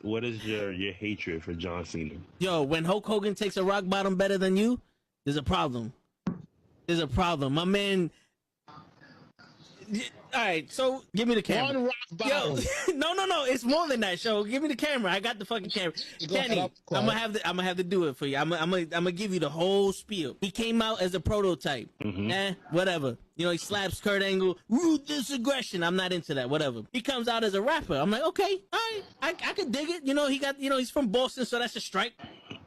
what is your hatred for John Cena? Yo, when Hulk Hogan takes a rock bottom better than you, there's a problem. There's a problem. My man. All right, so give me the camera. One rock bottom. Yo, no, it's more than that. Show, give me the camera. I got the fucking camera. Kenny, I'm gonna have to do it for you. I'm gonna give you the whole spiel. He came out as a prototype. Whatever. You know, he slaps Kurt Angle. Ruthless aggression. I'm not into that. Whatever. He comes out as a rapper. I'm like, okay, all right, I can dig it. You know, he's from Boston, so that's a strike.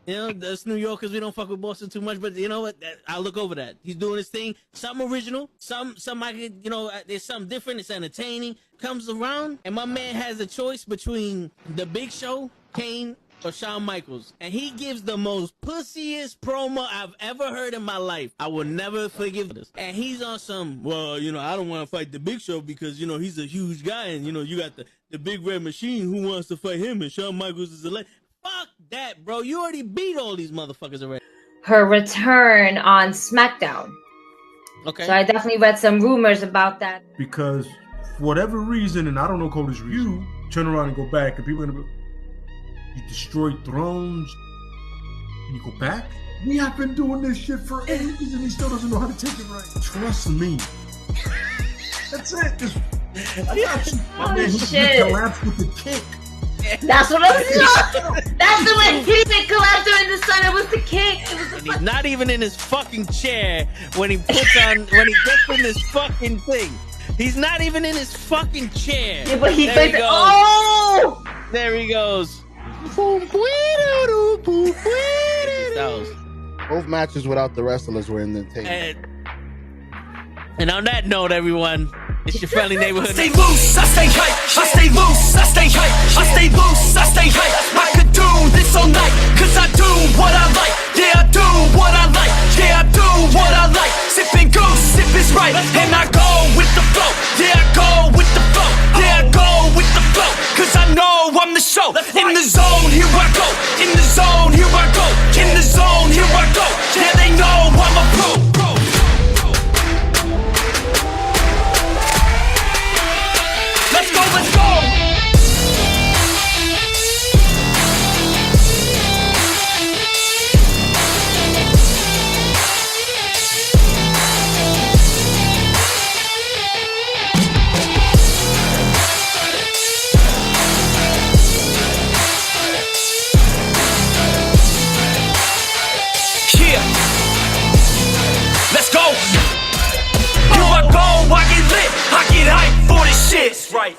You know, us New Yorkers, we don't fuck with Boston too much, but you know what? I'll look over that. He's doing his thing. Something original. Some I could, you know, there's something different. It's entertaining. Comes around, and my man has a choice between The Big Show, Kane, or Shawn Michaels. And he gives the most pussiest promo I've ever heard in my life. I will never forgive this. And he's on some, well, you know, I don't want to fight The Big Show because, you know, he's a huge guy. And, you know, you got the Big Red Machine who wants to fight him. And Shawn Michaels is a legend. Fuck that, bro. You already beat all these motherfuckers already. Her return on SmackDown. Okay. So I definitely read some rumors about that. Because for whatever reason, and I don't know Cody's reason, you turn around and go back, and people are gonna be, you destroyed thrones, and you go back? We have been doing this shit for ages, and he still doesn't know how to take it right. Trust me. That's it. Just, I got you. My man, he collapsed with the kick. That's what I was doing. That's the way he didn't collapse during the sun. It was the kick. He's not even in his fucking chair when he gets in this fucking thing. He's not even in his fucking chair. Yeah, but he thinks, oh! There he goes. Both matches without the wrestlers were in the tape. And on that note, everyone, it's your friendly neighborhood. I stay loose, I stay hype. I stay loose, I stay hype. I stay loose, I stay hype. I could do this all night, cause I do what I like. Yeah, I do what I like. Yeah, I do what I like. Sipping goose, sip is right. And I go with the flow. Yeah, I go with the flow. Yeah, I go with the flow. Cause I know I'm the show. In the zone, here I go. In the zone, here I go. In the zone, here I go. Yeah, they know I'm a pro. Let's go, let's go! Yeah! Let's go! Here I go, I get lit, I get hype for this shit. That's right.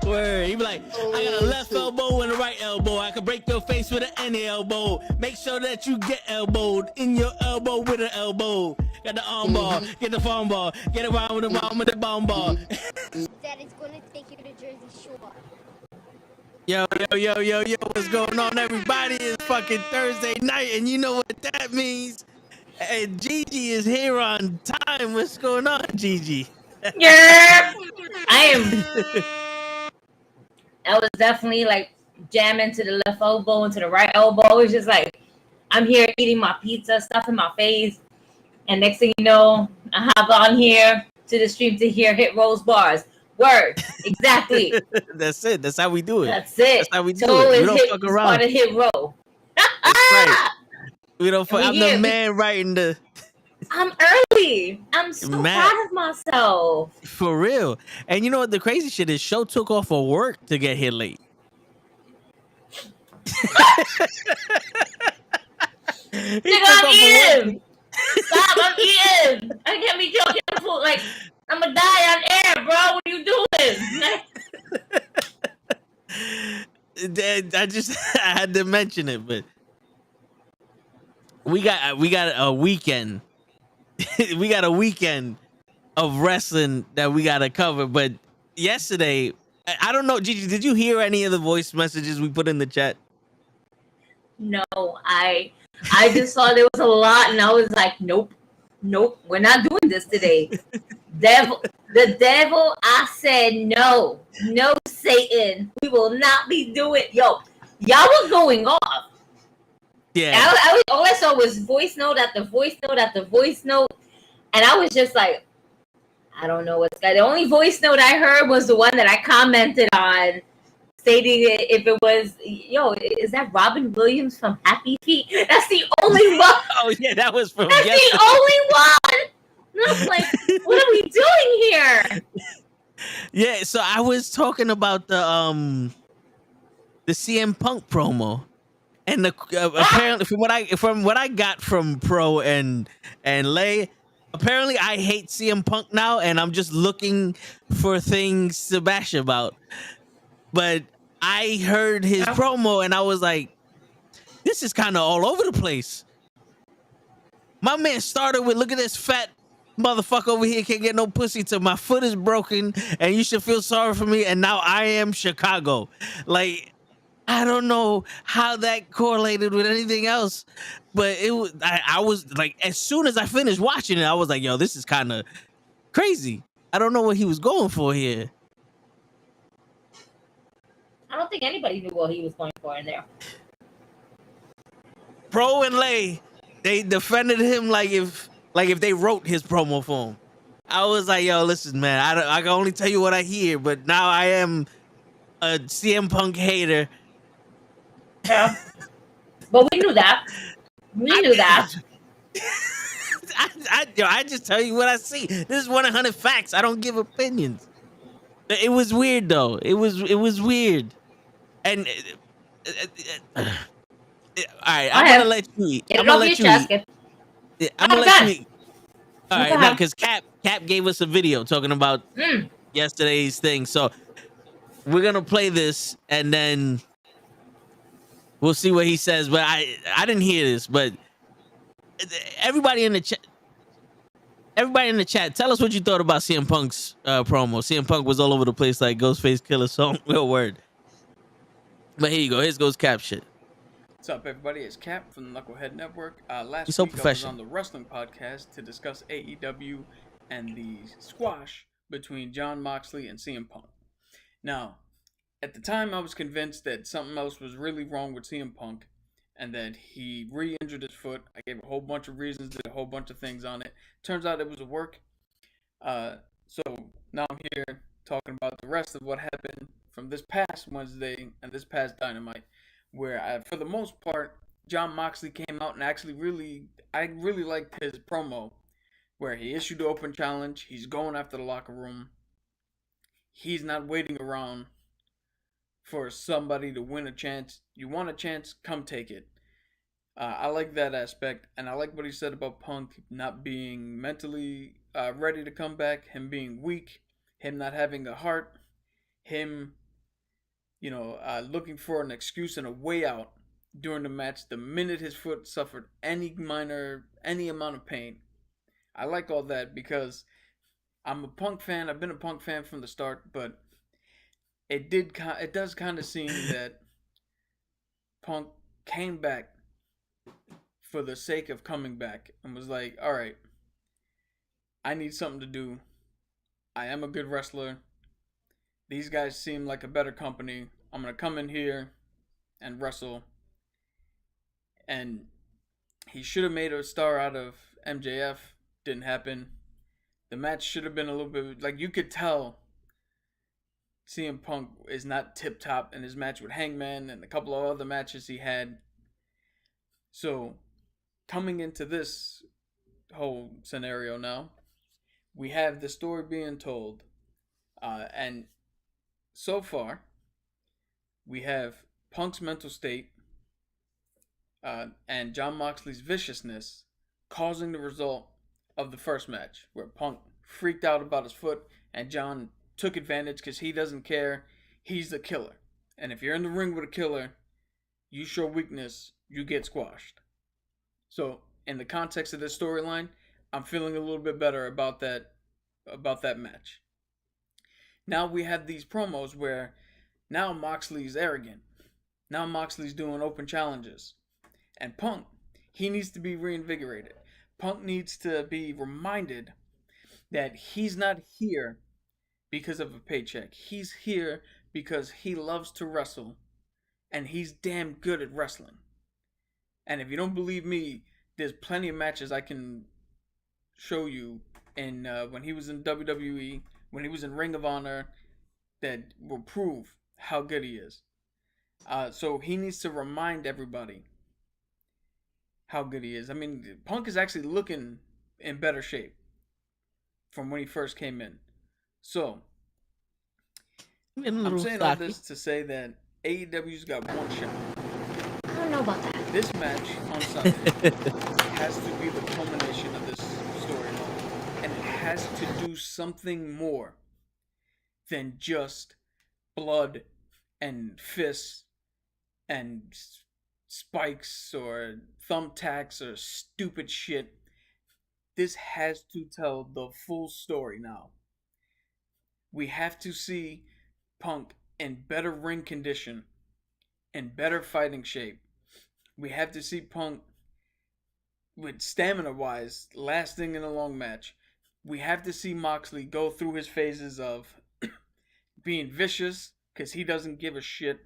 Word. He be like, I got a left elbow and a right elbow. I can break your face with an any elbow. Make sure that you get elbowed in your elbow with an elbow. Got the arm bar, get the farm bar, get around with the bomb bar. That is gonna take you to Jersey Shore. Yo, what's going on, everybody? It's fucking Thursday night, and you know what that means. And Gigi is here on time. What's going on, Gigi? Yeah, I was definitely like jamming to the left elbow and to the right elbow. It's just like I'm here eating my pizza, stuff in my face, and next thing you know, I hop on here to the stream to hear Hit Rose bars. Word, exactly. That's it. That's how we do it. That's it. That's how we do it. We don't fuck around. Part of Hit Row. That's right. We don't fuck. I'm the man writing the. I'm early. I'm so proud of myself. For real. And you know what the crazy shit is? Show took off of work to get here late. Nigga, I'm eating. Stop, I'm eating. I can't be joking food. Like, I'm gonna die on air, bro. What are you doing? I had to mention it, but we got a weekend. We got a weekend of wrestling that we gotta cover. But yesterday, I don't know, Gigi, did you hear any of the voice messages we put in the chat? No, I just saw there was a lot, and I was like, nope, we're not doing this today. The devil, I said no, Satan, we will not be doing. Yo, y'all were going off. Yeah, all I saw was voice note after voice note after voice note, and I was just like, I don't know what's that. The only voice note I heard was the one that I commented on, stating if it was, is that Robin Williams from Happy Feet? That's the only one. Oh yeah, that was from. That's the only one. And I was like, what are we doing here? Yeah, so I was talking about the CM Punk promo, and apparently from what I got from Pro and Lay, apparently I hate CM Punk now, and I'm just looking for things to bash about. But I heard his promo, and I was like, this is kind of all over the place. My man started with, look at this fat motherfucker over here, can't get no pussy till my foot is broken, and you should feel sorry for me, and now I am Chicago. Like, I don't know how that correlated with anything else, but it was. I was like, as soon as I finished watching it, I was like, yo, this is kind of crazy. I don't know what he was going for here. I don't think anybody knew what he was going for in there. Pro and Lay, they defended him like if they wrote his promo for him. I was like, yo, listen, man, I can only tell you what I hear, but now I am a CM Punk hater. Yeah. But we knew that. We knew that. I just tell you what I see. This is 100 facts. I don't give opinions. It was weird, though. It was weird. And all right, I'm gonna let you eat. I'm gonna let you eat. I'm gonna let you eat. All right, now because Cap gave us a video talking about yesterday's thing, so we're gonna play this and then we'll see what he says. But I didn't hear this, but everybody in the chat, tell us what you thought about CM Punk's promo. CM Punk was all over the place like Ghostface Killer song. Real word. But here you go. Here goes Cap shit. What's up, everybody? It's Cap from the NuKKle HeDDs Network. Last He's so week I was professional. on the wrestling podcast to discuss AEW and the squash between Jon Moxley and CM Punk. Now, at the time I was convinced that something else was really wrong with CM Punk and that he re-injured his foot. I gave a whole bunch of reasons, did a whole bunch of things on it. Turns out it was a work. So now I'm here talking about the rest of what happened from this past Wednesday and this past Dynamite, where for the most part, Jon Moxley came out and actually I really liked his promo, where he issued the open challenge. He's going after the locker room. He's not waiting around for somebody to win a chance. You want a chance, come take it. I like that aspect, and I like what he said about Punk not being mentally ready to come back, him being weak, him not having a heart, him looking for an excuse and a way out during the match the minute his foot suffered any amount of pain. I like all that because I'm a Punk fan. I've been a Punk fan from the start, but it does kind of seem that Punk came back for the sake of coming back and was like, all right, I need something to do. I am a good wrestler. These guys seem like a better company. I'm going to come in here and wrestle. And he should have made a star out of MJF. Didn't happen. The match should have been a little bit, like, you could tell CM Punk is not tip-top in his match with Hangman and a couple of other matches he had. So, coming into this whole scenario now, we have the story being told. And so far, we have Punk's mental state and Jon Moxley's viciousness causing the result of the first match, where Punk freaked out about his foot and Jon took advantage because he doesn't care. He's the killer. And if you're in the ring with a killer, you show weakness, you get squashed. So, in the context of this storyline, I'm feeling a little bit better about that match. Now we have these promos where now Moxley's arrogant. Now Moxley's doing open challenges. And Punk, he needs to be reinvigorated. Punk needs to be reminded that he's not here because of a paycheck. He's here because he loves to wrestle. And he's damn good at wrestling. And if you don't believe me, there's plenty of matches I can show you and when he was in WWE, when he was in Ring of Honor, that will prove how good he is. So he needs to remind everybody how good he is. I mean, Punk is actually looking in better shape from when he first came in. So I'm saying all this to say that AEW's got one shot. I don't know about that. This match on Sunday has to be the culmination of this storyline, and it has to do something more than just blood and fists and spikes or thumbtacks or stupid shit. This has to tell the full story now. We have to see Punk in better ring condition, in better fighting shape. We have to see Punk with stamina-wise lasting in a long match. We have to see Moxley go through his phases of being vicious because he doesn't give a shit,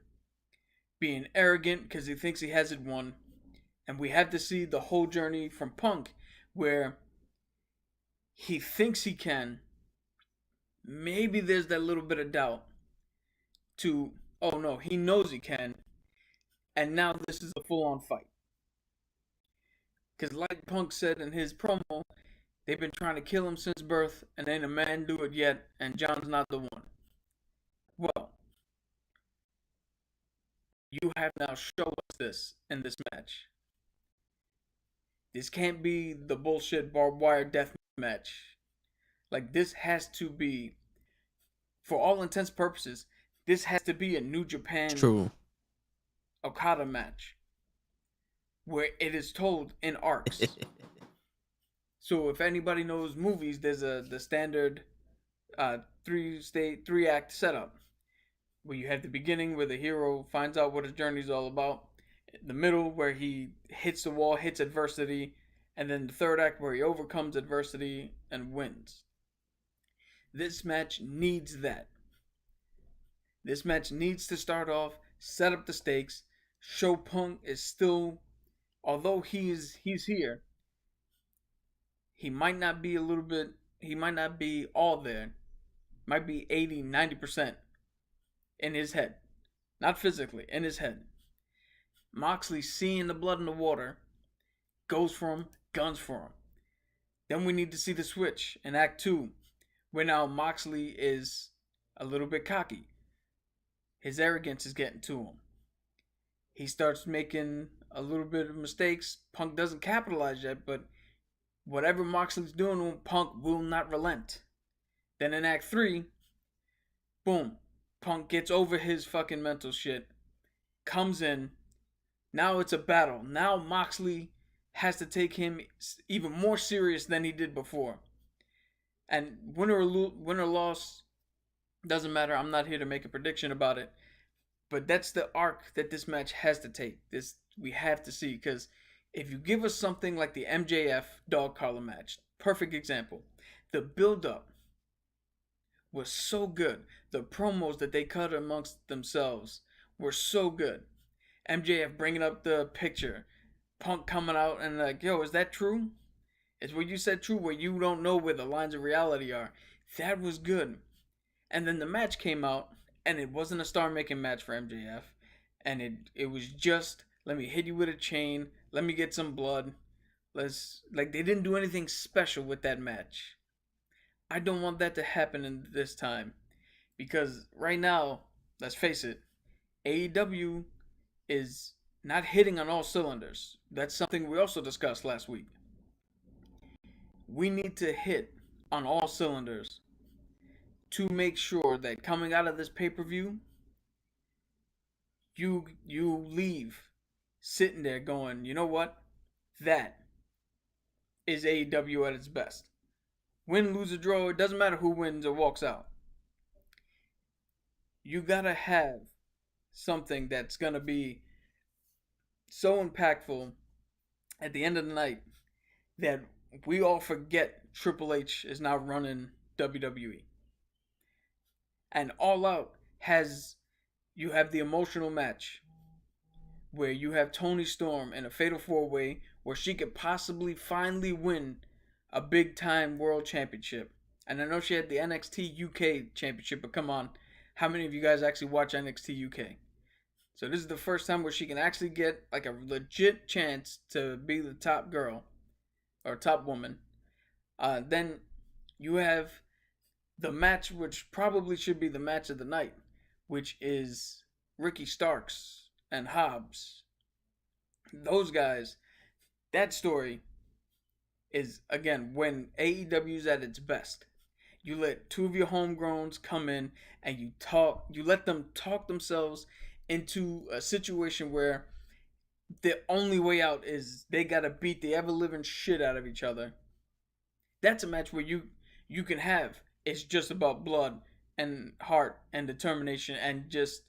being arrogant because he thinks he has it won, and we have to see the whole journey from Punk where he thinks he can. Maybe there's that little bit of doubt to, oh no, he knows he can, and now this is a full-on fight. Because like Punk said in his promo, they've been trying to kill him since birth, and ain't a man do it yet, and John's not the one. Well, you have now shown us this in this match. This can't be the bullshit barbed wire death match. Like, this has to be, for all intents and purposes, this has to be a New Japan Okada match, where it is told in arcs. So if anybody knows movies, there's the standard 3-act setup, where you have the beginning where the hero finds out what his journey is all about, the middle where he hits the wall, hits adversity, and then the third act where he overcomes adversity and wins. This match needs that. This match needs to start off, set up the stakes, show Punk is still, although he's here, he might not be all there, might be 80, 90% in his head. Not physically, in his head. Moxley, seeing the blood in the water, goes for him, guns for him. Then we need to see the switch in Act 2, where now Moxley is a little bit cocky. His arrogance is getting to him. He starts making a little bit of mistakes. Punk doesn't capitalize yet, but whatever Moxley's doing to him, Punk will not relent. Then in Act 3, boom, Punk gets over his fucking mental shit, comes in. Now it's a battle. Now Moxley has to take him even more serious than he did before. And win or loss, doesn't matter. I'm not here to make a prediction about it. But that's the arc that this match has to take. This we have to see, because if you give us something like the MJF Dog Collar match, perfect example. The build-up was so good. The promos that they cut amongst themselves were so good. MJF bringing up the picture, Punk coming out and like, yo, is that true? Is what you said true, where you don't know where the lines of reality are? That was good. And then the match came out, and it wasn't a star-making match for MJF. And it was just, let me hit you with a chain, let me get some blood. They didn't do anything special with that match. I don't want that to happen in this time. Because right now, let's face it, AEW is not hitting on all cylinders. That's something we also discussed last week. We need to hit on all cylinders to make sure that coming out of this pay-per-view, you leave sitting there going, you know what? That is AEW at its best. Win, lose, or draw, it doesn't matter who wins or walks out. You gotta have something that's gonna be so impactful at the end of the night that we all forget Triple H is now running WWE. And All Out you have the emotional match where you have Toni Storm in a fatal 4-way where she could possibly finally win a big time world championship. And I know she had the NXT UK championship, but come on, how many of you guys actually watch NXT UK? So this is the first time where she can actually get like a legit chance to be the top girl or top woman. Then you have the match, which probably should be the match of the night, which is Ricky Starks and Hobbs. Those guys, that story is, again, when AEW's at its best. You let two of your homegrowns come in and you let them talk themselves into a situation where the only way out is they gotta beat the ever-living shit out of each other. That's a match where you can have. It's just about blood and heart and determination and just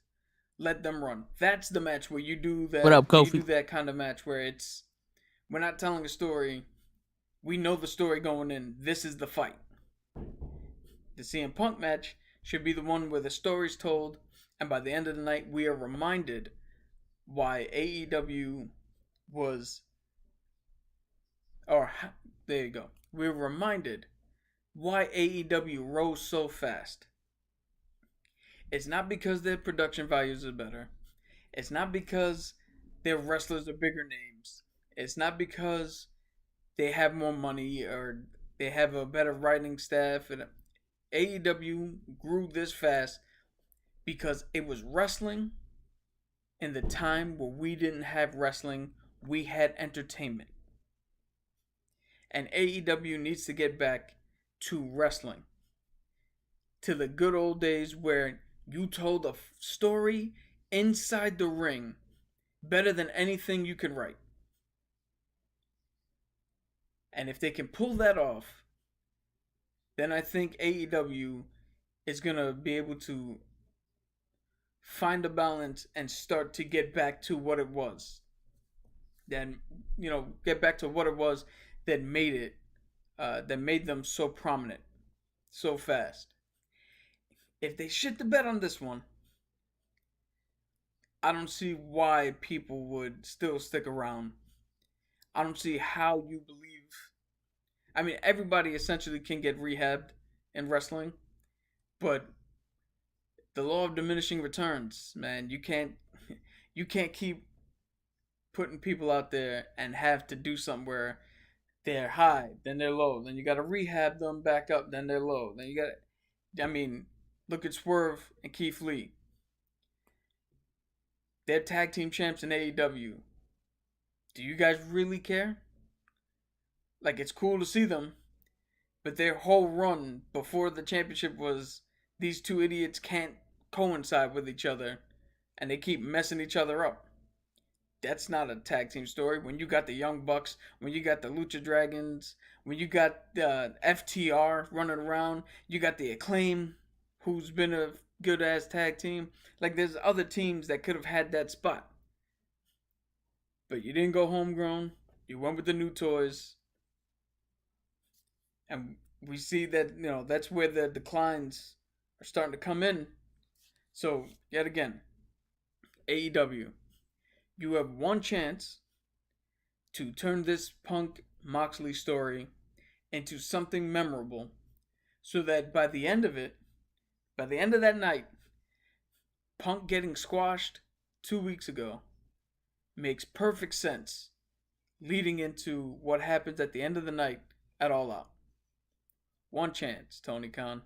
let them run. That's the match where you do that. What up, Kofi? You do that kind of match where we're not telling a story. We know the story going in. This is the fight. The CM Punk match should be the one where the story's told, and by the end of the night, we are reminded why AEW was... there you go. We're reminded why AEW rose so fast. It's not because their production values are better. It's not because their wrestlers are bigger names. It's not because they have more money or they have a better writing staff. And AEW grew this fast because it was wrestling in the time where we didn't have wrestling. We had entertainment. And AEW needs to get back to wrestling. To the good old days where you told a story inside the ring better than anything you could write. And if they can pull that off, then I think AEW is going to be able to find a balance and start to get back to what it was. Then, get back to what it was that made them so prominent so fast. If they shit the bed on this one, I don't see why people would still stick around. I don't see how you believe. I mean, everybody essentially can get rehabbed in wrestling, but the law of diminishing returns, man, you can't keep putting people out there and have to do something where they're high, then they're low, then you got to rehab them back up, then they're low, then you got. Look at Swerve and Keith Lee. They're tag team champs in AEW. Do you guys really care? Like, it's cool to see them, but their whole run before the championship was these two idiots can't coincide with each other, and they keep messing each other up. That's not a tag team story. When you got the Young Bucks, when you got the Lucha Dragons, when you got the FTR running around, you got the Acclaim, who's been a good-ass tag team. Like, there's other teams that could have had that spot. But you didn't go homegrown. You went with the new toys. And we see that, that's where the declines are starting to come in. So, yet again, AEW, you have one chance to turn this Punk Moxley story into something memorable so that by the end of that night, Punk getting squashed 2 weeks ago makes perfect sense leading into what happens at the end of the night at All Out. One chance, Tony Khan.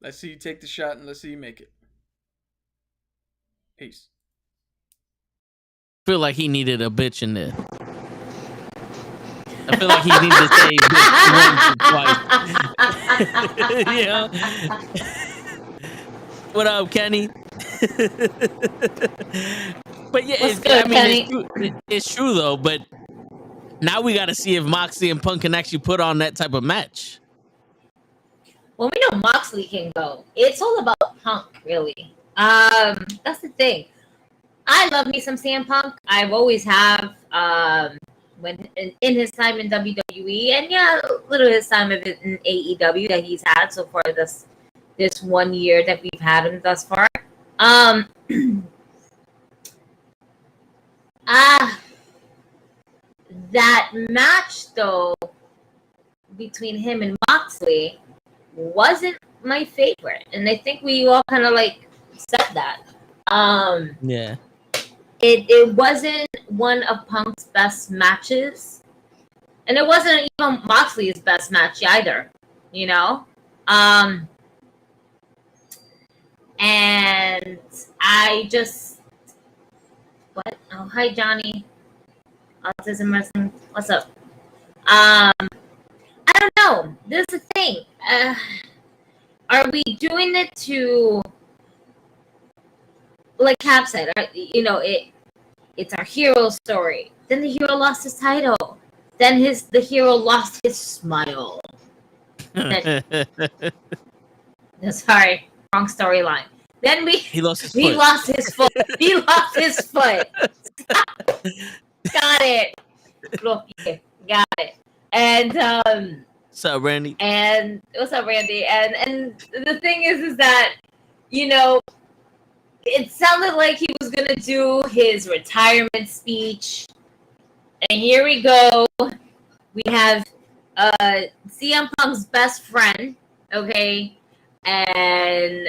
Let's see you take the shot and let's see you make it. Peace. I feel like he needed a bitch in there. I feel like he needed to say bitch once or twice. What up, Kenny? But yeah, it's true though. But now we got to see if Moxley and Punk can actually put on that type of match. Well, we know Moxley can go. It's all about Punk, really. That's the thing. I love me some CM Punk. I've always have. When in his time in WWE, and a little his time of it in AEW that he's had so far this 1 year that we've had him thus far. That match though between him and Moxley wasn't my favorite, and I think we all kind of like said that. Yeah. It wasn't one of Punk's best matches, and it wasn't even Moxley's best match either. You know, and I just what? Oh, hi Johnny. Autism Wrestling. What's up? I don't know. This is the thing. Are we doing it to, like Cap said, you know, it's our hero story. Then the hero lost his title. Then the hero lost his smile. Sorry, wrong storyline. Then he lost his foot. He lost his foot. He lost his foot. Got it. Got it. And what's up, Randy? And what's up, Randy? And the thing is that, you know, it sounded like he was gonna do his retirement speech. And here we go. We have CM Punk's best friend, okay? And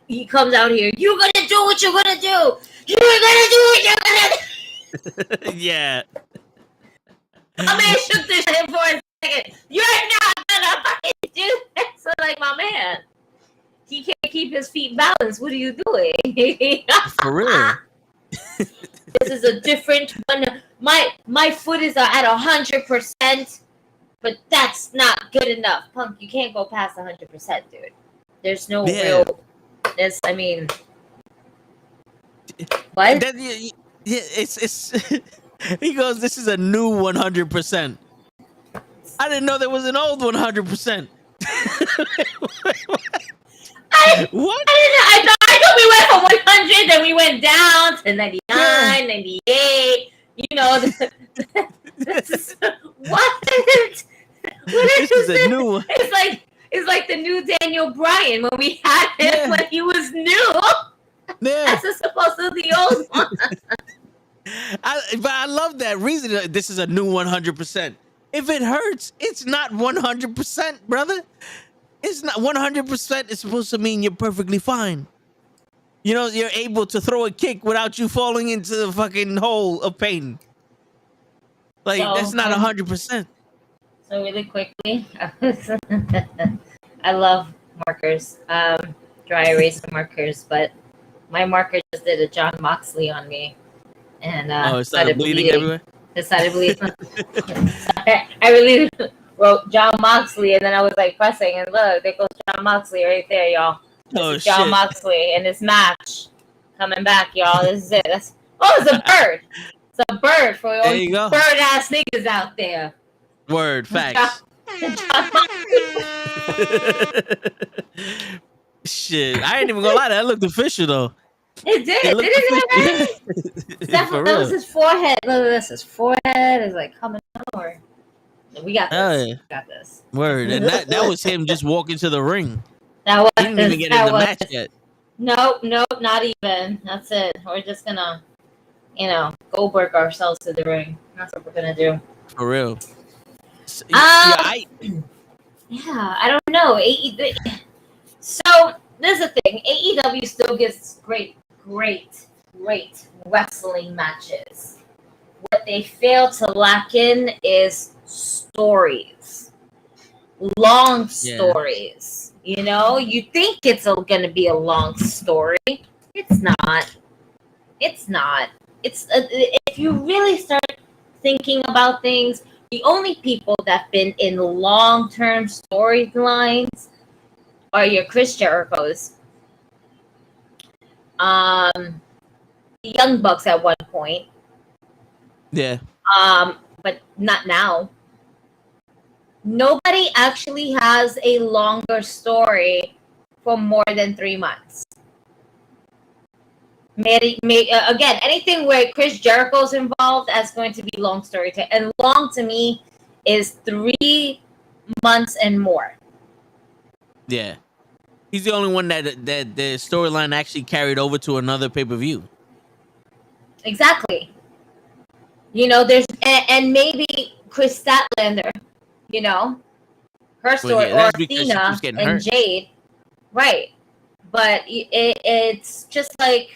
he comes out here, you're gonna do what you're gonna do! You're gonna do what you're gonna do! Yeah. My man shook this shit for a second. You're not gonna fucking do that. So like, my man, he can't keep his feet balanced. What are you doing? For real. This is a different one. My foot is at 100%, but that's not good enough. Punk, you can't go past 100%, dude. There's no real. This, I mean, what? Yeah, it's. He goes, this is a new 100%. I didn't know there was an old 100%. What? I thought we went from 100, then we went down to 99, 98. You know, this is, what? This is a new one. It's like the new Daniel Bryan when we had him when he was new. Yeah. This is supposed to be the old one. But I love that reason. This is a new 100%. If it hurts, it's not 100%, brother. It's not 100%. It's supposed to mean you're perfectly fine. You know, you're able to throw a kick without you falling into the fucking hole of pain. Like, that's not 100%. So really quickly, I love markers, dry erase markers, but my marker just did a John Moxley on me. And it started bleeding everywhere? It started bleeding. I really wrote John Moxley, and then I was like pressing, and look, there goes John Moxley right there, y'all. This is John Moxley in this match. Coming back, y'all. This is it. It's a bird. It's a bird for all you bird-ass niggas out there. Word, facts. Shit, I ain't even gonna lie, that looked official, though. It did. Didn't it? That was his forehead. Look at this. His forehead is like coming over. We got this. We got this. Word. And that was him just walking to the ring. That was. He didn't even get in the match yet. Nope, not even. That's it. We're just gonna, Goldberg ourselves to the ring. That's what we're gonna do. For real. I don't know. So this is the thing. AEW still gets great wrestling matches. What they fail to lack in is stories, long stories. You know, you think it's going to be a long story. It's not. It's if you really start thinking about things, the only people that've been in long-term storylines are your Chris Jerichos, the Young Bucks at one point. Yeah. But not now. Nobody actually has a longer story for more than 3 months. Again, anything where Chris Jericho's involved, that's going to be long story. And long to me is 3 months and more. Yeah. He's the only one that the storyline actually carried over to another pay-per-view. Exactly. You know, there's and maybe Chris Statlander, you know, her story, Well, yeah, or that's because she Athena keeps getting and hurt. Jade, right? But it's just like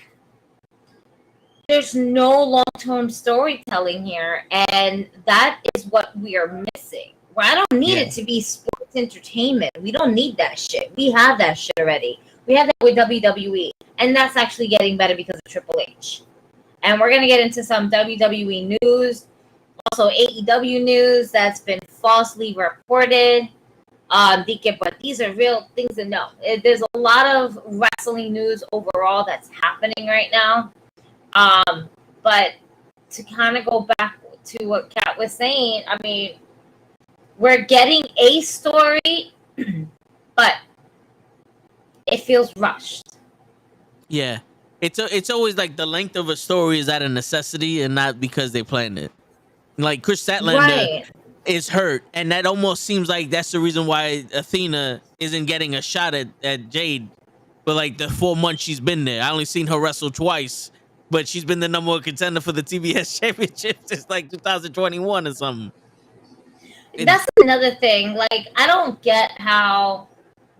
there's no long-term storytelling here, and that is what we are missing. Well, I don't need it to be sports entertainment. We don't need that shit. We have that shit already. We have that with WWE, and that's actually getting better because of Triple H. And we're gonna get into some WWE news, also AEW news that's been falsely reported. But these are real things to know. There's a lot of wrestling news overall that's happening right now. But to kind of go back to what Kat was saying, I mean, we're getting a story, but it feels rushed. Yeah. It's always like the length of a story is out of necessity and not because they planned it. Like Chris Statlander is hurt, and that almost seems like that's the reason why Athena isn't getting a shot at Jade for like the 4 months she's been there. I only seen her wrestle twice, but she's been the number one contender for the TBS championship since like 2021 or something. That's another thing. Like, I don't get how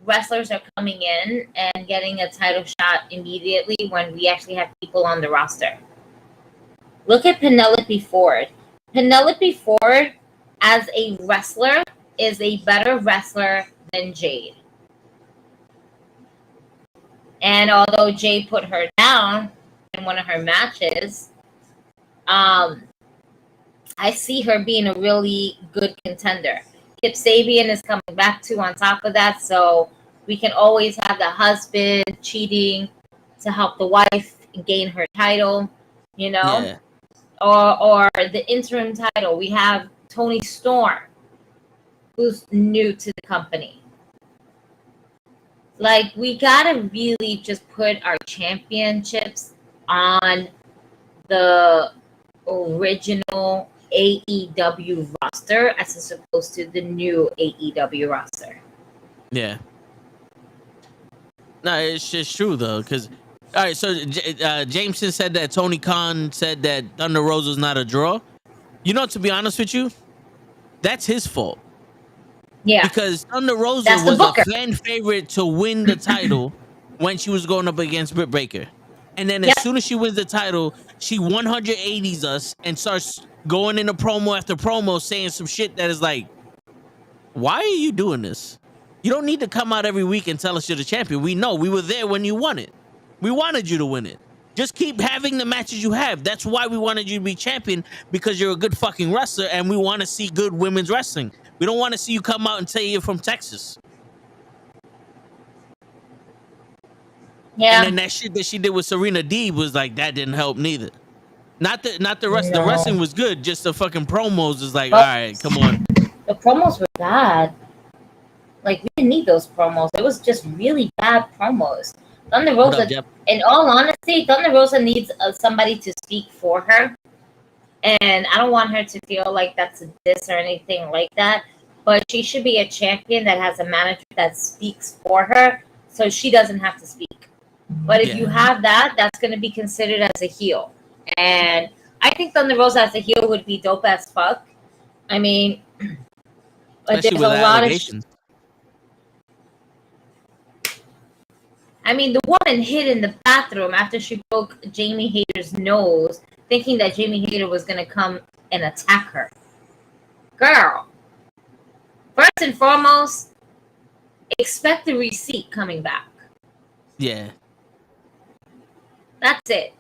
wrestlers are coming in and getting a title shot immediately when we actually have people on the roster. Look at Penelope Ford. Penelope Ford, as a wrestler, is a better wrestler than Jade. And although Jade put her down in one of her matches, I see her being a really good contender. Kip Sabian is coming back too on top of that, so we can always have the husband cheating to help the wife gain her title, you know? Yeah. Or the interim title. We have Tony Storm, who's new to the company. Like, we gotta really just put our championships on the original AEW roster as opposed to the new AEW roster. Yeah. No, it's just true though, because all right. So Jameson said that Tony Khan said that Thunder Rosa's not a draw. You know, to be honest with you, that's his fault. Yeah, because Thunder Rosa was a fan favorite to win the title when she was going up against Britt Baker. And then as soon as she wins the title, she 180s us and starts going into promo after promo saying some shit that is like, why are you doing this? You don't need to come out every week and tell us you're the champion. We know. We were there when you won it. We wanted you to win it. Just keep having the matches you have. That's why we wanted you to be champion, because you're a good fucking wrestler and we want to see good women's wrestling. We don't want to see you come out and say you're from Texas. Yeah. And then that shit that she did with Serena Deeb was like, that didn't help neither. Not the rest. No. The wrestling was good. Just the fucking promos is like, all right, come on. The promos were bad. Like, we didn't need those promos. It was just really bad promos. Thunder Rosa, in all honesty, Thunder Rosa needs somebody to speak for her. And I don't want her to feel like that's a diss or anything like that. But she should be a champion that has a manager that speaks for her, so she doesn't have to speak. But if you have that, that's going to be considered as a heel. And I think Thunder Rosa as a heel would be dope as fuck. I mean, but there's a lot of... I mean, the woman hid in the bathroom after she broke Jamie Hayter's nose, thinking that Jamie Hayter was going to come and attack her. Girl, first and foremost, expect the receipt coming back. Yeah. That's it.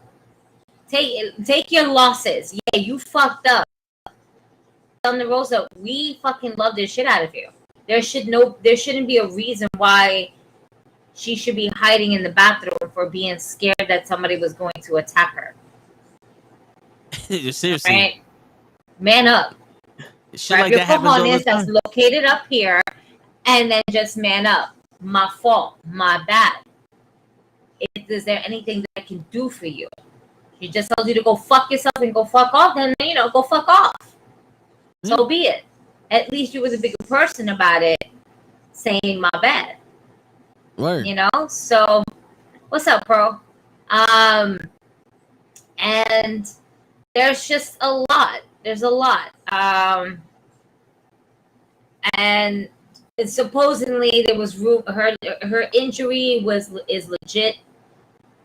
Take your losses. Yeah, you fucked up. Thunder Rosa, we fucking love this shit out of you. There shouldn't be a reason why she should be hiding in the bathroom for being scared that somebody was going to attack her. Seriously. Right? Man up. Shit like that happens all the time. That's located up here, and then just man up. My fault. My bad. Is there anything that I can do for you? She just tells you to go fuck yourself and go fuck off, then, go fuck off. So be it. At least you was a bigger person about it, saying my bad. Word. So what's up, bro? And there's just a lot. There's a lot. and supposedly there was her injury is legit.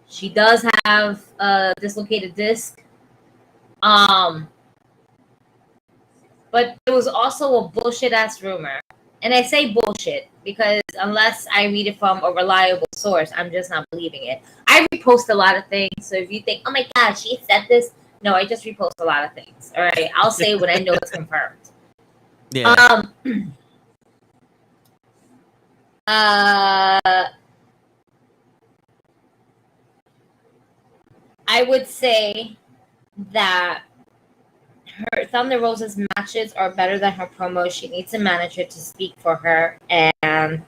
She does have a dislocated disc. But there was also a bullshit ass rumor. And I say bullshit because unless I read it from a reliable source, I'm just not believing it. I repost a lot of things. So if you think, oh my God, she said this. No, I just repost a lot of things. All right. I'll say when I know it's confirmed. Yeah. I would say that her Thunder Rosa's matches are better than her promos. She needs a manager to speak for her, and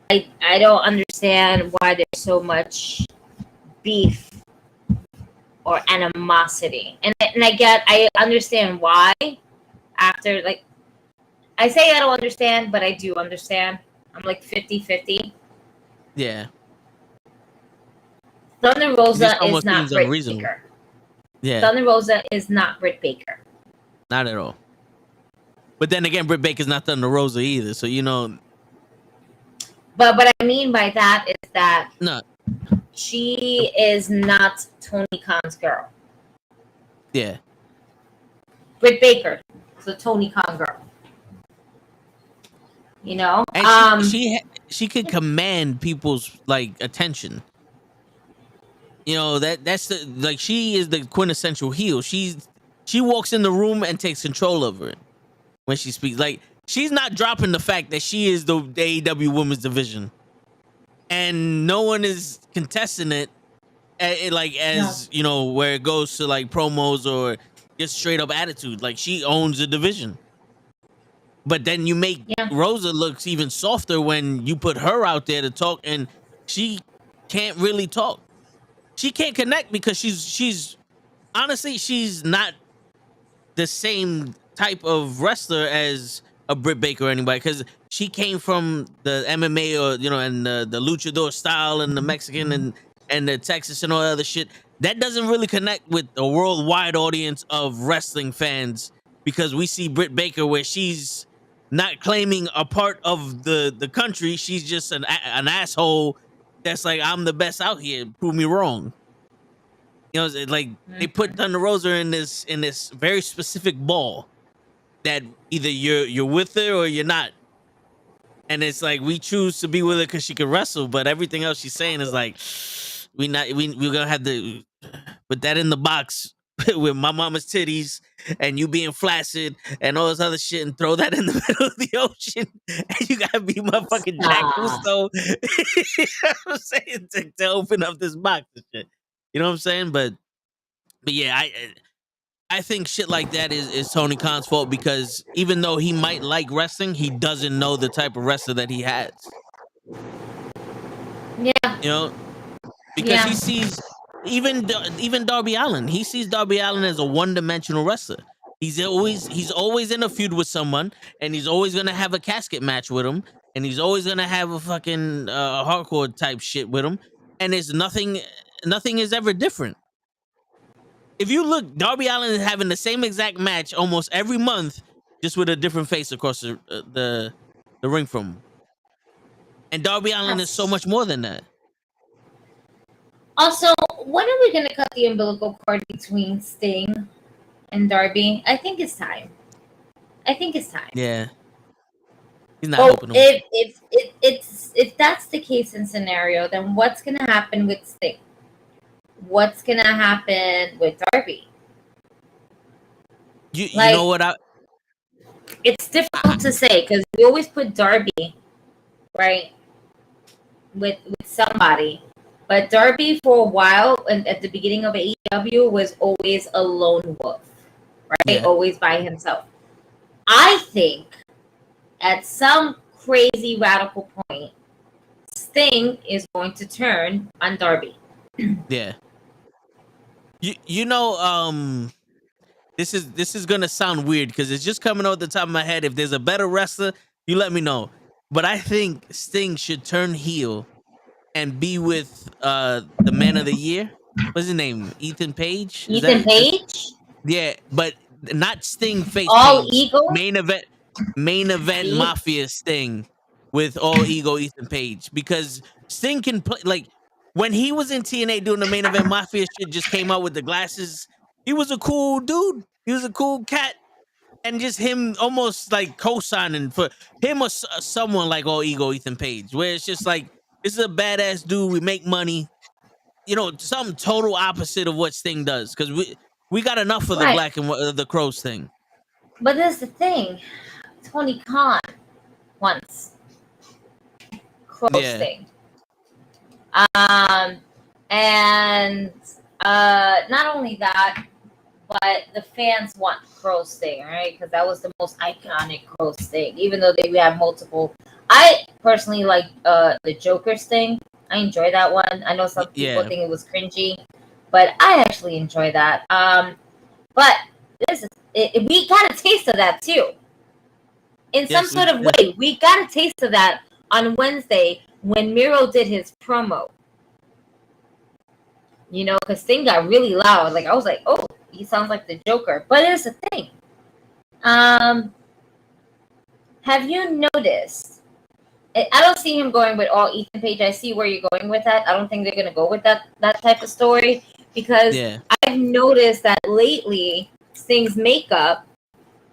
I don't understand why there's so much beef or animosity. And I understand why. After, like, I say I don't understand, but I do understand. I'm like 50-50. Yeah. Thunder Rosa is not Britt unreasonable. Baker. Yeah. Thunder Rosa is not Britt Baker. Not at all. But then again, Britt Baker's not Thunder Rosa either, so you know. But what I mean by that is that no, she is not Tony Khan's girl. Yeah. Britt Baker is a Tony Khan girl. You know, and she could command people's like attention. You know, that's the, like, she is the quintessential heel. She walks in the room and takes control over it when she speaks. Like, she's not dropping the fact that she is the AEW Women's Division, and no one is contesting it. You know, where it goes to like promos or just straight up attitude. Like, she owns the division. But then you make Rosa looks even softer when you put her out there to talk, and she can't really talk. She can't connect because she's honestly, she's not the same type of wrestler as a Britt Baker or anybody, because she came from the MMA or, you know, and the luchador style and the Mexican and the Texas and all that other shit. That doesn't really connect with a worldwide audience of wrestling fans, because we see Britt Baker where she's not claiming a part of the country. She's just an asshole that's like, I'm the best out here, prove me wrong. You know, like, they put Thunder Rosa in this very specific ball that either you're with her or you're not. And it's like, we choose to be with her because she can wrestle, but everything else she's saying is like, we're gonna have to put that in the box with my mama's titties and you being flaccid and all this other shit, and throw that in the middle of the ocean, and you gotta be motherfucking Jack Cousteau. You know what I'm saying, to open up this box and shit. You know what I'm saying? But yeah, I think shit like that is Tony Khan's fault, because even though he might like wrestling, he doesn't know the type of wrestler that he has. Yeah. You know, because he sees even Darby Allin. He sees Darby Allin as a one-dimensional wrestler. He's always in a feud with someone, and he's always gonna have a casket match with him, and he's always gonna have a fucking hardcore type shit with him, and it's nothing is ever different. If you look, Darby Allin is having the same exact match almost every month, just with a different face across the ring from him. And Darby Allin is so much more than that. Also, when are we going to cut the umbilical cord between Sting and Darby? I think it's time. Yeah. He's not helping him. If that's the case and scenario, then what's going to happen with Sting? What's going to happen with Darby? You know what? It's difficult to say, because we always put Darby, right, with somebody. But Darby, for a while, and at the beginning of AEW, was always a lone wolf, right? Yeah. Always by himself. I think at some crazy radical point, Sting is going to turn on Darby. Yeah. You know, this is gonna sound weird because it's just coming out the top of my head. If there's a better wrestler, you let me know. But I think Sting should turn heel and be with the Man of the Year. What's his name? Ethan Page? Ethan Page? Yeah, but not Sting face All Page. Ego? Main event See? Mafia Sting with All Ego Ethan Page, because Sting can play like when he was in TNA doing the Main Event Mafia shit, just came out with the glasses. He was a cool dude. He was a cool cat. And just him almost like co-signing for him or someone like All Ego Ethan Page, where it's just like, this is a badass dude. We make money. You know, something total opposite of what Sting does, because we got enough of the Right. black and the crows thing. But this is the thing. Tony Khan once Crow Sting. And not only that, but the fans want Crow Sting, right? Because that was the most iconic Crow Sting. Even though we have multiple, I personally like the Joker Sting. I enjoy that one. I know some people think it was cringy, but I actually enjoy that. But this is we got a taste of that too. In some sort of way, we got a taste of that on Wednesday when Miro did his promo. You know, because Sting got really loud. Like, I was like, oh, he sounds like the Joker. But here's the thing. Have you noticed? I don't see him going with all Ethan Page. I see where you're going with that. I don't think they're going to go with that type of story. Because I've noticed that lately, Sting's makeup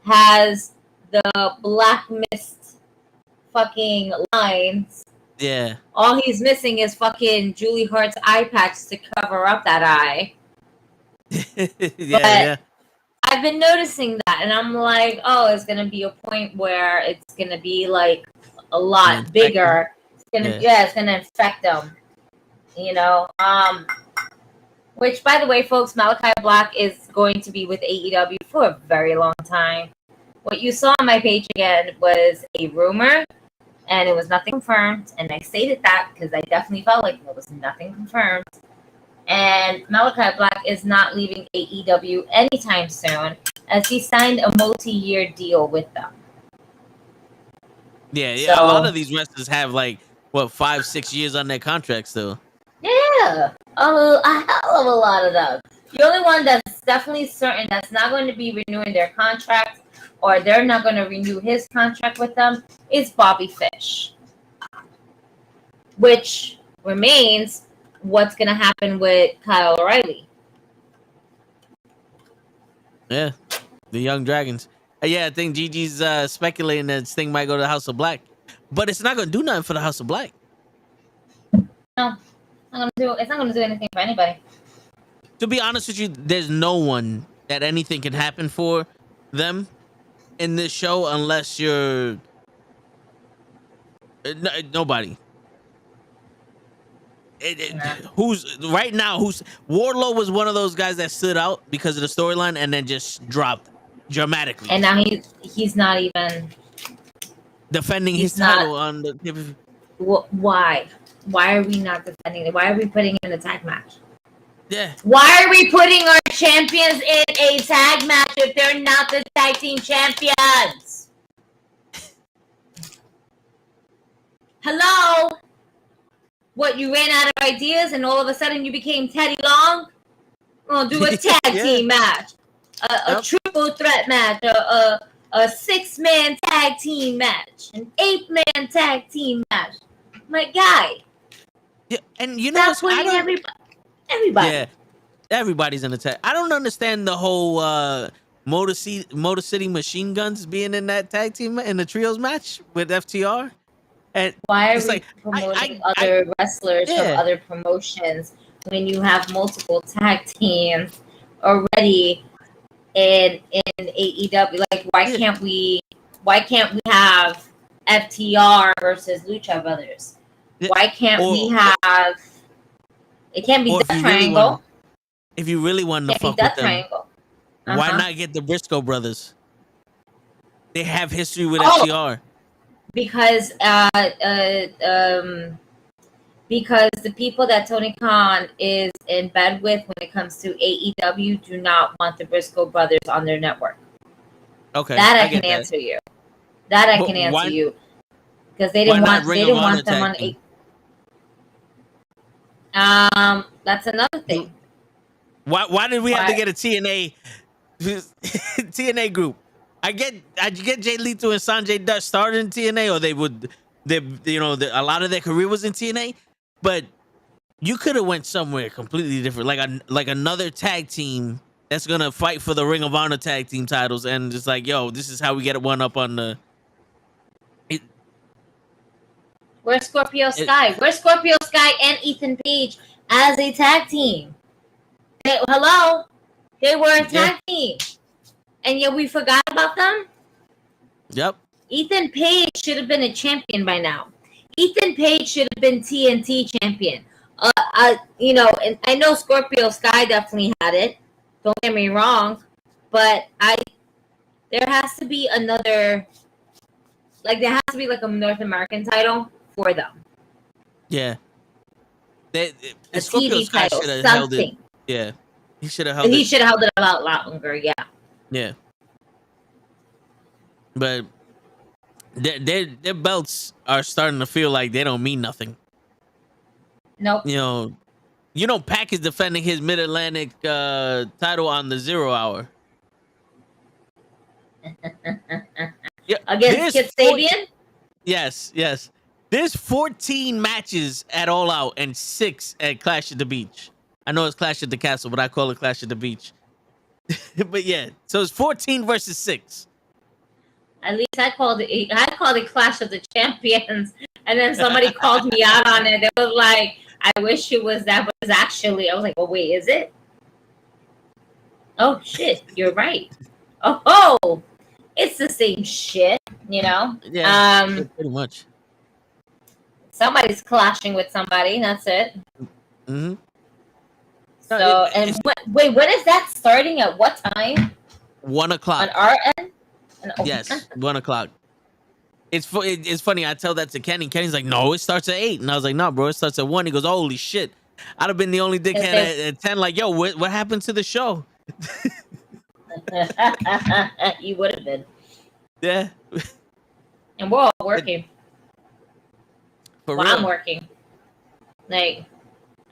has the Black Mist fucking lines. Yeah. All he's missing is fucking Julie Hart's eye patch to cover up that eye. I've been noticing that, and I'm like, oh, it's gonna be a point where it's gonna be like a lot bigger. It's gonna, it's gonna infect them. You know. Which, by the way, folks, Malachi Black is going to be with AEW for a very long time. What you saw on my page again was a rumor. And it was nothing confirmed. And I stated that because I definitely felt like there was nothing confirmed. And Malachi Black is not leaving AEW anytime soon, as he signed a multi-year deal with them. Yeah. So, a lot of these wrestlers have like, 5-6 years on their contracts though. Yeah. A hell of a lot of them. The only one that's definitely certain that's not going to be renewing their contract, or they're not going to renew his contract with them, is Bobby Fish. Which remains what's going to happen with Kyle O'Reilly. Yeah, the Young Dragons. I think Gigi's speculating that this thing might go to the House of Black. But it's not going to do nothing for the House of Black. No, it's not going to do anything for anybody. To be honest with you, there's no one that anything can happen for them in this show unless you're nobody. Who's right now? Wardlow was one of those guys that stood out because of the storyline and then just dropped dramatically. And now he's not even defending his title on the. Why? Why are we not defending it? Why are we putting it in a tag match? Yeah. Why are we putting our champions in a tag match if they're not the tag team champions? Hello? What, you ran out of ideas and all of a sudden you became Teddy Long? We're going to do a tag team match. A triple threat match. A 6-man tag team match. An 8-man tag team match. My guy. Yeah, and you know what? Everybody. Yeah, everybody's in the tag. I don't understand the whole Motor City Machine Guns being in that tag team in the trios match with FTR. And why are we promoting other wrestlers from other promotions when you have multiple tag teams already in AEW? Like, why can't we have FTR versus Lucha Brothers? Why can't we have? It can't be Death Triangle. If you really want to fuck with them, why not get the Briscoe brothers? They have history with FTR. Because the people that Tony Khan is in bed with when it comes to AEW do not want the Briscoe brothers on their network. Okay, that I can answer you. That I can answer you because they didn't want them on AEW. That's another thing. Why did we have to get a TNA TNA group. I get Jay Lethal and Sanjay Dutt started in TNA, or a lot of their career was in TNA, but you could have went somewhere completely different, like another tag team that's gonna fight for the Ring of Honor tag team titles, and just like, yo, this is how we get one up on the. Where's Scorpio Sky? Where's Scorpio Sky and Ethan Page as a tag team? Hello, they were a tag team. And yet we forgot about them? Yep. Ethan Page should have been a champion by now. Ethan Page should have been TNT champion. And I know Scorpio Sky definitely had it. Don't get me wrong. But there has to be another, there has to be a North American title for them. Yeah. A Scorpio TV Sky title, should have something. held it. Yeah. He should have held it. He should have held it a lot longer, yeah. Yeah. But their belts are starting to feel like they don't mean nothing. Nope. Pac is defending his Mid-Atlantic title on the 0 Hour. Against Kip Sabian? Yes. There's 14 matches at All Out and 6 at Clash at the Beach. I know it's Clash at the Castle, but I call it Clash at the Beach. But yeah, so it's 14 versus 6. At least I called it Clash of the Champions, and then somebody called me out on it. It was like, I wish it was that, but it's actually, I was like, oh wait, is it? Oh shit, you're right. Oh, it's the same shit, Yeah, pretty much. Somebody's clashing with somebody. That's it. Mm-hmm. So, wait, when is that starting? At what time? 1 o'clock. On our end? Yes, 1 o'clock. It's funny. I tell that to Kenny. Kenny's like, no, it starts at 8. And I was like, no, bro, it starts at 1. He goes, holy shit. I'd have been the only dickhead at 10. Like, yo, what happened to the show? You would have been. Yeah. And we're all working. For I'm working. Like,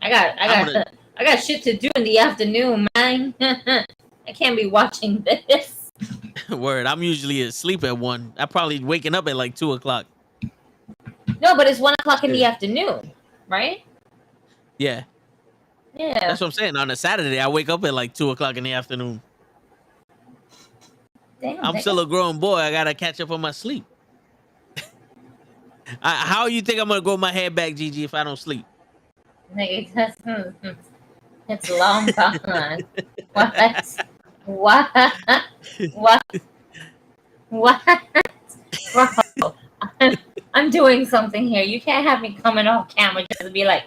I got shit to do in the afternoon, man. I can't be watching this. Word. I'm usually asleep at 1. I'm probably waking up at like 2 o'clock. No, but it's 1 o'clock in the afternoon, right? Yeah. Yeah. That's what I'm saying. On a Saturday, I wake up at like 2 o'clock in the afternoon. Damn, I'm still a grown boy. I gotta catch up on my sleep. How you think I'm gonna grow my hair back, Gigi, if I don't sleep? Nigga, it's long gone. What? Bro, I'm doing something here. You can't have me coming off camera just to be like.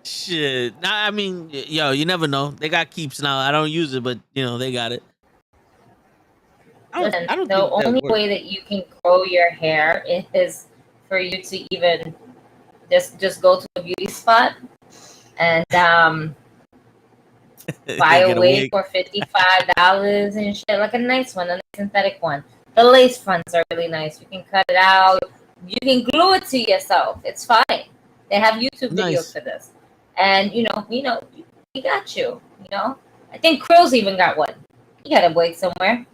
Shit. I mean, yo, you never know. They got keeps now. I don't use it, but they got it. Listen, the only way that you can grow your hair is for you to even just go to a beauty spot and buy a wig for $55 and shit, like a nice one, a nice synthetic one. The lace fronts are really nice. You can cut it out. You can glue it to yourself. It's fine. They have YouTube videos for this. And we got you. I think Krill's even got one. He got a wig somewhere.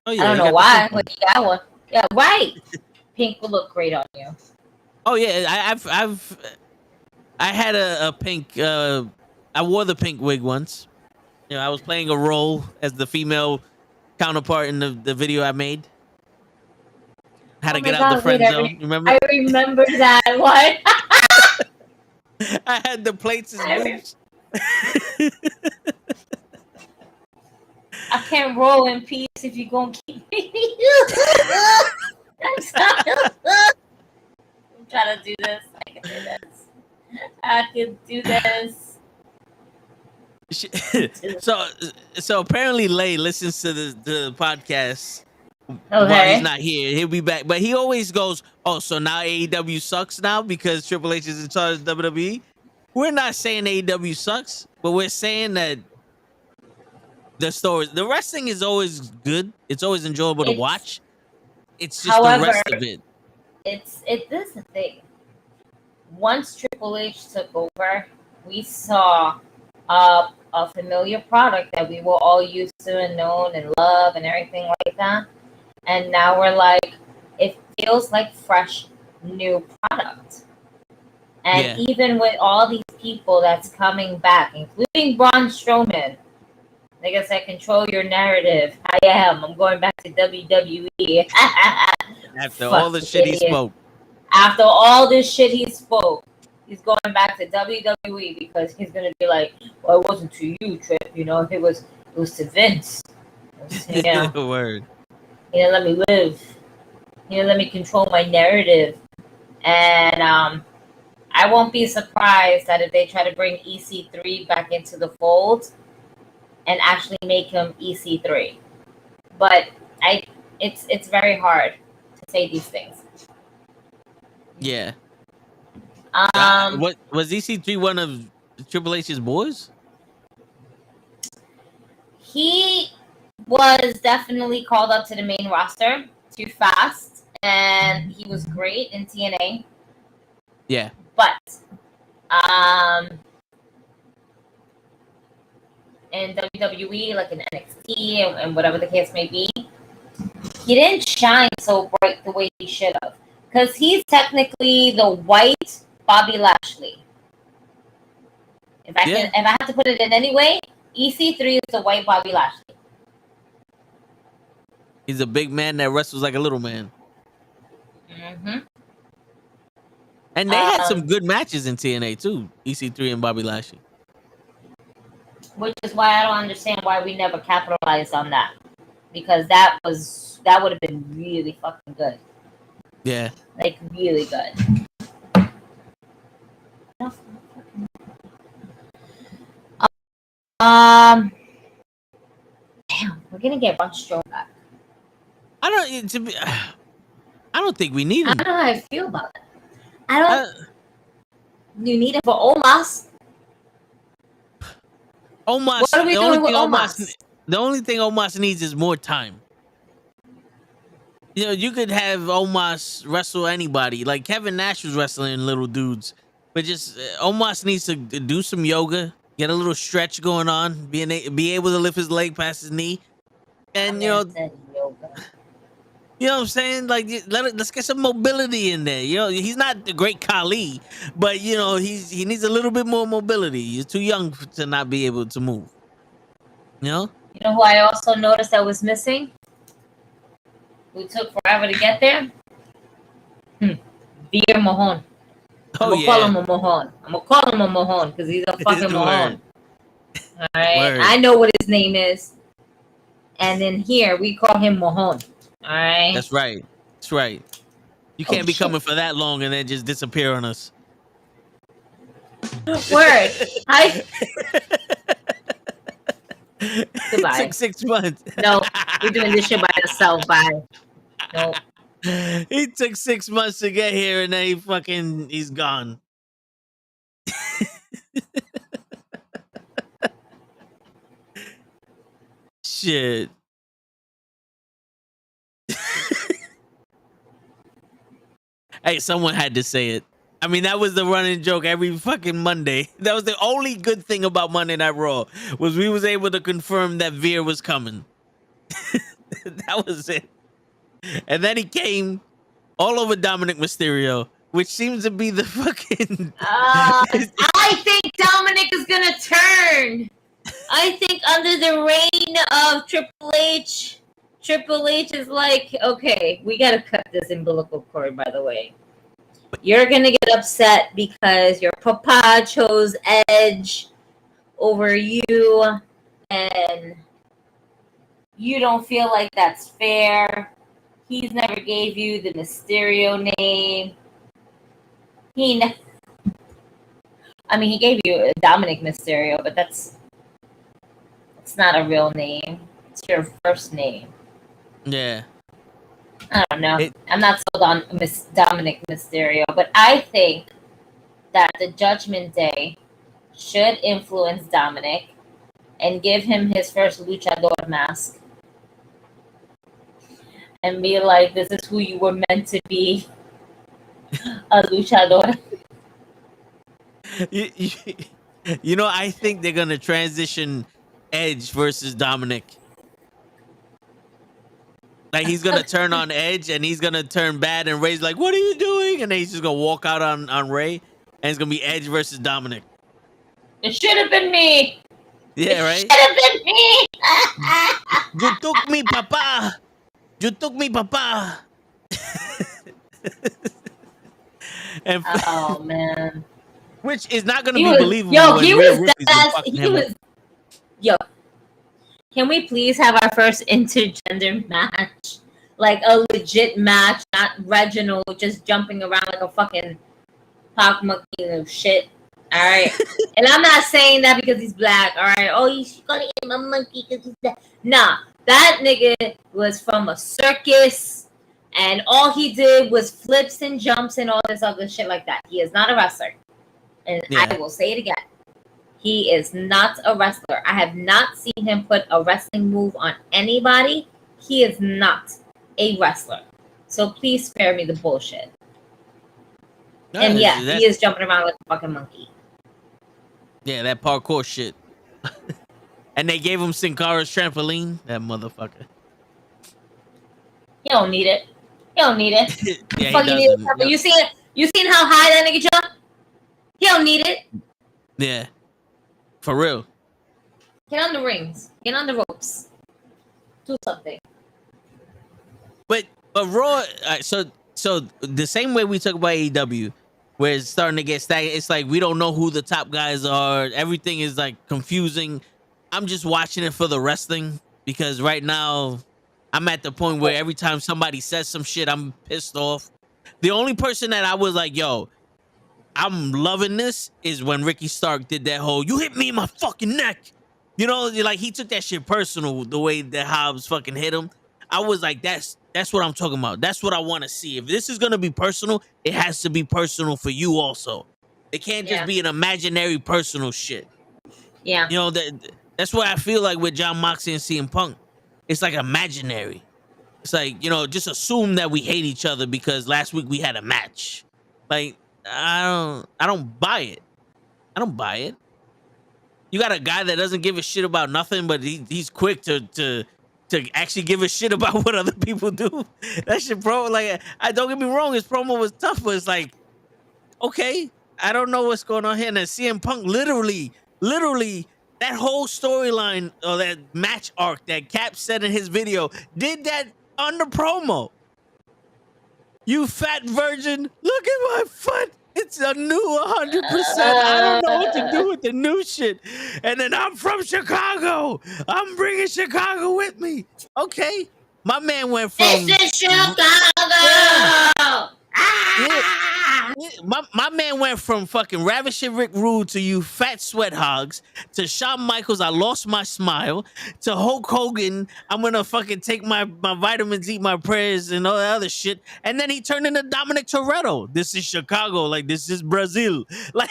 Oh, yeah, I don't know why, but he got one. Yeah, right. Pink will look great on you. Oh yeah, I had a pink. I wore the pink wig once. I was playing a role as the female counterpart in the video I made. How to get out the friend zone. You remember? I remember that one. I had the plates as moves. I can't roll in peace if you're going to keep me. I'm trying to do this. I can do this. So apparently Lay listens to the podcast while he's not here. He'll be back. But he always goes, oh, so now AEW sucks now because Triple H is in charge of WWE? We're not saying AEW sucks, but we're saying that the wrestling is always good. It's always enjoyable to watch. It's just the rest of it. This is the thing. Once Triple H took over, we saw a familiar product that we were all used to and known and love and everything like that. And now we're like, it feels like fresh new product. And even with all these people that's coming back, including Braun Strowman, like I said, control your narrative. I'm going back to WWE. After all the shit he spoke. After all this shit he spoke, he's going back to WWE because he's gonna be like, well, it wasn't to you, Trip. You know, it was to Vince. You know, Word. You know, let me live. You know, let me control my narrative. And I won't be surprised that if they try to bring EC3 back into the fold and actually make him EC3. But it's very hard to say these things. Yeah. What was EC3 one of Triple H's boys? He was definitely called up to the main roster too fast, and he was great in TNA. Yeah. But in WWE, like in NXT and whatever the case may be, he didn't shine so bright the way he should have. Because he's technically the white Bobby Lashley. If I have to put it in any way, EC3 is the white Bobby Lashley. He's a big man that wrestles like a little man. Mm-hmm. And they had some good matches in TNA too, EC3 and Bobby Lashley. Which is why I don't understand why we never capitalized on that. Because that would have been really fucking good. Yeah. Like, really good. Damn, we're gonna get Braun Strowman back. I don't think we need him. I don't know how I feel about it. You need it for Omos. Omos. What are we doing with Omos? The only thing Omos needs is more time. You know, you could have Omos wrestle anybody. Like Kevin Nash was wrestling little dudes. But just Omos needs to do some yoga, get a little stretch going on, be able to lift his leg past his knee. And, you know what I'm saying? Like, let's get some mobility in there. You know, he's not the great Khali, but, you know, he needs a little bit more mobility. He's too young to not be able to move. You know? You know who I also noticed that was missing? Who took forever to get there? Veer Mahone. I'm gonna call him a Mahone. I'm gonna call him a Mahone because he's a fucking Mahone. All right, Word. I know what his name is, and then here we call him Mahone. All right, That's right. That's right. You can't be coming for that long and then just disappear on us. Word. Goodbye. It took 6 months. No, we're doing this shit by yourself. Bye. No. He took 6 months to get here and then he's gone. Shit. Hey, someone had to say it. I mean, that was the running joke every fucking Monday. That was the only good thing about Monday Night Raw, was we was able to confirm that Veer was coming. That was it. And then he came all over Dominic Mysterio, which seems to be the fucking... I think Dominic is going to turn. I think under the reign of Triple H is like, okay, we got to cut this umbilical cord, by the way. You're going to get upset because your papa chose Edge over you, and you don't feel like that's fair. He's never gave you the Mysterio name. He gave you Dominic Mysterio, but that's not a real name. It's your first name. Yeah. I don't know. I'm not sold on Dominic Mysterio, but I think that the Judgment Day should influence Dominic and give him his first luchador mask and be like, this is who you were meant to be, You know, I think they're gonna transition Edge versus Dominic. Like he's gonna turn on Edge and he's gonna turn bad, and Ray's like, "What are you doing?" And then he's just gonna walk out on Ray, and it's gonna be Edge versus Dominic. It should have been me. Yeah, right. Should have been me. You took me, papa. You took me, papa. And Oh man. which is not gonna He be was, believable. yo, when he Rhea was Ripley's been that. fucking He him up. was. Yo, can we please have our first intergender match? Like a legit match, not Reginald just jumping around like a fucking pop monkey of shit. All right. And I'm not saying that because he's black. All right. Oh, he's calling him a monkey because he's black. Nah, that nigga was from a circus. And all he did was flips and jumps and all this other shit like that. He is not a wrestler. And Yeah. I will say it again. He is not a wrestler. I have not seen him put a wrestling move on anybody. He is not a wrestler. So please spare me the bullshit. No, And yeah, that's- he is jumping around like a fucking monkey. Yeah, that parkour shit. And they gave him Sin Cara's trampoline. That motherfucker. He don't need it. He don't need it. Yeah, Fuck, he you need it. doesn't. You seen it? You seen how high that nigga jump? He don't need it. Yeah, for real. Get on the rings. Get on the ropes. Do something. But Raw. So the same way we talk about AEW, where it's starting to get stagnant. It's like we don't know who the top guys are. Everything is like confusing. I'm just watching it for the wrestling because right now I'm at the point where every time somebody says some shit, I'm pissed off. The only person that I was like, yo, I'm loving this is when Ricky Stark did that whole, you hit me in my fucking neck. You know, like he took that shit personal, the way that Hobbs fucking hit him. I was like, that's what I'm talking about. That's what I want to see. If this is going to be personal, it has to be personal for you also. It can't just be an imaginary personal shit. Yeah. You know, that's what I feel like with John Moxley and CM Punk. It's like imaginary. It's like, you know, just assume that we hate each other because last week we had a match. Like, I don't buy it. I don't buy it. You got a guy that doesn't give a shit about nothing, but he's quick to actually give a shit about what other people do. That shit, bro. Like, I don't get me wrong, his promo was tough, but it's like, okay, I don't know what's going on here. And then CM Punk literally, that whole storyline or that match arc that Cap said in his video did that on the promo. You fat virgin, look at my foot. It's a new 100%. I don't know what to do with the new shit. And then I'm from Chicago. I'm bringing Chicago with me. Okay. My man went from... This is Chicago! My man went from fucking ravishing Rick Rude to you fat sweat hogs to Shawn Michaels, I lost my smile, to Hulk Hogan, I'm gonna fucking take my vitamins, eat my prayers, and all that other shit. And then he turned into Dominic Toretto. This is Chicago, like this is Brazil. Like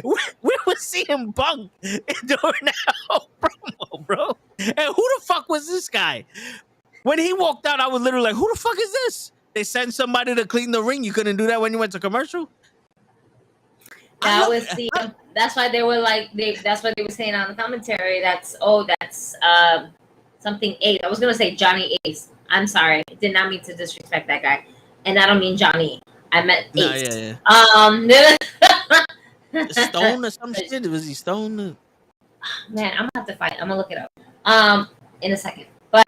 where was CM Punk during that whole promo, bro? And who the fuck was this guy? When he walked out, I was literally like, who the fuck is this? They sent somebody to clean the ring. You couldn't do that when you went to commercial? That was that's why they were like that's what they were saying on the commentary. That's something Ace. I was gonna say Johnny Ace. I'm sorry. I did not mean to disrespect that guy. And I don't mean Johnny. I meant Ace. Stone or some shit? Was he Stone? Man, I'm gonna have to fight. I'm gonna look it up in a second. But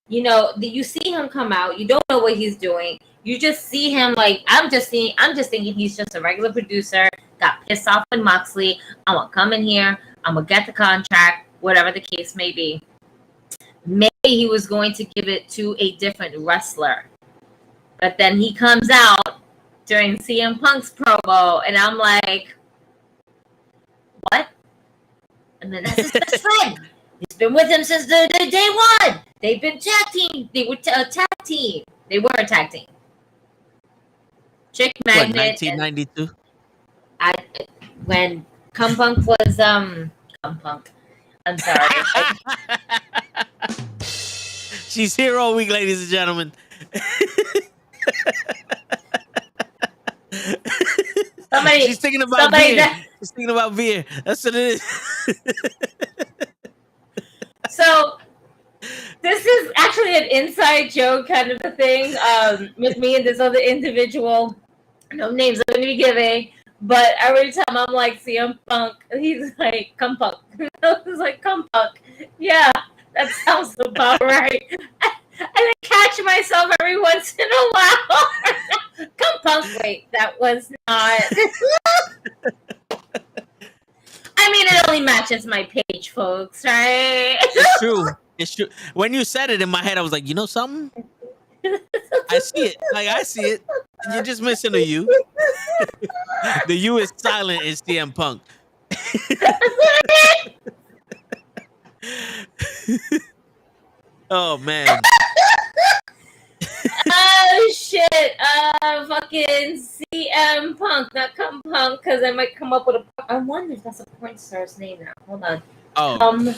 you know, you see him come out, you don't know what he's doing. You just see him like I'm just thinking he's just a regular producer, got pissed off with Moxley. I'm gonna come in here, I'm gonna get the contract, whatever the case may be. Maybe he was going to give it to a different wrestler. But then he comes out during CM Punk's promo, and I'm like, what? And then that's his best friend. He's been with him since the day one. They've been tag team. They were a tag team. They were a tag team. Chick Magnet. What, 1992? When Punk was Punk. I'm sorry. She's here all week, ladies and gentlemen. She's thinking about He's thinking about beer. That's what it is. So this is actually an inside joke kind of a thing with me and this other individual. No names I'm going to be giving, but every time I'm like CM Punk, he's like, come Punk. He's like, come Punk. Yeah, that sounds about right. And I catch myself every once in a while. Come Punk. Wait, that was not. I mean, it only matches my page, folks, right? It's true. It's true. When you said it in my head, I was like, you know something? I see it. Like, I see it. You're just missing a U. The U is silent in CM Punk. Oh, man. Oh, shit. Fucking CM Punk, not come Punk, because I might come up with a... I wonder if that's a porn star's name now. Hold on. Oh. Punk.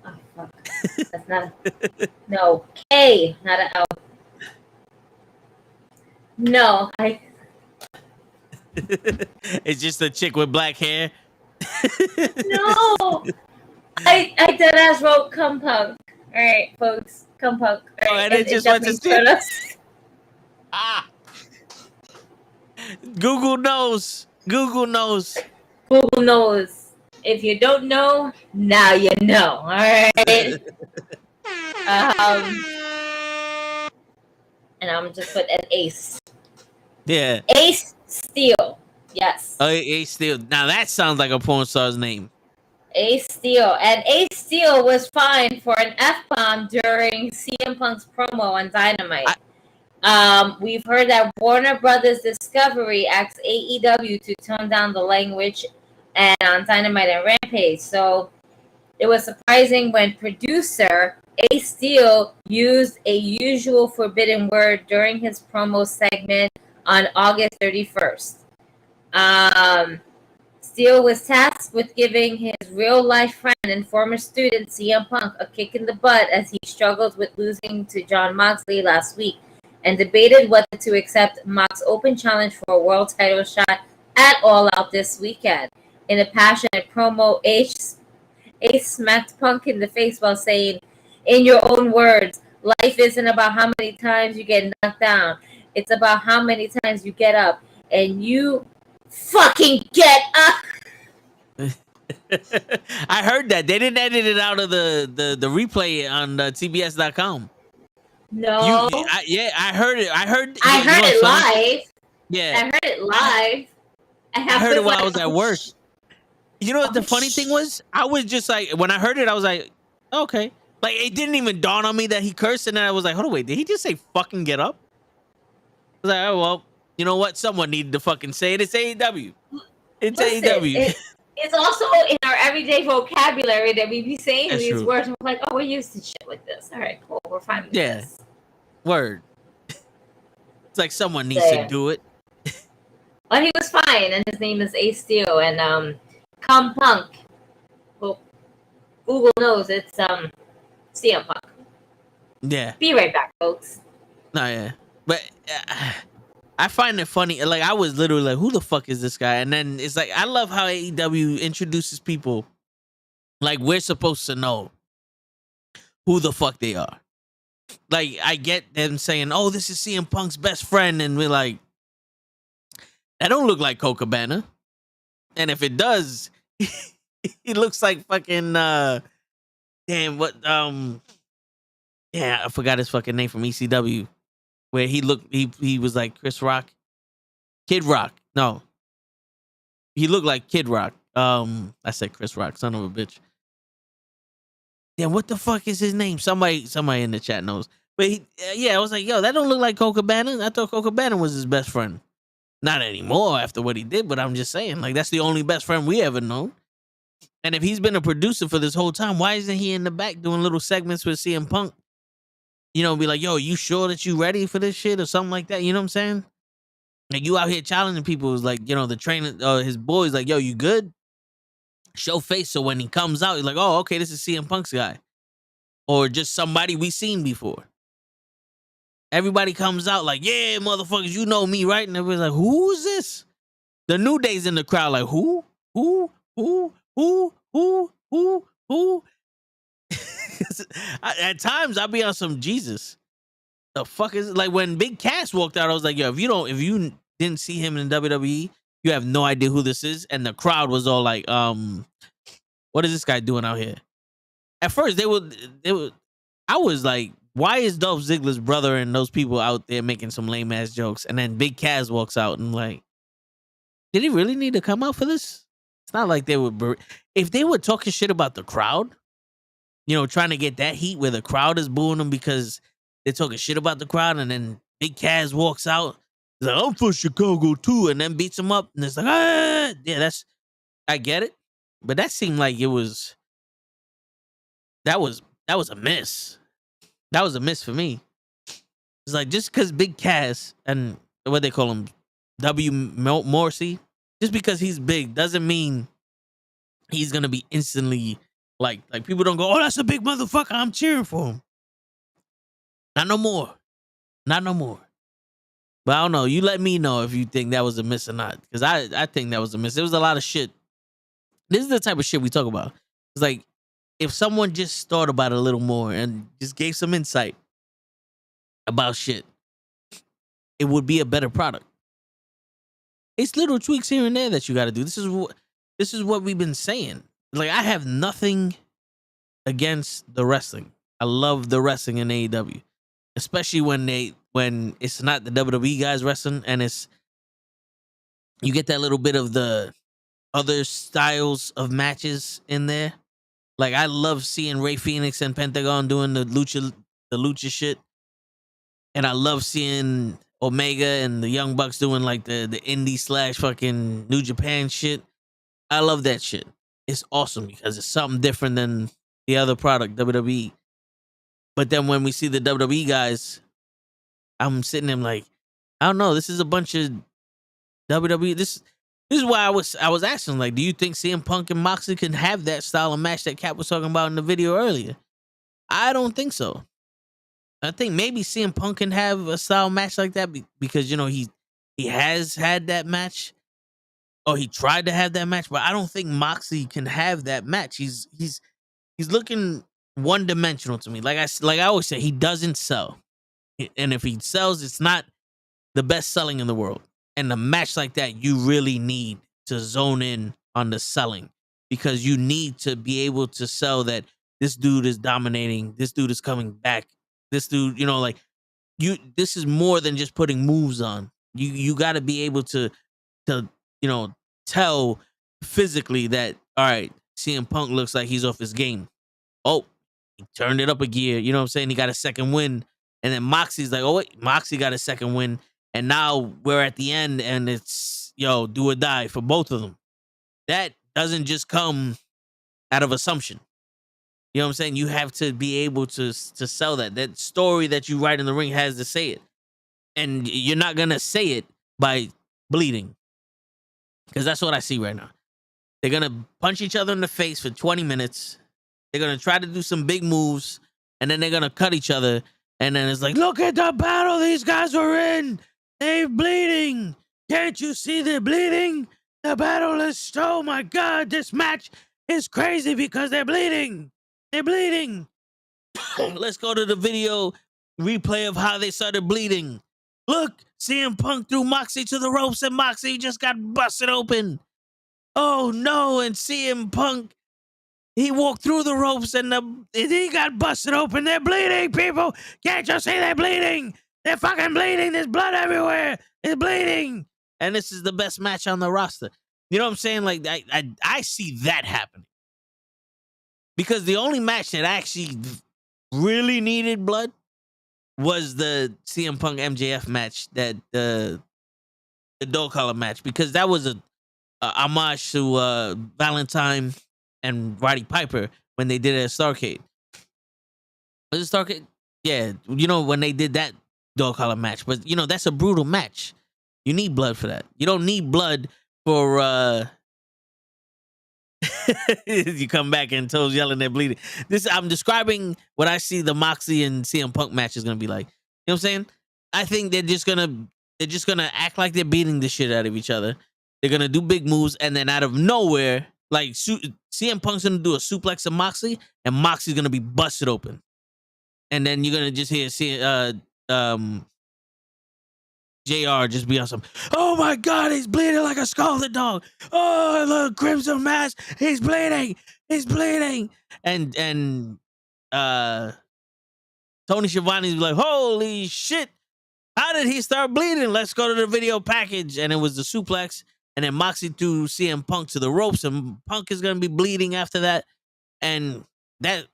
Oh, fuck. That's not a... No. K, not an L. No, It's just a chick with black hair. No. I dead ass wrote come Punk. All right, folks. Come Punk. All right. And it just went to us. Ah. Google knows. Google knows. Google knows. If you don't know, now you know. All right. And I'm just put an ace. Yeah. Ace Steel. Yes. Oh, Ace Steel. Now that sounds like a porn star's name. Ace Steel. And Ace Steel was fined for an F-bomb during CM Punk's promo on Dynamite. We've heard that Warner Brothers Discovery asked AEW to tone down the language and on Dynamite and Rampage. So it was surprising when producer Ace Steel used a usual forbidden word during his promo segment on August 31st. Steele was tasked with giving his real-life friend and former student CM Punk a kick in the butt as he struggled with losing to Jon Moxley last week and debated whether to accept Mox's open challenge for a world title shot at All Out this weekend. In a passionate promo, Ace smacked Punk in the face while saying, in your own words, life isn't about how many times you get knocked down. It's about how many times you get up. And you fucking get up. I heard that. They didn't edit it out of the replay on TBS.com. No. I heard it. I heard it live. Yeah. I heard it live. I heard it while I was at work. You know what the funny thing was? I was just like, when I heard it, I was like, okay. Like, it didn't even dawn on me that he cursed, and then I was like, hold on, wait, did he just say fucking get up? I was like, oh, well, you know what? Someone needed to fucking say it. It's AEW. It's AEW. It's also in our everyday vocabulary that we be saying That's these true. words. We're like, oh, we're used to shit like this. All right, cool. We're fine with this. Word. It's like someone needs to do it. Well, he was fine, and his name is Ace Steel, and come Punk. Well, Google knows it's CM Punk. Yeah. Be right back, folks. No, yeah. But I find it funny. Like, I was literally like, who the fuck is this guy? And then it's like, I love how AEW introduces people like we're supposed to know who the fuck they are. Like, I get them saying, oh, this is CM Punk's best friend. And we're like, that don't look like Colt Cabana. And if it does, he looks like fucking, damn, what, yeah, I forgot his fucking name from ECW. Where he looked, he was like Chris Rock, Kid Rock. No, he looked like Kid Rock. I said Chris Rock, son of a bitch. Yeah, what the fuck is his name? Somebody in the chat knows. But I was like, yo, that don't look like Colt Cabana. I thought Colt Cabana was his best friend. Not anymore after what he did, but I'm just saying, like, that's the only best friend we ever known. And if he's been a producer for this whole time, why isn't he in the back doing little segments with CM Punk? You know, be like, yo, you sure that you ready for this shit or something like that? You know what I'm saying? Like, you out here challenging people. Is like, you know, the trainer, his boys, like, yo, you good? Show face. So when he comes out, you're like, oh, okay, this is CM Punk's guy. Or just somebody we seen before. Everybody comes out like, yeah, motherfuckers, you know me, right? And everybody's like, who's this? The New Day's in the crowd like, who? At times I'll be on some Jesus. The fuck is it? Like when Big Cass walked out, I was like, yo, if you didn't see him in WWE, you have no idea who this is. And the crowd was all like, what is this guy doing out here? At first they would I was like, why is Dolph Ziggler's brother and those people out there making some lame ass jokes? And then Big Cass walks out and like, did he really need to come out for this? It's not like they would. If they were talking shit about the crowd, you know, trying to get that heat where the crowd is booing them because they're talking shit about the crowd, and then Big Cass walks out, he's like, I'm for Chicago too, and then beats him up, and it's like, ah, yeah, I get it, but that seemed like that was a miss. That was a miss for me. It's like just because Big Cass and what they call him, W. Morrissey, just because he's big doesn't mean he's gonna be instantly like people don't go, oh, that's a big motherfucker, I'm cheering for him. Not no more. But I don't know. You let me know if you think that was a miss or not, because I think that was a miss. There was a lot of shit. This is the type of shit we talk about. It's like if someone just thought about it a little more and just gave some insight about shit, it would be a better product. It's little tweaks here and there that you got to do. This is what we've been saying. Like, I have nothing against the wrestling. I love the wrestling in AEW, especially when it's not the WWE guys wrestling and you get that little bit of the other styles of matches in there. Like, I love seeing Rey Fenix and Pentagon doing the lucha shit, and I love seeing Omega and the Young Bucks doing like the indie / fucking New Japan shit. I love that shit. It's awesome because it's something different than the other product, WWE. But then when we see the WWE guys, I'm sitting there like, I don't know. This is a bunch of WWE. This is why I was asking, like, do you think CM Punk and Moxley can have that style of match that Cat was talking about in the video earlier? I don't think so. I think maybe CM Punk can have a style match like that because, you know, he has had that match. Oh, he tried to have that match, but I don't think Moxley can have that match. He's looking one-dimensional to me. Like I always say, he doesn't sell. And if he sells, it's not the best selling in the world. And a match like that, you really need to zone in on the selling because you need to be able to sell that this dude is dominating, this dude is coming back. This dude, you know, like this is more than just putting moves on. You got to be able to, you know, tell physically that, all right, CM Punk looks like he's off his game. Oh, he turned it up a gear. You know what I'm saying? He got a second win. And then Moxie's like, oh, wait, Moxie got a second win. And now we're at the end and it's, yo, do or die for both of them. That doesn't just come out of assumption. You know what I'm saying? You have to be able to sell that. That story that you write in the ring has to say it. And you're not going to say it by bleeding. Because that's what I see right now. They're going to punch each other in the face for 20 minutes. They're going to try to do some big moves. And then they're going to cut each other. And then it's like, look at the battle these guys were in. They're bleeding. Can't you see they're bleeding? The battle is, oh my God, this match is crazy because they're bleeding. They're bleeding. Let's go to the video replay of how they started bleeding. Look, CM Punk threw Moxie to the ropes and Moxie just got busted open. Oh no, and CM Punk, he walked through the ropes and he got busted open. They're bleeding, people. Can't you see they're bleeding? They're fucking bleeding. There's blood everywhere. It's bleeding. And this is the best match on the roster. You know what I'm saying? Like, I see that happening. Because the only match that actually really needed blood was the CM Punk MJF match, that the dog collar match, because that was a homage to Valentine and Roddy Piper when they did it at Starrcade. Was it Starrcade? Yeah, you know, when they did that dog collar match. But, you know, that's a brutal match. You need blood for that. You don't need blood for... you come back and toes yelling, they're bleeding. I'm describing what I see the Moxley and CM Punk match is gonna be like. You know what I'm saying? I think they're just gonna act like they're beating the shit out of each other, They're gonna do big moves, and then out of nowhere, like CM Punk's gonna do a suplex of Moxley, and Moxley's gonna be busted open, and then you're gonna just hear JR just be on some, oh my God, he's bleeding like a scalded dog. Oh, look, Crimson Mask, he's bleeding, and Tony Schiavone's like, holy shit, how did he start bleeding? Let's go to the video package, and it was the suplex. And then Moxie threw CM Punk to the ropes, and Punk is going to be bleeding after that. And that,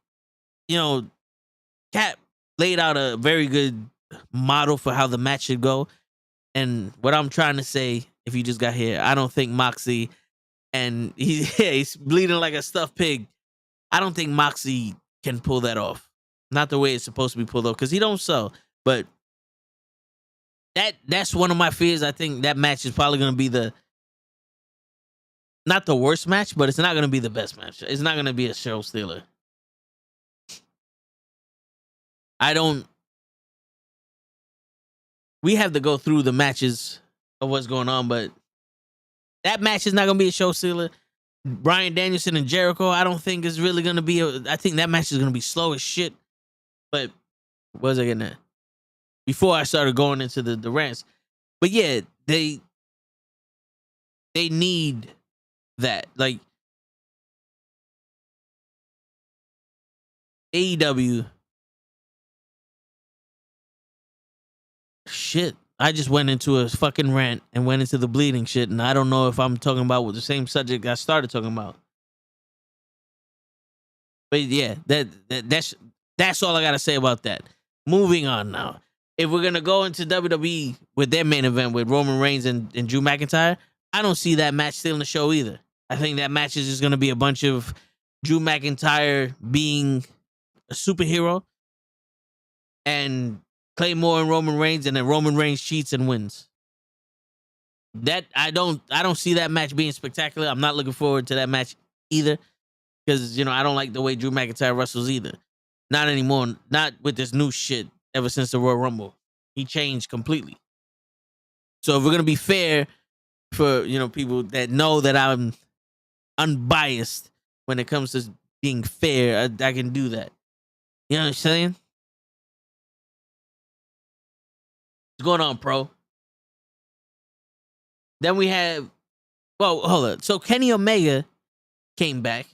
Cap laid out a very good model for how the match should go. And what I'm trying to say, if you just got here, I don't think Moxie, and he's bleeding like a stuffed pig. I don't think Moxie can pull that off. Not the way it's supposed to be pulled off, because he don't sell. But that's one of my fears. I think that match is probably going to be not the worst match, but it's not going to be the best match. It's not going to be a show stealer. We have to go through the matches of what's going on, but that match is not going to be a show stealer. Bryan Danielson and Jericho, I don't think is really going to be I think that match is going to be slow as shit. But what was I getting at? Before I started going into the rants. But yeah, they need that. Like, AEW. Shit. I just went into a fucking rant and went into the bleeding shit, and I don't know if I'm talking about the same subject I started talking about. But yeah, that's all I gotta say about that. Moving on now. If we're gonna go into WWE with their main event with Roman Reigns and Drew McIntyre, I don't see that match stealing the show either. I think that match is just gonna be a bunch of Drew McIntyre being a superhero and Claymore and Roman Reigns, and then Roman Reigns cheats and wins. That I don't see that match being spectacular. I'm not looking forward to that match either, because I don't like the way Drew McIntyre wrestles either. Not anymore. Not with this new shit. Ever since the Royal Rumble, he changed completely. So if we're gonna be fair for people that know that I'm unbiased when it comes to being fair, I can do that. You know what I'm saying? What's going on, Pro? Then we have, well, hold on. So Kenny Omega came back,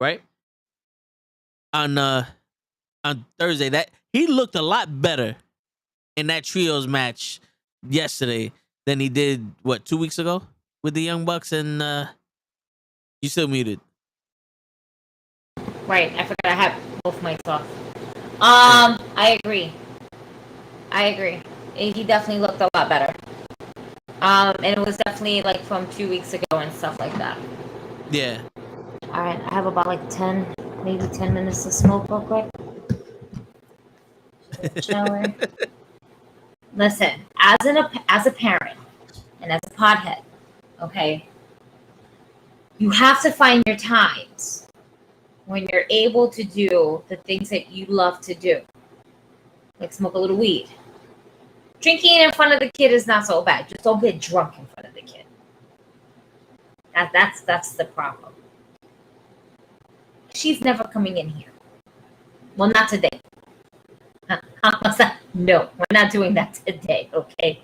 right? On Thursday. That he looked a lot better in that trios match yesterday than he did 2 weeks ago with the Young Bucks, and you still muted. Right, I forgot I had both mics off. I agree. He definitely looked a lot better. And it was definitely like from 2 weeks ago and stuff like that. Yeah. All right, I have about like 10 minutes to smoke real quick. Shower. Listen, as a parent and as a pothead, okay, you have to find your times when you're able to do the things that you love to do, like smoke a little weed. Drinking in front of the kid is not so bad. Just don't get drunk in front of the kid. That's the problem. She's never coming in here. Well, not today. No, we're not doing that today, okay?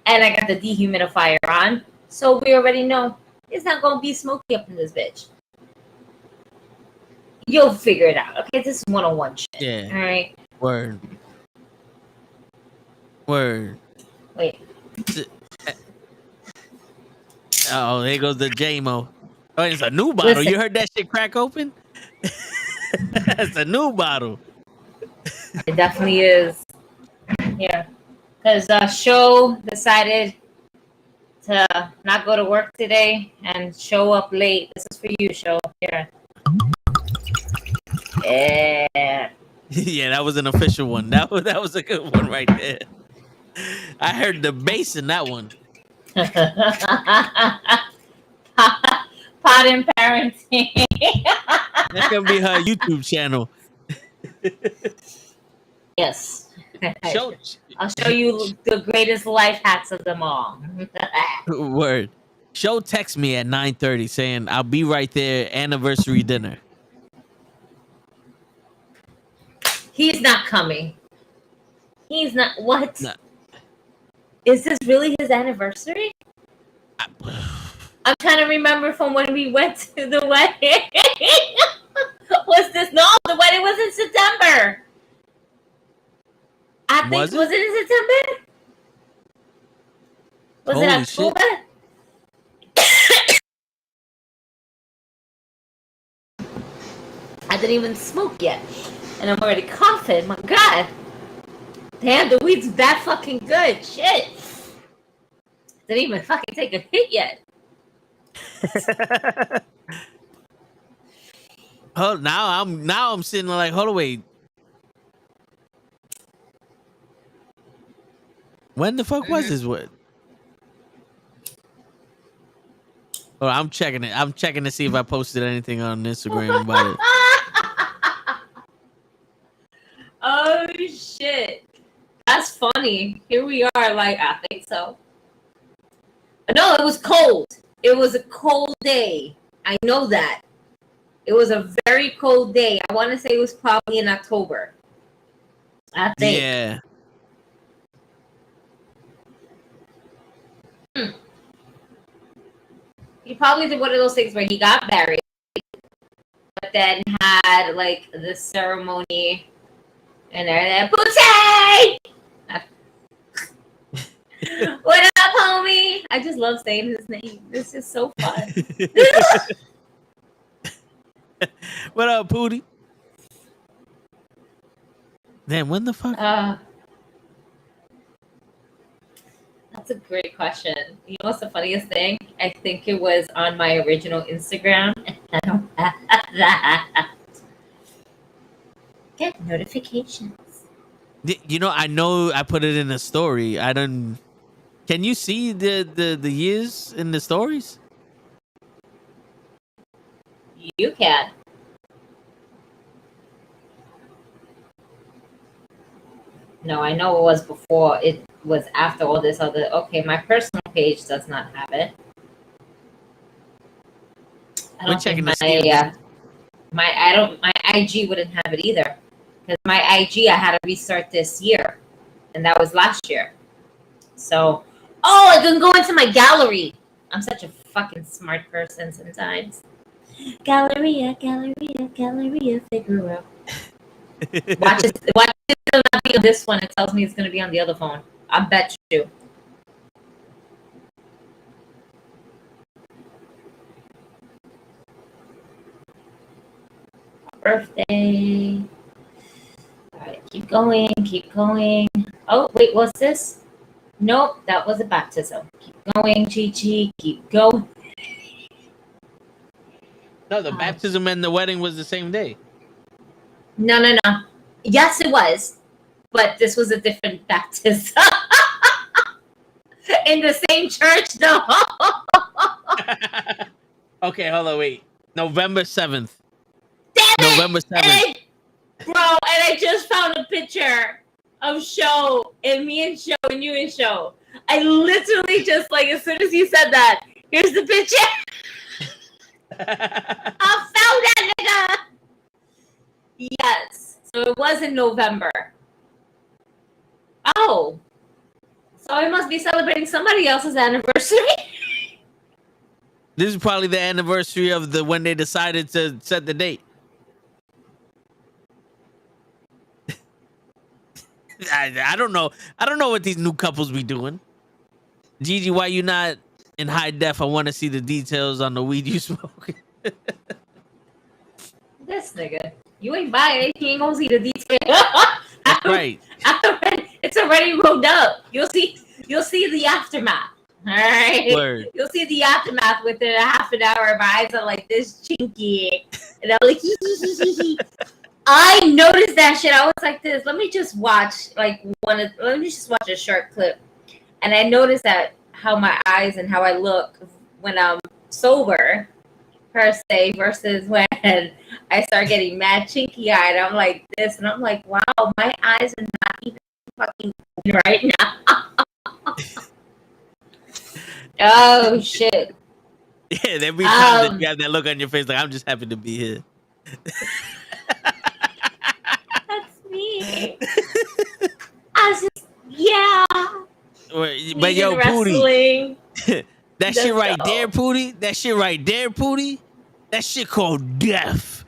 And I got the dehumidifier on, so we already know it's not going to be smoky up in this bitch. You'll figure it out, okay? This is 101 shit. Yeah. All right? Word. Wait. Oh, there goes the JMO. Oh, it's a new bottle. Listen. You heard that shit crack open? It's a new bottle. It definitely is. Yeah. Because Show decided to not go to work today and show up late. This is for you, Show. Here. Yeah. Yeah, that was an official one. That was a good one right there. I heard the bass in that one. Pot and parenting. That's gonna be her YouTube channel. Yes. Show. I'll show you the greatest life hacks of them all. Word. Show text me at 9:30 saying I'll be right there. Anniversary dinner. He's not coming. He's not. What? No. Is this really his anniversary? I'm trying to remember from when we went to the wedding. Was this? No, the wedding was in September. I think was it in September? Was it October? I didn't even smoke yet, and I'm already coughing. My God, damn, the weed's that fucking good. Shit, didn't even fucking take a hit yet. Oh, now I'm sitting like, hold on, wait. When the fuck was this? What? Oh, I'm checking it. I'm checking to see if I posted anything on Instagram about it. Oh shit, that's funny. Here we are. Like, I think so. No, it was cold. It was a cold day. I know that. It was a very cold day. I want to say it was probably in October. I think. Yeah. He probably did one of those things where he got married, but then had like the ceremony, and then Booty! What up, homie? I just love saying his name. This is so fun. What up, Pootie? Damn, when the fuck? That's a great question. You know what's the funniest thing? I think it was on my original Instagram. And I don't have that. Get notifications. You know I put it in the story. I don't. Can you see the years in the stories? You can. No, I know it was before. It was after all this other. Okay, my personal page does not have it. I don't think my IG wouldn't have it either, because my IG I had to restart this year, and that was last year. So, I can go into my gallery. I'm such a fucking smart person sometimes. Galleria, Figaro. Watch it not be on this one. It tells me it's going to be on the other phone. I bet you. Birthday. All right, keep going. Oh, wait, what's this? Nope, that was a baptism. Keep going, Chi-Chi. Keep going. No, the baptism and the wedding was the same day. No. Yes, it was. But this was a different baptism. In the same church, though. Okay, hold on, wait. November 7th. Damn it! 7th. And I just found a picture of Show and me and Show and you and Show. I literally just, like, as soon as you said that, here's the picture. I found that nigga. Yes. So it was in November. Oh. So I must be celebrating somebody else's anniversary. This is probably the anniversary of when they decided to set the date. I don't know. I don't know what these new couples be doing. Gigi, why you not in high def? I want to see the details on the weed you smoke. This nigga. You ain't buying it. You ain't gonna see the details. Right. It's already rolled up. You'll see the aftermath. All right. Word. You'll see the aftermath within a half an hour. My eyes are like this chinky. And I'm like, I noticed that shit. I was like this. Let me just watch a short clip. And I noticed that how my eyes and how I look when I'm sober, per se, versus when I start getting mad chinky eyed. I'm like this, and I'm like, wow, my eyes are not even fucking open right now. Oh shit. Yeah, there be times that you have that look on your face like I'm just happy to be here. That's me. I was just, yeah. But yo, wrestling. Pootie, that shit right there, Pootie. That shit right there, Pootie. That shit called death.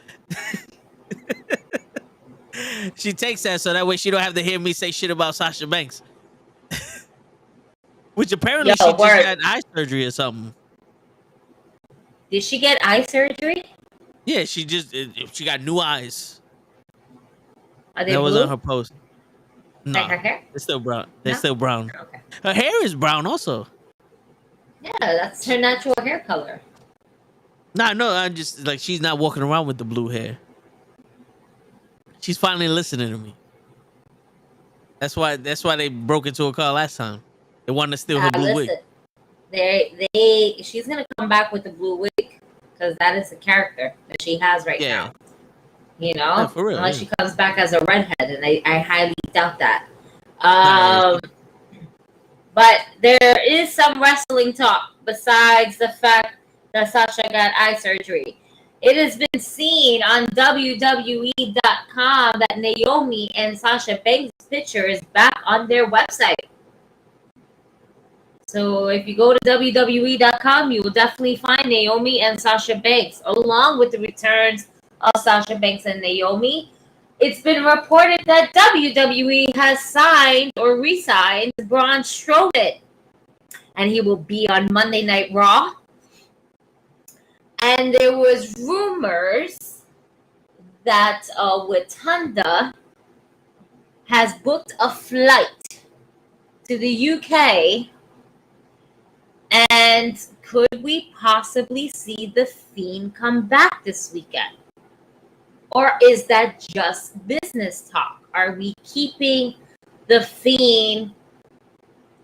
She takes that so that way she don't have to hear me say shit about Sasha Banks. Which apparently she just got eye surgery or something. Did she get eye surgery? Yeah, she got new eyes. Are they that blue? was on her post. No, like her hair? It's still brown. They're still brown. Okay. Her hair is brown also. Yeah, that's her natural hair color. No, I'm just like she's not walking around with the blue hair. She's finally listening to me. That's why they broke into a car last time. They wanted to steal her blue wig. She's gonna come back with the blue wig because that is the character that she has right now. You know, yeah, for real, unless she comes back as a redhead, and I highly doubt that. But there is some wrestling talk besides the fact that Sasha got eye surgery. It has been seen on WWE.com that Naomi and Sasha Banks' picture is back on their website. So if you go to WWE.com, you will definitely find Naomi and Sasha Banks, along with the returns of Sasha Banks and Naomi. It's been reported that WWE has signed or re-signed Braun Strowman, and he will be on Monday Night Raw. And there was rumors that Wakanda has booked a flight to the UK, and could we possibly see The Fiend come back this weekend? Or is that just business talk? Are we keeping The Fiend?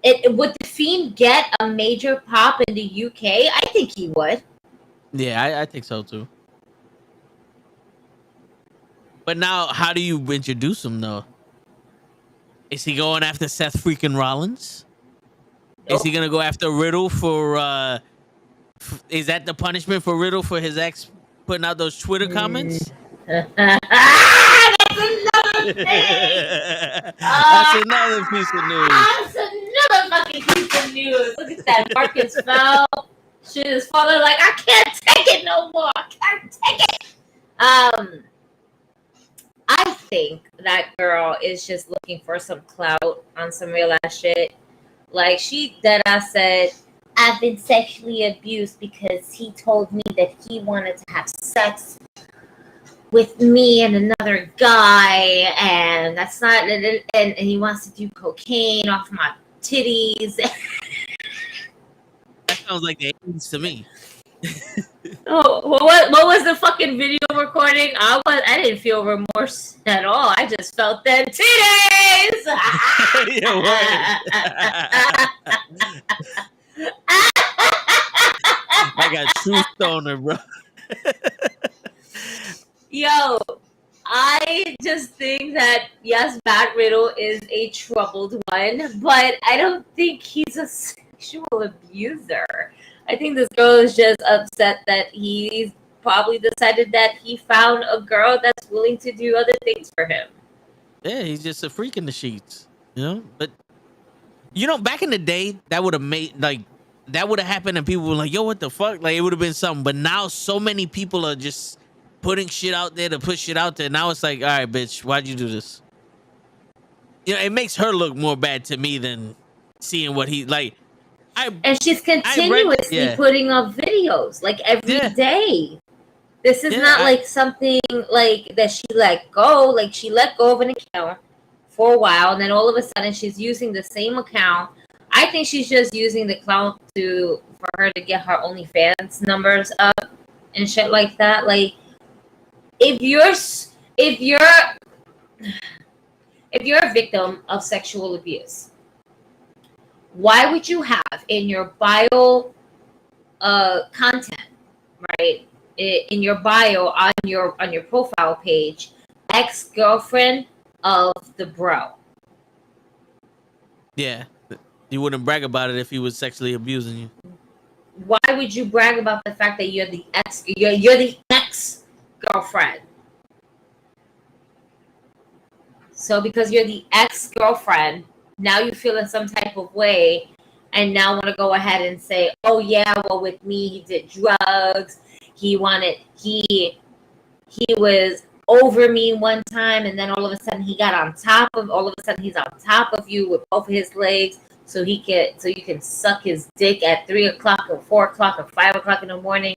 Would The Fiend get a major pop in the UK? I think he would. Yeah, I think so too. But now, how do you introduce him though? Is he going after Seth freaking Rollins? Nope. Is he gonna go after Riddle for? Is that the punishment for Riddle for his ex putting out those Twitter comments? That's another thing. That's another piece of news. That's another fucking piece of news. Look at that. Marcus fell. Shit is falling like I can't take it no more. I can't take it. I think that girl is just looking for some clout on some real ass shit. Like she said, I've been sexually abused because he told me that he wanted to have sex with me and another guy, and that's not, and he wants to do cocaine off my titties. That sounds like the 80s to me. Oh, what was the fucking video recording? I didn't feel remorse at all. I just felt them titties. I got true stoner, bro. Yo, I just think that yes, Matt Riddle is a troubled one, but I don't think he's a sexual abuser. I think this girl is just upset that he's probably decided that he found a girl that's willing to do other things for him. Yeah, he's just a freak in the sheets, you know? But, you know, back in the day, that would have happened and people were like, yo, what the fuck? Like, it would have been something. But now so many people are just putting shit out there to put shit out there. Now it's like, all right, bitch, why'd you do this? You know, it makes her look more bad to me than seeing what he, like... And she's continuously putting up videos, like every day. This is not like something like that she let go. Like she let go of an account for a while, and then all of a sudden she's using the same account. I think she's just using the clout for her to get her OnlyFans numbers up and shit like that. Like if you're a victim of sexual abuse, why would you have in your bio content, right? In your bio on your profile page, ex-girlfriend of the bro. Yeah. You wouldn't brag about it if he was sexually abusing you. why would you brag about the fact that you're the ex-girlfriend? So because you're the ex-girlfriend, now you feel in some type of way, and now want to go ahead and say, oh yeah, well with me he did drugs, he was over me one time, and then all of a sudden he's on top of you with both of his legs, so you can suck his dick at 3 o'clock or 4 o'clock or 5 o'clock in the morning.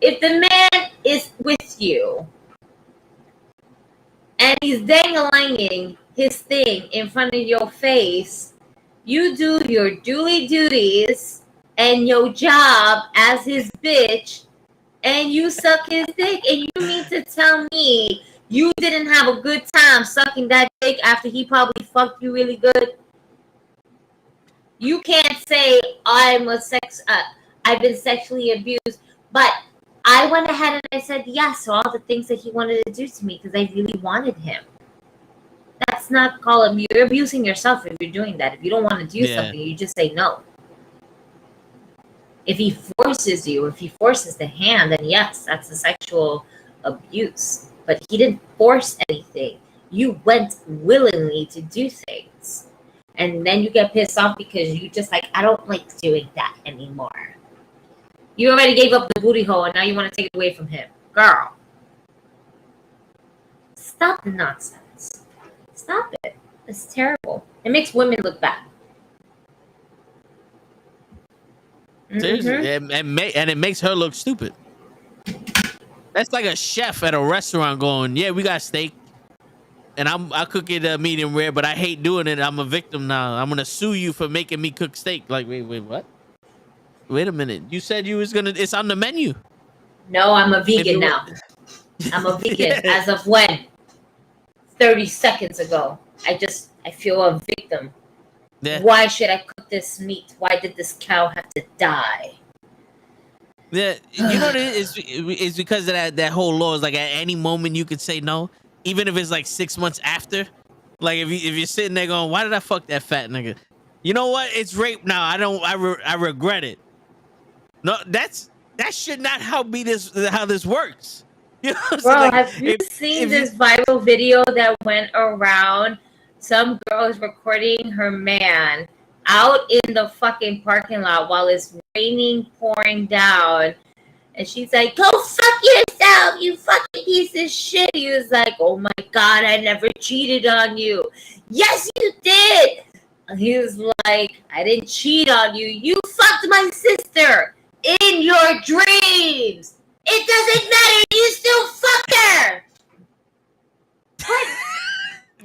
If the man is with you and he's dangling his thing in front of your face, you do your duties and your job as his bitch, and you suck his dick, and you mean to tell me you didn't have a good time sucking that dick after he probably fucked you really good? You can't say I've been sexually abused, but I went ahead and I said yes to all the things that he wanted to do to me because I really wanted him. That's not called abuse. You're abusing yourself if you're doing that. If you don't want to do something, you just say no. If he forces you, if he forces the hand, then yes, that's a sexual abuse. But he didn't force anything. You went willingly to do things. And then you get pissed off because you just like, I don't like doing that anymore. You already gave up the booty hole and now you want to take it away from him. Girl. Stop the nonsense. Stop it. It's terrible. It makes women look bad. Seriously, and it makes her look stupid. That's like a chef at a restaurant going, yeah, we got steak, and I cook it medium rare, but I hate doing it. I'm a victim now. I'm gonna sue you for making me cook steak. Like, wait, what? Wait a minute. You said you was gonna. It's on the menu. No, I'm a vegan now. I'm a vegan as of when? 30 seconds ago. I feel a victim. Yeah. Why should I cook this meat? Why did this cow have to die? Yeah, you know what it is? It's because of that whole law is like at any moment you could say no, even if it's like 6 months after. Like if you're sitting there going, why did I fuck that fat nigga? You know what? It's rape now. I regret it. No, that should not how this works. You know what I'm Bro, saying? have you seen this viral video that went around? Some girl is recording her man out in the fucking parking lot while it's raining, pouring down. And she's like, go fuck yourself, you fucking piece of shit. He was like, oh my God, I never cheated on you. Yes, you did. He was like, I didn't cheat on you. You fucked my sister in your dreams. It doesn't matter. You still fucked her. What?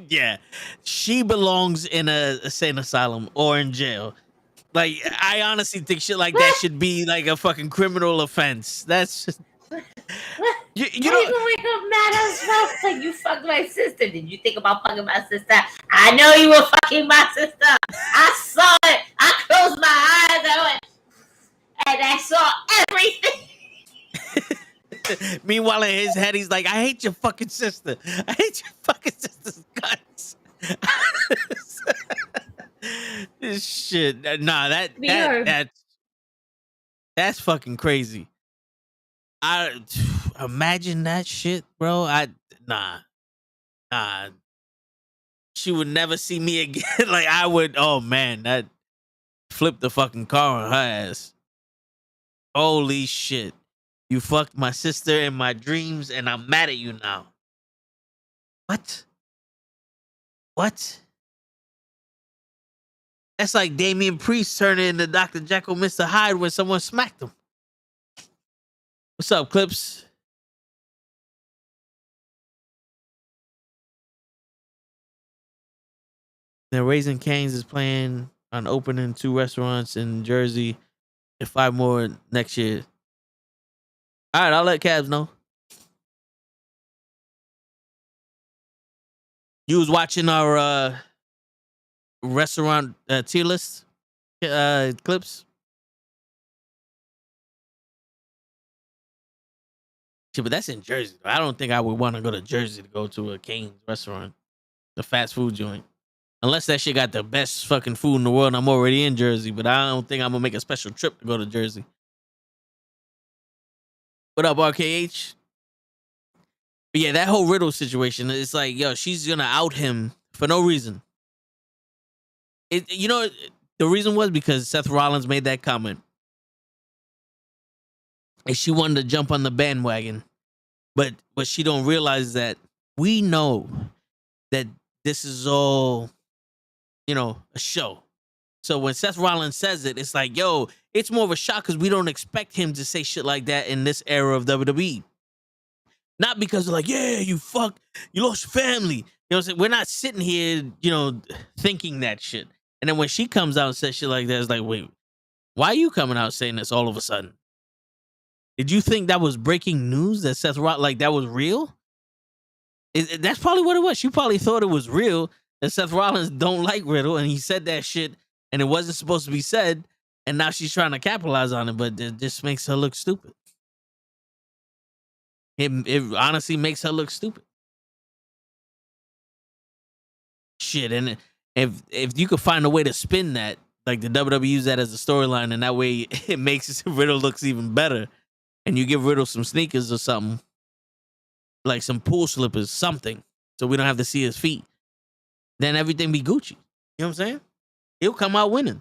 Yeah, she belongs in a insane asylum or in jail. Like, I honestly think shit like that should be like a fucking criminal offense. That's just... You know, you can wake up mad as fuck like you fucked my sister. Did you think about fucking my sister? I know you were fucking my sister. I saw it. I closed my eyes and I saw everything. Meanwhile, in his head, he's like, I hate your fucking sister. I hate your fucking sister's guts. This shit. Nah, that's fucking crazy. I imagine that shit, bro. Nah. She would never see me again. Like I would. Oh man, that flipped the fucking car on her ass. Holy shit. You fucked my sister in my dreams, and I'm mad at you now. What? That's like Damian Priest turning into Dr. Jekyll, Mr. Hyde when someone smacked him. What's up, Clips? Then Raising Cane's is playing on opening 2 restaurants in Jersey and 5 more next year. All right, I'll let Cabs know. You was watching our restaurant tier list clips? Yeah, but that's in Jersey. I don't think I would want to go to Jersey to go to a Cane's restaurant, the fast food joint. Unless that shit got the best fucking food in the world and I'm already in Jersey. But I don't think I'm going to make a special trip to go to Jersey. What up, RKH? But yeah, that whole Riddle situation, it's like, yo, she's gonna out him for no reason. The reason was because Seth Rollins made that comment. And she wanted to jump on the bandwagon. But what she don't realize that we know that this is all, a show. So when Seth Rollins says it, it's like, yo, it's more of a shock because we don't expect him to say shit like that in this era of WWE. Not because they're like, yeah, you lost your family. You know what I'm saying? We're not sitting here, thinking that shit. And then when she comes out and says shit like that, it's like, wait, why are you coming out saying this all of a sudden? Did you think that was breaking news that Seth Rollins, like that was real? That's probably what it was. She probably thought it was real that Seth Rollins don't like Riddle and he said that shit and it wasn't supposed to be said. And now she's trying to capitalize on it, but it just makes her look stupid. It honestly makes her look stupid. Shit, and if you could find a way to spin that, like the WWE use that as a storyline, and that way it makes Riddle looks even better, and you give Riddle some sneakers or something, like some pool slippers, something, so we don't have to see his feet, then everything be Gucci. You know what I'm saying? He'll come out winning.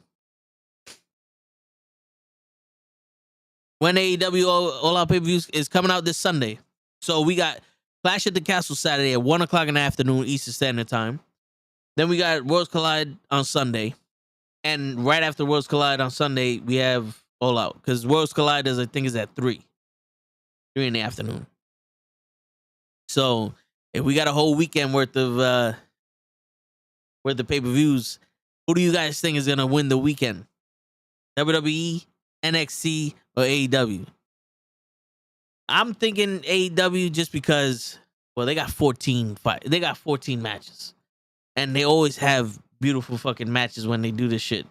When AEW All Out Pay-Per-View is coming out this Sunday. So we got Clash at the Castle Saturday at 1 o'clock in the afternoon, Eastern Standard Time. Then we got Worlds Collide on Sunday. And right after Worlds Collide on Sunday, we have All Out. Because Worlds Collide, I think, is at 3 in the afternoon. So if we got a whole weekend worth of pay-per-views, who do you guys think is going to win the weekend? WWE, NXT, or AEW? I'm thinking AEW just because, well, they got 14 matches, and they always have beautiful fucking matches when they do this shit.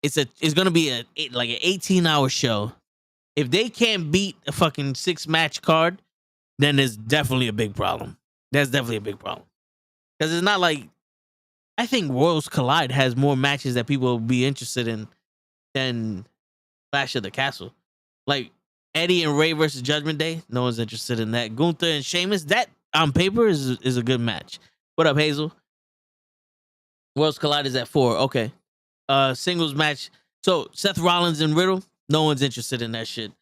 It's gonna be an 18-hour show. If they can't beat a fucking 6-match card, then there's definitely a big problem. That's definitely a big problem because it's not like I think Worlds Collide has more matches that people will be interested in than Clash of the Castle. Like Eddie and Ray versus Judgment Day, no one's interested in that. Gunther and Sheamus, that on paper is a good match. What up, Hazel? Worlds Collide is at 4. Okay. Singles match. So Seth Rollins and Riddle, no one's interested in that shit.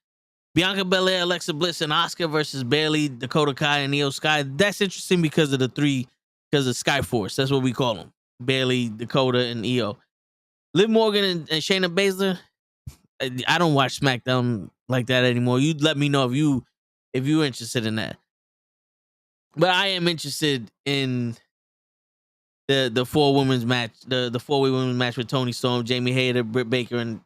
Bianca Belair, Alexa Bliss, and Asuka versus Bayley, Dakota Kai, and Io Sky. That's interesting because of because of Skyforce. That's what we call them. Bayley, Dakota, and Io. Liv Morgan and Shayna Baszler. I don't watch SmackDown like that anymore. You'd let me know if you're interested in that. But I am interested in the 4 women's match, the 4-way women's match with Toni Storm, Jamie Hayter, Britt Baker, and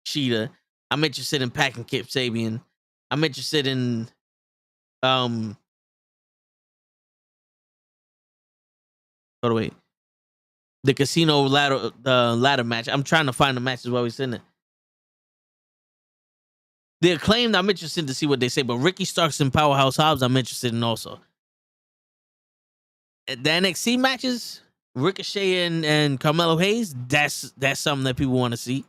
Sheeta. I'm interested in Pac and Kip Sabian. I'm interested in the casino ladder match. I'm trying to find the matches while we're sitting there. The Acclaimed, I'm interested to see what they say, but Ricky Starks and Powerhouse Hobbs, I'm interested in also. The NXT matches, Ricochet and Carmelo Hayes, that's something that people want to see.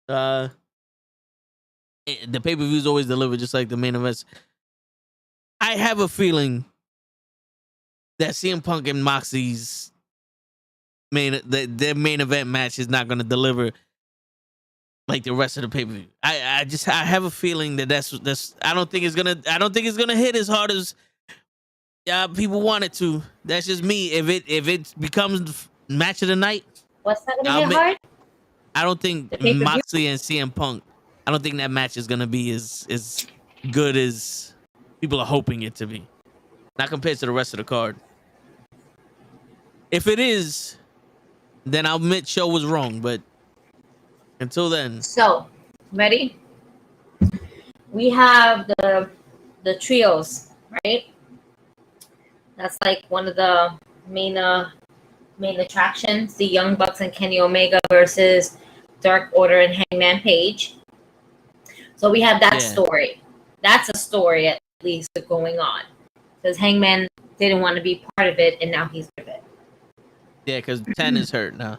The pay-per-views always deliver just like the main events. I have a feeling that CM Punk and Moxley's their main event match is not going to deliver like the rest of the pay-per-view. I have a feeling that that's I don't think it's gonna hit as hard as people want it to. That's just me. If it becomes match of the night, what's that gonna hit hard? I don't think Moxley and CM Punk. I don't think that match is gonna be as good as people are hoping it to be. Not compared to the rest of the card. If it is, then I'll admit Show was wrong, but until then. So, ready? We have the trios, right? That's like one of the main attractions. The Young Bucks and Kenny Omega versus Dark Order and Hangman Page. So we have that story. That's a story at least going on. Because Hangman didn't want to be part of it, and now he's part of it. Yeah, because 10 is hurt now.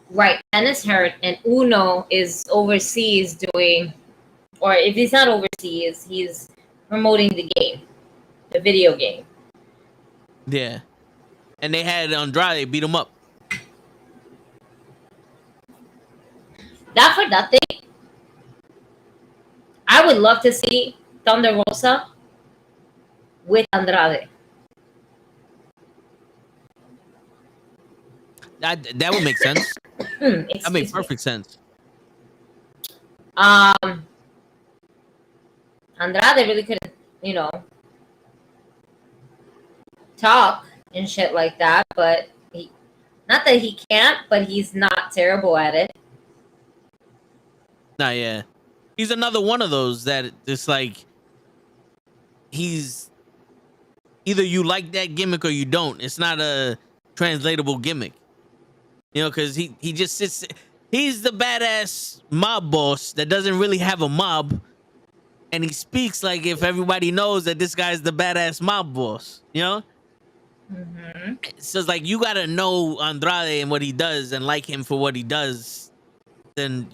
Right, Ben is hurt, and Uno is overseas doing, or if he's not overseas, he's promoting the game, the video game. Yeah. And they had Andrade beat him up. Not for nothing, I would love to see Thunder Rosa with Andrade. That would make sense. That makes perfect sense. Andrade really couldn't, talk and shit like that, but not that he can't, but he's not terrible at it. Nah, yeah. He's another one of those that it's like he's either you like that gimmick or you don't. It's not a translatable gimmick. Because he just sits. He's the badass mob boss that doesn't really have a mob, and he speaks like if everybody knows that this guy's the badass mob boss. Mm-hmm. So it's like you gotta know Andrade and what he does and like him for what he does, then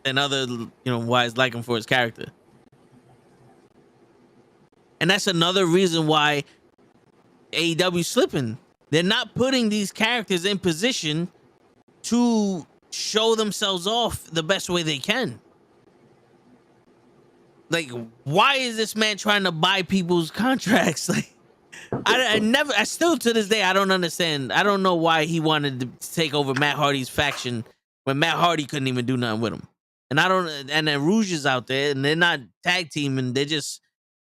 and other wise like him for his character. And that's another reason why AEW slipping. They're not putting these characters in position to show themselves off the best way they can. Like, why is this man trying to buy people's contracts? Like, I still to this day, I don't understand. I don't know why he wanted to take over Matt Hardy's faction when Matt Hardy couldn't even do nothing with him. And and then Rouge is out there and they're not tag teaming. They're just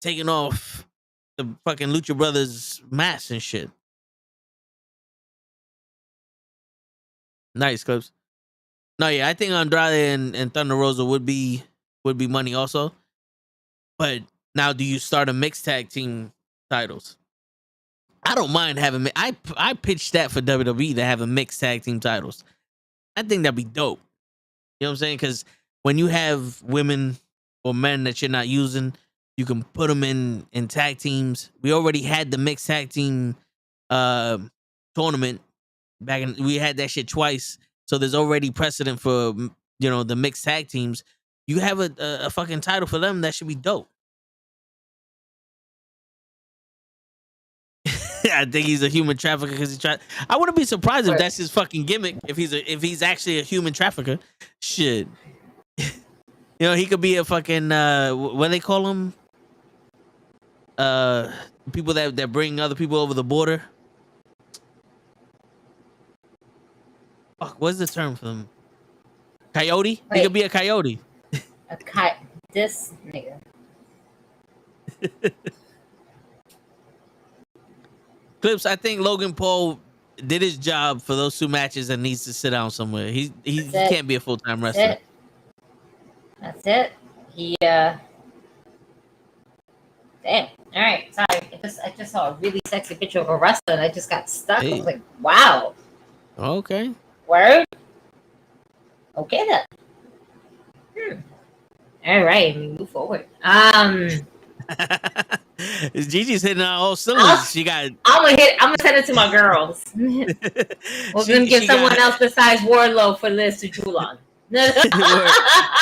taking off the fucking Lucha Brothers mask and shit. Nice, Clips. No, yeah, I think Andrade and Thunder Rosa would be money also. But now, do you start a mixed tag team titles? I don't mind having. I pitched that for WWE to have a mixed tag team titles. I think that'd be dope. You know what I'm saying? Because when you have women or men that you're not using, you can put them in tag teams. We already had the mixed tag team tournament. We had that shit twice, so there's already precedent for the mixed tag teams. You have a fucking title for them that should be dope. I think he's a human trafficker because he tried. I wouldn't be surprised if that's his fucking gimmick. If he's actually a human trafficker, shit. He could be a fucking what do they call him? People that bring other people over the border. Fuck, what's the term for them? Coyote? Wait. He could be a coyote. This nigga. Clips, I think Logan Paul did his job for those 2 matches and needs to sit down somewhere. He can't be a full-time wrestler. That's it. Damn. All right. Sorry. I just saw a really sexy picture of a wrestler and I just got stuck. Hey. I was like, wow. Okay. Word? Okay then. All right, move forward. Gigi's hitting on all cylinders. I'm gonna send it to my girls. We're gonna give someone else besides Wardlow for Liz to drool on. She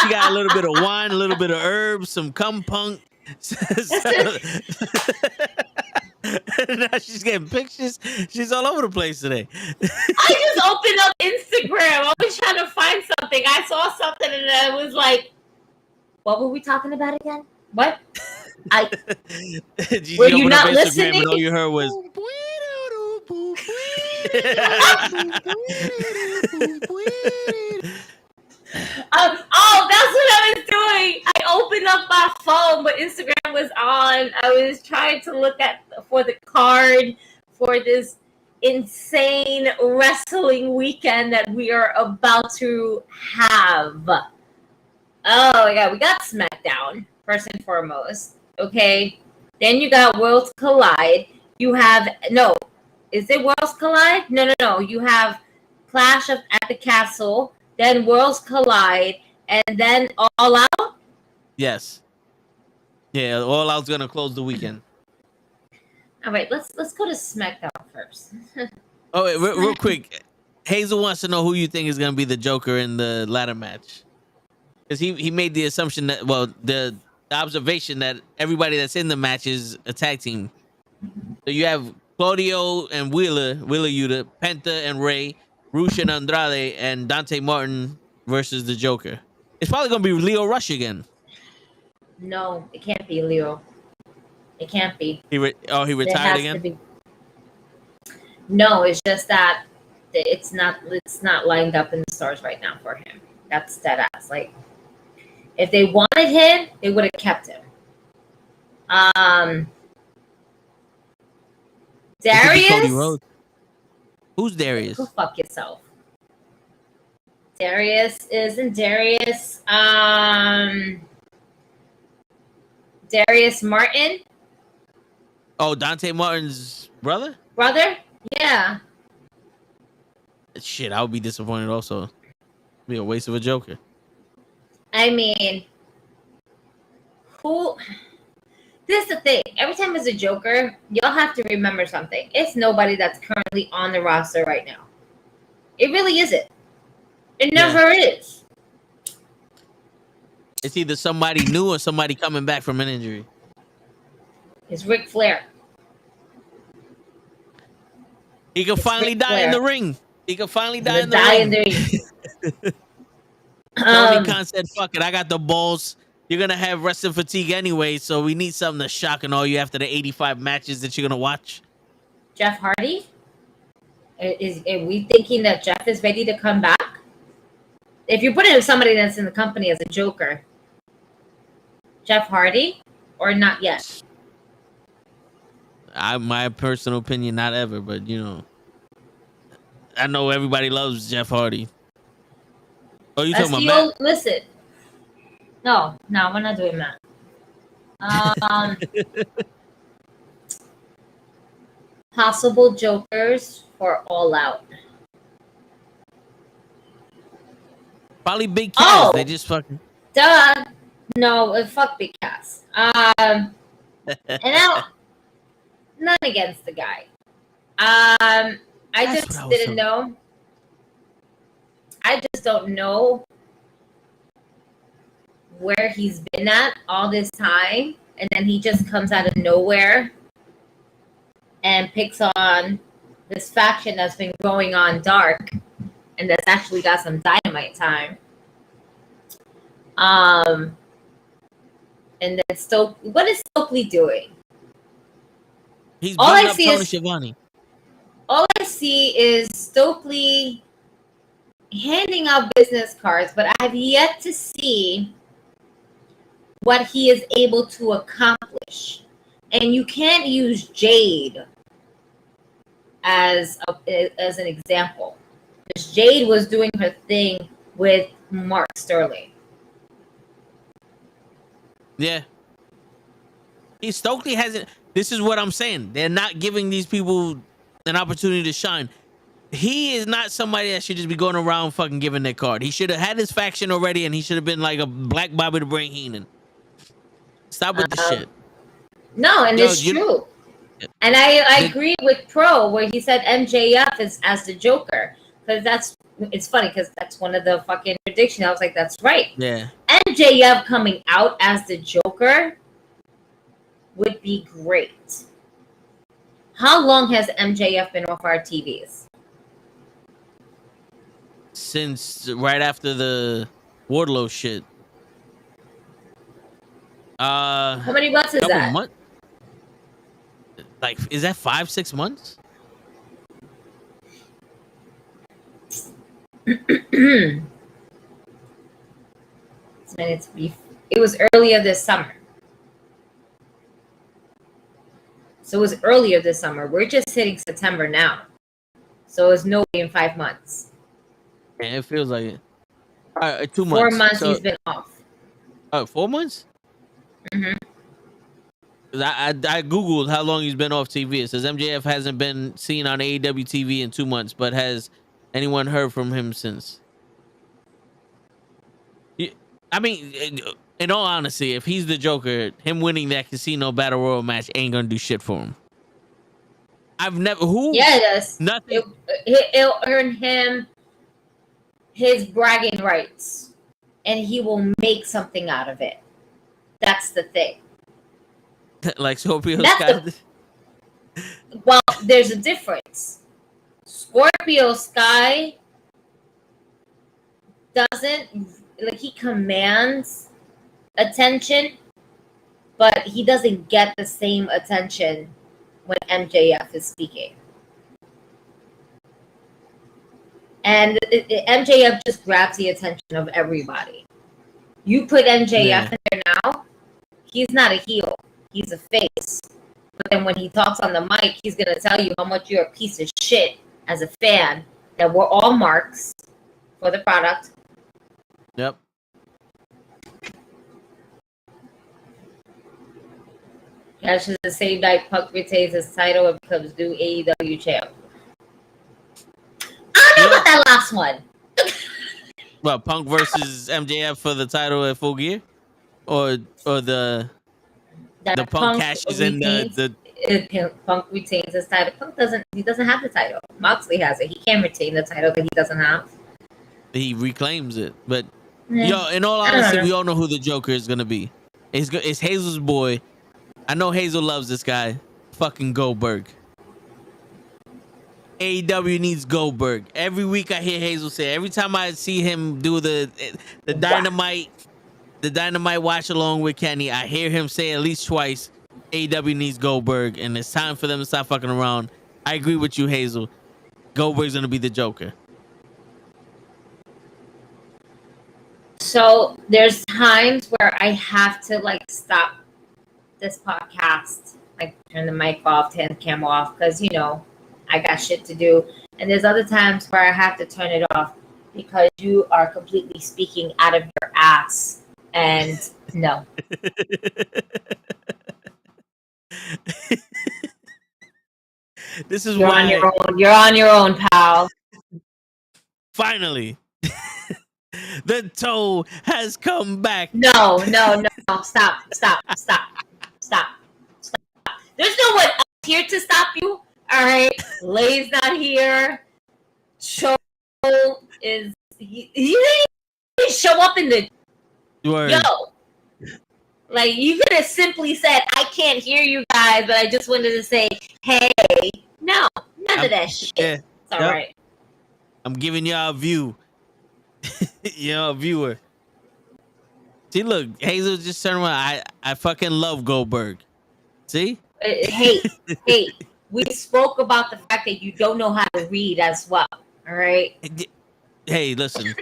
got a little bit of wine, a little bit of herbs, some cum punk. Now she's getting pictures. She's all over the place today. I just opened up Instagram. I was trying to find something. I saw something and I was like, what were we talking about again? What? Were you not listening? And all you heard was oh, that's what I was doing. I opened up my phone, but Instagram was on. I was trying to look for the card for this insane wrestling weekend that we are about to have. Oh my God, we got SmackDown first and foremost. Okay, then you got Worlds Collide. You have is it Worlds Collide? No. You have Clash at the Castle. Then Worlds Collide, and then All Out? Yes. Yeah, All Out's gonna close the weekend. All right, let's go to SmackDown first. Oh, wait, real quick. Hazel wants to know who you think is going to be the Joker in the ladder match. Because he made the assumption that, well, the observation that everybody that's in the match is a tag team. So you have Claudio and Wheeler Yuta, Penta and Ray, Rush and Andrade, and Dante Martin versus the Joker. It's probably going to be Leo Rush again. No, it can't be Leo. It can't be. He retired again? No, it's just that it's not lined up in the stars right now for him. That's dead ass. Like, if they wanted him, they would have kept him. Darius? Who's Darius? Go fuck yourself. Darius isn't Darius. Darius Martin. Oh, Dante Martin's brother? Brother? Yeah. Shit, I would be disappointed also. It'd be a waste of a Joker. I mean, who? This is the thing. Every time it's a Joker, y'all have to remember something. It's nobody that's currently on the roster right now. It really isn't. It never is. It's either somebody new or somebody coming back from an injury. It's Ric Flair. He can finally die in the ring. He can finally die in the ring. Tony Khan said, fuck it, I got the balls. You're going to have wrestling fatigue anyway, so we need something that's shocking all you after the 85 matches that you're going to watch. Jeff Hardy? Are we thinking that Jeff is ready to come back? If you're putting somebody that's in the company as a Joker, Jeff Hardy, or not yet? My personal opinion, not ever, but you know, I know everybody loves Jeff Hardy. Oh, you talking about Matt? Listen. No, we're not doing that. Possible Jokers for All Out. Probably Big Cass. They just fucking. Duh. No, fuck Big Cass. And now, none against the guy. I just didn't know. I just don't know where he's been at all this time, and then he just comes out of nowhere and picks on this faction that's been going on dark, and that's actually got some Dynamite time. And then what is Stokely doing? He's building up Tony Schiavone. All I see is Stokely handing out business cards, but I have yet to see what he is able to accomplish. And you can't use Jade as an example, because Jade was doing her thing with Mark Sterling. Yeah. Stokely hasn't. This is what I'm saying. They're not giving these people an opportunity to shine. He is not somebody that should just be going around fucking giving their card. He should have had his faction already, and he should have been like a Black Bobby the Brain Heenan. Stop with the shit. No, and it's true. And I agree with Pro where he said MJF is as the Joker, because it's funny because that's one of the fucking predictions. I was like, that's right. Yeah. MJF coming out as the Joker would be great. How long has MJF been off our TVs? Since right after the Wardlow shit. How many months is that? Like, is that 5-6 months? It was earlier this summer. So it was earlier this summer. We're just hitting September now. So it's no way in 5 months. Yeah, it feels like it. 2 months. 4 months he's been off. Oh, 4 months? Mm-hmm. I Googled how long he's been off TV. It says MJF hasn't been seen on AEW TV in 2 months, but has anyone heard from him since? I mean, in all honesty, if he's the Joker, him winning that Casino Battle Royal match ain't gonna do shit for him. I've never who. Yeah, it does. Nothing. It'll earn him his bragging rights, and he will make something out of it. That's the thing. Like Scorpio That's Sky. Well, there's a difference. Scorpio Sky doesn't, like, he commands attention, but he doesn't get the same attention when MJF is speaking. And MJF just grabs the attention of everybody. You put MJF in there now, he's not a heel. He's a face. But then when he talks on the mic, he's going to tell you how much you're a piece of shit as a fan, that we're all marks for the product. Yep. Cashes the same night Punk retains his title and becomes new AEW champ. I don't know about that last one. Well, Punk versus MJF for the title at Full Gear, or the Punk cashes in the Punk retains his title. Punk doesn't have the title. Moxley has it. He can't retain the title that he doesn't have. He reclaims it. But yo, in all honesty, we all know who the Joker is gonna be. It's Hazel's boy. I know Hazel loves this guy. Fucking Goldberg. AEW needs Goldberg. Every week I hear Hazel say. Every time I see him do the Dynamite watch along with Kenny, I hear him say at least twice, AEW needs Goldberg, and it's time for them to stop fucking around. I agree with you, Hazel. Goldberg's gonna be the Joker. So there's times where I have to like stop this podcast, like turn the mic off, turn the camera off, because I got shit to do. And there's other times where I have to turn it off because you are completely speaking out of your ass. And no. This is You're why on your own. You're on your own, pal. Finally. The toe has come back. No. Stop. There's no one else here to stop you. All right. Lay's not here. Show is he didn't show up in the Word. Yo. Like, you could have simply said, I can't hear you guys, but I just wanted to say, hey. No, none of that shit. Yeah. It's all right. I'm giving y'all a view. A viewer. See, look, Hazel just turned around. I fucking love Goldberg. See? Hey, we spoke about the fact that you don't know how to read as well. All right? Hey, listen.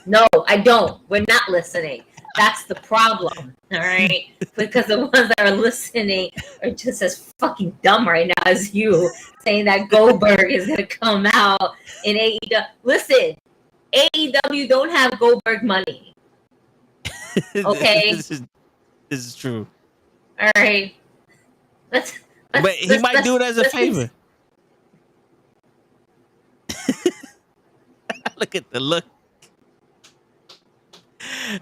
No, I don't. We're not listening. That's the problem. All right? Because the ones that are listening are just as fucking dumb right now as you, saying that Goldberg is going to come out in AEW. Listen, AEW don't have Goldberg money. Okay? This is true. All right. But he might do it as a favor. Look at the look.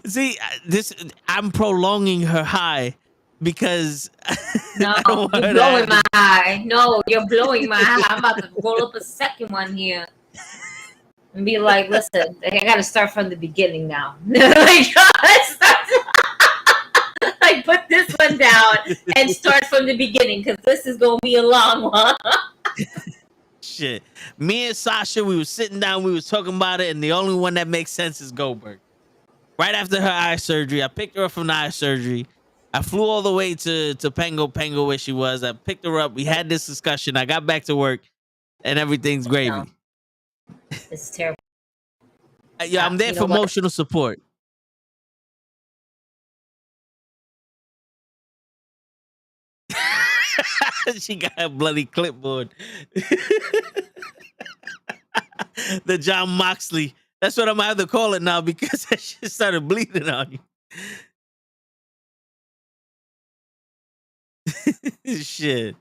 See, I'm prolonging her high because no, you're blowing my high. No, you're blowing my high. I'm about to roll up a second one here and be like, listen, I got to start from the beginning now. Like, put this one down and start from the beginning because this is going to be a long one. Shit. Me and Sasha, we were sitting down, we was talking about it, and the only one that makes sense is Goldberg. Right after her eye surgery, I picked her up from the eye surgery. I flew all the way to Pango where she was. I picked her up. We had this discussion. I got back to work, and everything's gravy. No. This is terrible. Yeah, I'm there for emotional support. She got a bloody clipboard. The John Moxley. That's what I'm gonna have to call it now because that shit started bleeding on you. Shit.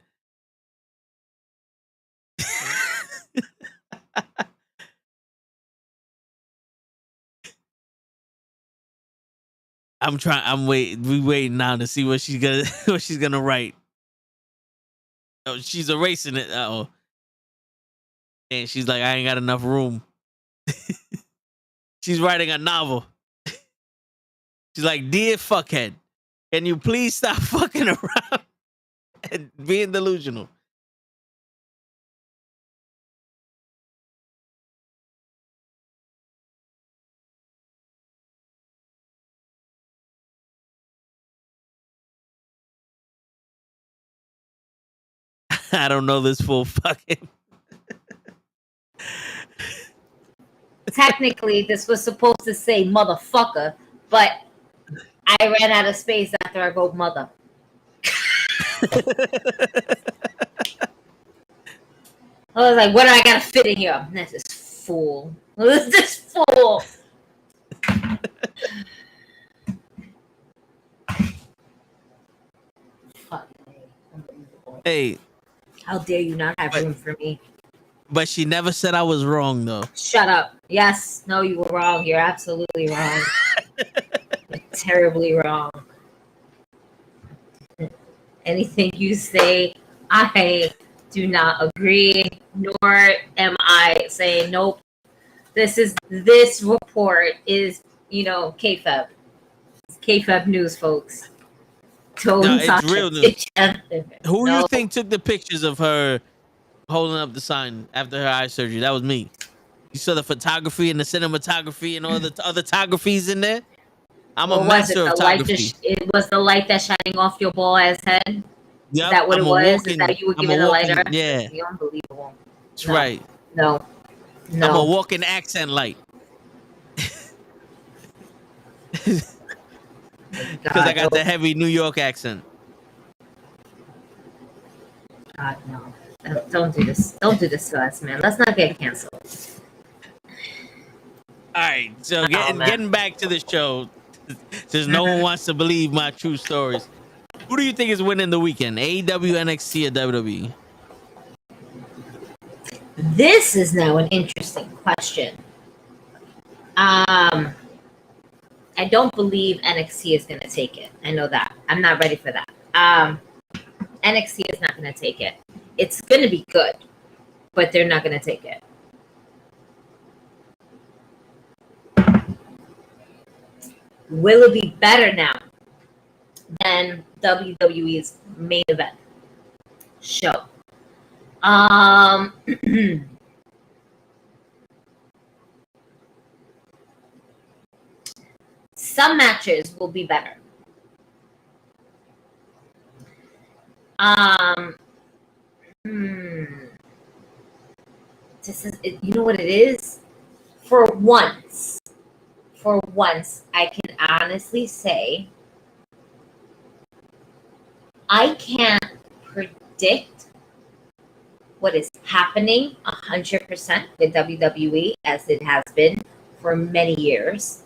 We waiting now to see what she's gonna write. Oh, she's erasing it. Oh, and she's like, I ain't got enough room. She's writing a novel. She's like, dear fuckhead, can you please stop fucking around and being delusional? I don't know this full fucking. Technically, this was supposed to say motherfucker, but I ran out of space after I wrote mother. I was like, what do I gotta fit in here? This is fool. This fool. Hey. How dare you not have room for me? But she never said I was wrong, though. Shut up. Yes. No, you were wrong. You're absolutely wrong. You're terribly wrong. Anything you say, I do not agree, nor am I saying nope. This report is, KFAB. It's KFAB news, folks. No, it's real news. Who you think took the pictures of her holding up the sign after her eye surgery? That was me. You saw the photography and the cinematography and all the other photographies in there? I'm a master of photography. It was the light that's shining off your ball ass head? Yep, Is that what it was? Walking, is that you were giving a lighter? Yeah. You're unbelievable. That's right. No. I'm a walking accent light. Because I got the heavy New York accent. God, no. Don't do this. Don't do this to us, man. Let's not get canceled. All right. So getting back to the show, since no one wants to believe my true stories. Who do you think is winning the weekend? AEW, NXT, or WWE? This is now an interesting question. I don't believe NXT is going to take it. I know that. I'm not ready for that. NXT is not going to take it. It's going to be good, but they're not going to take it. Will it be better now than WWE's main event show? Some matches will be better. This is, you know what it is? For once, I can honestly say I can't predict what is happening 100% with WWE as it has been for many years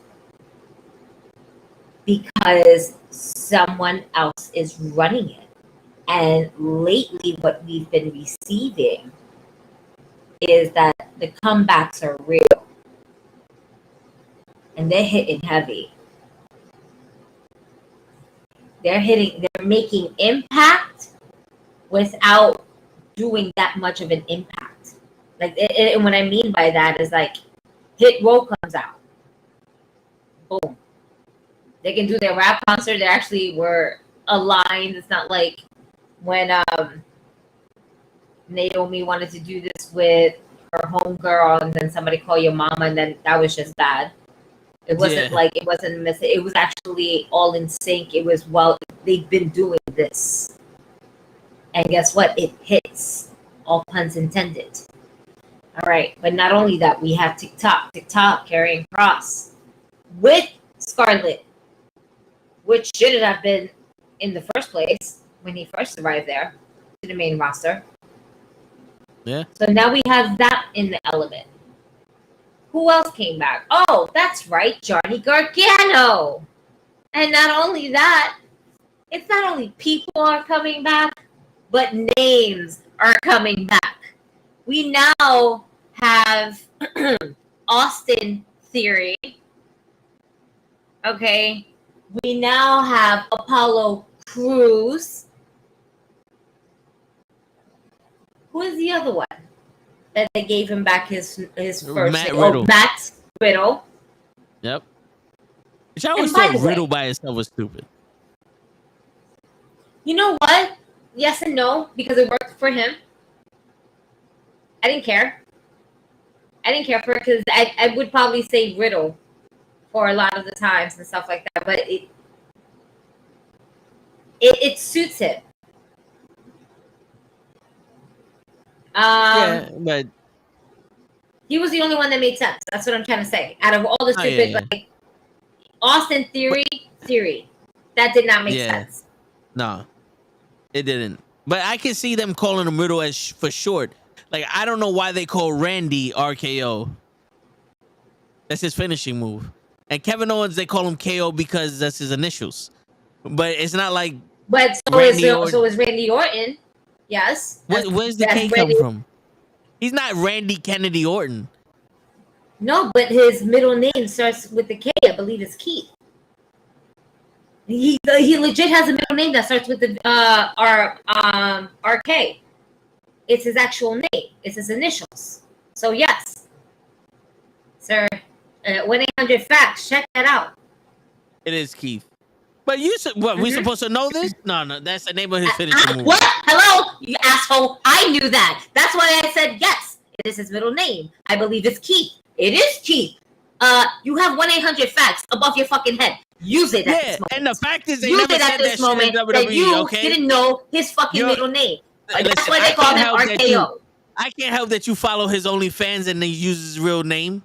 because someone else is running it. And lately what we've been receiving is that the comebacks are real. And they're hitting heavy. They're making impact without doing that much of an impact. And what I mean by that is like, Hit Row comes out. Boom. They can do their rap concert. They actually were aligned. It's not like when Naomi wanted to do this with her homegirl and then somebody called your mama and then that was just bad. It wasn't like, it wasn't missing. It was actually all in sync. It was, well, they've been doing this. And guess what? It hits. All puns intended. All right. But not only that, we have TikTok carrying Cross with Scarlett, which shouldn't have been in the first place when he first arrived there to the main roster. Yeah. So now we have that in the element. Who else came back? Oh, that's right, Johnny Gargano. And not only that, it's not only people are coming back, but names are coming back. We now have Austin Theory. Okay. We now have Apollo Crews. Who is the other one that they gave him back his first Matt name? Riddle. Oh, Matt Riddle. Yep. Which I always thought Riddle by itself was stupid. You know what? Yes and no, because it worked for him. I didn't care. I didn't care for it because I would probably say Riddle for a lot of the times and stuff like that, but it suits him. Yeah, but he was the only one that made sense. That's what I'm trying to say. Out of all the stupid, like Austin Theory, that did not make sense. No, it didn't. But I can see them calling him Riddle as for short. Like, I don't know why they call Randy RKO. That's his finishing move. And Kevin Owens, they call him KO because that's his initials. But it's not like. But so is Randy Orton. Yes. Where's the K come from? He's not Randy Kennedy Orton. No, but his middle name starts with the K. I believe it's Keith. He legit has a middle name that starts with the RK. It's his actual name. It's his initials. So yes, sir. 1-800-FACTS. Check that out. It is Keith. But we supposed to know this? No, that's the name of his finishing move. What? Hello, you asshole! I knew that. That's why I said yes. It is his middle name. I believe it's Keith. It is Keith. You have 1-800-FACTS above your fucking head. Use it at this moment. And the fact is, use it at this moment that you didn't know his fucking middle name. That's why they call him RKO. I can't help that you follow his OnlyFans and then use his real name.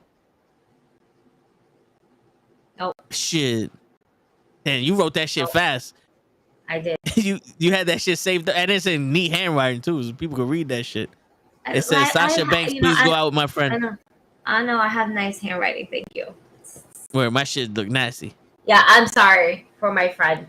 Oh shit! And you wrote that shit fast. I did. you had that shit saved, and it's in neat handwriting too, so people could read that shit. It says Sasha Banks, please go out with my friend. I know. I have nice handwriting. Thank you. Where my shit look nasty. Yeah, I'm sorry for my friend.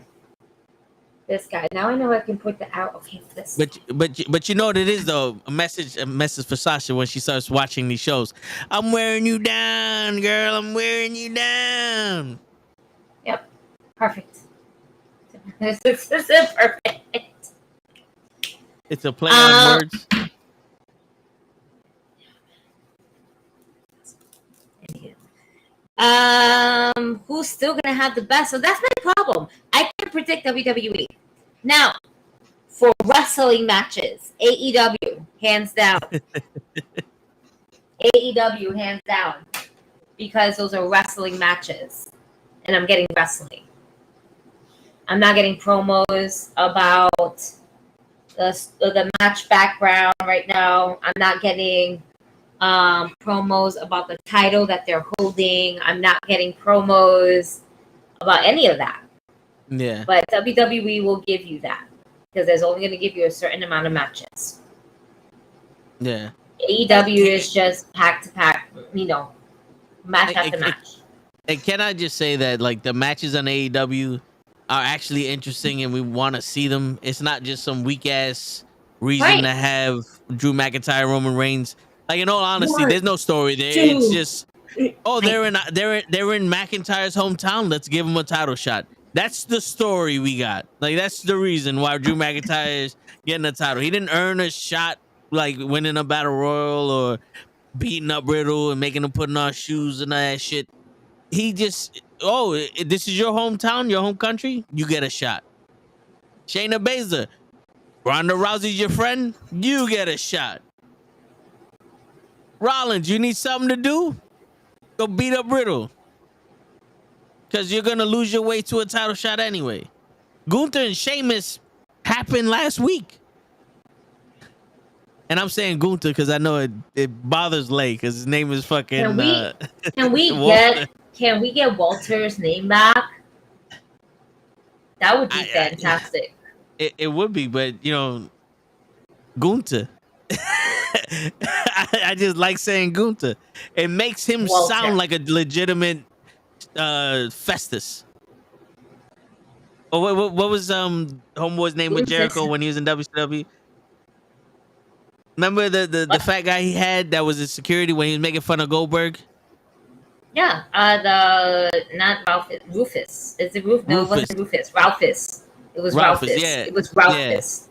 This guy. Now I know I can put the out. Okay, this. But you know what it is though. A message for Sasha when she starts watching these shows. I'm wearing you down, girl. I'm wearing you down. Yep. Perfect. This is perfect. It's a play on words. Who's still gonna have the best? So that's my problem. I can't predict WWE. Now, for wrestling matches, AEW, hands down. AEW, hands down. Because those are wrestling matches. And I'm getting wrestling. I'm not getting promos about the match background right now. I'm not getting promos about the title that they're holding. I'm not getting promos about any of that. Yeah. But WWE will give you that because there's only going to give you a certain amount of matches. Yeah. AEW is just pack to pack, match after match. And can I just say that like the matches on AEW are actually interesting and we want to see them. It's not just some weak ass reason to have Drew McIntyre, Roman Reigns. Like in all honesty, there's no story there. It's just they're in McIntyre's hometown. Let's give him a title shot. That's the story we got. Like that's the reason why Drew McIntyre is getting a title. He didn't earn a shot like winning a battle royal or beating up Riddle and making him putting on shoes and all that shit. He just, this is your hometown, your home country, you get a shot. Shayna Baszler, Ronda Rousey's your friend, you get a shot. Rollins, you need something to do? Go beat up Riddle. Because you're going to lose your way to a title shot anyway. Gunther and Sheamus happened last week. And I'm saying Gunther because I know it bothers Lay because his name is fucking... Can we get Walter's name back? That would be fantastic. It would be, but Gunther. I just like saying Gunther. It makes him sound like a legitimate Festus. Oh, what was homeboy's name with Jericho when he was in WCW? Remember the fat guy he had that was his security when he was making fun of Goldberg? Yeah, not Rufus. Is it Rufus? No, it wasn't Rufus. Ralphus. It was Ralphus. Yeah. It was Ralphus.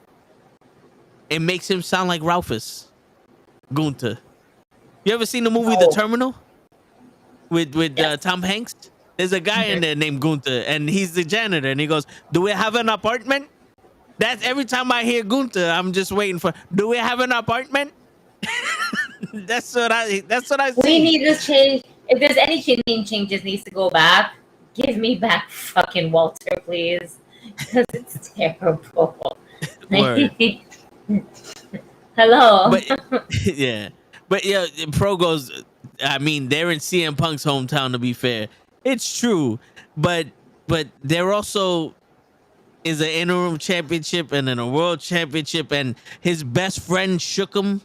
it makes him sound like Ralphus Gunther. You ever seen the movie The Terminal with Tom Hanks? There's a guy in there named Gunther, and he's the janitor, and he goes, "Do we have an apartment?" That's every time I hear Gunther, I'm just waiting for, "Do we have an apartment?" That's what I see. We need to change. If there's any name changes needs to go back, give me back fucking Walter, please, because it's terrible. Hello. But Pro goes, I mean, they're in CM Punk's hometown, to be fair. It's true, but there also is an interim championship and then a world championship, and his best friend shook him.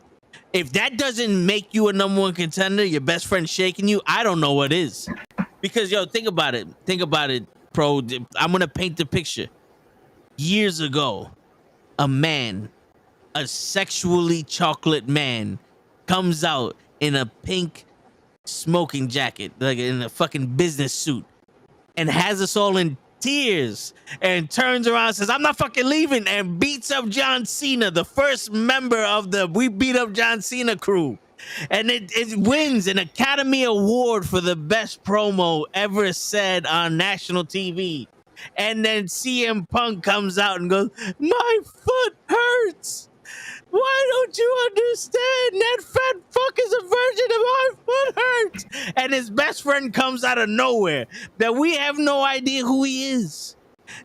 If that doesn't make you a number one contender, your best friend shaking you, I don't know what is. Because think about it, Pro. I'm gonna paint the picture. Years ago, a sexually chocolate man, comes out in a pink smoking jacket, like in a fucking business suit, and has us all in tears, and turns around and says, "I'm not fucking leaving," and beats up John Cena, the first member of the We Beat Up John Cena crew. And it wins an Academy Award for the best promo ever said on national TV. And then CM Punk comes out and goes, "My foot hurts. Why don't you understand? That fat fuck is a virgin and my foot hurts." And his best friend comes out of nowhere that we have no idea who he is.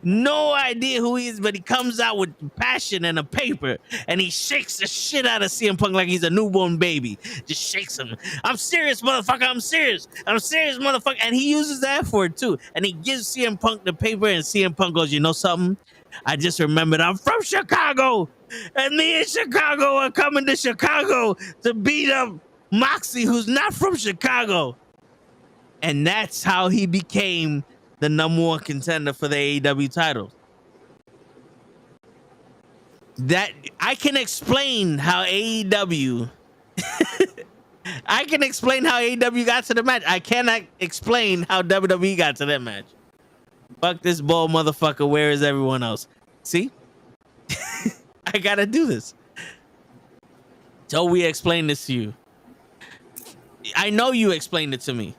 No idea who he is, but he comes out with passion and a paper, and he shakes the shit out of CM Punk like he's a newborn baby. Just shakes him. "I'm serious, motherfucker. I'm serious. I'm serious, motherfucker." And he uses the F word too. And he gives CM Punk the paper, and CM Punk goes, "You know something? I just remembered I'm from Chicago, and me and Chicago are coming to Chicago to beat up Moxley, who's not from Chicago." And that's how he became the number one contender for the AEW title. That I can explain how AEW I can explain how AEW got to the match. I cannot explain how WWE got to that match. Fuck this bald motherfucker. Where is everyone else? See? I gotta do this. So we explained this to you. I know you explained it to me.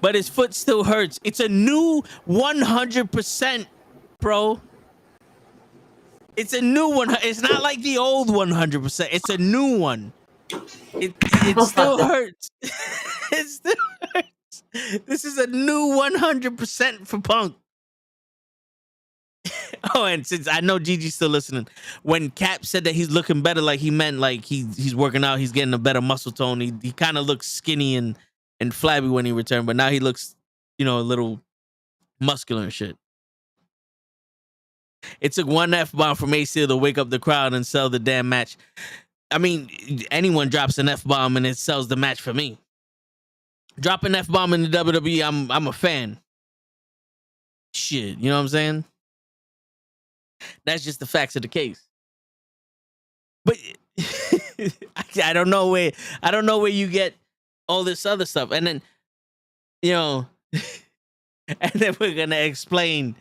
But his foot still hurts. It's a new 100%, Pro. It's a new one. It's not like the old 100%. It's a new one. It still hurts. It still hurts. This is a new 100% for Punk. Oh, and since I know Gigi's still listening, when Cap said that he's looking better, like he meant like he's working out, he's getting a better muscle tone. He kind of looks skinny and flabby when he returned, but now he looks, a little muscular and shit. It took one F-bomb from ACL to wake up the crowd and sell the damn match. I mean, anyone drops an F-bomb and it sells the match for me. Drop an F-bomb in the WWE, I'm a fan. Shit, you know what I'm saying? That's just the facts of the case. But I don't know where you get all this other stuff. And then, and then we're gonna explain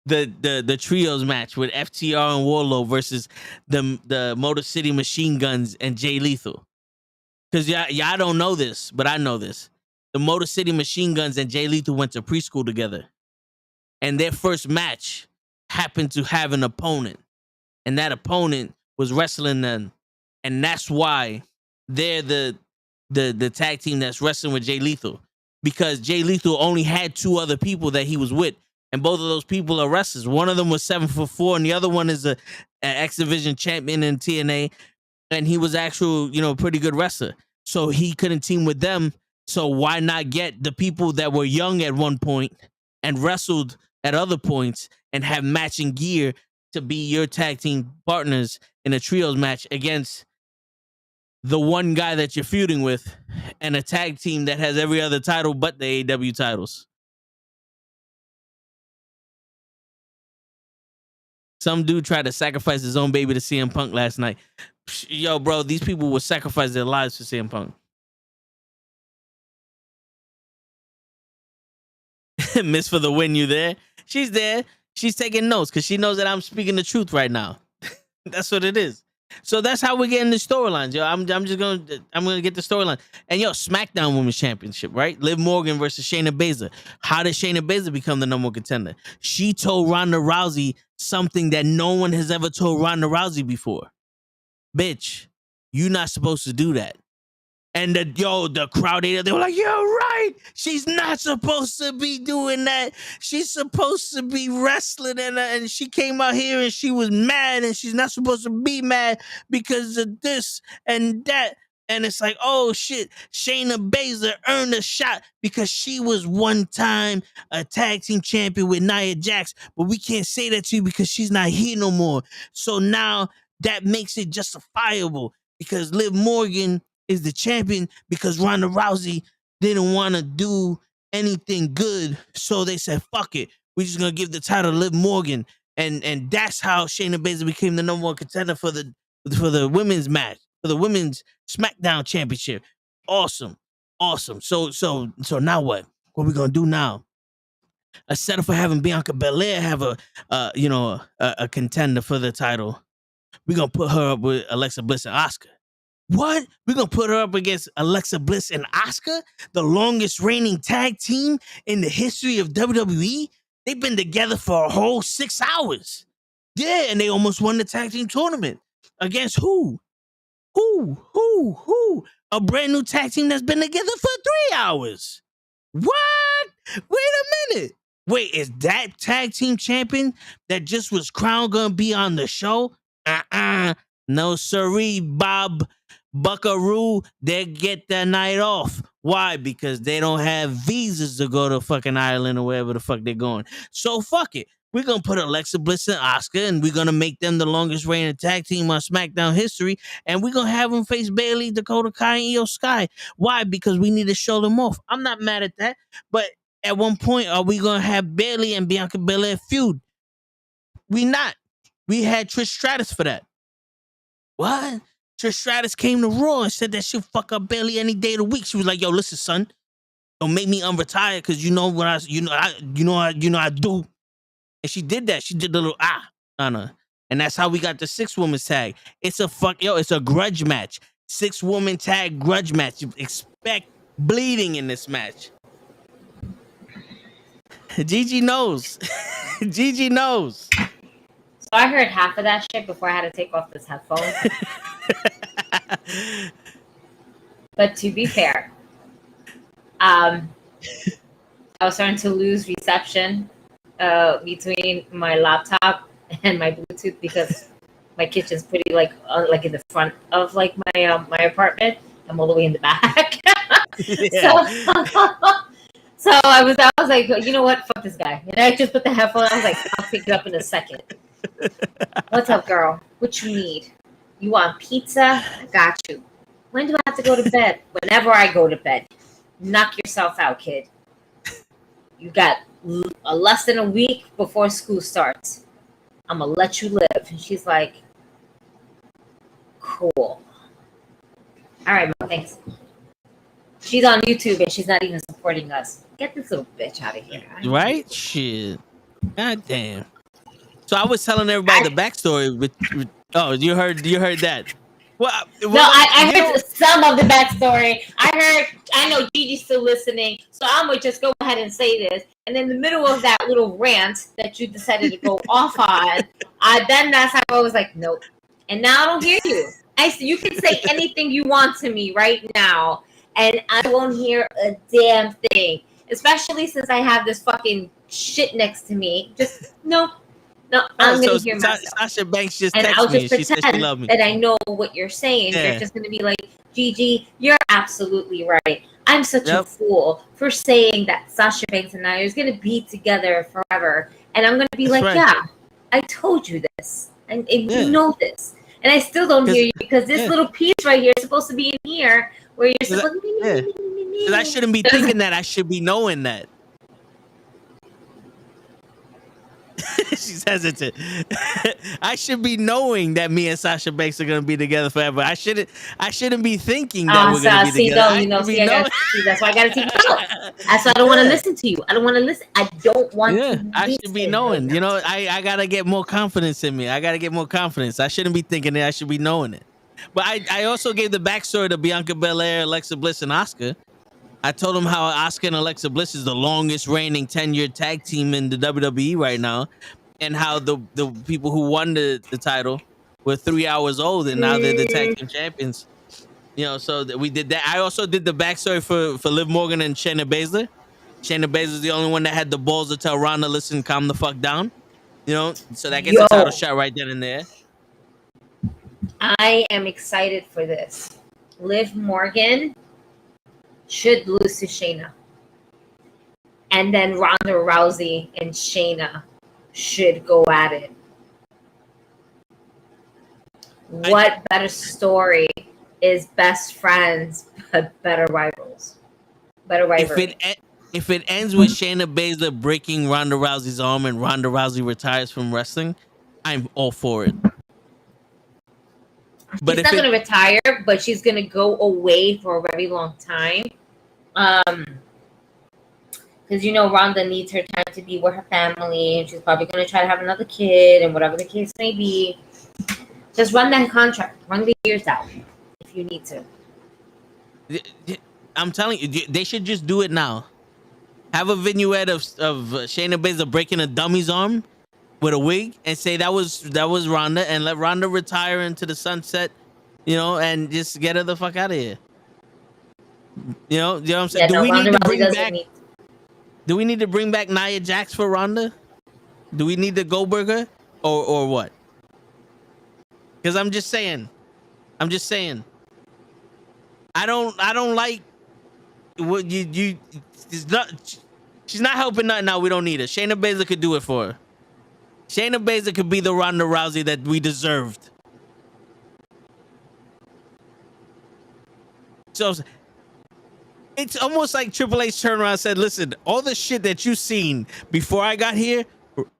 the trios match with FTR and Warlow versus the Motor City Machine Guns and Jay Lethal. Because y'all don't know this, but I know this. The Motor City Machine Guns and Jay Lethal went to preschool together. And their first match happened to have an opponent. And that opponent was wrestling them. And that's why they're the tag team that's wrestling with Jay Lethal, because Jay Lethal only had two other people that he was with, and both of those people are wrestlers. One of them was 7'4", and the other one is an X Division champion in TNA, and he was actual, pretty good wrestler. So he couldn't team with them. So why not get the people that were young at one point and wrestled at other points and have matching gear to be your tag team partners in a trios match against the one guy that you're feuding with and a tag team that has every other title but the AEW titles. Some dude tried to sacrifice his own baby to CM Punk last night. Yo, bro, these people will sacrifice their lives for CM Punk. Miss for the win, you there? She's there. She's taking notes because she knows that I'm speaking the truth right now. That's what it is. So that's how we're getting the storylines, yo. I'm gonna get the storyline. And yo, SmackDown Women's Championship, right? Liv Morgan versus Shayna Baszler. How did Shayna Baszler become the number one contender? She told Ronda Rousey something that no one has ever told Ronda Rousey before. Bitch, you're not supposed to do that. And the crowd, they were like, you're right. She's not supposed to be doing that. She's supposed to be wrestling. And she came out here and she was mad, and she's not supposed to be mad because of this and that. And it's like, oh shit, Shayna Baszler earned a shot because she was one time a tag team champion with Nia Jax. But we can't say that to you because she's not here no more. So now that makes it justifiable because Liv Morgan is the champion because Ronda Rousey didn't want to do anything good. So they said, fuck it. We're just going to give the title to Liv Morgan. And that's how Shayna Baszler became the number one contender for the women's match, for the women's SmackDown championship. Awesome. So now what? What are we going to do now? Instead of having Bianca Belair have a contender for the title, we're going to put her up with Alexa Bliss and Asuka. What? We're going to put her up against Alexa Bliss and Asuka, the longest reigning tag team in the history of WWE? They've been together for a whole 6 hours. Yeah, and they almost won the tag team tournament. Against who? Who? A brand new tag team that's been together for 3 hours. What? Wait a minute. Wait, is that tag team champion that just was crowned gonna be on the show? No siree, Bob Buckaroo. They get that night off. Why? Because they don't have visas to go to fucking Ireland or wherever the fuck they're going. So fuck it. We're going to put Alexa Bliss and Asuka, and we're going to make them the longest reigning tag team on SmackDown history, and we're going to have them face Bayley, Dakota Kai, and Io Sky. Why? Because we need to show them off. I'm not mad at that, but at one point, are we going to have Bayley and Bianca Belair feud? We not. We had Trish Stratus for that. What? Trish Stratus came to Raw and said that she'll fuck up Bayley any day of the week. She was like, "Yo, listen, son, don't make me unretire because you know what I do." And she did that. She did the little on her. And that's how we got the 6-woman tag. It's a grudge match. 6-woman tag grudge match. You expect bleeding in this match. Gigi knows. Gigi knows. So I heard half of that shit before I had to take off this headphone. But to be fair, I was starting to lose reception between my laptop and my Bluetooth because my kitchen's pretty like in the front of like my apartment. I'm all the way in the back. So I was like, you know what? Fuck this guy. And I just put the headphone. I was like, I'll pick it up in a second. What's up, girl? What you need? You want pizza? I got you. When do I have to go to bed? Whenever I go to bed. Knock yourself out, kid. You got less than a week before school starts. I'm going to let you live. And she's like, cool. All right, Mom, thanks. She's on YouTube and she's not even supporting us. Get this little bitch out of here. Right? Shit. God damn. So I was telling everybody the backstory with you heard that. Well, I heard some of the backstory. I know Gigi's still listening, so I'm gonna just go ahead and say this. And in the middle of that little rant that you decided to go off on, that's how I was like, nope. And now I don't hear you. You can say anything you want to me right now, and I won't hear a damn thing. Especially since I have this fucking shit next to me. Just no. I'm gonna hear myself. Sasha Banks just and texted I'll me. just And she said she pretend loved me. that I know what you're saying. Yeah. You're just gonna be like, Gigi, you're absolutely right. I'm such a fool for saying that Sasha Banks and I are gonna be together forever. And I'm gonna be yeah, I told you this, and you know this, and I still don't hear you because this little piece right here is supposed to be in here where you're supposed to be. Because I shouldn't be thinking that. I should be knowing that. She's hesitant. I should be knowing that me and Sasha Banks are gonna be together forever. I shouldn't be thinking that we're gonna be together. That's why I gotta take you out. That's why I don't want to listen to you. I don't want to listen. I don't want to. I should be knowing. You know, I gotta get more confidence in me. I gotta get more confidence. I shouldn't be thinking it. I should be knowing it. But I also gave the backstory to Bianca Belair, Alexa Bliss, and Asuka. I told them how Asuka and Alexa Bliss is the longest reigning 10-year tag team in the WWE right now, and how the people who won the title were 3 hours old, and now they're the tag team champions. You know, so we did that. I also did the backstory for Liv Morgan and Shayna Baszler. Shayna Baszler is the only one that had the balls to tell Ronda, listen, calm the fuck down. You know, so that gets a title shot right then and there. I am excited for this. Liv Morgan should lose to Shayna. And then Ronda Rousey and Shayna should go at it. What better story is best friends but better rivals? Better rivalry. If it ends with Shayna Baszler breaking Ronda Rousey's arm and Ronda Rousey retires from wrestling, I'm all for it. She's not going to retire, but she's going to go away for a very long time. Because, you know, Ronda needs her time to be with her family, and she's probably going to try to have another kid, and whatever the case may be. Just run that contract. Run the years out if you need to. I'm telling you, they should just do it now. Have a vignette of Shayna Baszler breaking a dummy's arm with a wig and say that was Ronda, and let Ronda retire into the sunset, you know, and just get her the fuck out of here. You know what I'm saying? Do we need to bring back Nia Jax for Ronda? Do we need to Goldberg her or what? Because I'm just saying. I don't like what you. She's not helping nothing now. We don't need her. Shayna Baszler could do it for her. Shayna Baszler could be the Ronda Rousey that we deserved. So it's almost like Triple H turned around and said, listen, all the shit that you've seen before I got here,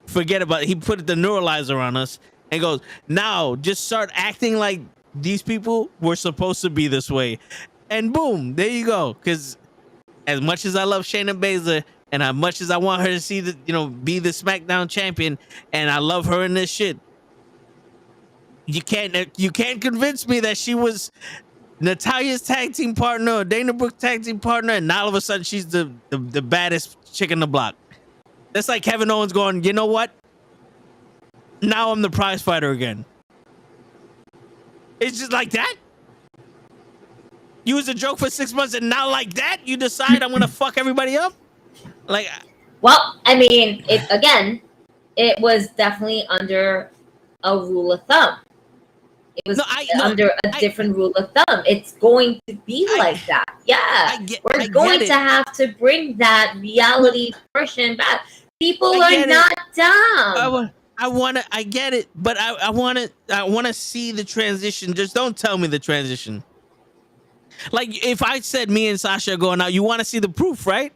forget about it. He put the neuralizer on us and goes, now just start acting like these people were supposed to be this way. And boom, there you go. Because as much as I love Shayna Baszler, and as much as I want her to see the, you know, be the SmackDown champion, and I love her in this shit, you can't convince me that she was Natalia's tag team partner or Dana Brooke's tag team partner, and now all of a sudden she's the baddest chick in the block. That's like Kevin Owens going, you know what? Now I'm the prize fighter again. It's just like that. You was a joke for 6 months, and now like that, you decide I'm gonna fuck everybody up. Like, well, I mean, it was definitely under a rule of thumb. It was under a different rule of thumb. It's going to be like that. Yeah. We're going to have to bring that reality version back. People are not dumb. I get it, but I want to see the transition. Just don't tell me the transition. Like, if I said me and Sasha are going out, you want to see the proof, right?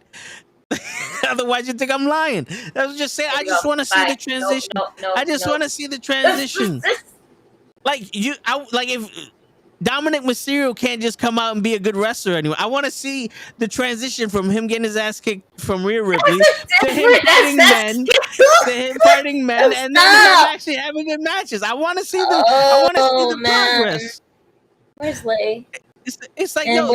Otherwise, you think I'm lying. I was just saying, I just want to see the transition. I just want to see the transition. Like if Dominic Mysterio can't just come out and be a good wrestler anymore. I want to see the transition from him getting his ass kicked from Rhea Ripley to him fighting men, and then him actually having good matches. I want to see the progress. Where's Lay? It's like, yo,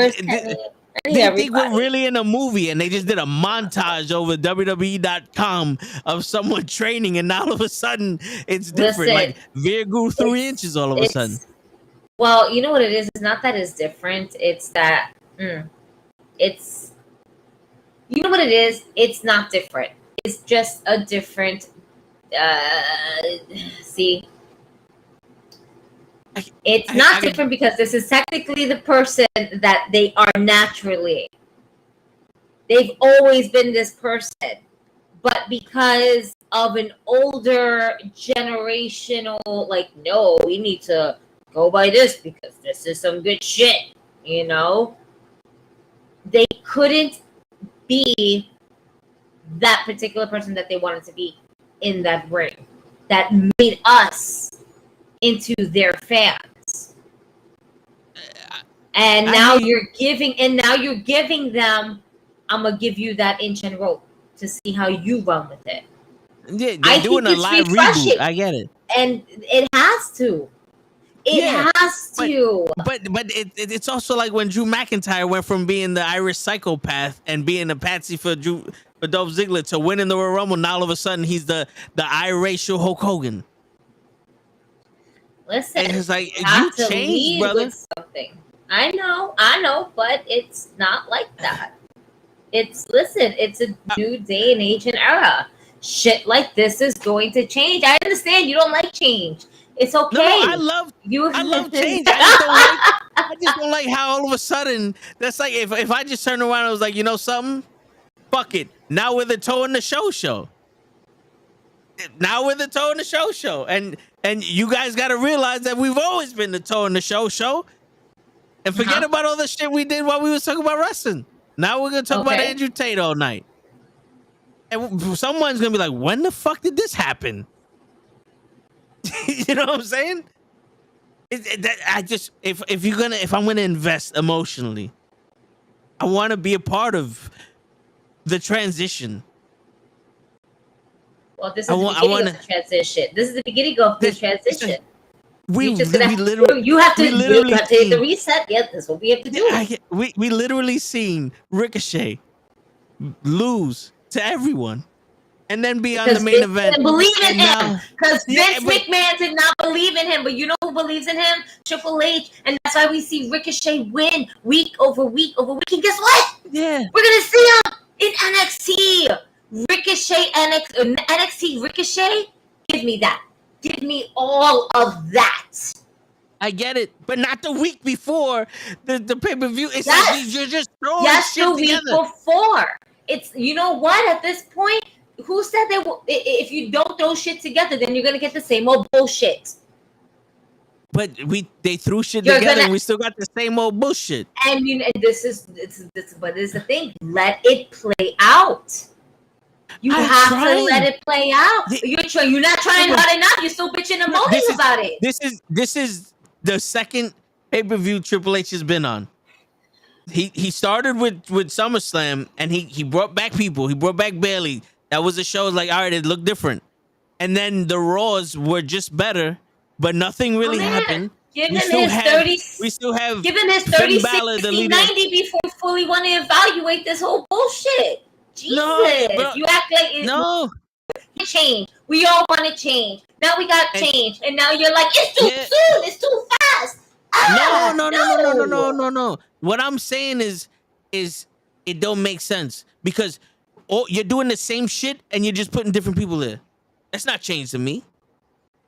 they think we're really in a movie, and they just did a montage over WWE.com of someone training, and now all of a sudden it's different. Like Veer grew 3 inches all of a sudden. Well, you know what it is? It's not that it's different. It's that it's, you know what it is? It's not different. It's just a different, it's not different because this is technically the person that they are naturally. They've always been this person. But because of an older generational, like, no, we need to go by this because this is some good shit, you know? They couldn't be that particular person that they wanted to be. in that ring that made us into their fans. And now you're giving them, I'm gonna give you that inch and rope to see how you run with it. Yeah, they're doing a live reboot. I get it. And it has to. It has to. But it's also like when Drew McIntyre went from being the Irish psychopath and being a patsy for Dolph Ziggler to winning the Royal Rumble. Now all of a sudden he's the iracial Hulk Hogan. Listen, and it's like you changed, brother. With something. I know, but it's not like that. It's a new day and age and era. Shit like this is going to change. I understand you don't like change. It's okay. No, I love change. I just don't like how all of a sudden that's like if I just turned around and was like, you know something? Fuck it. Now we're the toe in the show. Now we're the toe in the show. And you guys gotta realize that we've always been the toe in the show. And forget about all the shit we did while we was talking about wrestling. Now we're gonna talk about Andrew Tate all night. And someone's gonna be like, when the fuck did this happen? You know what I'm saying? If I'm gonna invest emotionally, I want to be a part of the transition. Well, this is the beginning of the transition. This is the beginning of the transition. You have to hit the reset. Yeah, that's what we have to do. We literally seen Ricochet lose to everyone. And then be on the main event. Didn't believe in him because Vince McMahon did not believe in him. But you know who believes in him? Triple H, and that's why we see Ricochet win week over week over week. And guess what? Yeah, we're gonna see him in NXT. NXT Ricochet. Give me that. Give me all of that. I get it, but not the week before the pay-per-view. It's like you're just throwing shit the week together. Before. It's you know what? At this point. Who said they will? If you don't throw shit together, then you're gonna get the same old bullshit. But they threw shit together, and we still got the same old bullshit. And this is the thing. Let it play out. You have to let it play out. You're not trying hard enough. You're still bitching and moaning about it. This is the second pay-per-view Triple H has been on. He started with SummerSlam, and he brought back people. He brought back Bayley. That was a show like, all right, it looked different. And then the Raws were just better, but nothing really happened. Give him his 30, 60, 90 before we fully want to evaluate this whole bullshit. Jesus. No, you act like no. Change. We all want to change. Now we got change. And now you're like, it's too soon. It's too fast. No. What I'm saying is it don't make sense because you're doing the same shit and you're just putting different people there. That's not change to me.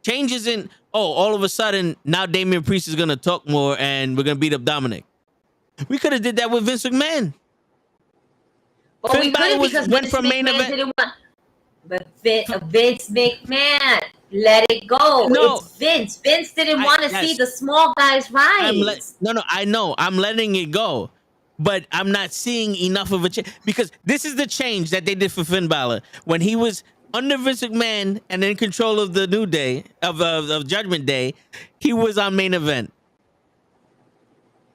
Change isn't, all of a sudden now Damian Priest is gonna talk more and we're gonna beat up Dominic. We could have did that with Vince McMahon. Well, Finn Balor went from main event. But Vince McMahon, let it go. No, it's Vince. Vince didn't want to see the small guys rise. I know. I'm letting it go. But I'm not seeing enough of a change because this is the change that they did for Finn Balor when he was under Vince McMahon and in control of the New Day of Judgment Day. He was on main event,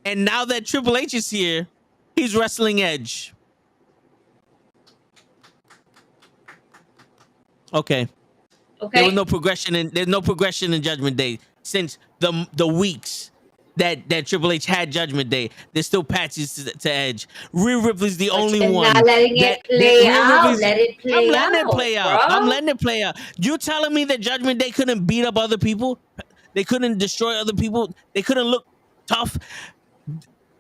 and now that Triple H is here, he's wrestling Edge. Okay. There's no progression in Judgment Day since the weeks that Triple H had Judgment Day. There's still patches to Edge. Rhea Ripley's the only one. Not letting it play out. Let it play out. I'm letting it play out. I'm letting it play out. You telling me that Judgment Day couldn't beat up other people? They couldn't destroy other people? They couldn't look tough?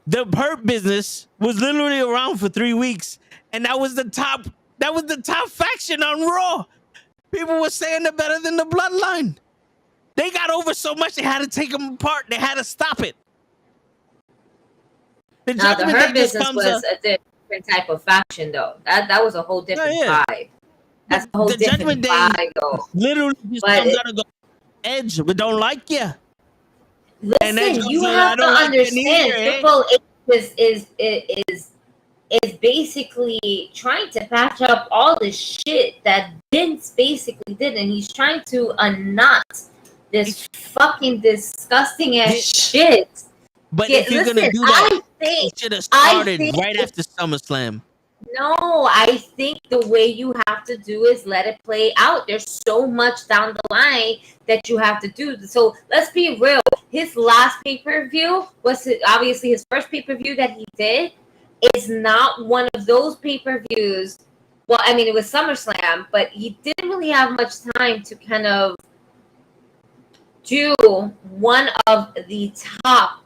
The Hurt Business was literally around for 3 weeks, and that was the top faction on Raw. People were saying they're better than the Bloodline. They got over so much they had to take them apart. They had to stop it. The Hurt Business was a different type of faction, though. That was a whole different vibe. That's a whole different vibe, though. Literally just comes out and go, Edge, but don't like you. Listen, you have to understand. Triple H is is basically trying to patch up all the shit that Vince basically did, and he's trying to unknot this fucking disgusting ass shit. But if you're gonna do that, you should have started right after SummerSlam. No, I think the way you have to do is let it play out. There's so much down the line that you have to do. So let's be real. His last pay-per-view was obviously his first pay-per-view that he did. Is not one of those pay-per-views. Well, I mean, it was SummerSlam, but he didn't really have much time to kind of do one of the top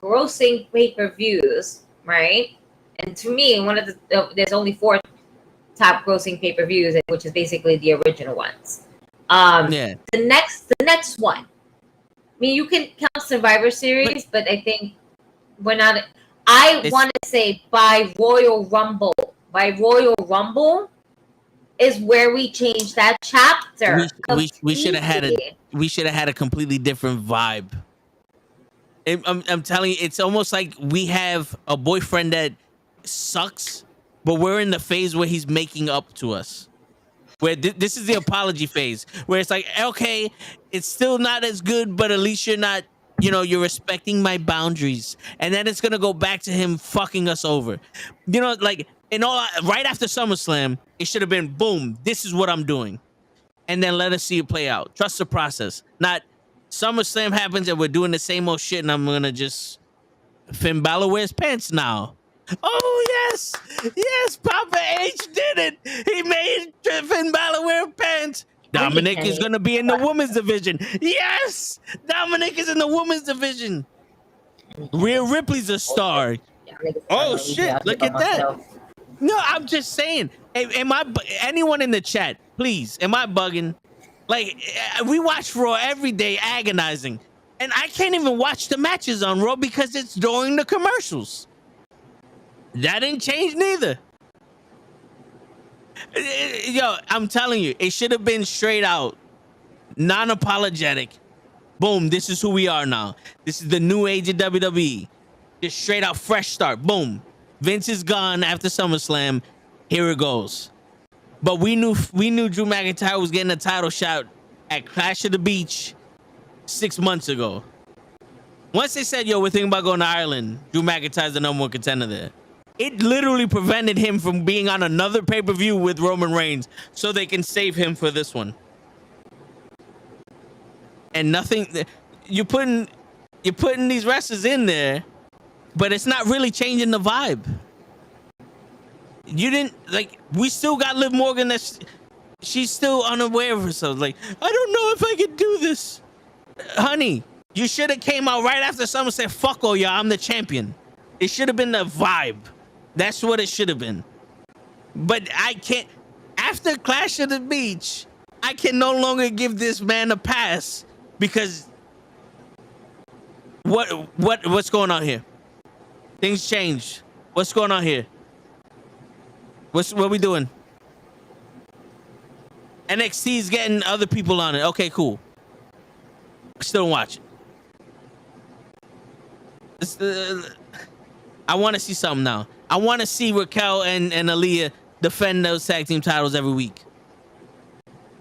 grossing pay-per-views, right? And to me, one of there's only 4 top grossing pay-per-views, which is basically the original ones. The next one. I mean, you can count Survivor Series, but I think we're not. I want to say by Royal Rumble. By Royal Rumble is where we changed that chapter. We should have had a completely different vibe. I'm telling you, it's almost like we have a boyfriend that sucks, but we're in the phase where he's making up to us. Where this is the apology phase, where it's like, okay, it's still not as good, but at least you're not, you're respecting my boundaries. And then it's gonna go back to him fucking us over. Like right after SummerSlam, it should have been boom, this is what I'm doing. And then let us see it play out. Trust the process. Not SummerSlam happens and we're doing the same old shit, and I'm gonna just Finn Balor wears pants now. Oh yes, Papa H did it. He made Finn Balor wear pants. Dominic is gonna be in the women's division. Yes, Dominic is in the women's division. Rhea Ripley's a star. Oh shit! Look at that. No, I'm just saying. Anyone in the chat, please? Am I bugging? Like, we watch Raw every day, agonizing, and I can't even watch the matches on Raw because it's during the commercials. That didn't change neither. Yo, I'm telling you, it should have been straight out, non-apologetic. Boom, this is who we are now. This is the new age of WWE. Just straight out fresh start. Boom. Vince is gone after SummerSlam. Here it goes. But we knew Drew McIntyre was getting a title shot at Clash of the Beach 6 months ago. Once they said, yo, we're thinking about going to Ireland, Drew McIntyre's the #1 contender there. It literally prevented him from being on another pay-per-view with Roman Reigns so they can save him for this one. And nothing, you're putting these wrestlers in there, but it's not really changing the vibe. You didn't, like, we still got Liv Morgan she's still unaware of herself. Like, I don't know if I can do this. Honey, you should have came out right after someone said, fuck all y'all, I'm the champion. It should have been the vibe. That's what it should have been. But I can't, after Clash of the Beach, I can no longer give this man a pass because what's going on here? Things change. What's going on here? What we doing? NXT's getting other people on it. Okay, cool. Still don't watch it. I want to see something now. I want to see Raquel and Aaliyah defend those tag team titles every week.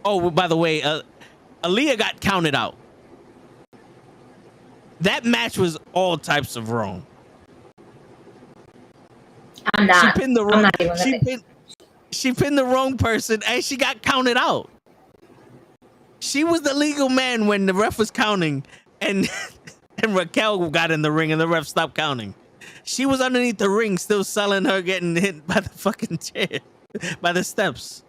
Oh, by the way, Aaliyah got counted out. That match was all types of wrong. I'm not. She pinned the wrong person and she got counted out. She was the legal man when the ref was counting, and Raquel got in the ring and the ref stopped counting. She was underneath the ring still selling her getting hit by the fucking chair, by the steps.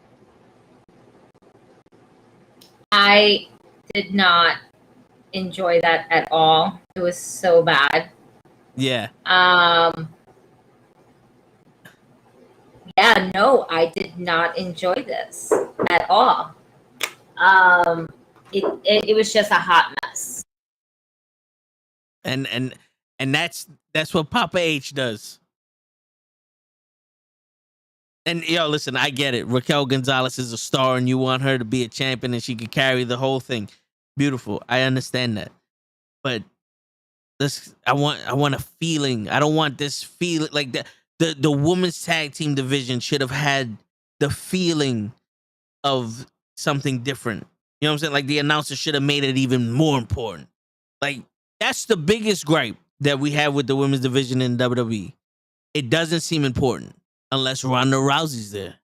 I did not enjoy that at all. It was so bad. Yeah. Yeah, no, I did not enjoy this at all. It was just a hot mess. And that's what Papa H does. And yo, listen, I get it. Raquel Gonzalez is a star and you want her to be a champion and she could carry the whole thing. Beautiful. I understand that. But I want a feeling. I don't want this feeling like that. the women's tag team division should have had the feeling of something different. You know what I'm saying? Like the announcer should have made it even more important. Like that's the biggest gripe that we have with the women's division in WWE. It doesn't seem important unless Ronda Rousey's there.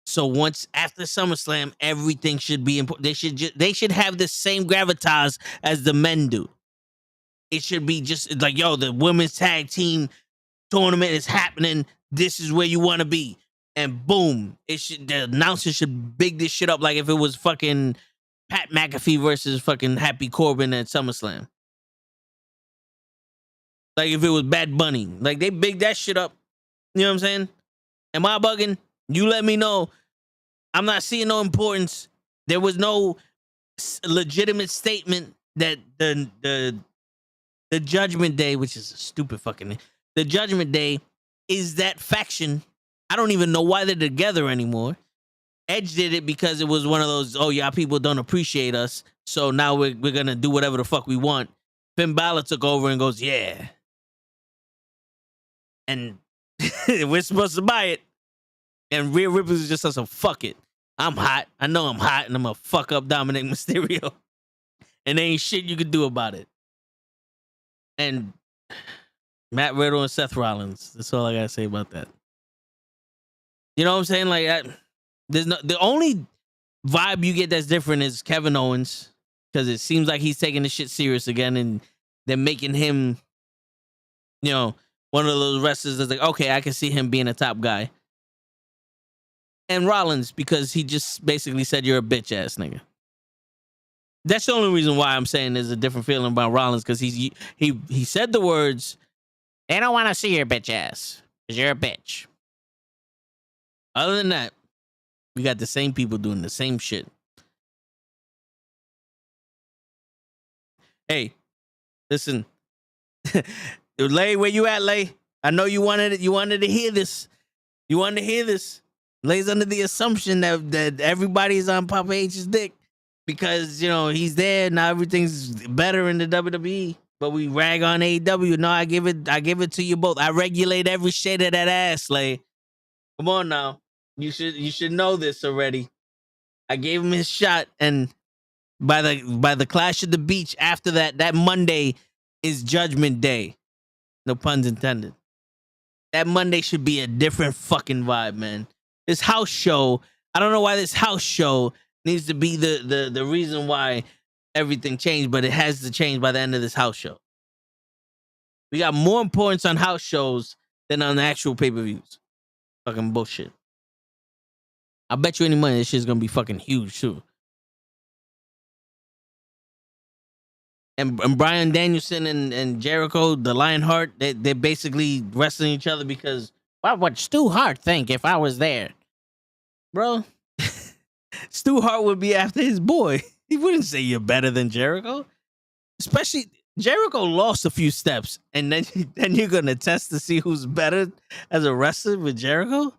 So once after SummerSlam, everything should be important. They should have the same gravitas as the men do. It should be just like, yo, the women's tag team tournament is happening. This is where you want to be. And boom, the announcer should big this shit up like if it was fucking Pat McAfee versus fucking Happy Corbin at SummerSlam. Like if it was Bad Bunny. Like they big that shit up. You know what I'm saying? Am I bugging? You let me know. I'm not seeing no importance. There was no legitimate statement that the Judgment Day, which is a stupid fucking name, the Judgment Day is that faction. I don't even know why they're together anymore. Edge did it because it was one of those, oh, y'all people don't appreciate us, so now we're going to do whatever the fuck we want. Finn Balor took over and goes, yeah. And we're supposed to buy it. And Rhea Ripley's just says, fuck it. I'm hot. I know I'm hot, and I'm going to fuck up Dominic Mysterio. And there ain't shit you can do about it. And Matt Riddle and Seth Rollins. That's all I got to say about that. You know what I'm saying? Like, the only vibe you get that's different is Kevin Owens, because it seems like he's taking the shit serious again, and they're making him, you know, one of those wrestlers that's like, okay, I can see him being a top guy. And Rollins, because he just basically said you're a bitch ass nigga. That's the only reason why I'm saying there's a different feeling about Rollins, because he said the words, they don't want to see your bitch ass because you're a bitch. Other than that, we got the same people doing the same shit. Hey, listen. Lay, where you at, Lay? I know you wanted it. You wanted to hear this. You wanted to hear this. Lay's under the assumption that everybody's on Papa H's dick because, you know, he's there. Now everything's better in the WWE. But we rag on AEW. No, I give it to you both. I regulate every shade of that ass, Lay. Come on now. You should know this already. I gave him his shot, and by the Clash of the Beach after that Monday is Judgment Day. No puns intended. That Monday should be a different fucking vibe, man. This house show, I don't know why this house show needs to be the reason why everything changed, but it has to change by the end of this house show. We got more importance on house shows than on the actual pay-per-views. Fucking bullshit. I bet you any money this shit's gonna be fucking huge too. And Bryan Danielson and Jericho, the Lionheart, they're basically wrestling each other because what would Stu Hart think if I was there? Bro, Stu Hart would be after his boy. He wouldn't say you're better than Jericho. Especially Jericho lost a few steps, and then you're gonna test to see who's better as a wrestler with Jericho.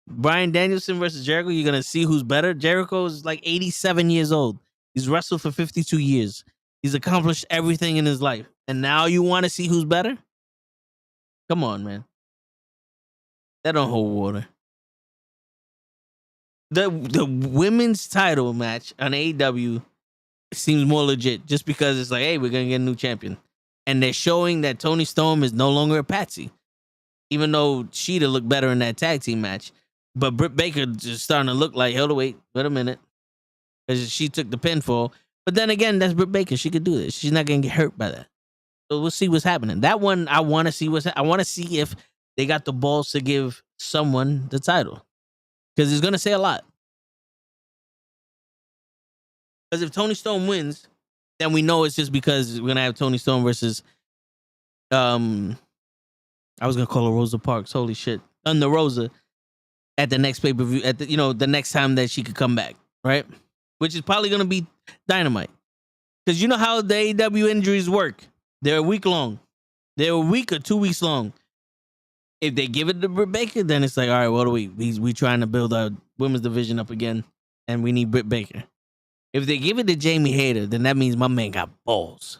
Bryan Danielson versus Jericho, you're gonna see who's better. Jericho is like 87 years old. He's wrestled for 52 years. He's accomplished everything in his life, and now you want to see who's better? Come on, man. That don't hold water. The women's title match on AEW seems more legit just because it's like, hey, we're going to get a new champion. And they're showing that Toni Storm is no longer a patsy, even though Sheeta looked better in that tag team match. But Britt Baker just starting to look like, hold on, wait a minute. Because she took the pinfall. But then again, that's Britt Baker. She could do this. She's not going to get hurt by that. So we'll see what's happening. That one, I want to see I want to see if they got the balls to give someone the title. Because it's going to say a lot. Because if Toni Storm wins, then we know it's just because we're going to have Toni Storm versus, I was going to call her Rosa Parks. Holy shit. Thunder Rosa at the next pay-per-view, at the next time that she could come back, right? Which is probably going to be Dynamite. Because you know how the AEW injuries work. They're a week long. They're a week or 2 weeks long. If they give it to Britt Baker, then it's like, all right, what are we trying to build our women's division up again, and we need Britt Baker. If they give it to Jamie Hayter, then that means my man got balls.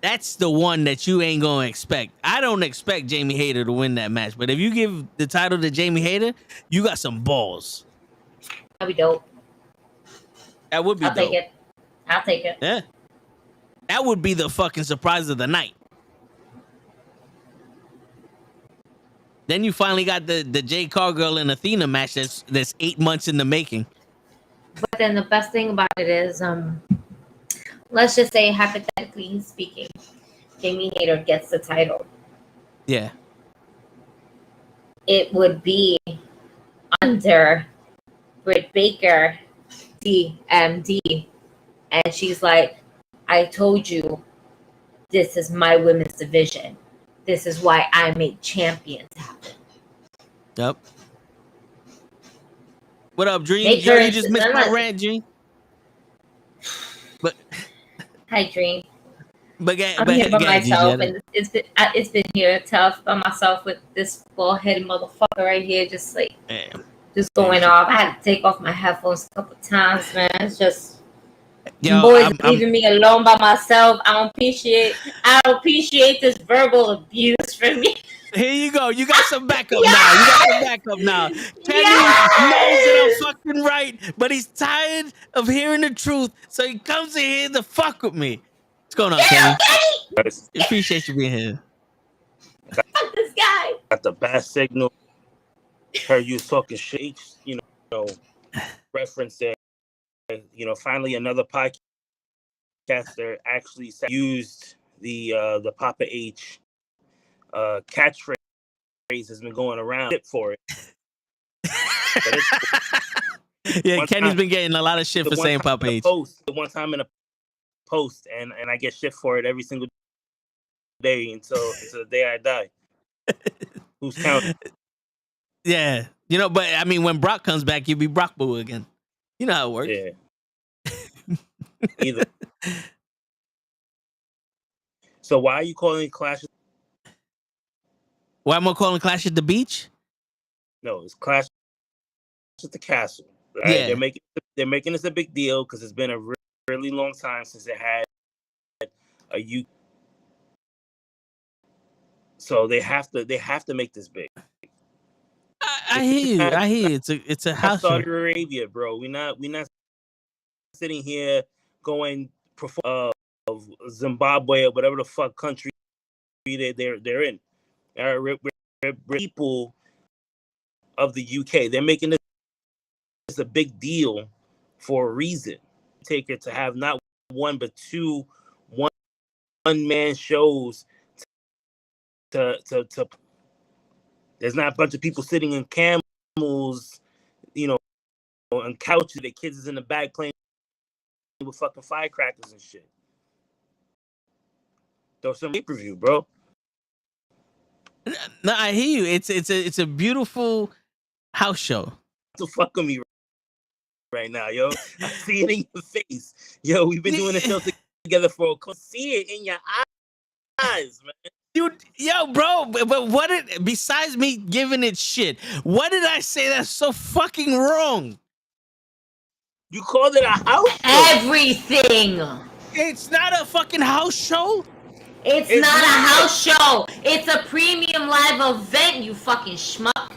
That's the one that you ain't gonna expect. I don't expect Jamie Hayter to win that match, but if you give the title to Jamie Hayter, you got some balls. That'd be dope. That would be I'll dope. take it. I'll take it. Yeah. That would be the fucking surprise of the night. Then you finally got the Jade Cargill and Athena match that's 8 months in the making. But then the best thing about it is, let's just say, hypothetically speaking, Jamie Hayter gets the title. Yeah. It would be under Britt Baker, DMD. And she's like, I told you, this is my women's division. This is why I make champions happen. Yep. What up, Dream? Make Yo, her you just missed my rant, Dream. But hi, Dream. But I'm here by myself, and it's been here tough by myself with this bald-headed motherfucker right here, just like just going off. I had to take off my headphones a couple times, man. It's just. Yo, boys leaving me alone by myself. I don't appreciate this verbal abuse from me. Here you go. You got some backup now. You got some backup now. Kenny knows that I'm fucking right, but he's tired of hearing the truth, so he comes in here to fuck with me. What's going on, Kenny? Appreciate you being here. Fuck this guy. Got the best signal. Heard you talking shit. You know, reference there. You know, finally another podcaster actually used the Papa H catchphrase has been going around for it. Yeah, Kenny's been getting a lot of shit for saying Papa H. The one time in a post, and I get shit for it every single day until the day I die. Who's counting? Yeah, you know, but I mean, when Brock comes back, you'll be Brock Boo again. You know how it works. Yeah. Either. So why are you calling it Clash? Why am I calling Clash at the Beach? No, it's Clash at the Castle. Right? Yeah. They're making this a big deal because it's been a really long time since it had a U. So they have to make this big. I hear you. It's a house. Saudi Arabia, bro. We're not sitting here going of Zimbabwe or whatever the fuck country they're in. We're people of the UK. They're making this a big deal for a reason. Take it to have not one but two one-man shows to there's not a bunch of people sitting in camels, you know, on couches. Their kids is in the back playing with fucking firecrackers and shit. Throw some pay-per-view, bro. No, I hear you. It's a beautiful house show. To fuck with me right now, yo. I see it in your face. Yo, we've been doing this show together for a see it in your eyes, man. Yo, bro, but besides me giving it shit, what did I say that's so fucking wrong? You called it a house show. Everything. It's not a fucking house show. It's not a house show. It's a premium live event, you fucking schmuck.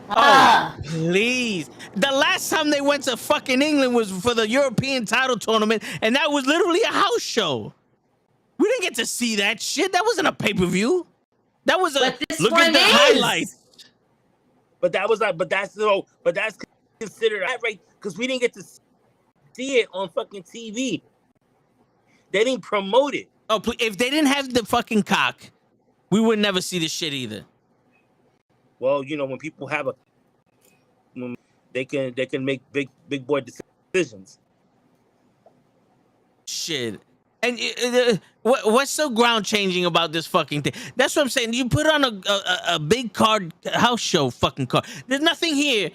Oh, please. The last time they went to fucking England was for the European title tournament, and that was literally a house show. We didn't get to see that shit. That wasn't a pay-per-view. That was a look at the highlights. But that's considered right because we didn't get to see it on fucking TV. They didn't promote it. Oh, if they didn't have the fucking cock, we would never see this shit either. Well, you know, when people have they can make big boy decisions. Shit. And what's so ground changing about this fucking thing? That's what I'm saying. You put on a big card house show fucking card. There's nothing here.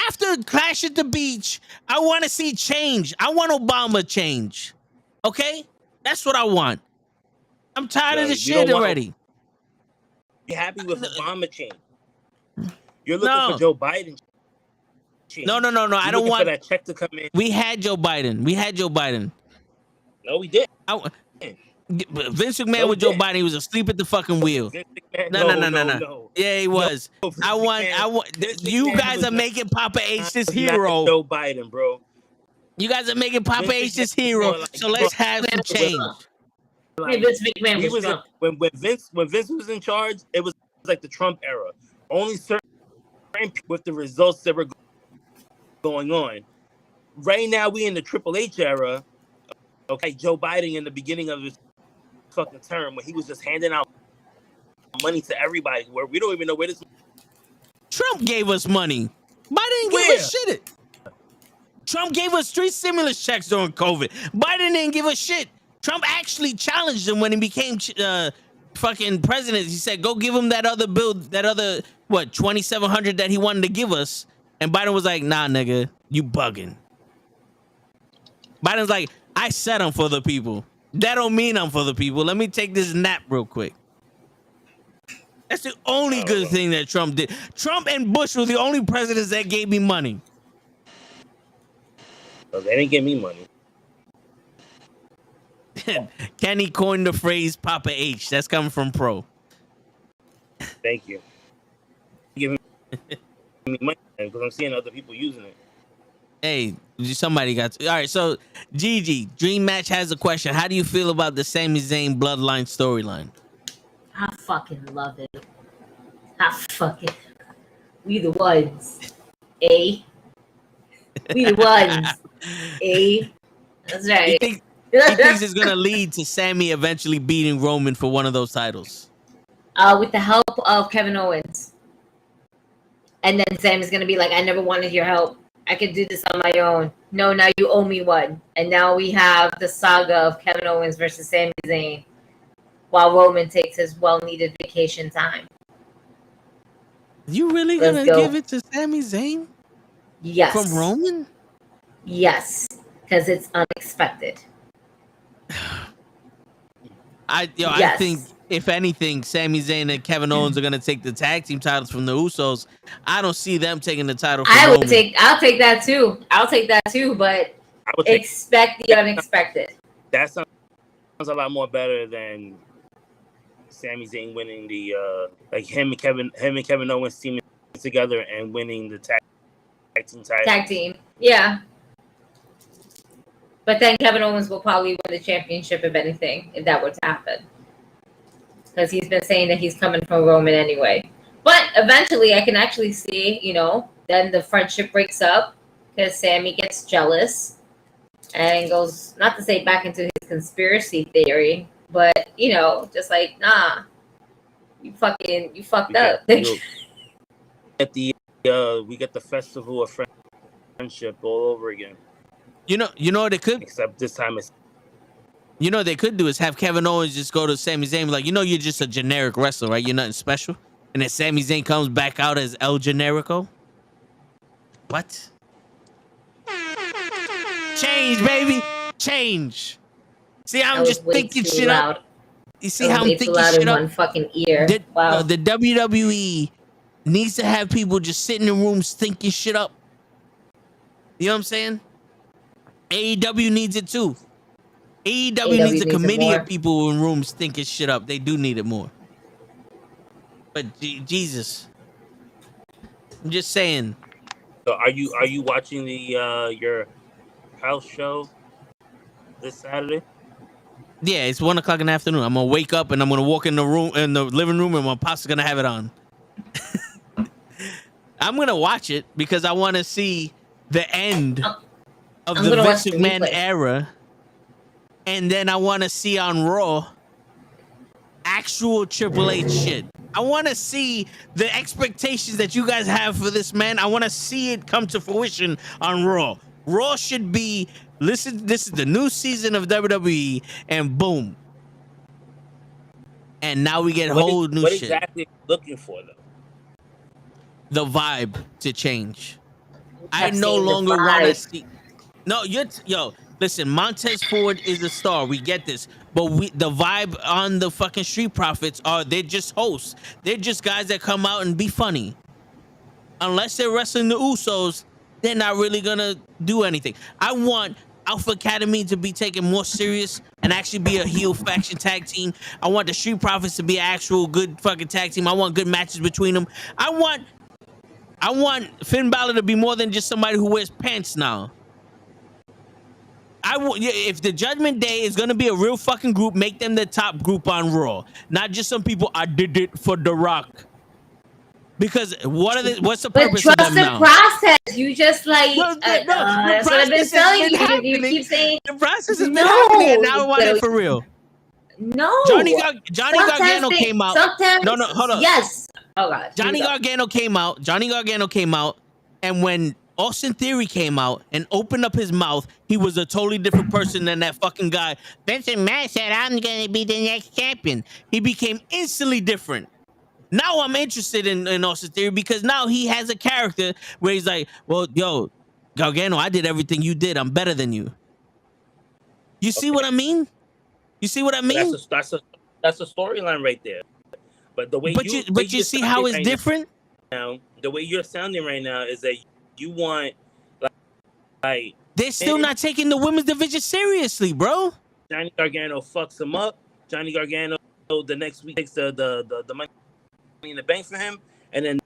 After Clash at the Beach, I want to see change. I want Obama change. Okay? That's what I want. I'm tired of this shit already. Be happy with Obama change. You're looking for Joe Biden change. No. I don't want for that check to come in. We had Joe Biden. No, we didn't. Vince McMahon No, with Joe yeah. Biden, he was asleep at the fucking wheel. Vince McMahon- No. Yeah, he was. Vince I want. Vince You McMahon guys was are making Papa H this not hero. Joe Biden, bro. You guys are making Papa Vince H this McMahon was hero. more like So let's have some Trump. change. Hey, Vince McMahon We was Trump. when Vince was in charge, it was like the Trump era. Only certain people with the results that were going on. Right now, we in the Triple H era. Okay, Joe Biden in the beginning of his fucking term, when he was just handing out money to everybody, where we don't even know where this. Trump gave us money. Biden didn't give us shit. Trump gave us 3 stimulus checks during COVID. Biden didn't give us shit. Trump actually challenged him when he became fucking president. He said, "Go give him that other bill, that other $2,700 that he wanted to give us." And Biden was like, "Nah, nigga, you bugging." Biden's like, "I said I'm for the people. That don't mean I'm for the people. Let me take this nap real quick." That's the only good thing that Trump did. Trump and Bush were the only presidents that gave me money. They didn't give me money. Kenny coined the phrase Papa H. That's coming from Pro. Thank you. Give me money because I'm seeing other people using it. Hey, somebody got to. All right, so Gigi, Dream Match has a question. How do you feel about the Sami Zayn Bloodline storyline? I fucking love it. We the ones. We the ones. That's right. He thinks it's gonna lead to Sami eventually beating Roman for one of those titles. With the help of Kevin Owens. And then Sami's gonna be like, "I never wanted your help. I could do this on my own. No, now you owe me one." And now we have the saga of Kevin Owens versus Sami Zayn, while Roman takes his well-needed vacation time. You really gonna give it to Sami Zayn? Yes. From Roman? Yes, because it's unexpected. I think if anything, Sami Zayn and Kevin Owens are gonna take the tag team titles from the Usos. I don't see them taking the title from Roman. I'll take that too. But expect the unexpected. That sounds a lot more better than Sami Zayn winning the like him and Kevin Owens teaming together and winning the tag team title. Tag team, yeah. But then Kevin Owens will probably win the championship if anything, if that were to happen. Because he's been saying that he's coming from Roman anyway. But eventually I can actually see, then the friendship breaks up because Sami gets jealous and goes, not to say back into his conspiracy theory, but, just like, nah, you fucked up. We get the festival of friendship all over again. You know what they could? Except this time it's. You know what they could do is have Kevin Owens just go to Sami Zayn like, you're just a generic wrestler, right? You're nothing special. And then Sami Zayn comes back out as El Generico. What? Change, baby. Change. See how I'm just thinking shit up? You see how I'm thinking shit up? One fucking ear. Wow. The WWE needs to have people just sitting in rooms thinking shit up. You know what I'm saying? AEW needs it too. AEW needs a committee of people in rooms thinking shit up. They do need it more. But Jesus, I'm just saying. So are you watching the your house show this Saturday? Yeah, it's 1:00 in the afternoon. I'm gonna wake up and I'm gonna walk in the living room, and my pop's gonna have it on. I'm gonna watch it because I want to see the end of the Vince McMahon era, and then I want to see on Raw actual Triple H shit. I want to see the expectations that you guys have for this man. I want to see it come to fruition on Raw. Raw should be, listen, this is the new season of WWE, and boom. And now we get whole new shit. What exactly are you looking for, though? The vibe to change. I no longer want to see. No, listen, Montez Ford is a star. We get this. But the vibe on the fucking Street Profits they're just hosts. They're just guys that come out and be funny. Unless they're wrestling the Usos, they're not really gonna do anything. I want Alpha Academy to be taken more serious and actually be a heel faction tag team. I want the Street Profits to be an actual good fucking tag team. I want good matches between them. I want Finn Balor to be more than just somebody who wears pants now. If the Judgment Day is gonna be a real fucking group, make them the top group on Raw, not just some people. I did it for The Rock. Because what's the purpose of them now? But trust the process. You just like that's what I've been telling you. You keep saying the process has been happening, and now I want it for real. No, Johnny Gargano came out. No, hold on. Yes. Oh god. Johnny Gargano came out, and when Austin Theory came out and opened up his mouth, he was a totally different person than that fucking guy. Vincent McMahon said, "I'm gonna be the next champion." He became instantly different. Now I'm interested in Austin Theory because now he has a character where he's like, well, yo, Gargano, I did everything you did. I'm better than you. You see what I mean? You see what I mean? That's a storyline right there. But the way you see how it's different now. The way you're sounding right now is that you want like they're still not taking the women's division seriously, bro. Johnny Gargano fucks him up. Johnny Gargano the next week takes the money in the bank for him, and then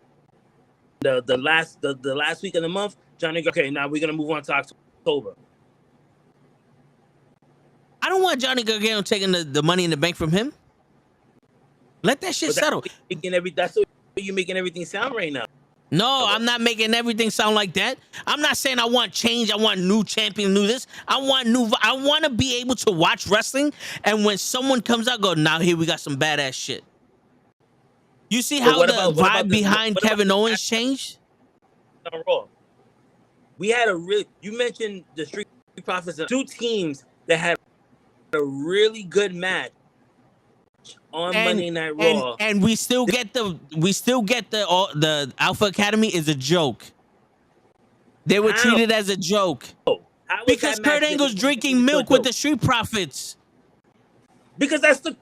the last week of the month, Johnny. Okay, now we're gonna move on to October. I don't want Johnny Gargano taking the money in the bank from him. Let that shit settle. That's what you're making everything sound right now. No, I'm not making everything sound like that. I'm not saying I want change. I want new champion, new this. I want to be able to watch wrestling, and when someone comes out, go, now here we got some badass shit. You see how the vibe behind Kevin Owens changed? We had you mentioned the Street Profits, two teams that had a really good match on Monday Night Raw, and we still get the Alpha Academy is a joke. They were treated as a joke because Kurt Angle's drinking milk with the Street Profits. Because that's like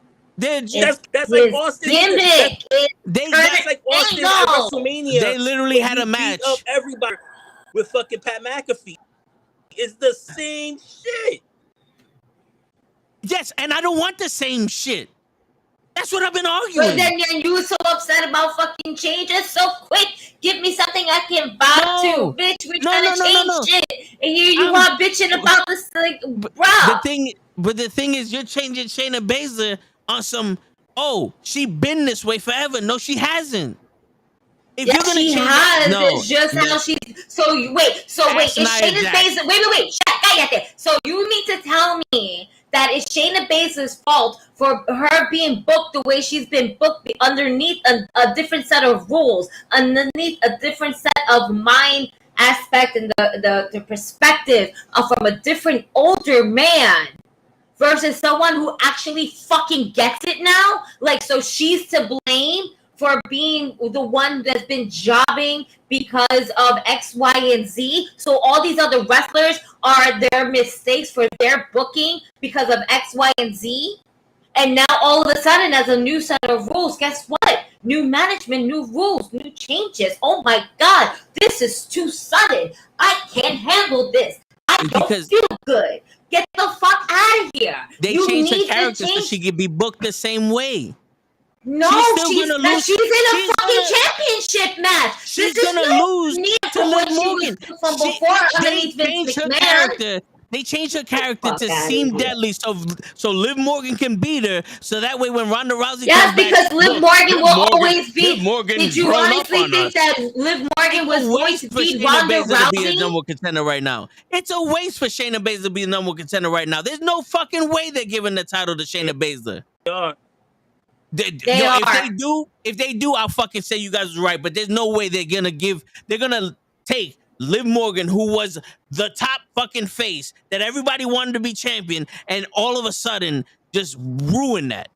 Austin. That's like Austin at WrestleMania. They literally had a match. Beat up everybody with fucking Pat McAfee. It's the same shit. Yes, and I don't want the same shit. That's what I've been arguing. But then you were so upset about fucking changes so quick. Give me something I can vibe to, bitch. We're trying to change shit, and you want bitching about this, like, bro. The thing is, you're changing Shayna Baszler on some. Oh, she been this way forever. No, she hasn't. If yes, she has. It's just how she. So wait. Is Shayna Baszler? Wait. Cállate. So you mean to tell me that it's Shayna Baszler's fault for her being booked the way she's been booked underneath a different set of rules, underneath a different set of mind aspect and the perspective from a different older man versus someone who actually fucking gets it now? Like, so she's to blame for being the one that's been jobbing because of X, Y, and Z. So all these other wrestlers are their mistakes for their booking because of X, Y, and Z. And now all of a sudden, as a new set of rules, guess what? New management, new rules, new changes. Oh my God, this is too sudden. I can't handle this. I don't feel good. Get the fuck out of here. They changed her character so she could be booked the same way. No, she's in a fucking championship match. She's gonna lose to Liv Morgan. They changed her character to seem deadly, so Liv Morgan can beat her. So that way, when Ronda Rousey comes because Liv Morgan will always beat. Did you honestly think that Liv Morgan was going to beat Ronda Rousey? Be a number one contender right now. It's a waste for Shayna Baszler to be the number one contender right now. There's no fucking way they're giving the title to Shayna Baszler. If they do, I'll fucking say you guys are right. But there's no way they're gonna take Liv Morgan, who was the top fucking face that everybody wanted to be champion, and all of a sudden just ruin that.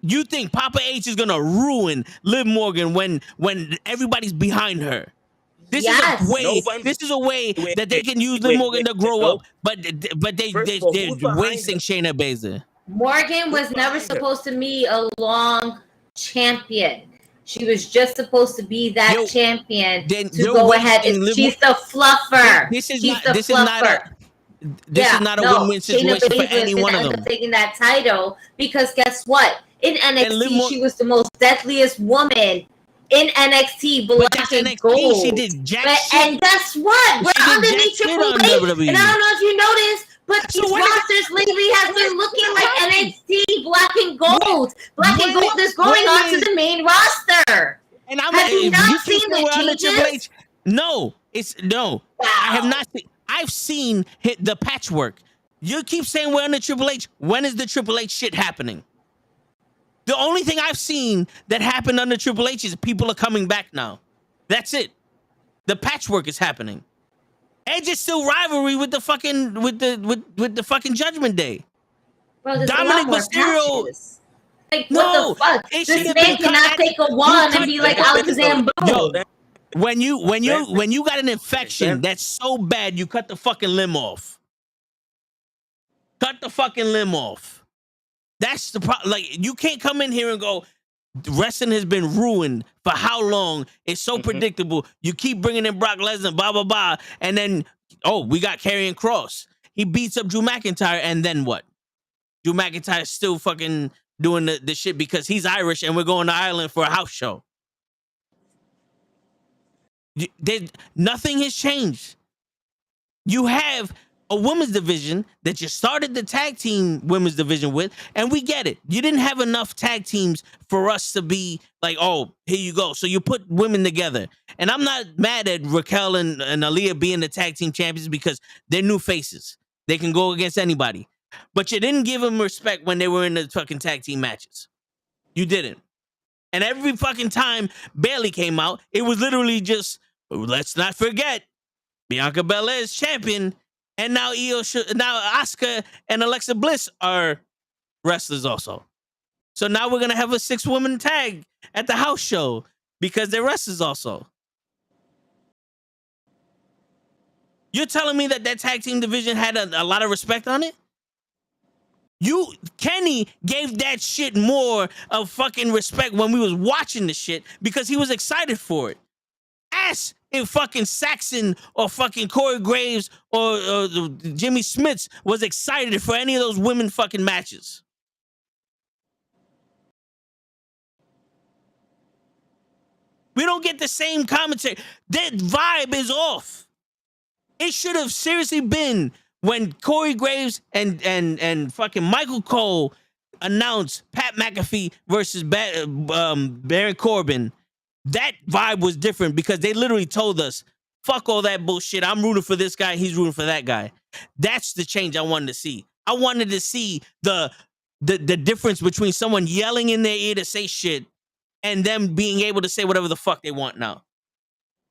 You think Papa H is gonna ruin Liv Morgan when everybody's behind her? This is a way that they can use Liv Morgan to grow up, but they're wasting Shayna Baszler. Morgan was never supposed to be a long champion. She was just supposed to be that champion to go ahead. She's the fluffer. This is not this is not a win-win situation for any one of them. Taking that title because guess what? In NXT, she was the most deadliest woman in NXT, black and gold. She did jack shit. And guess what? We're underneath Triple H, and I don't know if you noticed, but these rosters lately have been looking like NXT black and gold. Black and gold is going on to the main roster. And I'm have you not seen the changes? No, wow. I have not seen. I've seen the patchwork. You keep saying we're under Triple H. When is the Triple H shit happening? The only thing I've seen that happened under Triple H is people are coming back now. That's it. The patchwork is happening. Edge is still rivalry with the fucking with the fucking Judgment Day. Bro, Dominic Mysterio. Like, what the fuck? This man cannot take a wand and be like Alakazam Boom. When you got an infection that's so bad, you cut the fucking limb off. Cut the fucking limb off. That's the problem. Like, you can't come in here and go, wrestling has been ruined for how long? It's so predictable. You keep bringing in Brock Lesnar, blah, blah, blah. And then, we got Karrion Kross. He beats up Drew McIntyre, and then what? Drew McIntyre is still fucking doing the shit because he's Irish and we're going to Ireland for a house show. Nothing has changed. You have a women's division that you started the tag team women's division with, and we get it. You didn't have enough tag teams for us to be like, oh, here you go. So you put women together. And I'm not mad at Raquel and Aaliyah being the tag team champions because they're new faces. They can go against anybody. But you didn't give them respect when they were in the fucking tag team matches. You didn't. And every fucking time Bayley came out, it was literally just, let's not forget, Bianca Belair is champion. And now Asuka and Alexa Bliss are wrestlers also. So now we're going to have a 6-woman tag at the house show because they're wrestlers also. You're telling me that tag team division had a lot of respect on it? Kenny gave that shit more of fucking respect when we was watching the shit because he was excited for it. Ask if fucking Saxon or fucking Corey Graves or Jimmy Smiths was excited for any of those women fucking matches. We don't get the same commentary. That vibe is off. It should have seriously been when Corey Graves and fucking Michael Cole announced Pat McAfee versus Baron Corbin. That vibe was different because they literally told us, fuck all that bullshit. I'm rooting for this guy. He's rooting for that guy. That's the change I wanted to see. I wanted to see the difference between someone yelling in their ear to say shit and them being able to say whatever the fuck they want now.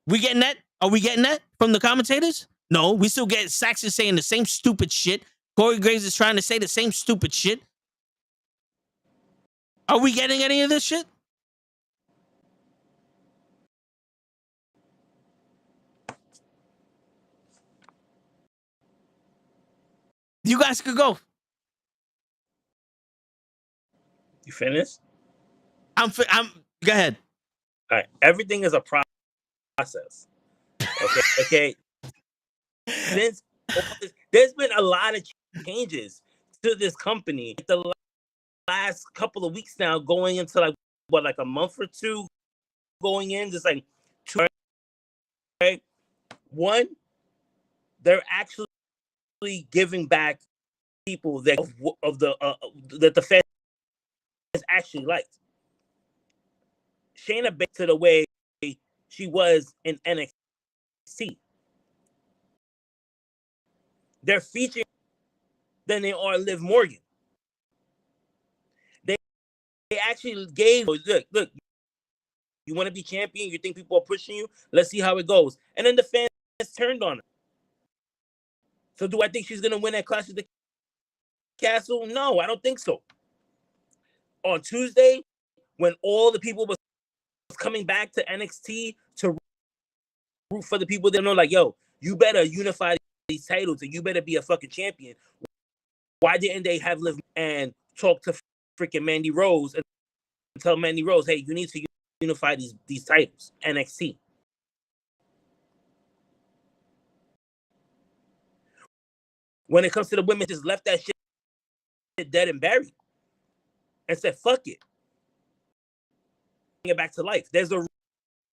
We getting that? Are we getting that from the commentators? No, we still get Saxon saying the same stupid shit. Corey Graves is trying to say the same stupid shit. Are we getting any of this shit? You guys could go. You finished? I'm. Go ahead. All right. Everything is a process. Okay. There's been a lot of changes to this company. The last couple of weeks now, going into like a month or two, going in, just like two. Okay. One, they're actually giving back people that that the fans actually liked. Shayna back to the way she was in NXT. They're featuring than they are Liv Morgan. They actually gave look. You want to be champion? You think people are pushing you? Let's see how it goes. And then the fans turned on her. So do I think she's gonna win at Clash of the Castle? No, I don't think so. On Tuesday, when all the people was coming back to NXT to root for the people that know, like, yo, you better unify these titles and you better be a fucking champion. Why didn't they have Liv and talk to freaking Mandy Rose and tell Mandy Rose, hey, you need to unify these titles, NXT? when it comes to the women, just left that shit dead and buried and said, fuck it. Bring it back to life. There's a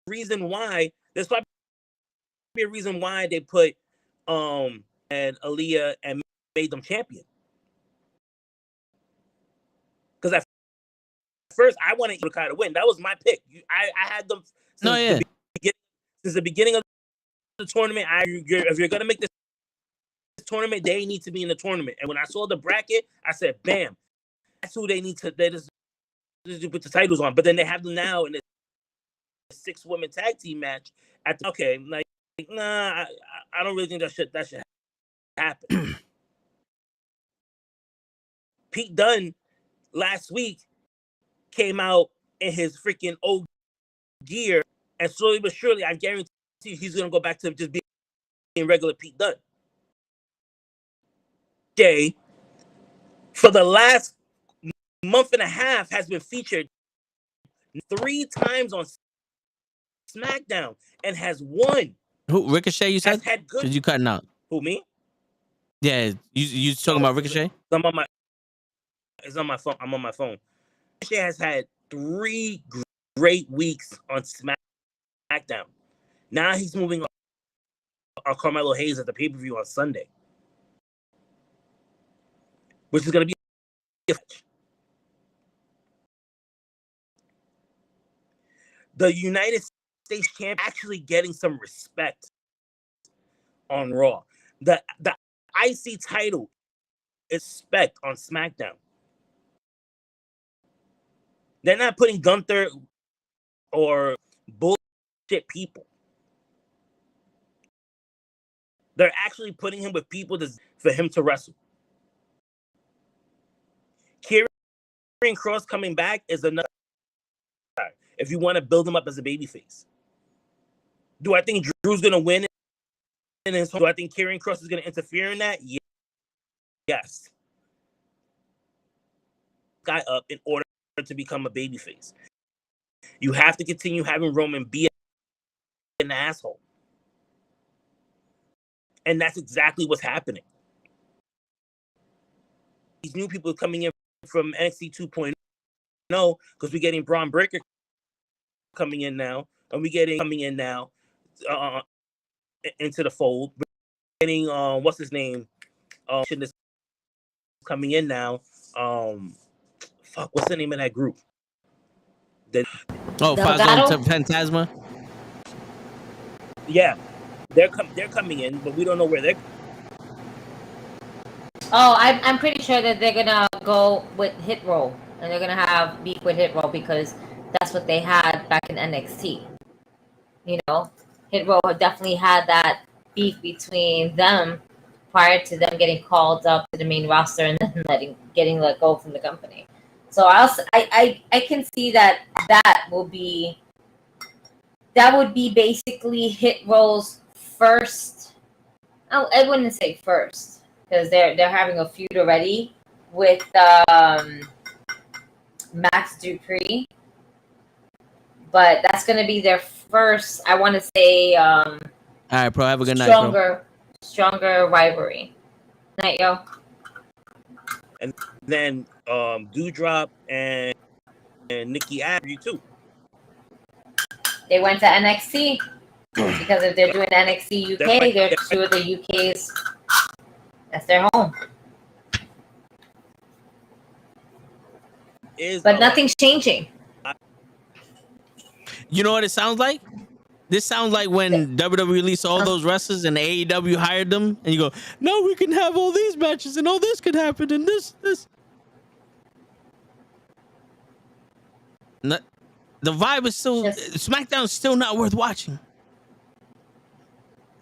reason why, there's probably a reason why they put and Aaliyah and made them champion. Because at first I wanted NuKKle to win. That was my pick. I had them since the beginning of the tournament. If you're gonna make this tournament, they need to be in the tournament. And when I saw the bracket, I said, bam, that's who they need to. They just put the titles on. But then they have them now in a 6-woman tag team match. Nah, I don't really think that should happen. Pete Dunne last week came out in his freaking old gear, and slowly but surely, I guarantee you, he's gonna go back to just being regular Pete Dunne. Jay, for the last month and a half, has been featured 3 times on SmackDown and has won. Who, Ricochet? You said? Had good. Did you cutting out? Who, me? Yeah, you talking about Ricochet? It's on my phone. I'm on my phone. Ricochet has had 3 great weeks on SmackDown. Now he's moving on Carmelo Hayes at the pay-per-view on Sunday, which is going to be a match. The United States champ actually getting some respect on Raw. The IC title is respect on SmackDown. They're not putting Gunther or bullshit people. They're actually putting him with people for him to wrestle. Karrion Kross coming back is another. If you want to build him up as a babyface, do I think Drew's gonna win in his home? Do I think Karrion Kross is gonna interfere in that? Yeah. Yes. Guy up in order to become a babyface. You have to continue having Roman be an asshole. And that's exactly what's happening. These new people coming in from NXT 2.0 because we're getting Braun Breaker coming in now, and we're getting coming in now into the fold. We're getting what's his name? Coming in now. What's the name of that group? Phantasma. Yeah, they're coming in, but we don't know where they're. Oh, I'm pretty sure that they're gonna go with Hit Row, and they're gonna have beef with Hit Row because that's what they had back in NXT. You know, Hit Row definitely had that beef between them prior to them getting called up to the main roster and then getting let go from the company. So I can see that would be basically Hit Row's first. I wouldn't say first because they're having a feud already with Max Dupree, but that's gonna be their first. I want to say. All right, bro. Have a good night, bro. Stronger rivalry. Night, yo. And then Doudrop and Nikki Ash too. They went to NXT because if they're doing NXT UK, they're 2 of the UK's. That's their home. But nothing's changing. You know what it sounds like? This sounds like when WWE released all those wrestlers and AEW hired them, and you go, "No, we can have all these matches, and all this could happen, and this." No, the vibe is still SmackDown's still not worth watching.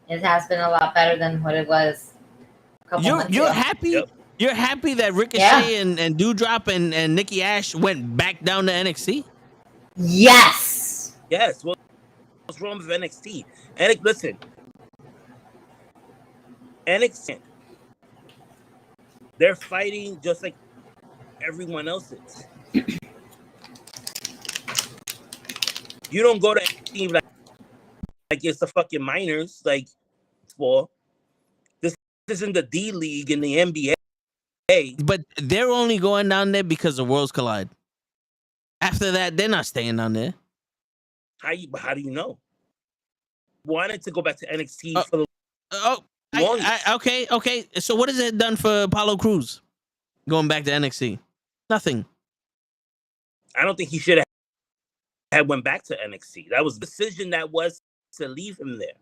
It has been a lot better than what it was. You're happy. Yep. You're happy that Ricochet and Doudrop and Nikki Ash went back down to NXT. Yes. Yes. Well, what's wrong with NXT? And listen, NXT, they're fighting just like everyone else is. You don't go to NXT like it's the fucking minors. Like, well, this in the D League in the NBA. But they're only going down there because the worlds collide. After that, they're not staying down there. How do you know? Wanted to go back to NXT for the okay. So what has it done for Apollo Crews going back to NXT? Nothing. I don't think he should have went back to NXT. That was the decision that was to leave him there.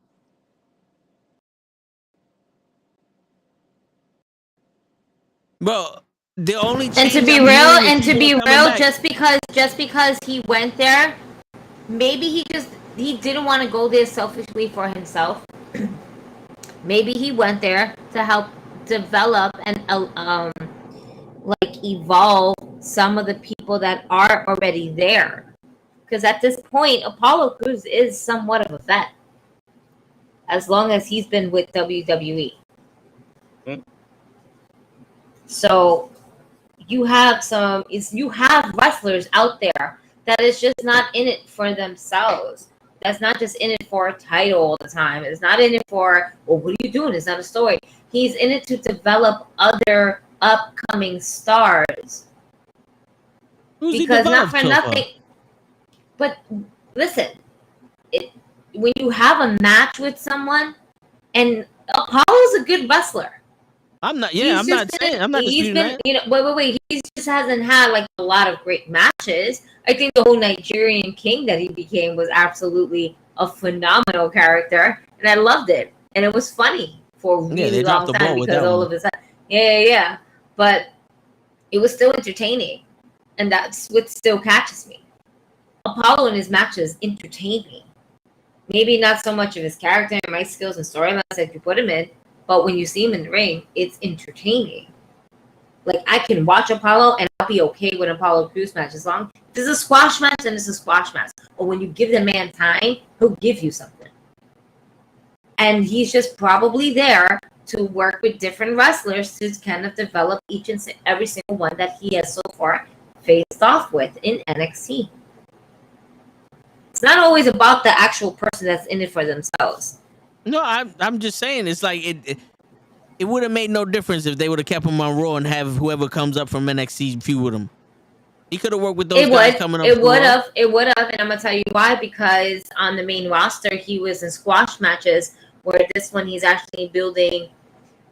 Bro, the only And to be real, just because he went there, maybe he didn't want to go there selfishly for himself. Maybe he went there to help develop and evolve some of the people that are already there. Because at this point, Apollo Crews is somewhat of a vet, as long as he's been with WWE. So you have wrestlers out there that is just not in it for themselves. That's not just in it for a title all the time. It's not in it for, well, what are you doing? It's not a story. He's in it to develop other upcoming stars. Because not for nothing. But listen, when you have a match with someone, and Apollo's a good wrestler. I'm not disputing that. Wait. He just hasn't had like a lot of great matches. I think the whole Nigerian King that he became was absolutely a phenomenal character, and I loved it. And it was funny for a really long time because all of his yeah. But it was still entertaining, and that's what still catches me. Apollo in his matches entertain me. Maybe not so much of his character and my skills and storylines that you put him in, but when you see him in the ring, it's entertaining. Like, I can watch Apollo and I'll be okay with Apollo Crews match as long as it's a squash match, and it's a squash match. Or when you give the man time, he'll give you something. And he's just probably there to work with different wrestlers to kind of develop each and every single one that he has so far faced off with in NXT. It's not always about the actual person that's in it for themselves. No, I'm just saying, it's like it would have made no difference if they would have kept him on Raw and have whoever comes up from NXT feud with him. He could have worked with those guys coming up. It would have, and I'm gonna tell you why. Because on the main roster, he was in squash matches, where this one he's actually building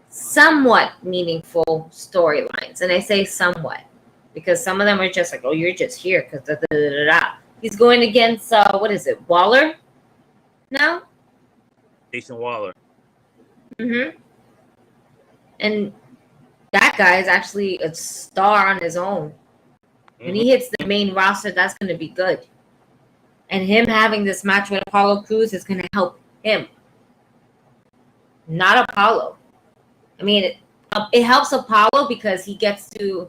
somewhat meaningful storylines, and I say somewhat because some of them are just like, oh, you're just here because he's going against what is it, Waller? No. Jason Waller. And that guy is actually a star on his own. When he hits the main roster, that's going to be good. And him having this match with Apollo Crews is going to help him, not Apollo. I mean, it helps Apollo because he gets to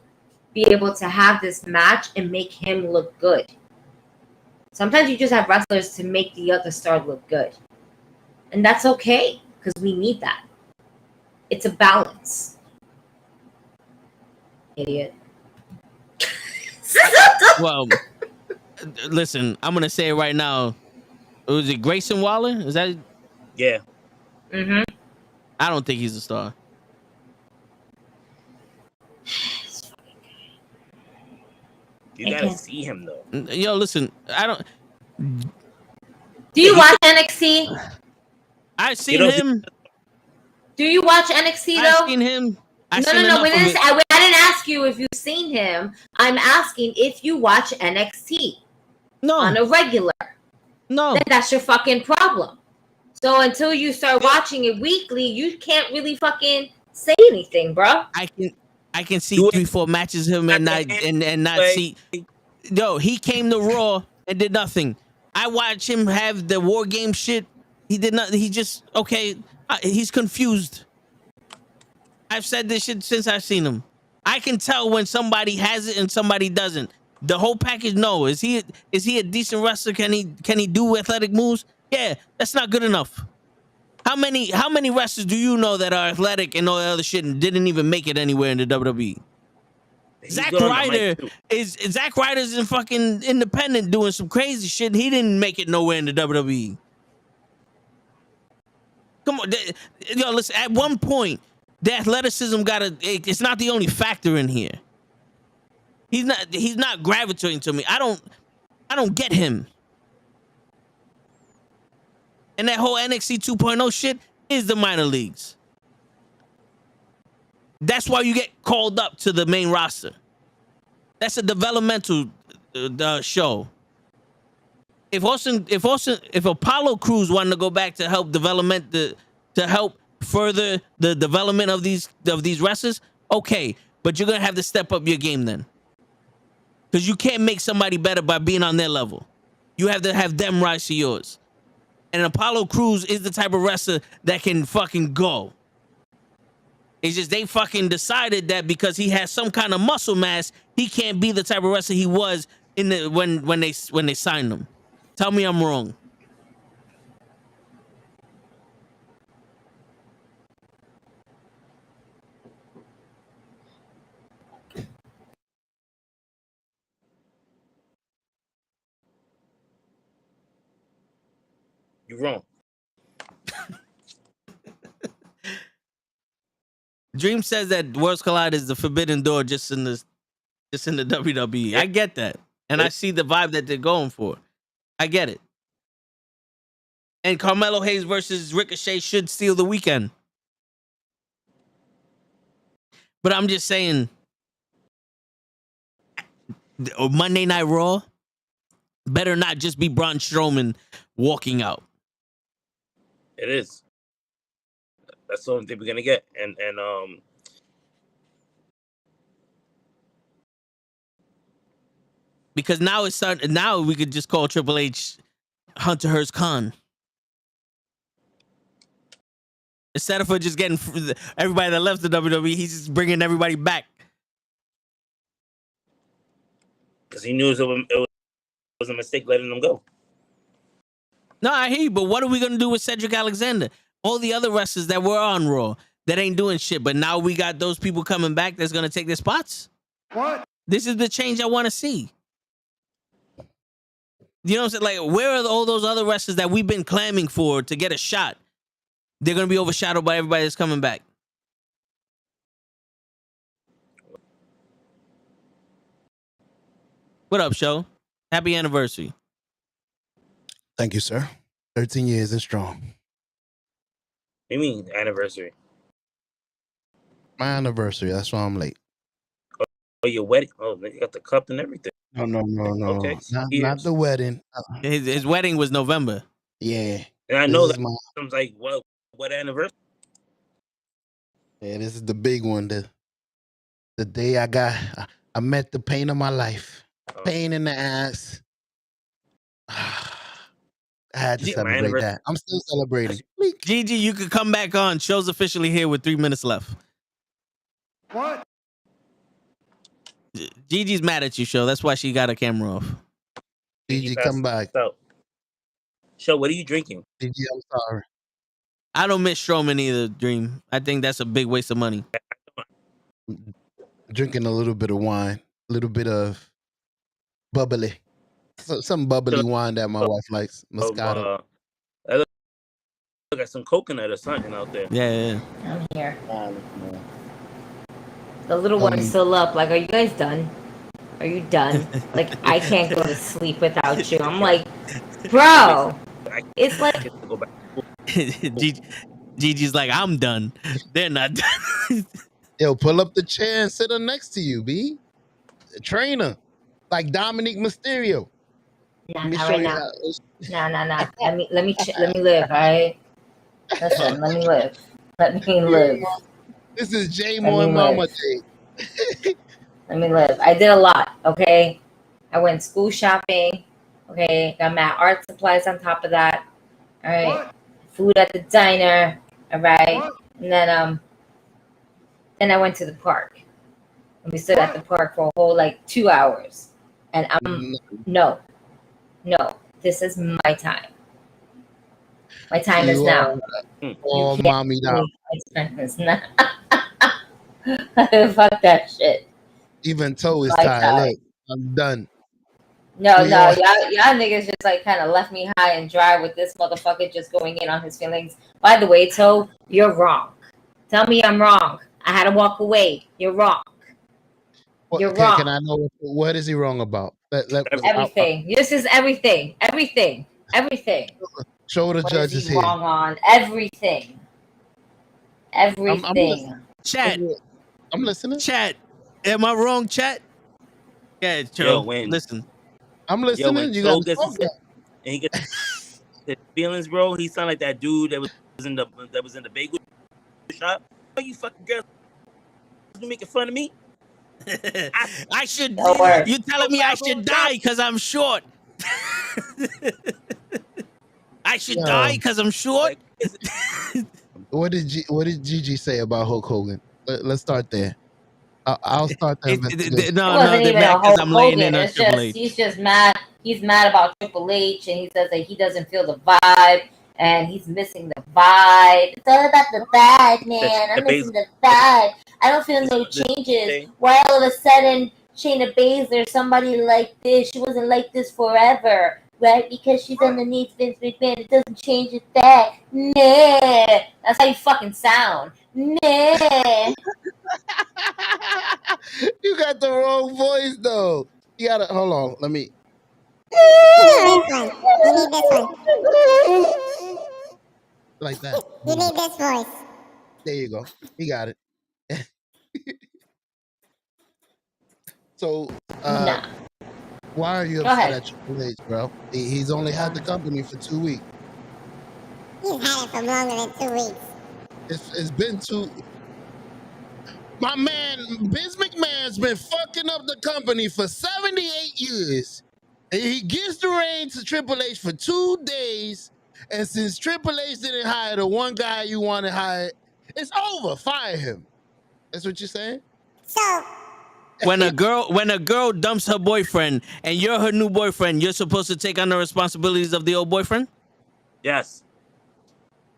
be able to have this match and make him look good. Sometimes you just have wrestlers to make the other star look good. And that's okay, because we need that. It's a balance. Idiot. Well, listen, I'm going to say it right now. Was it Grayson Waller? Is that? Yeah. I don't think he's a star. You gotta see him, though. Yo, listen, I don't... Do you watch NXT? I've seen him. Do you watch NXT though? I've seen him. No. I didn't ask you if you've seen him. I'm asking if you watch NXT. No. On a regular. No. Then that's your fucking problem. So until you start watching it weekly, you can't really fucking say anything, bro. I can see 3-4 matches of him and not see. Yo, he came to Raw and did nothing. I watched him have the War Game shit. He did not. He just he's confused. I've said this shit since I've seen him. I can tell when somebody has it and somebody doesn't. The whole package. No, is he a decent wrestler? Can he do athletic moves? Yeah, that's not good enough. How many wrestlers do you know that are athletic and all that other shit and didn't even make it anywhere in the WWE? Zack Ryder's in fucking independent doing some crazy shit. He didn't make it nowhere in the WWE. Come on, yo, listen. At one point, The athleticism it's not the only factor in here. He's not gravitating to me. I don't get him. And that whole NXT 2.0 shit is the minor leagues. That's why you get called up to the main roster. That's a developmental show. If Apollo Crews wanted to go back to help further the development of these wrestlers, okay, but you're gonna have to step up your game then, because you can't make somebody better by being on their level. You have to have them rise to yours. And Apollo Crews is the type of wrestler that can fucking go. It's just they fucking decided that because he has some kind of muscle mass, he can't be the type of wrestler he was when they signed him. Tell me I'm wrong. You're wrong. Dream says that Worlds Collide is the forbidden door just in the WWE. I get that. And I see the vibe that they're going for. I get it. And Carmelo Hayes versus Ricochet should steal the weekend. But I'm just saying, Monday Night Raw better not just be Braun Strowman walking out. It is. That's the only thing we're gonna get. And because now now we could just call Triple H Hunter Hearst Khan. Instead of just getting everybody that left the WWE, he's just bringing everybody back. Because he knew it was a mistake letting them go. No, I hear you, but what are we going to do with Cedric Alexander? All the other wrestlers that were on Raw that ain't doing shit, but now we got those people coming back that's going to take their spots? What? This is the change I want to see. You know what I'm saying? Like, where are all those other wrestlers that we've been clamming for to get a shot? They're going to be overshadowed by everybody that's coming back. What up, show? Happy anniversary. Thank you, sir. 13 years and strong. What do you mean anniversary? My anniversary. That's why I'm late. Oh, your wedding? Oh, you got the cup and everything. No. Okay. Not the wedding. His wedding was November. Yeah. And I know that. I was like, what anniversary? Yeah, this is the big one. The day I met the pain of my life. Pain in the ass. I had to celebrate that. I'm still celebrating. Gigi, you could come back on. Show's officially here with 3 minutes left. What? Gigi's mad at you, Show. That's why she got her camera off. Gigi, come back. Show, what are you drinking? Gigi, I'm sorry. I don't miss Strowman either, Dream. I think that's a big waste of money. Drinking a little bit of wine. A little bit of bubbly. Some bubbly wine that my wife likes. Moscato. I look at some coconut or something out there. Yeah. I'm here. The little one is still up. Like, are you guys done? Are you done? Like, I can't go to sleep without you. I'm like, bro. It's like Gigi's like, I'm done. They're not done. Yo, pull up the chair and sit her next to you, B. Trainer. Like Dominic Mysterio. Nah, not right now. Nah. Let me live, all right? Listen, let me live. Let me live. This is J-Mo and Mama Day. Let me live. I did a lot, okay? I went school shopping, okay? Got my art supplies on top of that, all right? What? Food at the diner, all right? What? And then I went to the park. And we stood at the park for a whole, 2 hours. And I'm, no, this is my time. My time is now. Oh, mommy now. My time is now. Fuck that shit. Even Toe is tired. Look, I'm done. No, y'all niggas just kind of left me high and dry with this motherfucker just going in on his feelings. By the way, Toe, you're wrong. Tell me I'm wrong. I had to walk away. You're wrong. You're wrong. Can I know what is he wrong about? Everything. This is everything. Everything. Show the What judges is he here. wrong on? Everything. Everything. Chat. I'm listening. Chat. Am I wrong, chat? Yeah, Joe. Listen. I'm listening. When You Joe got gets and he gets his feelings, bro. He sound like that dude that was in the bagel shop. Oh, you fucking girl, you making fun of me? I should. No You telling me I should die because I'm short? I should die because I'm short. What did Gigi say about Hulk Hogan? Let's start there. I'll start the investigation. No, they're mad because I'm laying in on Triple H. He's just mad. He's mad about Triple H, and he says that he doesn't feel the vibe, and he's missing the vibe. It's all about the vibe, man. I'm missing the vibe. I don't feel no changes. Why all of a sudden Shayna Baszler, somebody like this, she wasn't like this forever, right? Because she's underneath Vince McMahon. It doesn't change a thing. Nah. That's how you fucking sound. Nah. You got the wrong voice though. You gotta hold on. Let me. You need this one. Like that. You need this voice. There you go. He got it. So, why are you upset at Triple H, bro? He's only had the company for 2 weeks. He's had it for longer than 2 weeks. It's been 2. My man, Vince McMahon's been fucking up the company for 78 years. And he gives the reign to Triple H for 2 days. And since Triple H didn't hire the one guy you want to hire, it's over. Fire him. That's what you're saying? So when a girl dumps her boyfriend and you're her new boyfriend, you're supposed to take on the responsibilities of the old boyfriend? Yes.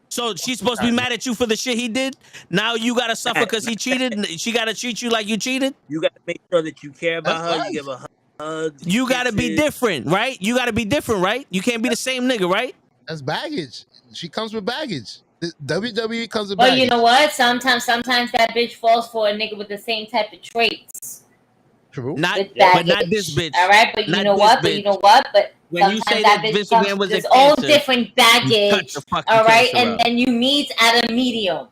So she's supposed to be mad at you for the shit he did? Now you gotta suffer because he cheated? She gotta treat you like you cheated? You gotta make sure that you care about her. You give her hugs. You gotta be different, right? You gotta be different, right? You can't be the same nigga, right? That's baggage. She comes with baggage. The WWE comes with baggage. Well, you know what? Sometimes that bitch falls for a nigga with the same type of traits. True. But not this bitch. All right, but you know what? But when you say that Vince McMahon was there's a all cancer, different baggage. All right, and you meet at a medium.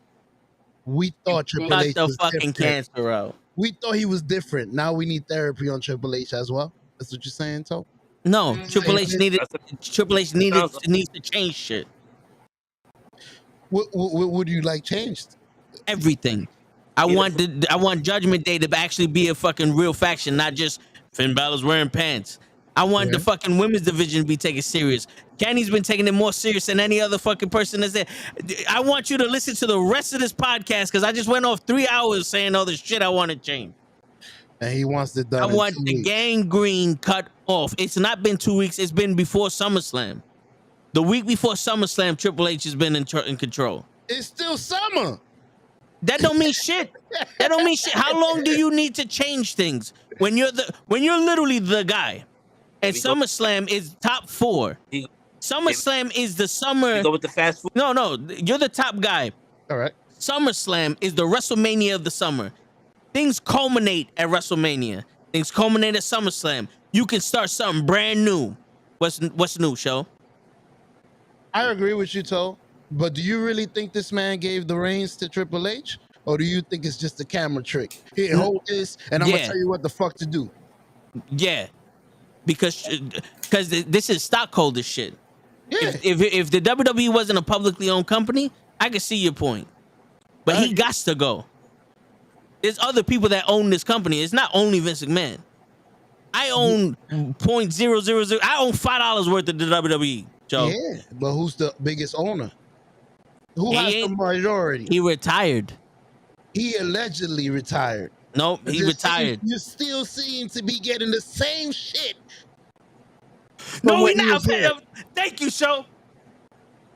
We thought Triple H was fucking different. cancer out. We thought he was different. Now we need therapy on Triple H as well. That's what you're saying, Toe? No, Triple H needs to change shit. What would you like changed? Everything. I want Judgment Day to actually be a fucking real faction, not just Finn Balor's wearing pants. I want the fucking women's division to be taken serious. Kenny's been taking it more serious than any other fucking person that's there. I want you to listen to the rest of this podcast because I just went off 3 hours saying all this shit I want to change. And he wants it done. I want the gangrene cut off. It's not been 2 weeks. It's been before SummerSlam. The week before SummerSlam, Triple H has been in control. It's still summer. That don't mean shit. That don't mean shit. How long do you need to change things when you're literally the guy? And SummerSlam is top 4. SummerSlam is the summer. You go with the fast food. No, you're the top guy. All right. SummerSlam is the WrestleMania of the summer. Things culminate at WrestleMania. Things culminate at SummerSlam. You can start something brand new. What's new, show? I agree with you, Toe. But do you really think this man gave the reins to Triple H? Or do you think it's just a camera trick? Here, hold this, and I'm going to tell you what the fuck to do. Yeah. Because this is stockholder shit. Yeah. If the WWE wasn't a publicly owned company, I could see your point. But he got to go. There's other people that own this company. It's not only Vince McMahon. I own 0.000. I own $5 worth of the WWE, Joe. Yeah, but who's the biggest owner? Who has the majority? He retired. He allegedly retired. Nope, he retired. You still seem to be getting the same shit. No, we not. Thank you, Show.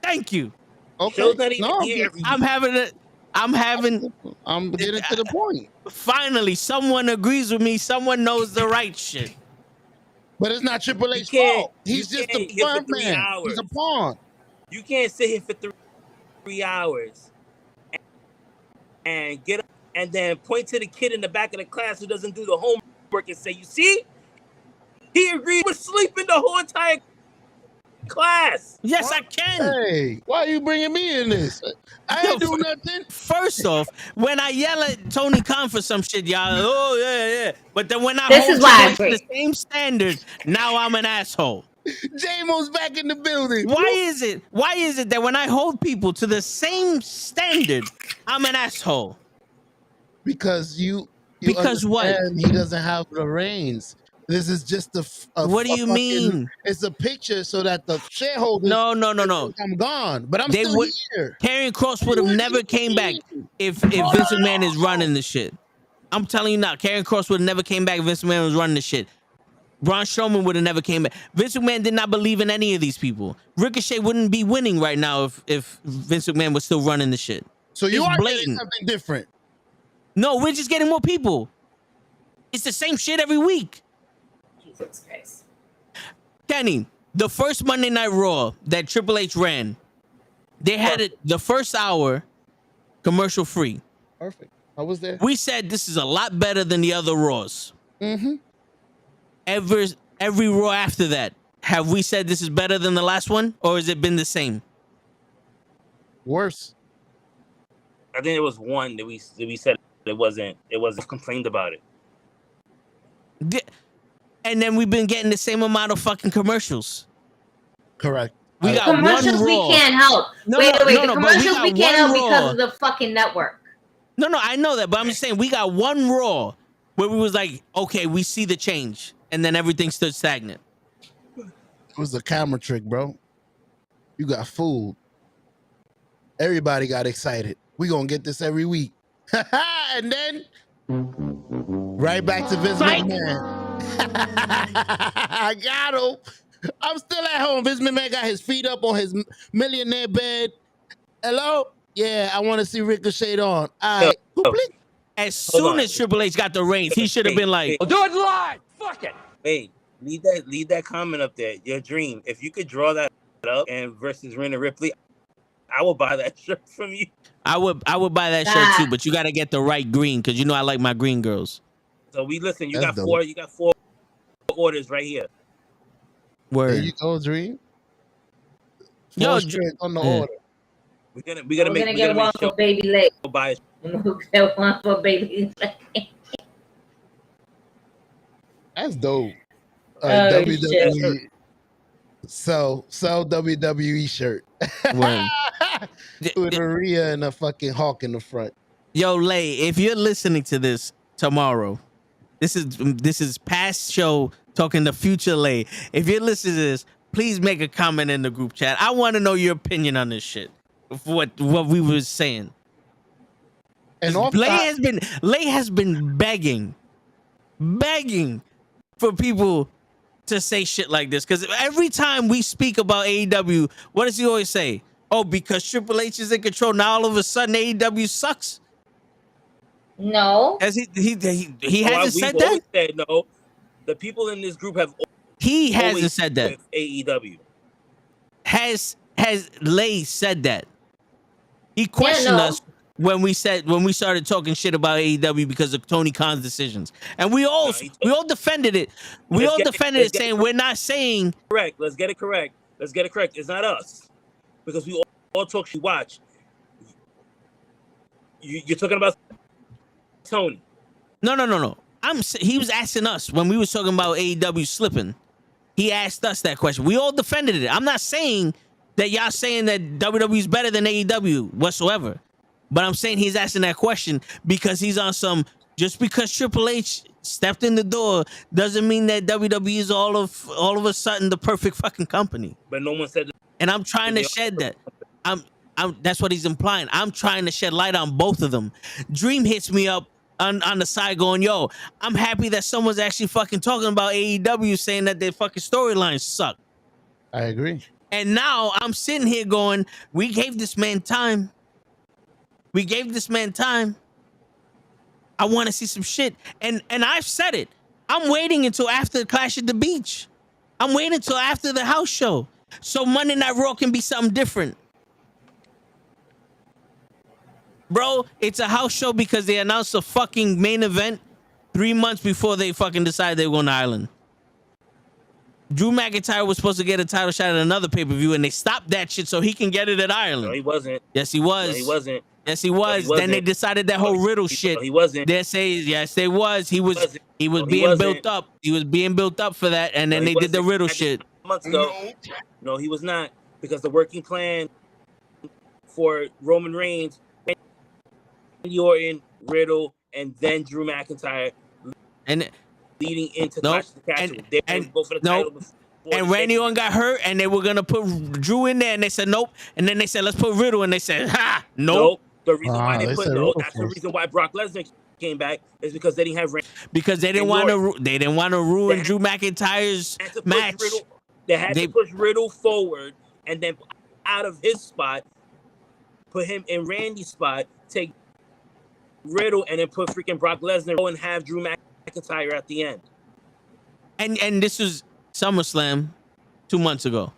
Thank you. Okay. I'm getting to the point. Finally, someone agrees with me. Someone knows the right shit. But it's not Triple H's fault. He's just a pawn man. He's a pawn. You can't sit here for 3 hours and get up and then point to the kid in the back of the class who doesn't do the homework and say, "You see, he agreed with sleeping the whole entire class." Yes, I can. Hey, why are you bringing me in this? I ain't do nothing. First off, when I yell at Tony Khan for some shit, y'all, oh yeah. But then when I This hold is why I Triple H to agree. the same standard, now I'm an asshole. J-Mo's back in the building. Why is it that when I hold people to the same standard, I'm an asshole? Because you Because what? understand he doesn't have the reins. This is just What do you mean? It's a picture so that the shareholders No. think I'm gone, but I'm They still would. here. Karrion Kross would have never came back if Vince McMahon is running the shit. I'm telling you now, Karrion Kross would have never came back if Vince McMahon was running the shit. Braun Strowman would have never came back. Vince McMahon did not believe in any of these people. Ricochet wouldn't be winning right now if Vince McMahon was still running the shit. So you It's are blatant. getting something different. No, we're just getting more people. It's the same shit every week. Jesus Christ. Kenny, the first Monday Night Raw that Triple H ran, they had it the first hour commercial free. Perfect. I was there. We said this is a lot better than the other Raws. Mm-hmm. Every Raw after that, have we said this is better than the last one, or has it been the same? Worse. I think it was one that we said it wasn't complained about it. And then we've been getting the same amount of fucking commercials. Correct. We got Commercials one we Raw. can't help. Wait, but the we commercials got we can't help one because Raw. of the fucking network. No, I know that, but I'm just saying we got one Raw where we was like, okay, we see the change, and then everything stood stagnant. It was a camera trick, bro. You got fooled. Everybody got excited. We gonna get this every week. And then right back to Vince McMahon. I got him. I'm still at home. Vince McMahon got his feet up on his millionaire bed. Hello? Yeah, I want to see Ricochet on. All right. As soon as Triple H got the reins, he should have been like, "We'll do it live. Fuck it." Wait, leave that comment up there. Your dream. If you could draw that up and versus Rhea Ripley, I will buy that shirt from you. I would buy that shirt too, but you got to get the right green because you know I like my green girls. So we listen. You That's got dope. four orders right here. Word. There you go, Dream. Yo, Four straight on the order. We're gonna get one for baby leg. Buy We'll get one for baby leg. That's dope. Oh, WWE. shit. Sell WWE shirt. Word. With a Rhea and a fucking hawk in the front. Yo, Lay, if you're listening to this tomorrow, this is past show talking to future Lay. If you're listening to this, please make a comment in the group chat. I want to know your opinion on this shit. What we were saying. And Lay has been begging for people to say shit like this. Because every time we speak about AEW, what does he always say? Oh, because Triple H is in control, now all of a sudden AEW sucks? No. Has he hasn't said that? Said no. The people in this group have. He hasn't said that. With AEW. Has Lay said that? He questioned us when we started talking shit about AEW because of Tony Khan's decisions, and we all defended it. We all defended it, saying we're not saying correct. Let's get it correct. It's not us because we all talk. You watch. You're talking about Tony. No. He was asking us when we was talking about AEW slipping. He asked us that question. We all defended it. I'm not saying that y'all saying that WWE is better than AEW whatsoever. But I'm saying he's asking that question because he's on some, just because Triple H stepped in the door doesn't mean that WWE is all of a sudden the perfect fucking company. But no one said that. And I'm trying to shed that. That's what he's implying. I'm trying to shed light on both of them. Dream hits me up on the side going, yo, I'm happy that someone's actually fucking talking about AEW saying that their fucking storylines suck. I agree. And now I'm sitting here going, we gave this man time. I want to see some shit. And I've said it. I'm waiting until after the Clash at the Beach. I'm waiting until after the house show. So Monday Night Raw can be something different. Bro, it's a house show because they announced a fucking main event 3 months before they fucking decided they were going to Ireland. Drew McIntyre was supposed to get a title shot at another pay-per-view, and they stopped that shit so he can get it at Ireland. No, he wasn't. Yes, he was. No, he wasn't. Yes, he was. No, he then they decided that whole Riddle shit. No, he wasn't. They say yes, they was. He was. He was No, he being wasn't. built up. He was being built up for that, and then No, he they did the wasn't. Riddle shit. Months ago. No, he was not, because the working plan for Roman Reigns, Randy Orton, Riddle, and then Drew McIntyre, and leading into Clash of the Castle. They were go for the title before and Randy Orton got hurt, and they were gonna put Drew in there, and they said nope. And then they said let's put Riddle, and they said ha, nope. The reason why they put that's the reason why Brock Lesnar came back is because they didn't have Randy. Because they didn't want to. They didn't want to ruin Drew McIntyre's match. They had to push Riddle forward, and then out of his spot, put him in Randy's spot, take Riddle, and then put freaking Brock Lesnar and have Drew McIntyre at the end. And this was SummerSlam 2 months ago.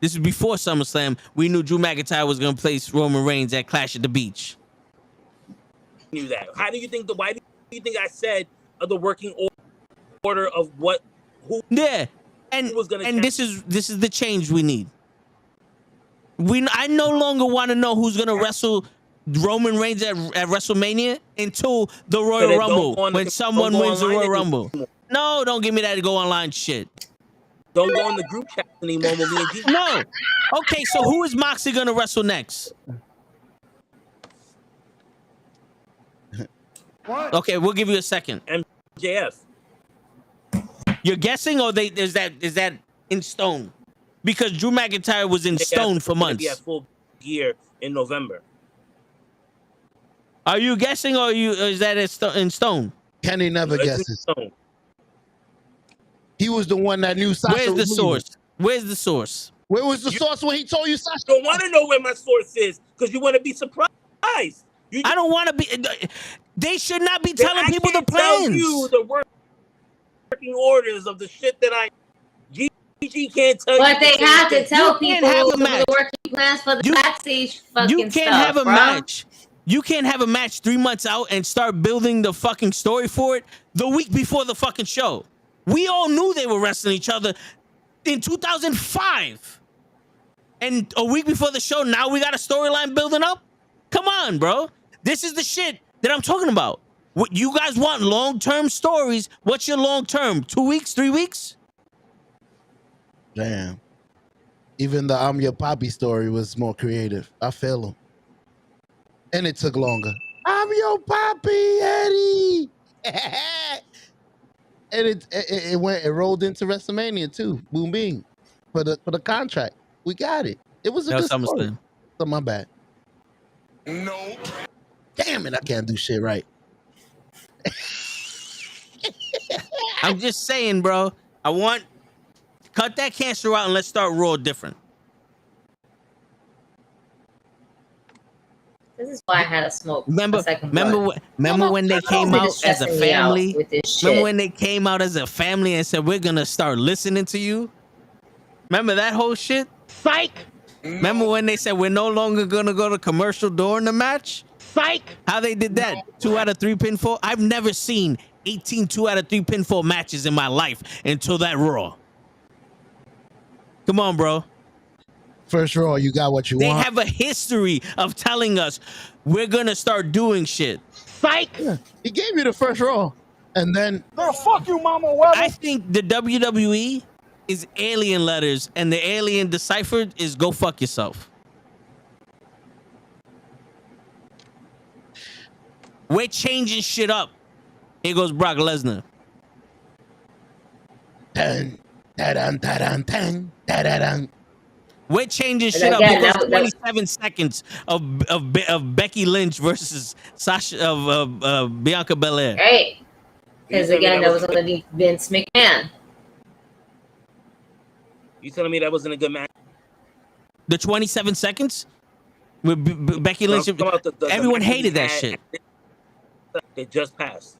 This is before SummerSlam. We knew Drew McIntyre was gonna place Roman Reigns at Clash at the Beach. Knew that. How do you think why do you think I said the working order of who? Yeah, and was gonna this is the change we need. I no longer want to know who's gonna wrestle Roman Reigns at WrestleMania until the Royal Rumble, when someone wins the Royal Rumble. No, don't give me that to go online shit. Don't go in the group chat anymore with me and G. No. Okay, so who is Moxley gonna wrestle next? What? Okay, we'll give you a second. MJF. You're guessing, or is that in stone? Because Drew McIntyre was in stone for months. Be at full gear in November. Are you guessing, or is that in stone? Kenny never guesses. He was the one that knew Sasha. Where's the source? Where's the source? Where was the source when he told you Sasha? Don't want to know where my source is because you want to be surprised. I don't want to be. They should not be telling people the plans. Tell you the working orders of the shit that GG can't tell you. But they have to tell people the working plans for the backstage fucking stuff. You can't have a match. You can't have a match 3 months out and start building the fucking story for it the week before the fucking show. We all knew they were wrestling each other in 2005. And a week before the show, now we got a storyline building up? Come on, bro. This is the shit that I'm talking about. What you guys want long-term stories. What's your long-term? 2 weeks, 3 weeks? Damn. Even the I'm Your Poppy story was more creative. I feel him. And it took longer. I'm your Poppy, Eddie. And it rolled into WrestleMania too. Boom bing. For the contract. We got it. It was a good story. So my bad. No. Damn it, I can't do shit right. I'm just saying, bro. Cut that cancer out and let's start Raw different. This is why I had to smoke. Remember when they came out as a family? Remember when they came out as a family and said, we're going to start listening to you? Remember that whole shit? Psych! Remember when they said, we're no longer going to go to commercial during the match? Psych! How they did that? 2 out of 3 pinfall? I've never seen 18 2 out of 3 pinfall matches in my life until that Raw. Come on, bro. First Raw, you got what you want. They have a history of telling us we're gonna start doing shit. Psych! Yeah, he gave you the first Raw, and then fuck you, Mama Webber. I think the WWE is alien letters, and the alien deciphered is go fuck yourself. We're changing shit up. Here goes Brock Lesnar. Dun, da-dun, da-dun, dun, da-da-dun. We're changing shit up because 27 seconds of Becky Lynch versus Bianca Belair. Right. Because again, that was underneath Vince McMahon. You telling me that wasn't a good match? The 27 seconds with Becky Lynch. Everyone hated that shit. It just passed.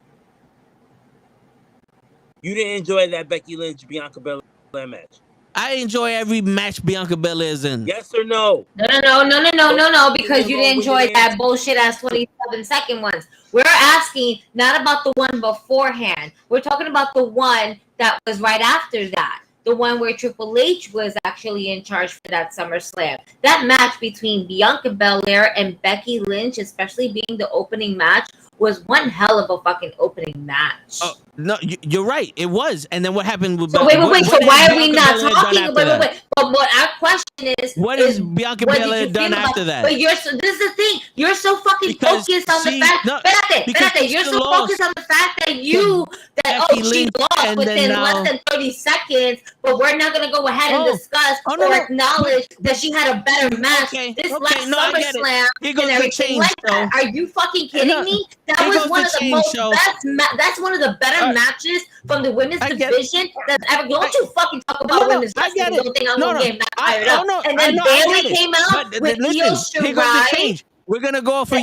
You didn't enjoy that Becky Lynch Bianca Belair match. I enjoy every match Bianca Belair is in. Yes or no? No, because you didn't enjoy that bullshit ass 27-second ones. We're asking not about the one beforehand. We're talking about the one that was right after that. The one where Triple H was actually in charge for that SummerSlam. That match between Bianca Belair and Becky Lynch, especially being the opening match, was one hell of a fucking opening match. Oh, no, you're right. It was. And then what happened with So wait. So why are we not talking? Wait. But what our question is, what has Bianca Belair done after that? But this is the thing. You're so fucking focused on the fact. Espérate, you're so focused on the fact that she lost within less than 30 seconds. But we're not gonna go ahead and discuss or acknowledge that she had a better match this last SummerSlam and everything like that. Are you fucking kidding me? That was one of the most best. That's one of the better matches from the women's division that's ever. Don't you fucking talk about women's wrestling? You don't think I'm gonna get fired up? And then Bayley came out with Io Shirai. We're gonna go off for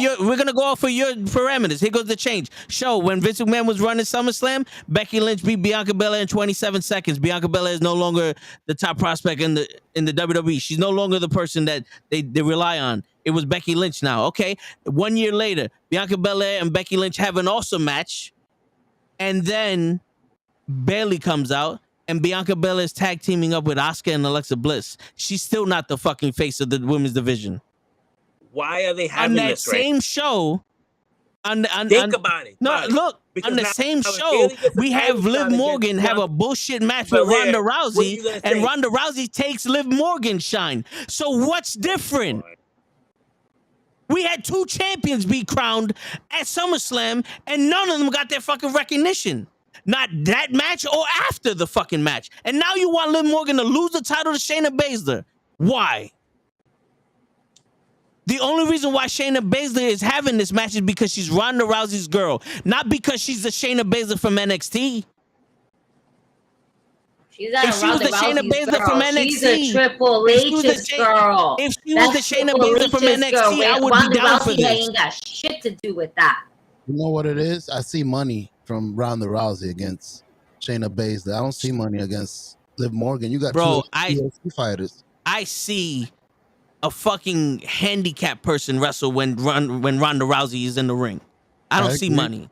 your parameters. Here goes the change. Show when Vince McMahon was running SummerSlam, Becky Lynch beat Bianca Belair in 27 seconds. Bianca Belair is no longer the top prospect in the WWE. She's no longer the person that they rely on. It was Becky Lynch now. Okay. 1 year later, Bianca Belair and Becky Lynch have an awesome match. And then Bayley comes out and Bianca Belair is tag teaming up with Asuka and Alexa Bliss. She's still not the fucking face of the women's division. Why are they having on that this same show? Think about it. No, look, on the same show, we have Liv Morgan have a bullshit match with Ronda Rousey, and Ronda Rousey takes Liv Morgan's shine. So what's different? We had 2 champions be crowned at SummerSlam, and none of them got their fucking recognition. Not that match or after the fucking match. And now you want Liv Morgan to lose the title to Shayna Baszler. Why? The only reason why Shayna Baszler is having this match is because she's Ronda Rousey's girl, not because she's the Shayna Baszler from NXT. She's not if she was the Shayna Baszler from NXT. She's a Triple H's girl. If she was the Shayna Baszler from NXT, I would be down for this. Ain't got shit to do with that. You know what it is? I see money from Ronda Rousey against Shayna Baszler. I don't see money against Liv Morgan. You got two UFC fighters. I see a fucking handicapped person wrestle when Ronda Rousey is in the ring. I don't see money.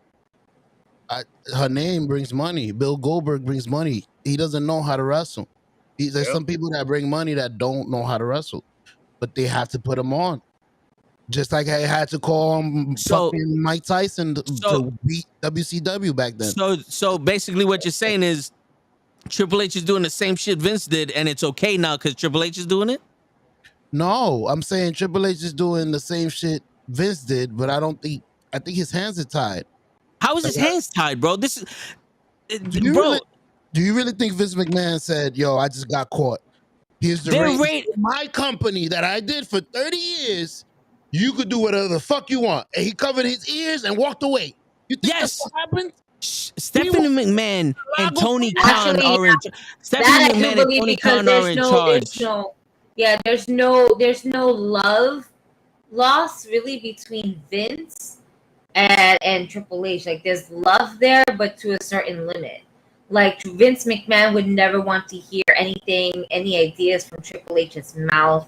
Her name brings money. Bill Goldberg brings money. He doesn't know how to wrestle. There's some people that bring money that don't know how to wrestle, but they have to put him on. Just like I had to call fucking Mike Tyson to beat WCW back then. So basically what you're saying is Triple H is doing the same shit Vince did, and it's okay now because Triple H is doing it? No, I'm saying Triple H is doing the same shit Vince did, but I think his hands are tied. How is his hands tied, bro? Do you really think Vince McMahon said, "Yo, I just got caught. Here's the rate. My company that I did for 30 years. You could do whatever the fuck you want." And he covered his ears and walked away. You think that's what happened? Stephanie McMahon and Tony Khan are in charge. There's no love lost really between Vince and Triple H. Like there's love there, but to a certain limit. Like Vince McMahon would never want to hear any ideas from Triple H's mouth.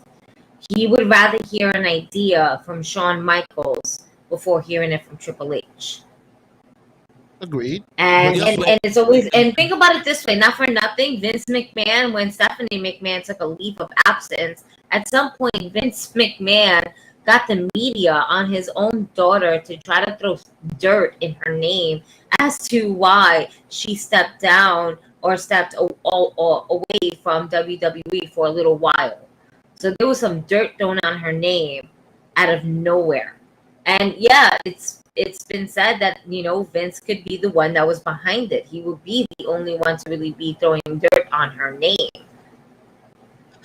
He would rather hear an idea from Shawn Michaels before hearing it from Triple H. Agreed. And it's always, and think about it this way, not for nothing, Vince McMahon, when Stephanie McMahon took a leave of absence, at some point Vince McMahon got the media on his own daughter to try to throw dirt in her name as to why she stepped down or stepped away from WWE for a little while. So there was some dirt thrown on her name out of nowhere. And yeah, it's been said that, Vince could be the one that was behind it. He would be the only one to really be throwing dirt on her name.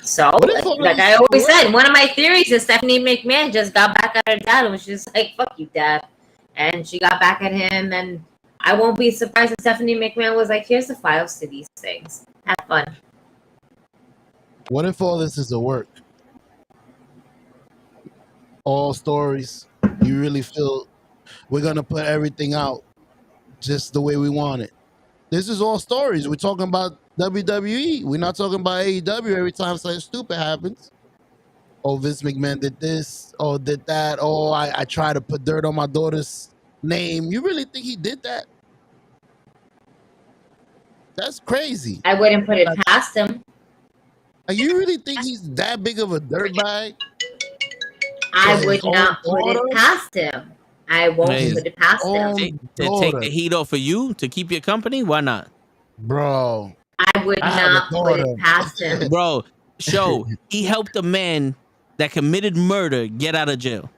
So, like I always said, one of my theories is Stephanie McMahon just got back at her dad and was just like, "Fuck you, Dad." And she got back at him, and I won't be surprised if Stephanie McMahon was like, "Here's the files to these things. Have fun." What if all this is a work? All stories. You really feel we're going to put everything out just the way we want it? This is all stories. We're talking about WWE. We're not talking about AEW every time something stupid happens. Oh, Vince McMahon did this. Oh, did that. Oh, I tried to put dirt on my daughter's name. You really think he did that? That's crazy. I wouldn't put it past him. You really think he's that big of a dirtbag? I would not put it past him. I won't put it past him. To take the heat off of you to keep your company? Why not? Bro. I would not put it past him. Bro, he helped a man that committed murder get out of jail.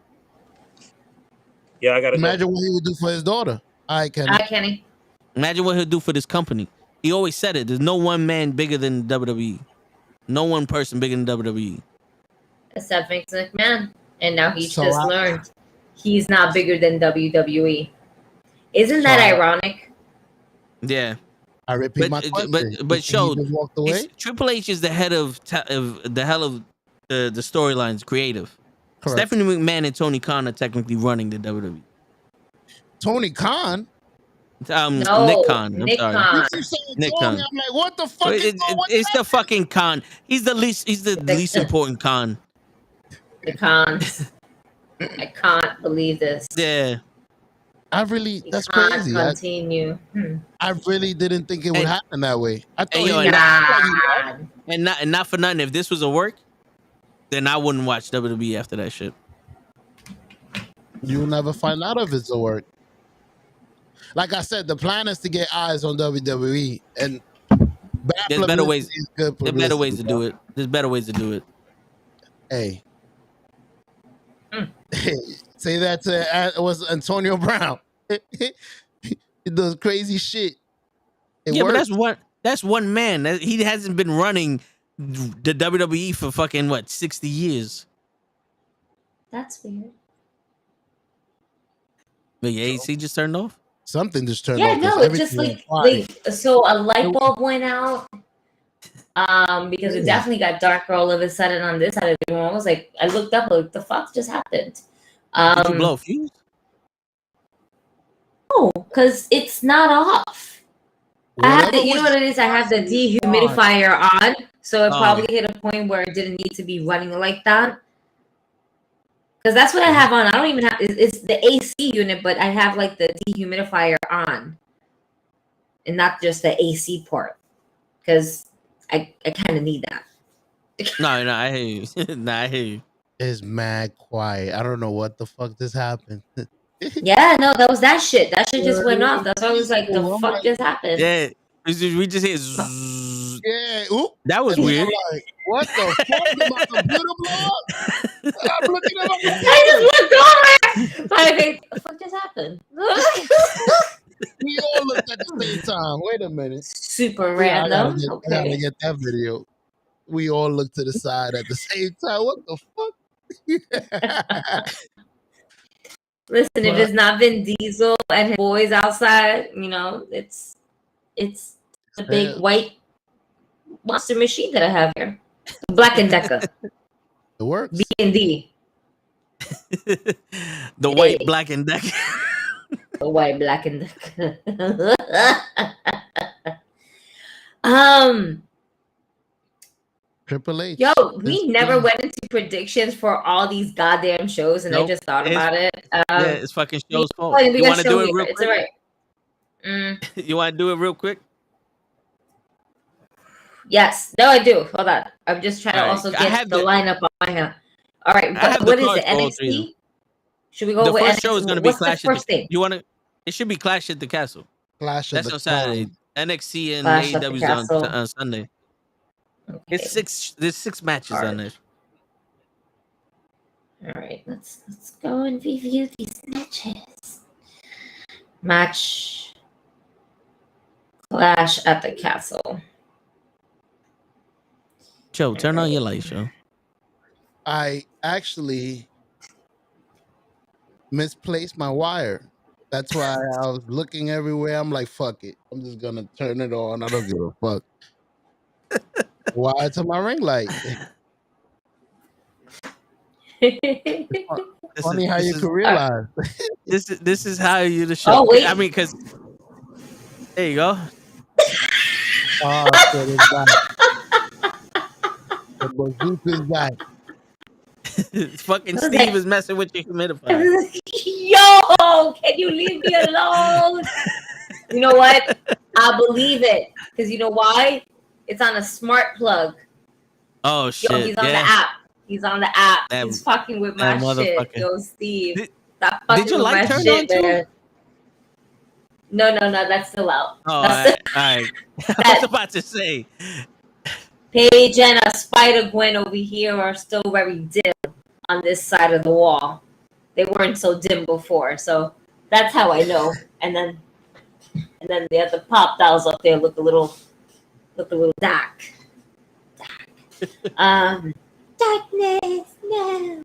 Yeah, I gotta imagine what he would do for his daughter. All right, Kenny. Imagine what he'll do for this company. He always said it. There's no one man bigger than WWE. No one person bigger than WWE. Except Vince McMahon. And now he's just learned he's not bigger than WWE. Isn't that ironic? Yeah. I repeat my question. But Triple H is the head of the storylines, creative. Correct. Stephanie McMahon and Tony Khan are technically running the WWE. Tony Khan? No, Nick Khan. Nick Khan. Nick Khan. I'm like, what the fuck is going on? It's the fucking Khan. He's the least important Khan. The Khans. I can't believe this. Yeah. That's crazy. Continue. I really didn't think it would happen that way. I thought and not for nothing. If this was a work, then I wouldn't watch WWE after that shit. You'll never find out if it's a work. Like I said, the plan is to get eyes on WWE, and there's better ways. There's better ways to do it. There's better ways to do it. Hey, say that to was Antonio Brown. He does crazy shit. It works. But that's one man. He hasn't been running the WWE for fucking 60 years. That's weird. But your AC just turned off? Something just turned off. Yeah, no, it's just so a light bulb went out. Because it definitely got darker all of a sudden on this side of the room. I was like, I looked up, like, the fuck just happened? Did you blow a fuse? No, because it's not off. You know what it is? I have the dehumidifier on, so it probably hit a point where it didn't need to be running like that. Because that's what I have on. I don't even have, it's the AC unit, but I have like the dehumidifier on. And not just the AC port. Because I kind of need that. No, I hear you. I hear you. It's mad quiet. I don't know what the fuck just happened. Yeah, no, that was that shit. That shit just went off. That's why I was like, the fuck just happened? Yeah, we just hit zzz. Yeah, oop. That was weird. Like, what the fuck? Did my computer blow up? I'm looking at my computer. I just looked over. Like, the fuck just happened? We all looked at the same time. Wait a minute. Super random. I gotta get that video. We all looked to the side at the same time. What the fuck? Listen, if it's not Vin Diesel and his boys outside, it's a big white monster machine that I have here. Black and Decker. It works. B&D. The white Black and Decker. The white Black and Decker. Triple H. Yo, we never went into predictions for all these goddamn shows, and I just thought about it. Yeah, it's fucking show's fault. You want to do it real quick? It's all right. You want to do it real quick? Yes. No, I do. Hold on. I'm just trying to also get the lineup on my hand. All right. What is it? NXT? Should we go with NXT? The first show is going to be Clash. You want to? It should be Clash at the Castle. Clash at the Castle. That's on Saturday. NXT and AEW on Sunday. Okay. There's six matches on there. All right, let's go and review these matches. Match Clash at the Castle. Joe, turn on your light, Joe. I actually misplaced my wire. That's why I was looking everywhere. I'm like, fuck it. I'm just gonna turn it on. I don't give a fuck. Wire to my ring light. Funny how you can realize. This is how you the show. Oh, wait. I mean, because there you go. Oh shit, it's back. The bazooka's back. Fucking I was Steve like- is messing with your humidifier. Yo, can you leave me alone? You know what? I believe it. Because you know why? It's on a smart plug. Oh shit! Yo, he's on the app. He's on the app. He's fucking with my shit. motherfucker. Yo, Steve. Did- Stop fucking your with light my turn shit, on too? man. No, that's still out. Oh, all That's right. I was about to say. Paige and Spider-Gwen over here are still very dim on this side of the wall. They weren't so dim before, so that's how I know. And then the other pop dolls up there look a little dark. Darkness, no.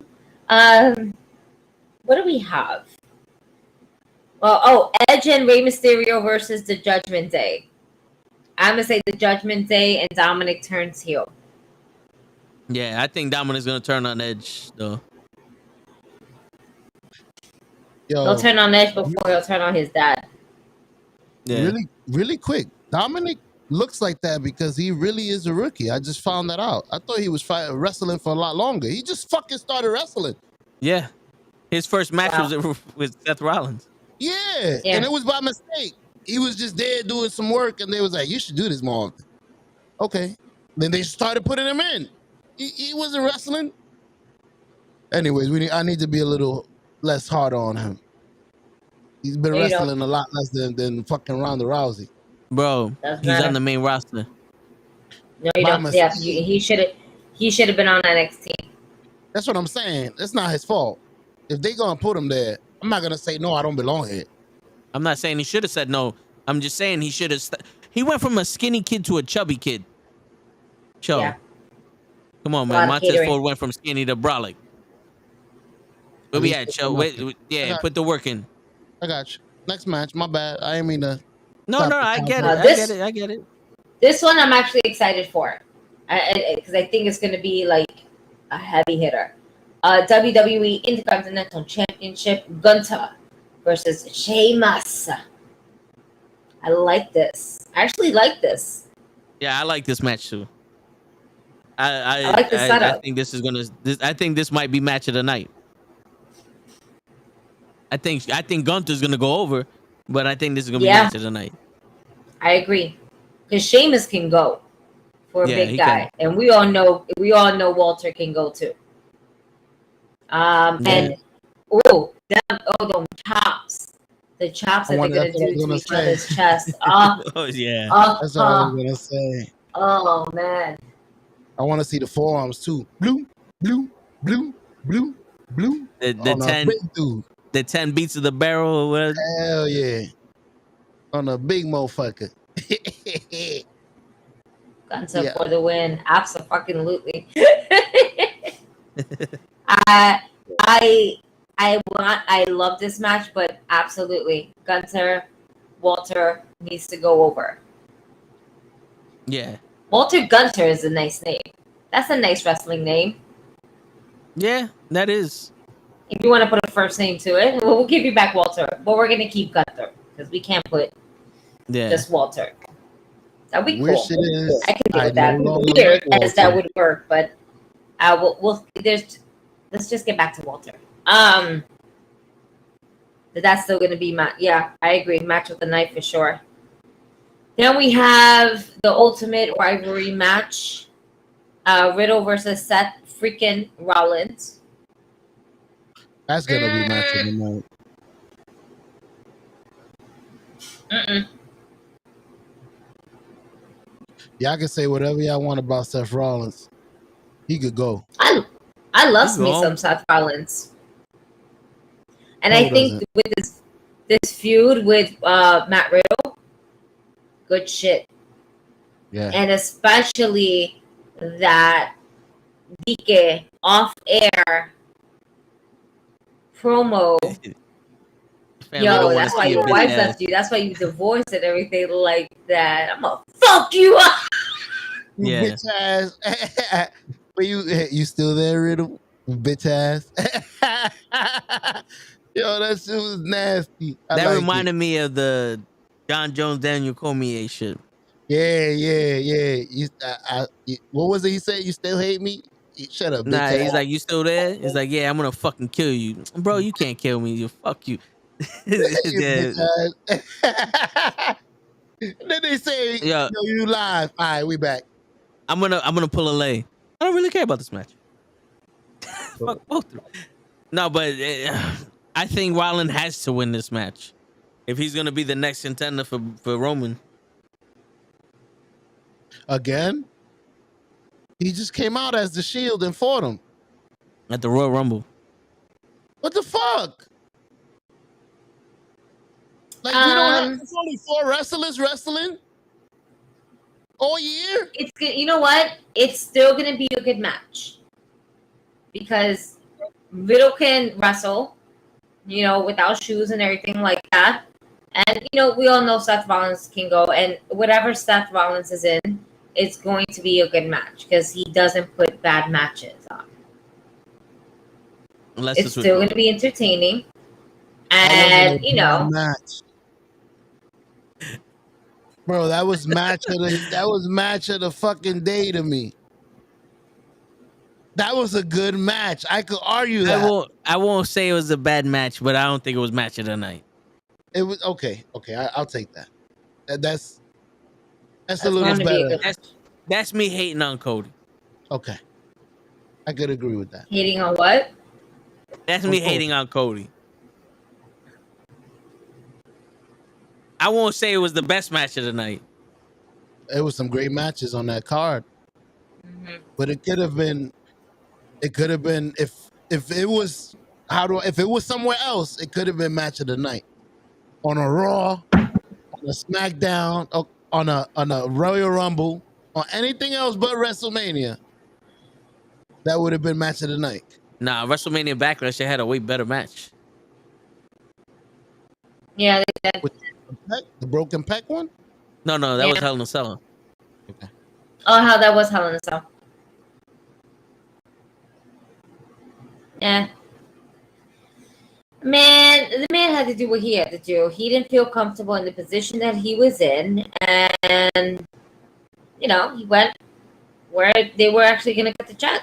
What do we have? Well, Edge and Rey Mysterio versus the Judgment Day. I'm gonna say the Judgment Day and Dominic turns heel. Yeah, I think Dominic's gonna turn on Edge though. Yo, He'll turn on Edge before he'll turn on his dad. Yeah. really quick. Dominic looks like that because he really is a rookie. I just found that out. I thought he was wrestling for a lot longer. He just fucking started wrestling. Yeah. His first match Wow. was with Seth Rollins. Yeah, and it was by mistake. He was just there doing some work, and they was like, "You should do this more often." Okay. Then they started putting him in. He wasn't wrestling. Anyways, I need to be a little less hard on him. He's been wrestling a lot less than fucking Ronda Rousey. Bro, he's on the main roster. No, you don't. Yeah, he should have been on NXT. That's what I'm saying. That's not his fault. If they gonna put him there, I'm not gonna say no. I don't belong here. I'm not saying he should have said no. I'm just saying he should have. He went from a skinny kid to a chubby kid. Cho. Yeah. Come on, man. Montez Ford went from skinny to brolic. Where we at, Cho? Yeah, put the work in. I got you. Next match. My bad. I didn't mean to. No, I get it. I get it. This one I'm actually excited for, because I think it's gonna be like a heavy hitter. WWE Intercontinental Championship, Gunther versus Sheamus. I like this. I actually like this. Yeah, I like this match too. I like the setup. I think this is gonna. I think this might be match of the night. I think Gunther's gonna go over, but I think this is gonna be match of the night. I agree, because Sheamus can go for a big guy, can. and we all know Walter can go too. And them chops. The chops that they're gonna do to each other's chest. Oh yeah. That's what I was gonna say. Oh man. I want to see the forearms too. Blue. The 10 beats of the barrel or whatever. Hell yeah. On a big motherfucker. Gunther for the win. Absolutely. I love this match, but absolutely, Walter needs to go over. Yeah. Walter Gunther is a nice name. That's a nice wrestling name. Yeah, that is. If you want to put a first name to it, we'll give you back Walter, but we're gonna keep Gunther because we can't put just Walter. That'd be cool. I can deal with that. Weird as that would work, but let's just get back to Walter. But that's still gonna be I agree, match with the night for sure. Then we have the ultimate rivalry match. Riddle versus Seth freaking Rollins. That's gonna be match of the night. Y'all can say whatever y'all want about Seth Rollins. He could go. I love me some Seth Rollins. And I think with this feud with Matt Riddle, good shit. Yeah. And especially that Dike off air promo. Yo, that's why your wife left you. That's why you divorced and everything like that. I'm gonna fuck you up. Yeah. Bitch ass. But you still there, Riddle? Bitch ass. Yo, that shit was nasty. That reminded me of the John Jones, Daniel Cormier shit. Yeah. What was it he said? You still hate me? Shut up, Nah, bitch. he's like, you still there? He's like, yeah, I'm gonna fucking kill you, bro. You can't kill me. You fuck you. You Yeah. bitch ass. Then they say, Yeah, yo, you live. All right, we back. I'm gonna pull a lay. I don't really care about this match. Fuck both of them. No, but I think Rollins has to win this match if he's gonna be the next contender for Roman. Again? He just came out as the Shield and fought him. At the Royal Rumble. What the fuck? Like, we don't have, it's only 4 wrestlers wrestling all year? It's good. You know what? It's still gonna be a good match because Riddle can wrestle, you know, without shoes and everything like that. And you know, we all know Seth Rollins can go, and whatever Seth Rollins is in, it's going to be a good match because he doesn't put bad matches on. Unless It's still going to be entertaining, and you know, match. Bro, that was match of the fucking day to me. That was a good match. I could argue that. I won't say it was a bad match, but I don't think it was match of the night. It was okay. I'll take that. That's a little better. That's me hating on Cody. Okay, I could agree with that. Hating on what? That's me hating on Cody. I won't say it was the best match of the night. It was some great matches on that card, but it could have been. It could have been if it was if it was somewhere else, it could have been match of the night on a Raw, on a SmackDown, on a Royal Rumble, on anything else but WrestleMania. That would have been match of the night. Nah, WrestleMania Backlash, they had a way better match. Yeah, they did. With the broken pec one? No, that was Hell in a Cell. Okay. Oh, how that was Hell in a Cell. Yeah. Man, the man had to do what he had to do. He didn't feel comfortable in the position that he was in, and you know, he went where they were actually going to cut the check.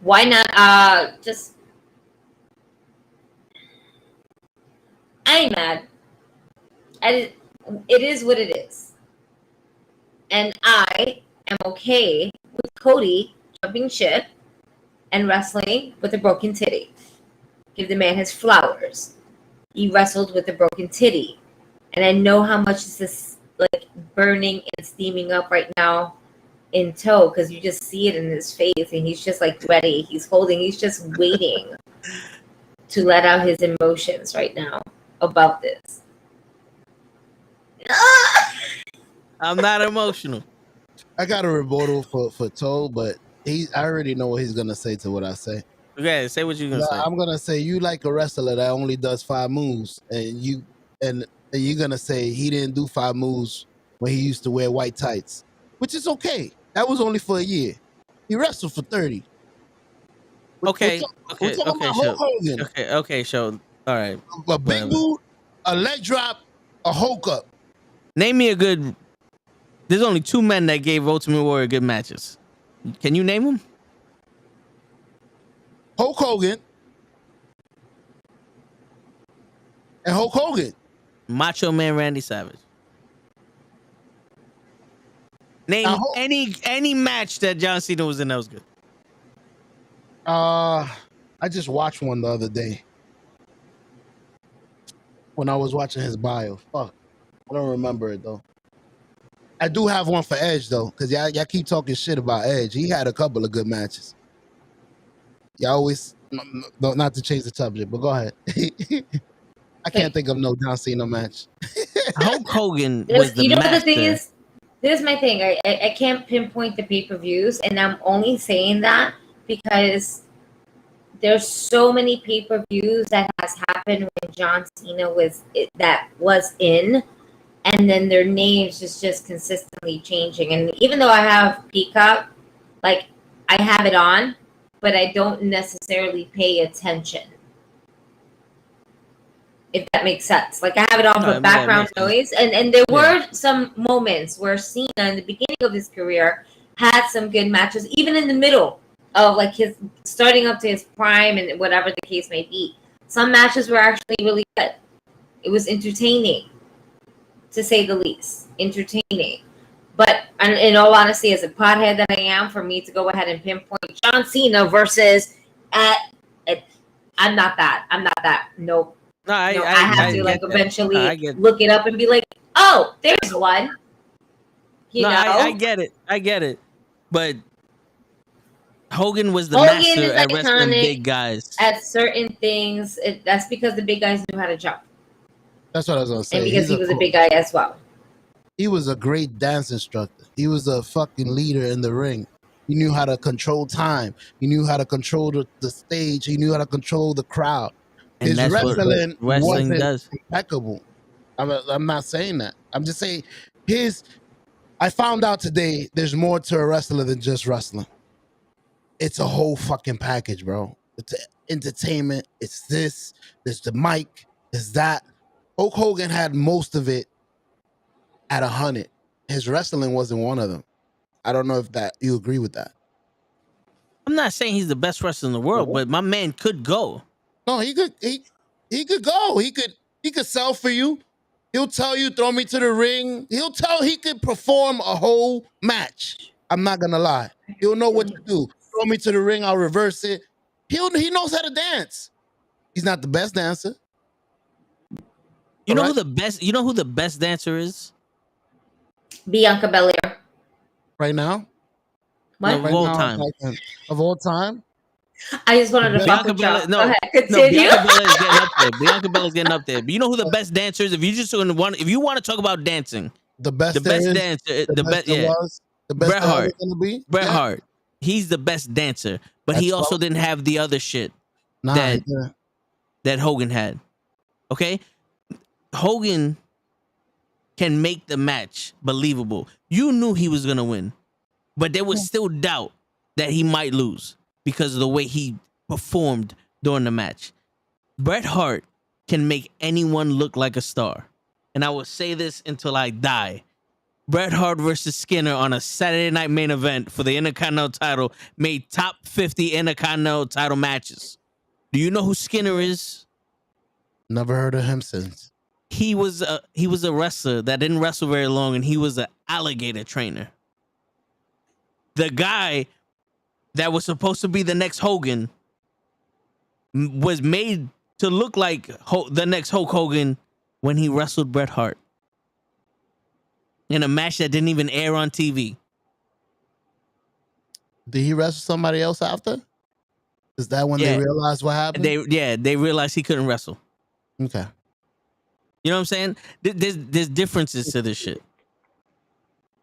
Why not just... I ain't mad. It is what it is. And I am okay with Cody jumping ship and wrestling with a broken titty. Give the man his flowers. He wrestled with a broken titty. And I know how much is this like burning and steaming up right now in tow, because you just see it in his face and he's just like ready. He's just waiting to let out his emotions right now about this. I'm not emotional. I got a rebuttal for Toe, but I already know what he's gonna say to what I say. Okay, say what you're gonna say. I'm gonna say you like a wrestler that only does 5 moves, and you're gonna say he didn't do 5 moves when he used to wear white tights, which is okay. That was only for a year. He wrestled for 30. We're talking about Hulk Hogan. Okay, show. All right. A big boot, a leg drop, a Hulk up. Name me a good. There's only 2 men that gave Ultimate Warrior good matches. Can you name them? Hulk Hogan and Hulk Hogan. Macho Man Randy Savage. Name any match that John Cena was in that was good. I just watched one the other day when I was watching his bio. Fuck, I don't remember it though. I do have one for Edge though, because y'all keep talking shit about Edge. He had a couple of good matches. Y'all always, not to change the subject, but go ahead. I can't think of no John Cena match. Hulk Hogan was the master. The thing is, this is my thing. I can't pinpoint the pay-per-views, and I'm only saying that because there's so many pay-per-views that has happened when John Cena was in, and then their names just consistently changing. And even though I have Peacock, like I have it on, but I don't necessarily pay attention. if that makes sense. Like I have it on No, for background noise, and there were some moments where Cena in the beginning of his career had some good matches, even in the middle of like his starting up to his prime and whatever the case may be. Some matches were actually really good. It was entertaining, to say the least. Entertaining. But in all honesty, as a pothead that I am, for me to go ahead and pinpoint John Cena versus I'm not that. Nope. No, I have to like that. eventually No, look it up and be like, oh, there's one. You know? I get it. But Hogan was the master at wrestling big guys. At certain things, that's because the big guys knew how to jump. That's what I was gonna say. And because he was a big guy as well. He was a great dance instructor. He was a fucking leader in the ring. He knew how to control time. He knew how to control the stage. He knew how to control the crowd. And His that's wrestling what wrestling wasn't does. impeccable. I'm not saying that. I'm just saying I found out today there's more to a wrestler than just wrestling. It's a whole fucking package, bro. It's entertainment. It's this. There's the mic. There's that. Hulk Hogan had most of it at 100. His wrestling wasn't one of them. I don't know if you agree with that. I'm not saying he's the best wrestler in the world, but my man could go. No, he could go. He could sell for you. He'll tell you, throw me to the ring. He could perform a whole match. I'm not gonna lie. He'll know what to do. Throw me to the ring, I'll reverse it. He knows how to dance. He's not the best dancer. You know who the best dancer is? Bianca Belair. Right now? What? Of all time. Of all time? I just wanted to Bianca Belair. Go ahead, continue. Bianca Belair is getting up there. Bianca Belair is getting up there. But you know who the best dancer is? If you want to talk about dancing, the best dancer, Bret Hart. Bret Hart. He's the best dancer, but he also didn't have the other shit that Hogan had. Okay? Hogan can make the match believable. You knew he was going to win, but there was still doubt that he might lose because of the way he performed during the match. Bret Hart can make anyone look like a star. And I will say this until I die. Bret Hart versus Skinner on a Saturday night main event for the Intercontinental title made top 50 Intercontinental title matches. Do you know who Skinner is? Never heard of him since. He was a wrestler that didn't wrestle very long, and he was an alligator trainer. The guy that was supposed to be the next Hogan was made to look like the next Hulk Hogan when he wrestled Bret Hart in a match that didn't even air on TV. Did he wrestle somebody else after? Is that when they realized what happened? They realized he couldn't wrestle. Okay. You know what I'm saying? There's differences to this shit.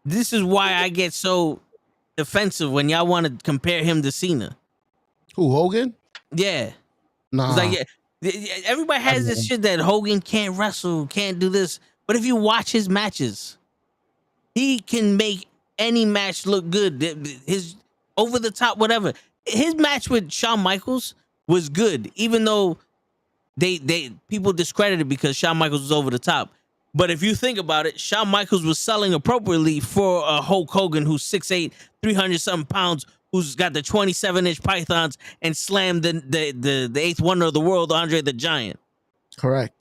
This is why I get so defensive when y'all want to compare him to Cena. Who, Hogan? Yeah. Nah. It's like, everybody has this shit that Hogan can't wrestle, can't do this. But if you watch his matches, he can make any match look good. His over the top, whatever. His match with Shawn Michaels was good, even though they people discredited because Shawn Michaels was over the top. But if you think about it, Shawn Michaels was selling appropriately for a Hulk Hogan who's 6'8", 300-something pounds, who's got the 27-inch pythons and slammed the eighth wonder of the world, Andre the Giant. Correct.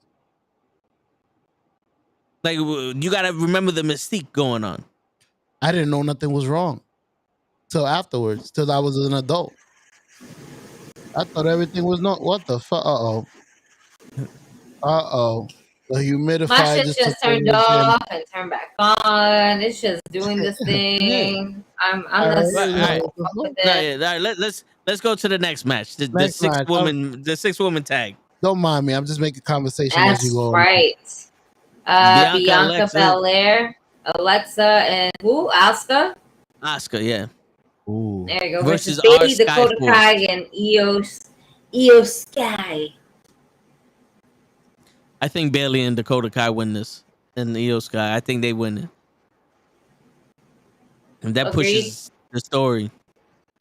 Like, you got to remember the mystique going on. I didn't know nothing was wrong till afterwards, till I was an adult. I thought everything was not. What the fuck? The humidifier My shit just turned off and turned back on. It's just doing this thing. I'm all right. Let's go to the next match. The six woman tag. Don't mind me. I'm just making conversation as you go. Right. Bianca Belair, Alexa, and who? Asuka. Asuka, yeah. Ooh. There you go. Versus Bailey, Dakota Kai, and Io Sky. I think Bailey and Dakota Kai win this, and Io Sky. I think they win it, and that pushes the story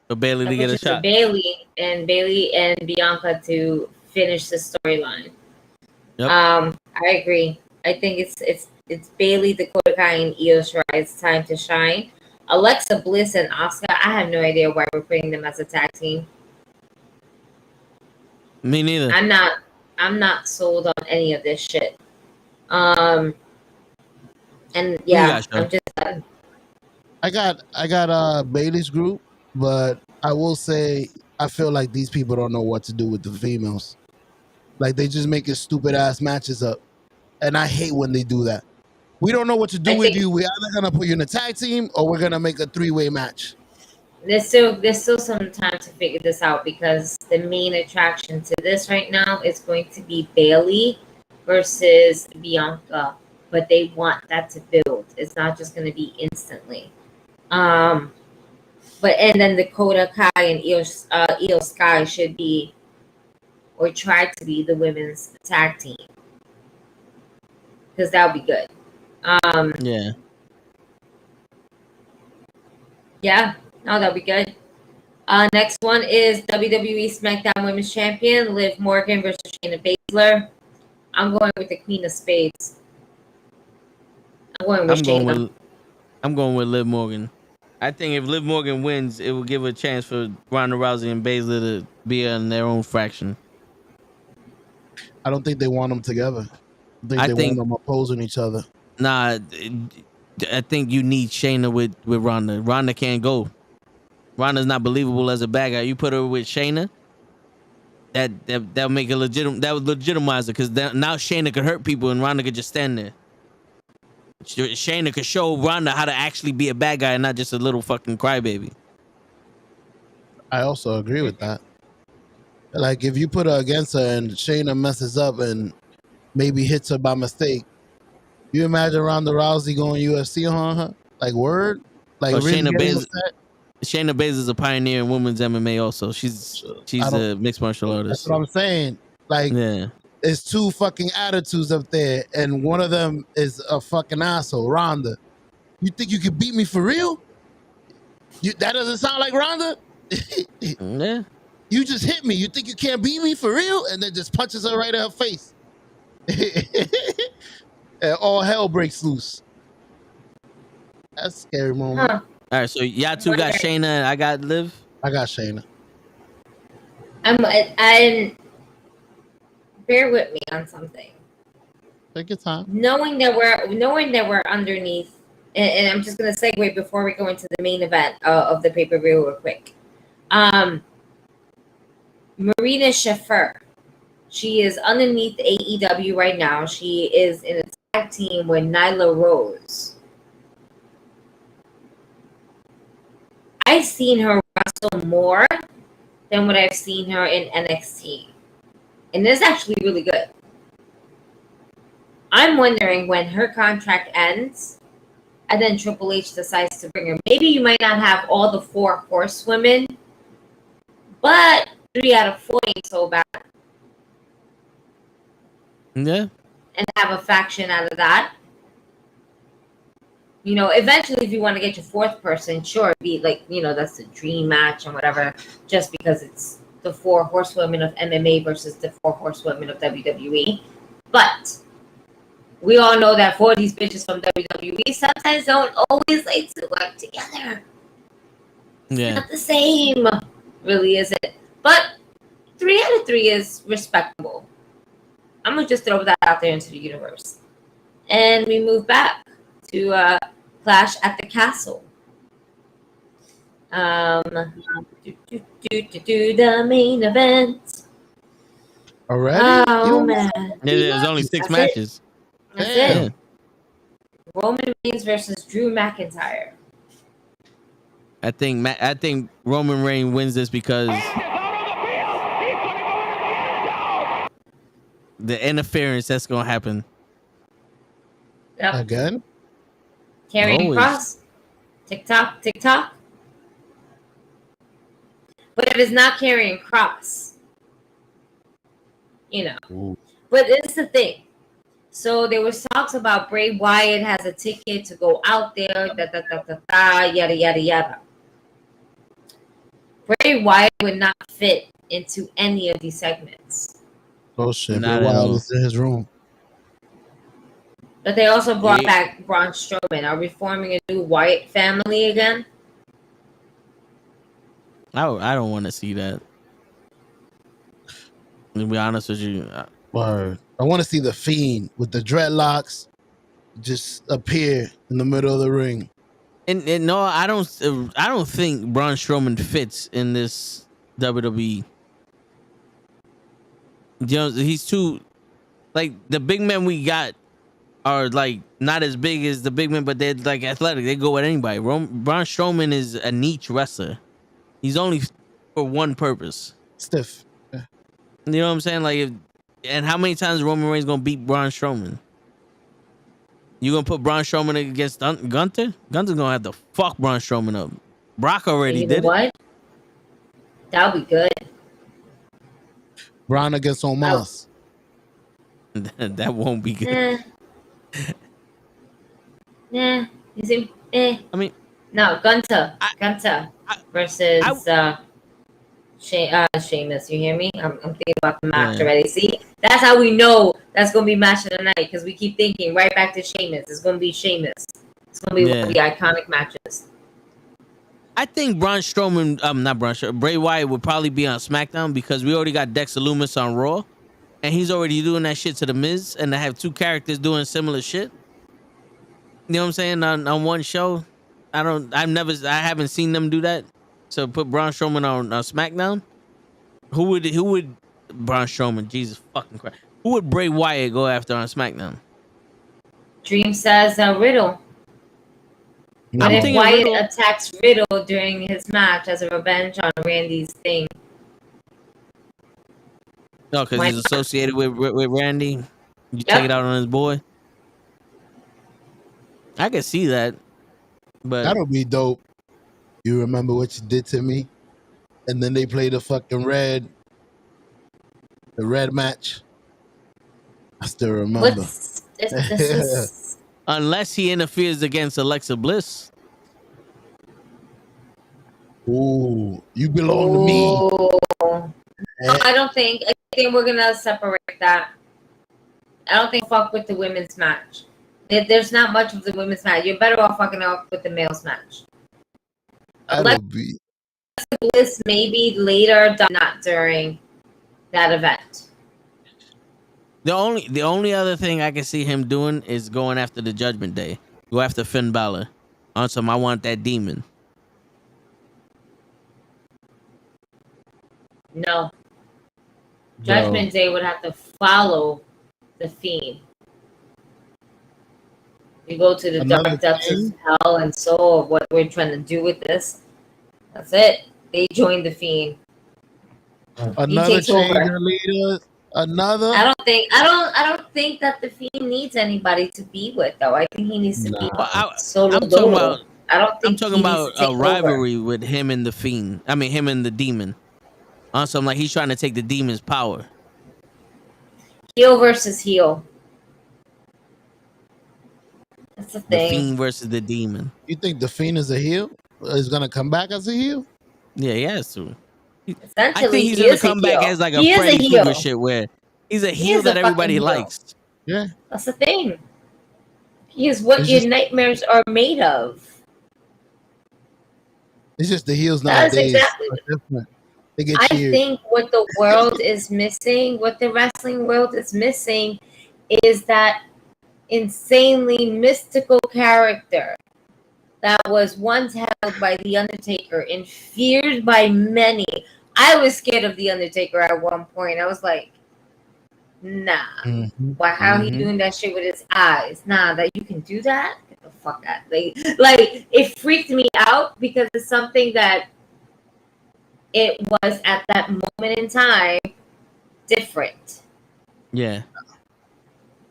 for Bailey to get a shot. Bailey and Bianca to finish the storyline. Yep. I agree. I think it's Bailey, Dakota Kai, and Io Shirai. It's time to shine. Alexa Bliss and Asuka. I have no idea why we're putting them as a tag team. Me neither. I'm not sold on any of this shit. And yeah, I'm just done. I got Bailey's group, but I will say I feel like these people don't know what to do with the females. Like they just making stupid ass matches up, and I hate when they do that. We don't know what to do with you. We're either gonna put you in a tag team or we're gonna make a 3-way match. There's still some time to figure this out because the main attraction to this right now is going to be Bailey versus Bianca, but they want that to build. It's not just going to be instantly. And then Dakota Kai and Io Sky should be or try to be the women's tag team because that would be good. Yeah. No, that'll be good. Next one is WWE SmackDown Women's Champion Liv Morgan versus Shayna Baszler. I'm going with the Queen of Spades. I'm going with Liv Morgan. I think if Liv Morgan wins, it will give a chance for Ronda Rousey and Baszler to be in their own fraction. I don't think they want them together. I think want them opposing each other. Nah, I think you need Shayna with Ronda. Ronda can't go. Ronda's not believable as a bad guy. You put her with Shayna, that'll make it legitimate. That would legitimize her because now Shayna could hurt people and Ronda could just stand there. Shayna could show Ronda how to actually be a bad guy and not just a little fucking crybaby. I also agree with that. Like if you put her against her and Shayna messes up and maybe hits her by mistake, you imagine Ronda Rousey going UFC on her? Like word? Like Shayna Baszler's a pioneer in women's MMA also. She's a mixed martial artist. That's what I'm saying. Like it's two fucking attitudes up there and one of them is a fucking asshole, Ronda. You think you could beat me for real? That doesn't sound like Ronda? Yeah. You just hit me. You think you can't beat me for real? And then just punches her right in her face. And all hell breaks loose. That's a scary moment. All right, so y'all two got Shayna and I got Liv? I got Shayna. I'm bear with me on something. Take your time. Knowing that we're underneath, and I'm just gonna segue before we go into the main event of the pay-per-view real quick. Marina Shafir. She is underneath AEW right now. She is in a tag team with Nyla Rose. I've seen her wrestle more than what I've seen her in NXT. And this is actually really good. I'm wondering when her contract ends and then Triple H decides to bring her. Maybe you might not have all the 4 horsewomen, but 3 out of 4 ain't so bad. Yeah. And have a faction out of that. You know, eventually, if you want to get your 4th person, sure, be like, that's the dream match and whatever, just because it's the 4 horsewomen of MMA versus the 4 horsewomen of WWE. But we all know that 4 of these bitches from WWE sometimes don't always like to work together. It's not the same, really, is it? But 3 out of 3 is respectable. I'm going to just throw that out there into the universe. And we move back to Clash at the Castle. The main event. Already? Oh, man. There's only 6 matches. That's it. Roman Reigns versus Drew McIntyre. I think Roman Reigns wins this because the interference that's gonna happen. Yep. Again? Carrying Cross. TikTok. But if it's not carrying Cross, Ooh. But this is the thing. So there was talks about Bray Wyatt has a ticket to go out there, yada yada yada. Bray Wyatt would not fit into any of these segments. Oh shit! Bray Wyatt is in his room. But they also brought back Braun Strowman. Are we forming a new Wyatt family again? I don't want to see that. To be honest with you, Word. I want to see the Fiend with the dreadlocks just appear in the middle of the ring. and no, I don't think Braun Strowman fits in this WWE. You know, he's too like the big men we got are like not as big as the big men, but they're like athletic. They go with anybody. Braun Strowman is a niche wrestler. He's only for one purpose. Stiff. You know what I'm saying? Like, and how many times Roman Reigns gonna beat Braun Strowman? You gonna put Braun Strowman against Gunther? Gunther's gonna have to fuck Braun Strowman up. Brock already did what? That would be good. Braun against Omos. That won't be good. Nah. You see? I mean, no, Gunther versus Sheamus. You hear me? I'm thinking about the match already. See, that's how we know that's gonna be match of the night because we keep thinking right back to Sheamus. It's gonna be Sheamus. It's gonna be one of the iconic matches. I think Braun Strowman, not Braun Strowman, Bray Wyatt would probably be on SmackDown because we already got Dexter Lumis on Raw, and he's already doing that shit to the Miz, and to have two characters doing similar shit. You know what I'm saying? On one show, I haven't seen them do that. So put Braun Strowman on SmackDown. Who would Braun Strowman? Jesus fucking Christ! Who would Bray Wyatt go after on SmackDown? Dream says Riddle. But if Wyatt attacks Riddle during his match as a revenge on Randy's thing. No, because he's associated with Randy. You take it out on his boy. I can see that, but that'll be dope. You remember what you did to me, and then they play the fucking red match. I still remember. Unless he interferes against Alexa Bliss. Ooh, you belong to me. I don't think. I think we're gonna separate that. I don't think fuck with the women's match. There's not much of the women's match. You're better off fucking up with the males match. Alexa Bliss maybe later, not during that event. The only other thing I can see him doing is going after the Judgment Day. Go after Finn Balor. On some, I want that demon. No. Judgment Day would have to follow the Fiend. You go to the dark depths of hell and soul of what we're trying to do with this. That's it. They joined the Fiend. Another change leader. Another. I don't think that the Fiend needs anybody to be with though. I think he needs to be solo. I'm talking about. I don't think I'm talking about a rivalry with him and the Fiend. I mean, him and the Demon. Also, I'm like he's trying to take the Demon's power. Heel versus heel. That's the thing. The Fiend versus the Demon. You think the Fiend is a heel? Is gonna come back as a heel? Yeah, he has to. I think he's gonna come back as like a Freddy Krueger shit where he's a heel that everybody likes. Yeah, that's the thing. He is what your nightmares are made of. It's just the heels nowadays. Exactly. They get I cheered. think what the world is missing, what the wrestling world is missing, is that insanely mystical character that was once held by The Undertaker and feared by many. I was scared of The Undertaker at one point. I was like, nah. Why? How he doing that shit with his eyes? Nah, that you can do that? Get the fuck out. Like it freaked me out because it's something that it was at that moment in time different. Yeah.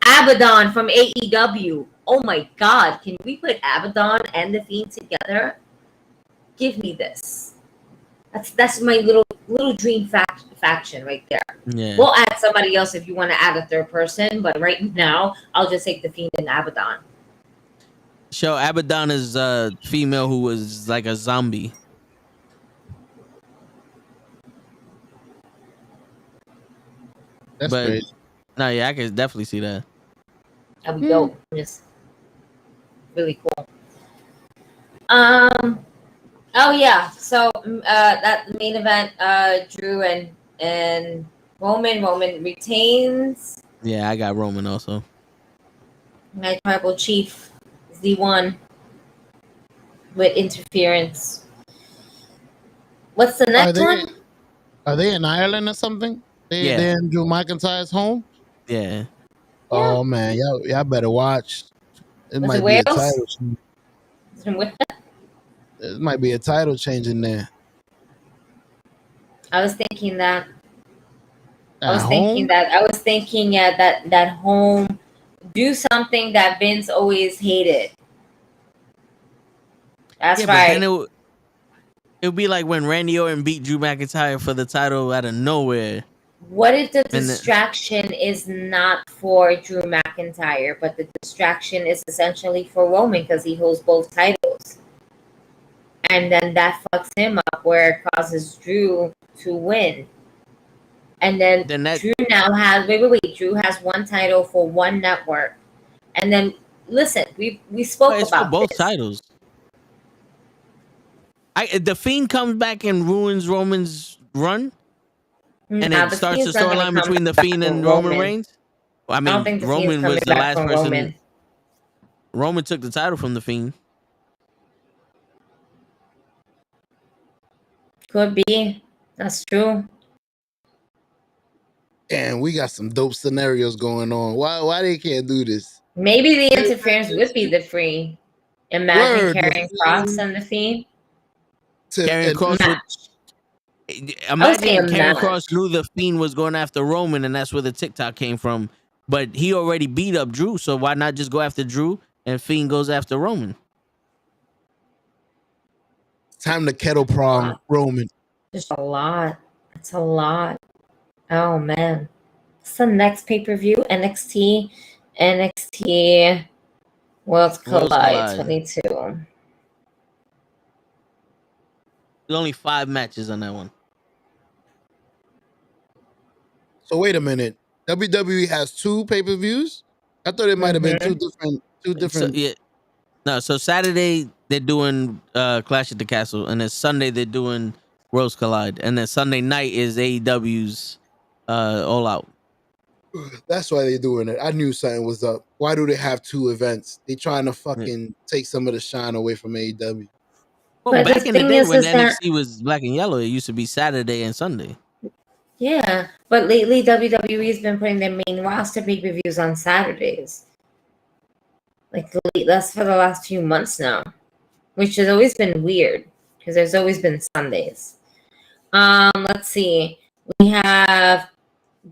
Abaddon from AEW. Oh my God! Can we put Abaddon and the Fiend together? Give me this. That's my little dream faction right there. Yeah. We'll add somebody else if you want to add a third person, but right now I'll just take the Fiend and Abaddon. So Abaddon is a female who was like a zombie. That's great. No, yeah, I can definitely see that. That'd be dope. Just really cool. Oh yeah. So that main event, Drew and Roman retains. Yeah, I got Roman also. My tribal chief is the one with interference. What's the next one? Are they in Ireland or something? They're in Drew McIntyre's home? Yeah. Oh man, y'all better watch. It Was might it be a Wales? title change. It might be a title change in there. I was thinking that. At home? I was thinking that home do something that Vince always hated. That's right. But then it would be like when Randy Orton beat Drew McIntyre for the title out of nowhere. What if the distraction is not for Drew McIntyre, but the distraction is essentially for Roman because he holds both titles? And then that fucks him up where it causes Drew to win. And then Drew now has Drew has one title for one network. And then listen, we spoke about for both this. titles. The Fiend comes back and ruins Roman's run, and it starts a storyline between the Fiend and Roman Reigns. Well, I mean, Roman was the last person. Roman took the title from the Fiend. Could be. That's true. And we got some dope scenarios going on. Why they can't do this? Maybe the interference would be the free. Imagine carrying Cross and the Fiend. Karrion Kross imagine Karrion Kross knew the Fiend was going after Roman, and that's where the TikTok came from. But he already beat up Drew, so why not just go after Drew and Fiend goes after Roman? Time to kettle prom Roman. There's a lot. It's a lot. Oh man. What's the next pay-per-view? NXT Worlds Collide 22. There's only 5 matches on that one. So wait a minute. WWE has 2 pay-per-views? I thought it might have been two different. So, yeah. No, so Saturday they're doing Clash at the Castle, and then Sunday they're doing Worlds Collide, and then Sunday night is AEW's All Out. That's why they're doing it. I knew something was up. Why do they have 2 events? They trying to fucking take some of the shine away from AEW. Well, back in the day when NXT was black and yellow, it used to be Saturday and Sunday. Yeah, but lately WWE's been putting their main roster pay-per-views on Saturdays. Like that's for the last few months now, which has always been weird because there's always been Sundays. Let's see. We have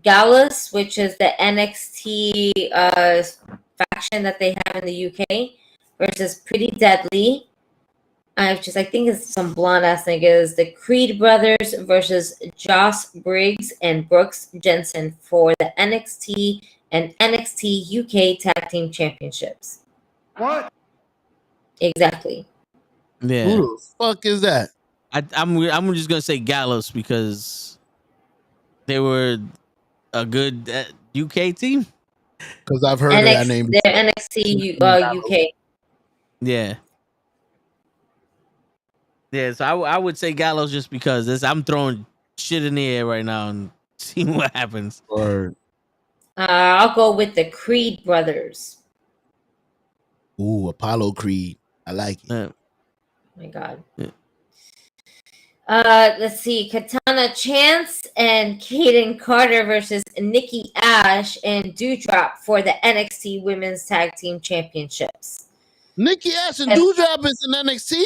Gallus, which is the NXT faction that they have in the UK, versus Pretty Deadly. I think it's some blonde ass niggas. The Creed brothers versus Josh Briggs and Brooks Jensen for the NXT and NXT UK Tag Team Championships. What? Exactly. Yeah. Who the fuck is that? I'm just gonna say Gallows because they were a good UK team. Because I've heard of that name. They're NXT UK. Yeah. Yeah, so I would say Gallows just because I'm throwing shit in the air right now and seeing what happens. Word. I'll go with the Creed brothers. Ooh, Apollo Creed. I like it. Oh my God. Yeah. Let's see. Katana Chance and Kaden Carter versus Nikki Ash and Doudrop for the NXT Women's Tag Team Championships. Nikki Ash and Doudrop is in NXT?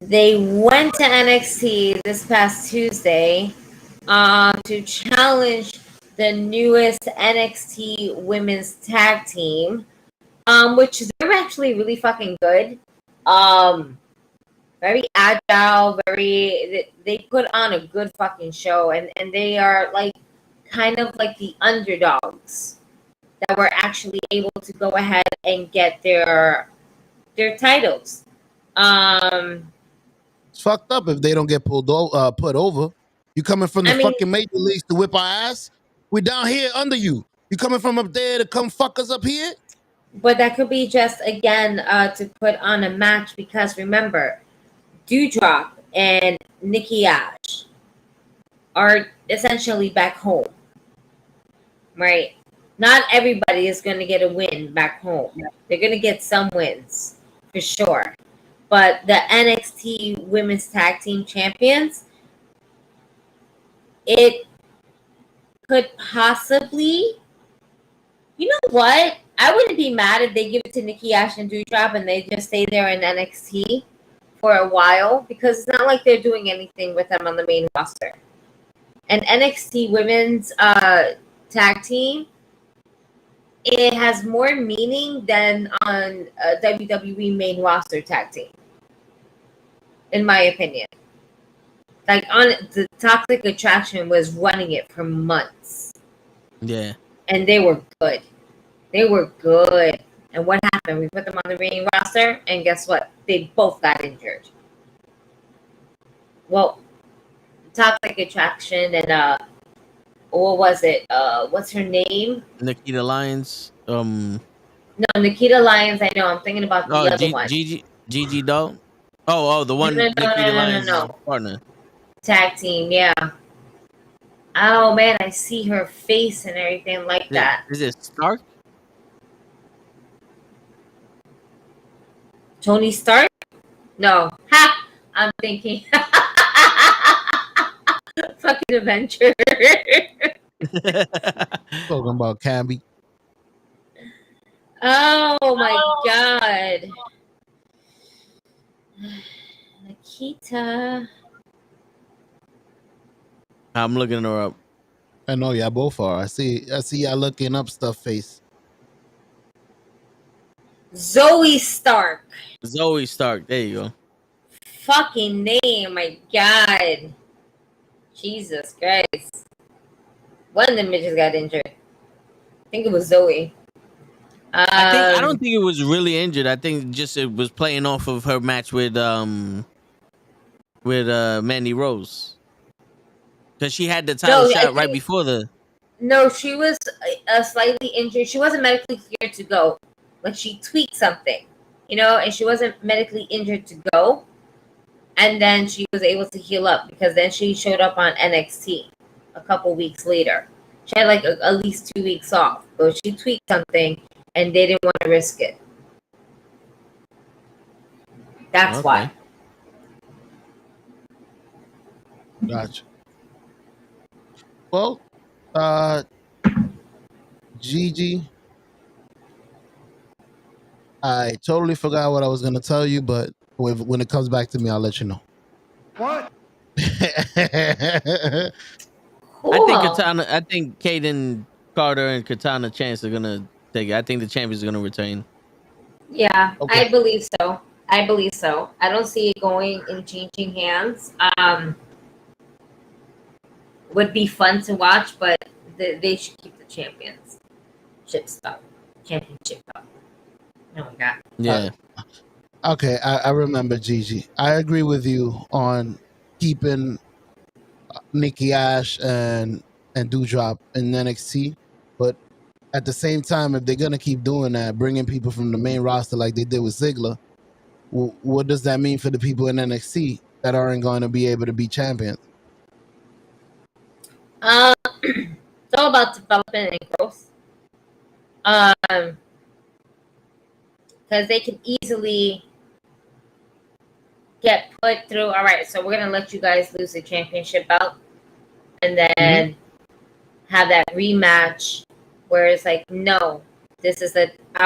They went to NXT this past Tuesday to challenge the newest NXT Women's Tag Team, which they're actually really fucking good. Very agile, they put on a good fucking show, and they are like kind of like the underdogs that were actually able to go ahead and get their titles. It's fucked up if they don't get put over. You coming from the fucking major leagues to whip our ass? We down here under you. You coming from up there to come fuck us up here? But that could be just, again, to put on a match, because remember, Dewdrop and Nikki Ash are essentially back home, right? Not everybody is going to get a win back home. They're going to get some wins, for sure. But the NXT Women's Tag Team Champions, it could possibly... You know what? I wouldn't be mad if they give it to Nikki Ash and Dewdrop and they just stay there in NXT for a while, because it's not like they're doing anything with them on the main roster. And NXT Women's Tag Team, it has more meaning than on WWE main roster tag team, in my opinion. Like, on the Toxic Attraction was running it for months. Yeah. And they were good. They were good. And what happened? We put them on the main roster, and guess what? They both got injured. Well, Toxic Attraction and what was it? What's her name? Nikita Lyons. No, Nikita Lyons. I know. I'm thinking about the other one. Gigi Doll. Oh, the one. Nikita Lyons partner. Tag team, yeah. Oh man, I see her face and everything like that. Is it Stark? Tony Stark? No. Ha! I'm thinking fucking Avenger. Talking about Camby. Oh my god. Nikita. I'm looking her up. I know y'all both are. I see y'all looking up stuff face. Zoe Stark. Zoe Stark. There you go. Fucking name, my god. Jesus Christ. One of the midgets got injured. I think it was Zoe. I don't think it was really injured. I think just it was playing off of her match with Mandy Rose. Because she had the title shot right before the... No, she was slightly injured. She wasn't medically cleared to go. Like, she tweaked something, and she wasn't medically injured to go. And then she was able to heal up, because then she showed up on NXT a couple weeks later. She had like at least 2 weeks off, but she tweaked something and they didn't want to risk it. That's why. Gotcha. Well, Gigi, I totally forgot what I was going to tell you, but when it comes back to me, I'll let you know. What? I think Kaden Carter and Katana Chance are gonna take it. I think the champions are gonna retain. Yeah, Okay. I believe so. I don't see it going and changing hands. Would be fun to watch, but they should keep the championship stuff. Oh my god. Yeah. Okay, I remember Gigi. I agree with you on keeping Nikki Ash and Dewdrop in NXT, but at the same time, if they're gonna keep doing that, bringing people from the main roster like they did with Ziggler, what does that mean for the people in NXT that aren't going to be able to be champions? It's all about development and growth. Because they can easily get put through. All right, so we're gonna let you guys lose the championship belt, and then have that rematch where it's like, no, this is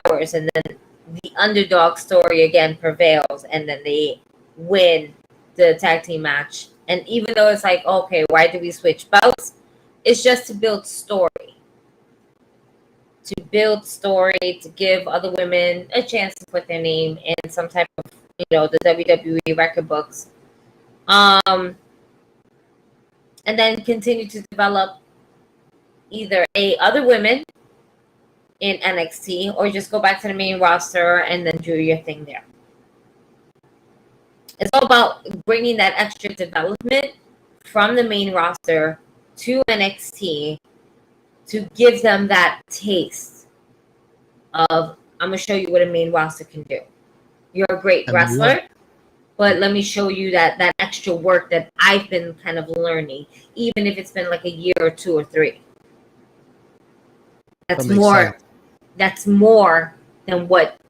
ours, and then the underdog story again prevails, and then they win the tag team match. And even though it's like, okay, why do we switch belts? It's just to build story. To give other women a chance to put their name in some type of, the WWE record books. And then continue to develop either other women in NXT, or just go back to the main roster and then do your thing there. It's all about bringing that extra development from the main roster to NXT to give them that taste of I'm gonna show you what a main roster can do. You're a great wrestler, but let me show you that extra work that I've been kind of learning, even if it's been like a year or 2 or 3. That's more. Sense. That's more than what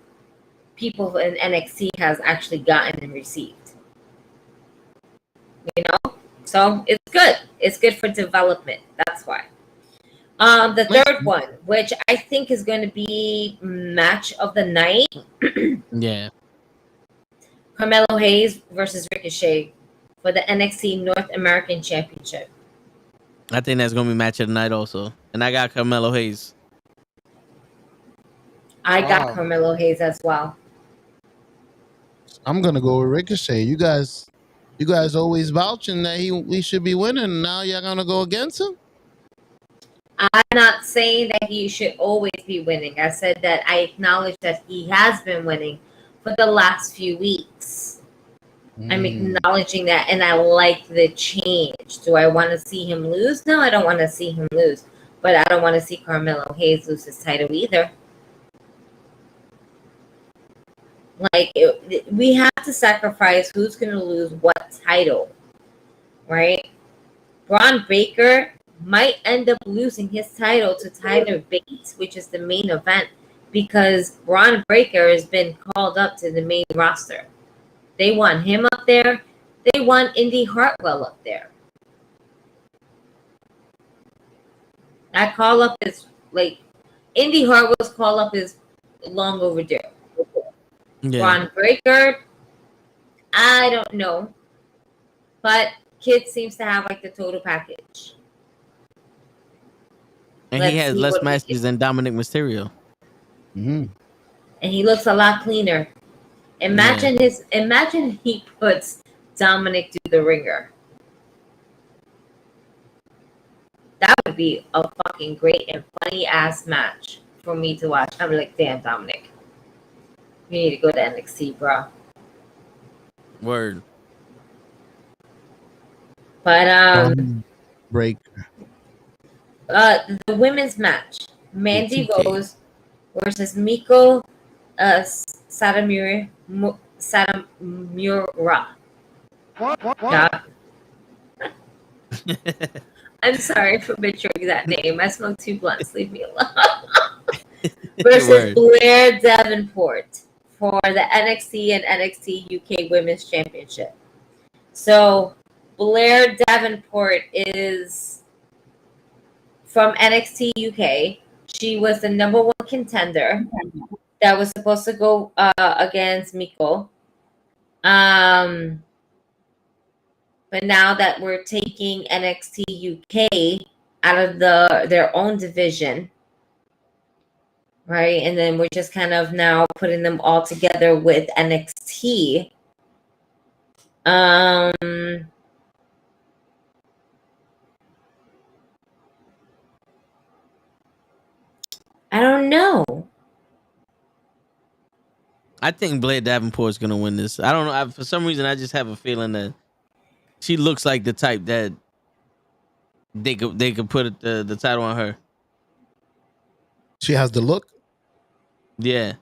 people in NXT has actually gotten and received. You know, so it's good. It's good for development. That's why. The third one, which I think is going to be match of the night. Yeah. Carmelo Hayes versus Ricochet for the NXT North American Championship. I think that's going to be match of the night also. And I got Carmelo Hayes. I got Carmelo Hayes as well. I'm going to go with Ricochet. You guys always vouching that we should be winning. Now you're going to go against him? I'm not saying that he should always be winning. I said that I acknowledge that he has been winning for the last few weeks. I'm acknowledging that, and I like the change. Do I want to see him lose? No, I don't want to see him lose. But I don't want to see Carmelo Hayes lose his title either. Like, we have to sacrifice who's going to lose what title, right? Braun Breaker might end up losing his title to Tyler Bates, which is the main event, because Braun Breaker has been called up to the main roster. They want him up there. They want Indy Hartwell up there. That call up is like Indy Hartwell's call up is long overdue. Yeah. Braun Breaker, I don't know, but Kid seems to have like the total package. And he has less matches than Dominic Mysterio. Mm-hmm. And he looks a lot cleaner. Imagine he puts Dominic to the ringer. That would be a fucking great and funny ass match for me to watch. I'm like, damn, Dominic, you need to go to NXT, bro. Word. But break. The women's match: Mandy Rose versus Miko Satomura. What? I'm sorry for butchering that name. I smoked 2 blunts. Leave me alone. Versus Blair Davenport for the NXT and NXT UK Women's Championship. So Blair Davenport is from NXT UK. She was the number 1 contender that was supposed to go against Miko. But now that we're taking NXT UK out of their own division, right? And then we're just kind of now putting them all together with NXT. I don't know. I think Blair Davenport is going to win this. I don't know. For some reason, I just have a feeling that she looks like the type that they could put the title on her. She has the look. Yeah.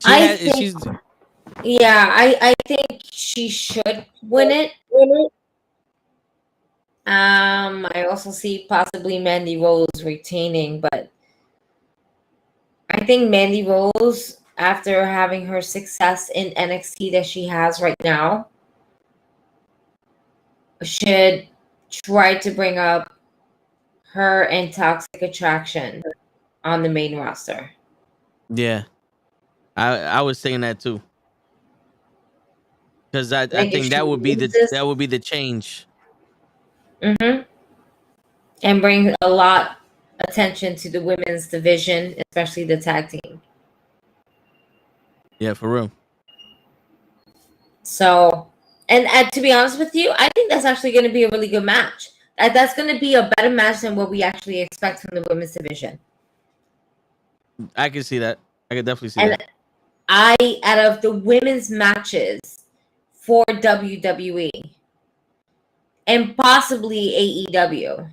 I think she should win it. I also see possibly Mandy Rose retaining, but I think Mandy Rose, after having her success in NXT that she has right now, should try to bring up her and Toxic Attraction on the main roster. Yeah, I was saying that too, because I think that would be the change. Mm-hmm. And bring a lot attention to the women's division, especially the tag team. Yeah, for real. So, and to be honest with you, I think that's actually going to be a really good match. That's going to be a better match than what we actually expect from the women's division. I can see that. I can definitely see that. Out of the women's matches for WWE and possibly AEW,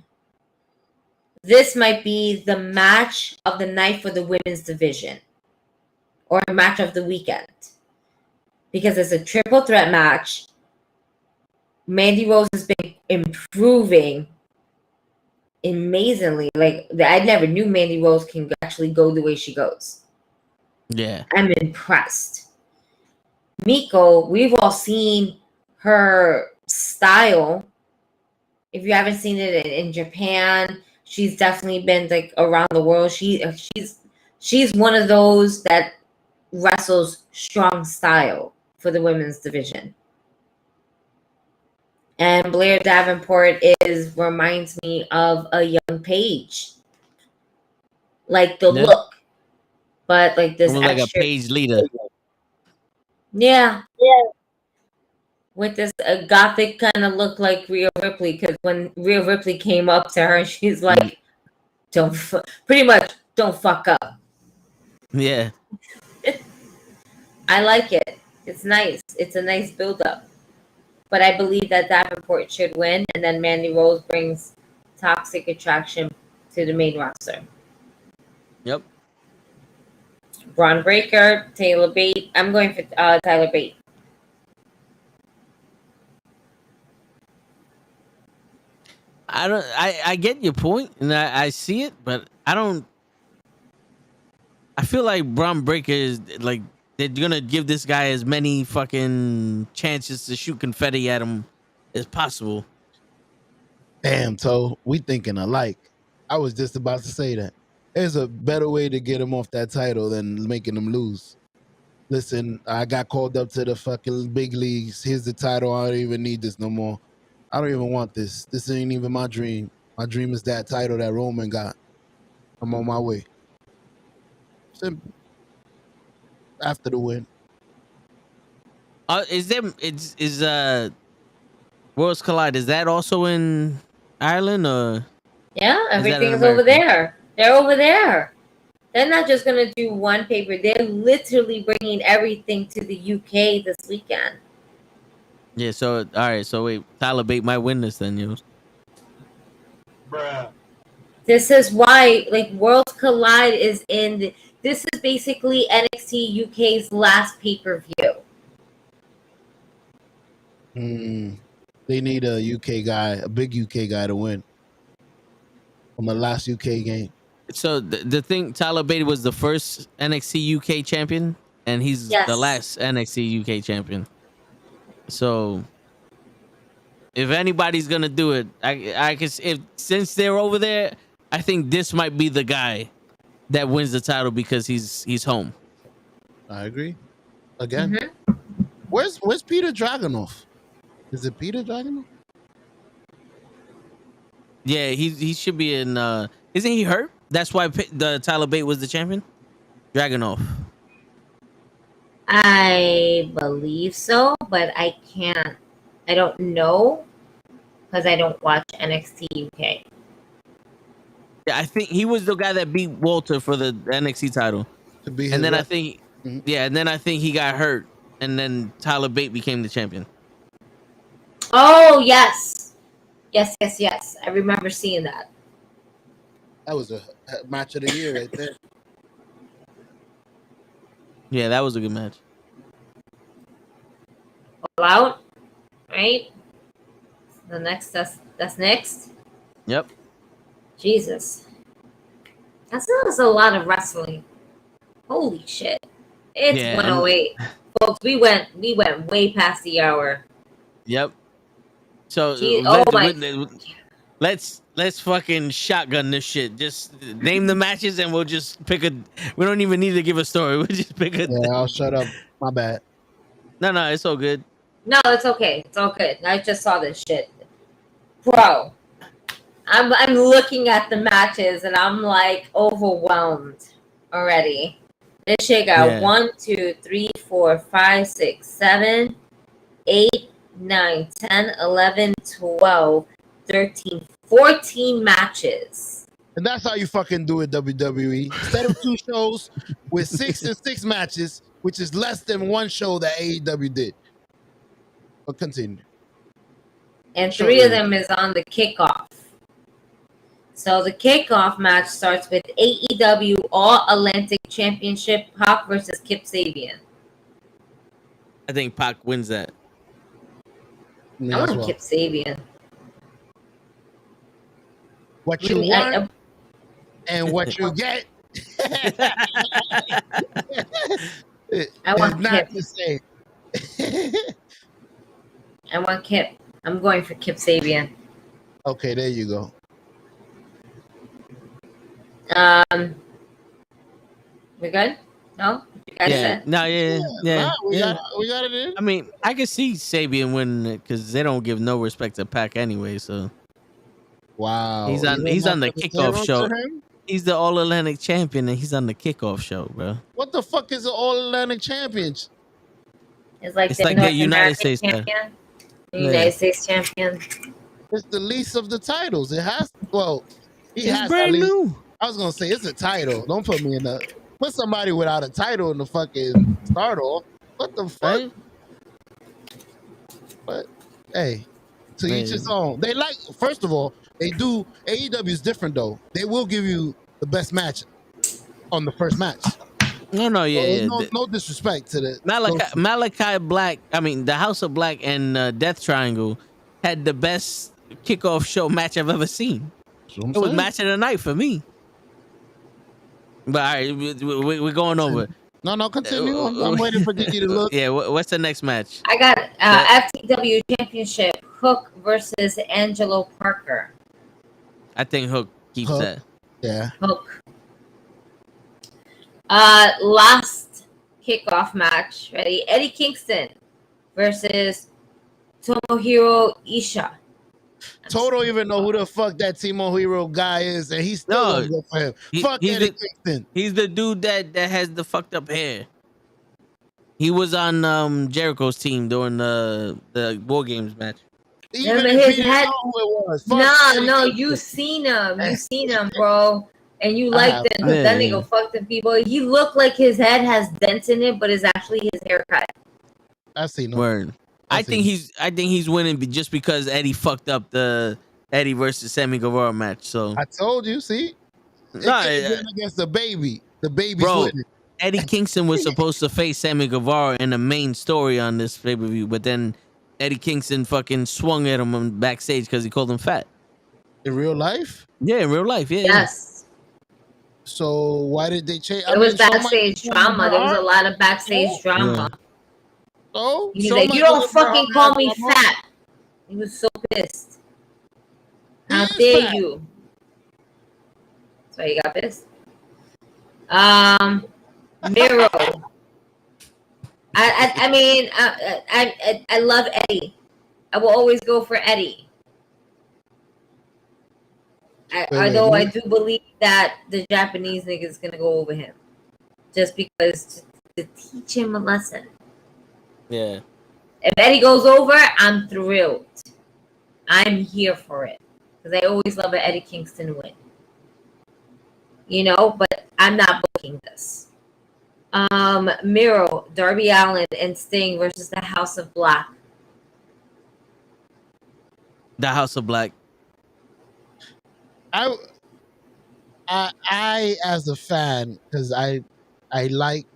this might be the match of the night for the women's division. or match of the weekend. Because it's a triple threat match. Mandy Rose has been improving amazingly. Like, I never knew Mandy Rose can actually go the way she goes. Yeah. I'm impressed. NuKKle, we've all seen her style. If you haven't seen it in Japan, she's definitely been like around the world. She's one of those that wrestles strong style for the women's division. And Blair Davenport reminds me of a young Paige. Like the look. But like this like a Paige leader. Yeah. With this gothic kind of look like Rhea Ripley, because when Rhea Ripley came up to her, she's like, pretty much, don't fuck up. Yeah. I like it. It's nice. It's a nice build-up. But I believe that Davenport should win, and then Mandy Rose brings Toxic Attraction to the main roster. Yep. Braun Breaker, Taylor Bate. I'm going for Tyler Bate. I get your point, and I see it, but I feel like Braun Breaker is like, they're gonna give this guy as many fucking chances to shoot confetti at him as possible. Damn, Toe, we thinking alike. I was just about to say that. There's a better way to get him off that title than making him lose. Listen, I got called up to the fucking big leagues. Here's the title. I don't even need this no more. I don't even want this. This ain't even my dream. My dream is that title that Roman got. I'm on my way. Simple. After the win. Is Worlds Collide, is that also in Ireland, or? Yeah, everything's over there. They're over there. They're not just gonna do one paper. They're literally bringing everything to the UK this weekend. Yeah. So all right. So wait, Tyler Bate might win this then, you. Bruh. This is why, like, Worlds Collide is in. This is basically NXT UK's last pay-per-view. They need a UK guy, a big UK guy to win from the last UK game. So the thing, Tyler Bate was the first NXT UK champion, and he's the last NXT UK champion. So if anybody's gonna do it, I can, since they're over there, I think this might be the guy that wins the title because he's home. I agree. Again, where's Peter Dragunov? Is it Peter Dragunov? Yeah, he should be in. Isn't he hurt? That's why the Tyler Bate was the champion. Dragunov. I believe so, but I can't. I don't know because I don't watch NXT UK. Yeah, I think he was the guy that beat Walter for the NXT title. And then I think, and then I think he got hurt, and then Tyler Bate became the champion. Oh yes. I remember seeing that. That was a match of the year right there. Yeah, that was a good match. All Out, right? The next, that's next. Yep. Jesus, that's a lot of wrestling. Holy shit! It's 108, folks. We went way past the hour. Yep. So let's fucking shotgun this shit. Just name the matches and we'll just pick a. We don't even need to give a story. We'll just pick a. Yeah, I'll shut up. My bad. No, it's all good. No, it's okay. It's all good. I just saw this shit, bro. I'm looking at the matches and I'm like overwhelmed already. This shit got 1, 2, 3, 4, 5, 6, 7, 8, 9, 10, 11, 12, 13, 14 matches. And that's how you fucking do it, WWE. Instead of 2 shows with 6 and 6 matches, which is less than 1 show that AEW did. But continue. And 3 of them is on the kickoff. So the kickoff match starts with AEW All-Atlantic Championship, Pac versus Kip Sabian. I think Pac wins that. Me I as want well. Kip Sabian. What you want and what you get. I want not Kip. the same. I want Kip. I'm going for Kip Sabian. Okay, there you go. We good? No? You guys said? No, yeah. We got it in. I mean, I can see Sabian winning it because they don't give no respect to Pac anyway. So wow, he's on the kickoff show. He's the All Atlantic champion, and he's on the kickoff show, bro. What the fuck is the All Atlantic Champions? It's like the United States champion. The United States champion. It's the least of the titles. It has. Well, it's brand new. I was gonna say it's a title. Don't put me in the. Put somebody without a title in the fucking start off. What the fuck? Right? But hey, to each his own. They like. First of all, they do. AEW is different though. They will give you the best match on the first match. No, No disrespect to the Malachi Black. I mean, the House of Black and Death Triangle had the best kickoff show match I've ever seen. It was match of the night for me. But all right, we're going over. No, continue. I'm waiting for Dickie to look. Yeah, what's the next match? I got FTW Championship, Hook versus Angelo Parker. I think Hook keeps that. Yeah. Hook. Last kickoff match. Ready? Eddie Kingston versus Tomohiro Ishii. Toto don't even know who the fuck that Timo Hero guy is, and he's still gonna go for him. Fuck Eddie Kingston. He's the dude that has the fucked up hair. He was on Jericho's team during the War Games match. Even if he didn't know who it was. No, you seen him. You seen him, bro. And you liked him. That nigga fucked the people. He looked like his head has dents in it, but it's actually his haircut. I seen him. Word. I think he's winning just because Eddie fucked up the Eddie versus Sammy Guevara match. So I told you, see, against the baby. The baby's winning. Eddie Kingston was supposed to face Sammy Guevara in the main story on this pay-per-view, but then Eddie Kingston fucking swung at him backstage because he called him fat. In real life? Yeah, in real life. Yeah. Yes. So why did they change? It was backstage drama. There was a lot of backstage drama. Yeah. Oh, he's like, you don't fucking call me fat. He was so pissed. How dare you? So he got pissed. Miro. I mean, I love Eddie. I will always go for Eddie. Although I do believe that the Japanese nigga is gonna go over him, just because to teach him a lesson. Yeah. If Eddie goes over, I'm thrilled. I'm here for it because I always love an Eddie Kingston win. You know, but I'm not booking this. Miro, Darby Allin, and Sting versus the House of Black. The House of Black. I as a fan, because I like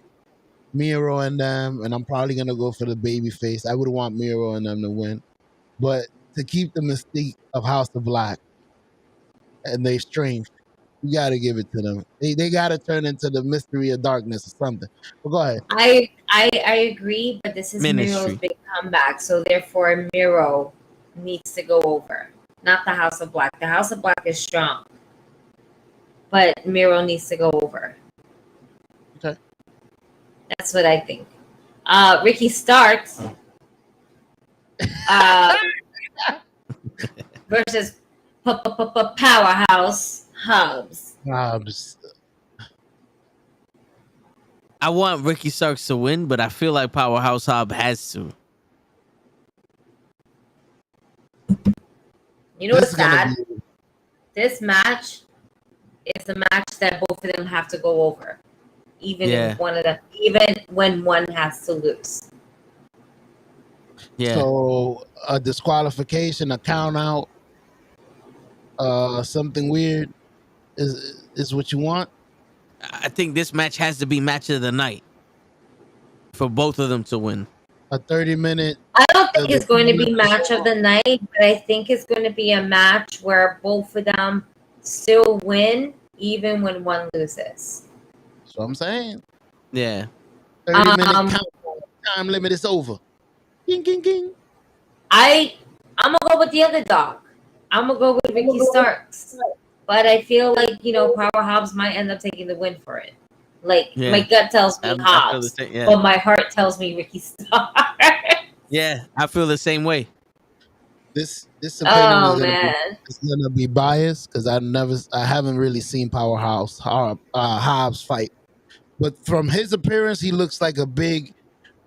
Miro and them, and I'm probably gonna go for the baby face. I would want Miro and them to win, but to keep the mystique of House of Black and their strength, you gotta give it to them. They gotta turn into the Mystery of Darkness or something. But go ahead. I agree, but this is Miro's big comeback, so therefore Miro needs to go over, not the House of Black. The House of Black is strong, but Miro needs to go over. Okay. That's what I think. Ricky Starks versus Powerhouse Hobbs. I want Ricky Starks to win, but I feel like Powerhouse Hobbs has to. You know what's sad? This match is the match that both of them have to go over. Even when one has to lose. Yeah. So a disqualification, a count out. something weird is what you want. I think this match has to be match of the night for both of them to win. A 30-minute. I don't think it's going to be match of the night, but I think it's going to be a match where both of them still win, even when one loses. That's what I'm saying. Yeah. 30-minute time limit is over. Ging, ging, ging. I'm gonna go with the underdog. I'm gonna go with Ricky Starks, but I feel like Power Hobbs might end up taking the win for it. Like my gut tells me Hobbs, but my heart tells me Ricky Starks. Yeah, I feel the same way. This opinion is gonna be biased because I haven't really seen Powerhouse Hobbs fight, but from his appearance, he looks like a big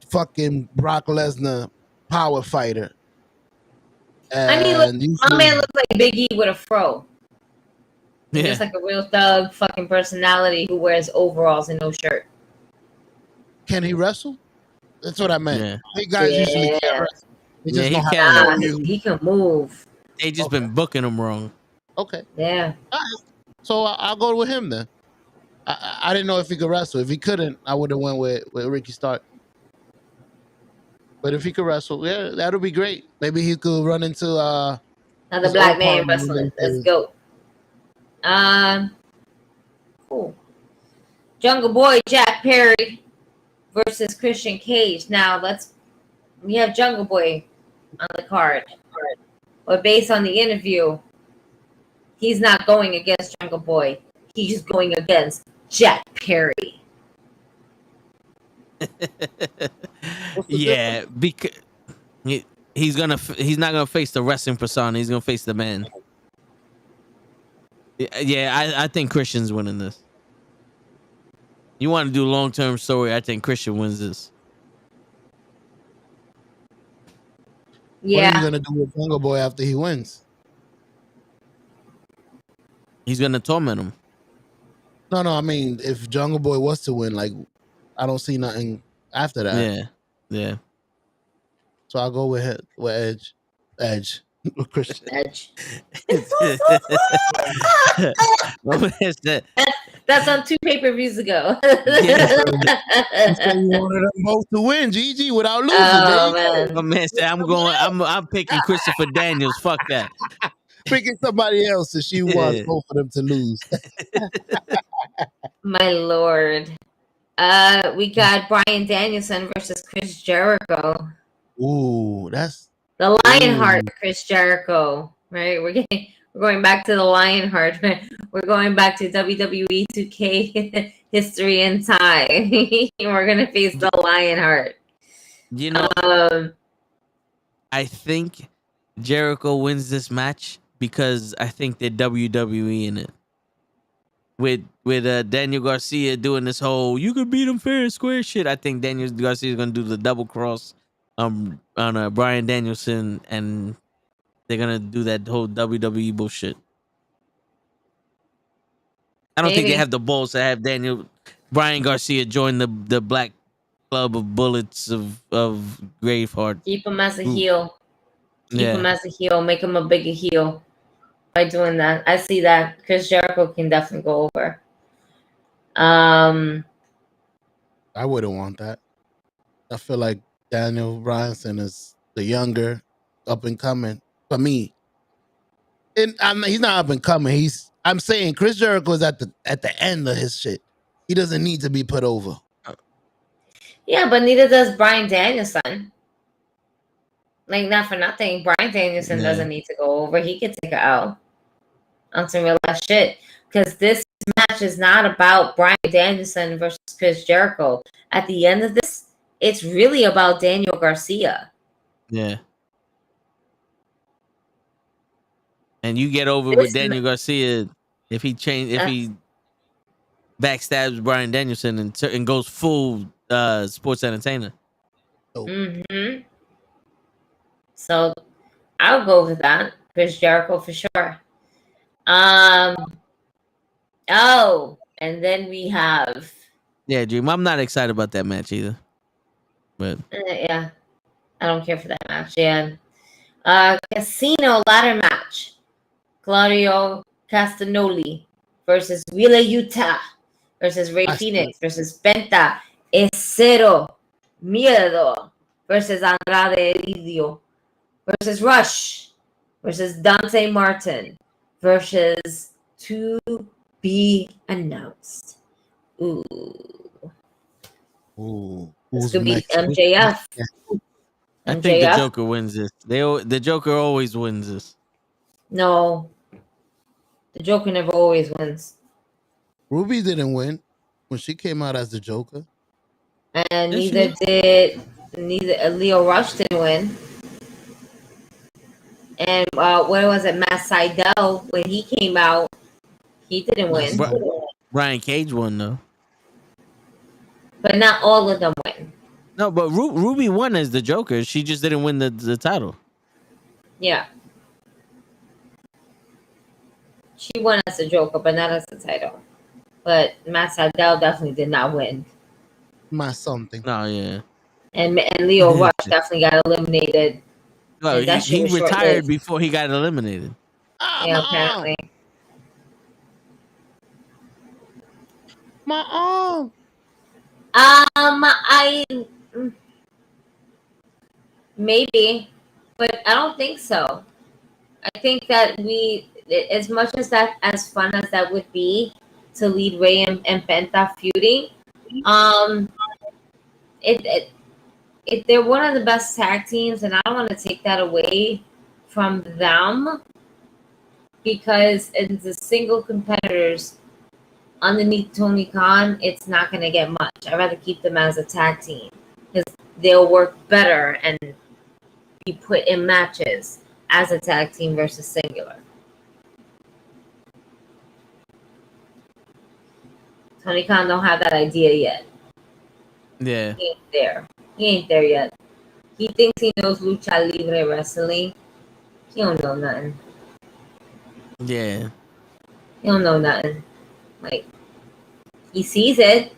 fucking Brock Lesnar power fighter. And my man looks like Big E with a fro. Yeah. Just like a real thug fucking personality who wears overalls and no shirt. Can he wrestle? That's what I meant. Yeah. Big guys usually can't wrestle. They just know how to he can move. They just been booking him wrong. Okay. Yeah. So I'll go with him then. I didn't know if he could wrestle. If he couldn't, I would have went with Ricky Stark. But if he could wrestle, yeah, that'll be great. Maybe he could run into another black man wrestling. Let's go. Cool. Jungle Boy Jack Perry versus Christian Cage. Now we have Jungle Boy on the card, but based on the interview, he's not going against Jungle Boy. He's going against Jack Perry. Yeah, because he's not gonna face the wrestling persona. He's gonna face the man. Yeah, I think Christian's winning this. You want to do long-term story? I think Christian wins this. Yeah. What are you gonna do with Jungle Boy after he wins? He's gonna torment him. No, I mean, if Jungle Boy was to win, like, I don't see nothing after that. Yeah. So I'll go with Edge. Christian. Edge. That's on 2 pay-per-views ago. You wanted them both to win, GG, without losing. Oh man. My man said, I'm picking Christopher Daniels. Fuck that. Picking somebody else if she wants both of them to lose. My lord. We got Bryan Danielson versus Chris Jericho. Ooh, that's the Lionheart, Chris Jericho. Right? We're going back to the Lionheart. We're going back to WWE 2K history and time. We're gonna face the Lionheart. I think Jericho wins this match because I think they're WWE in it. With Daniel Garcia doing this whole "you can beat him fair and square" shit, I think Daniel Garcia is gonna do the double cross on Bryan Danielson, and they're gonna do that whole WWE bullshit. I don't think they have the balls to have Bryan Garcia join the Black Club of Bullets of Graveheart. Keep him as a heel. Keep him as a heel. Make him a bigger heel. By doing that, I see that Chris Jericho can definitely go over. I wouldn't want that. I feel like Daniel Bryanson is the younger, up and coming for me. And he's not up and coming. I'm saying Chris Jericho is at the end of his shit. He doesn't need to be put over. Yeah, but neither does Bryan Danielson. Like, not for nothing, Bryan Danielson doesn't need to go over. He could take it out on some real ass shit. Because this match is not about Bryan Danielson versus Chris Jericho. At the end of this, it's really about Daniel Garcia. Yeah. And you get over with Daniel Garcia if he backstabs Bryan Danielson and goes full sports entertainer. Mm-hmm. So I'll go with that. Chris Jericho for sure. Oh, and then we have. Yeah, Dream. I'm not excited about that match either. But yeah, I don't care for that match. Yeah. Casino ladder match. Claudio Castagnoli versus Wheeler Utah versus Rey Fenix versus Penta Cero Miedo versus Andrade Elideo versus Rush versus Dante Martin versus to be announced. Ooh. This could be MJF. I think the Joker wins this. The Joker always wins this. No. The Joker never always wins. Ruby didn't win when she came out as the Joker. And neither Leo Rush didn't win. And what was it, Matt Sydal, when he came out, he didn't win. Brian Cage won though. But not all of them win. No, but Ruby won as the Joker. She just didn't win the title. Yeah. She won as the Joker, but not as the title. But Matt Sydal definitely did not win. My something. Oh, yeah. And Leo Rush definitely got eliminated. No, he retired before he got eliminated. Yeah, apparently. My arm. Maybe, but I don't think so. I think that as much as fun as that would be to lead Rey and Penta feuding, they're one of the best tag teams, and I don't want to take that away from them because it's the single competitors underneath Tony Khan. It's not going to get much. I'd rather keep them as a tag team because they'll work better and be put in matches as a tag team versus singular. Tony Khan don't have that idea yet. Yeah. He ain't there. He ain't there yet. He thinks he knows lucha libre wrestling. He don't know nothing. Yeah. He don't know nothing. Like, he sees it,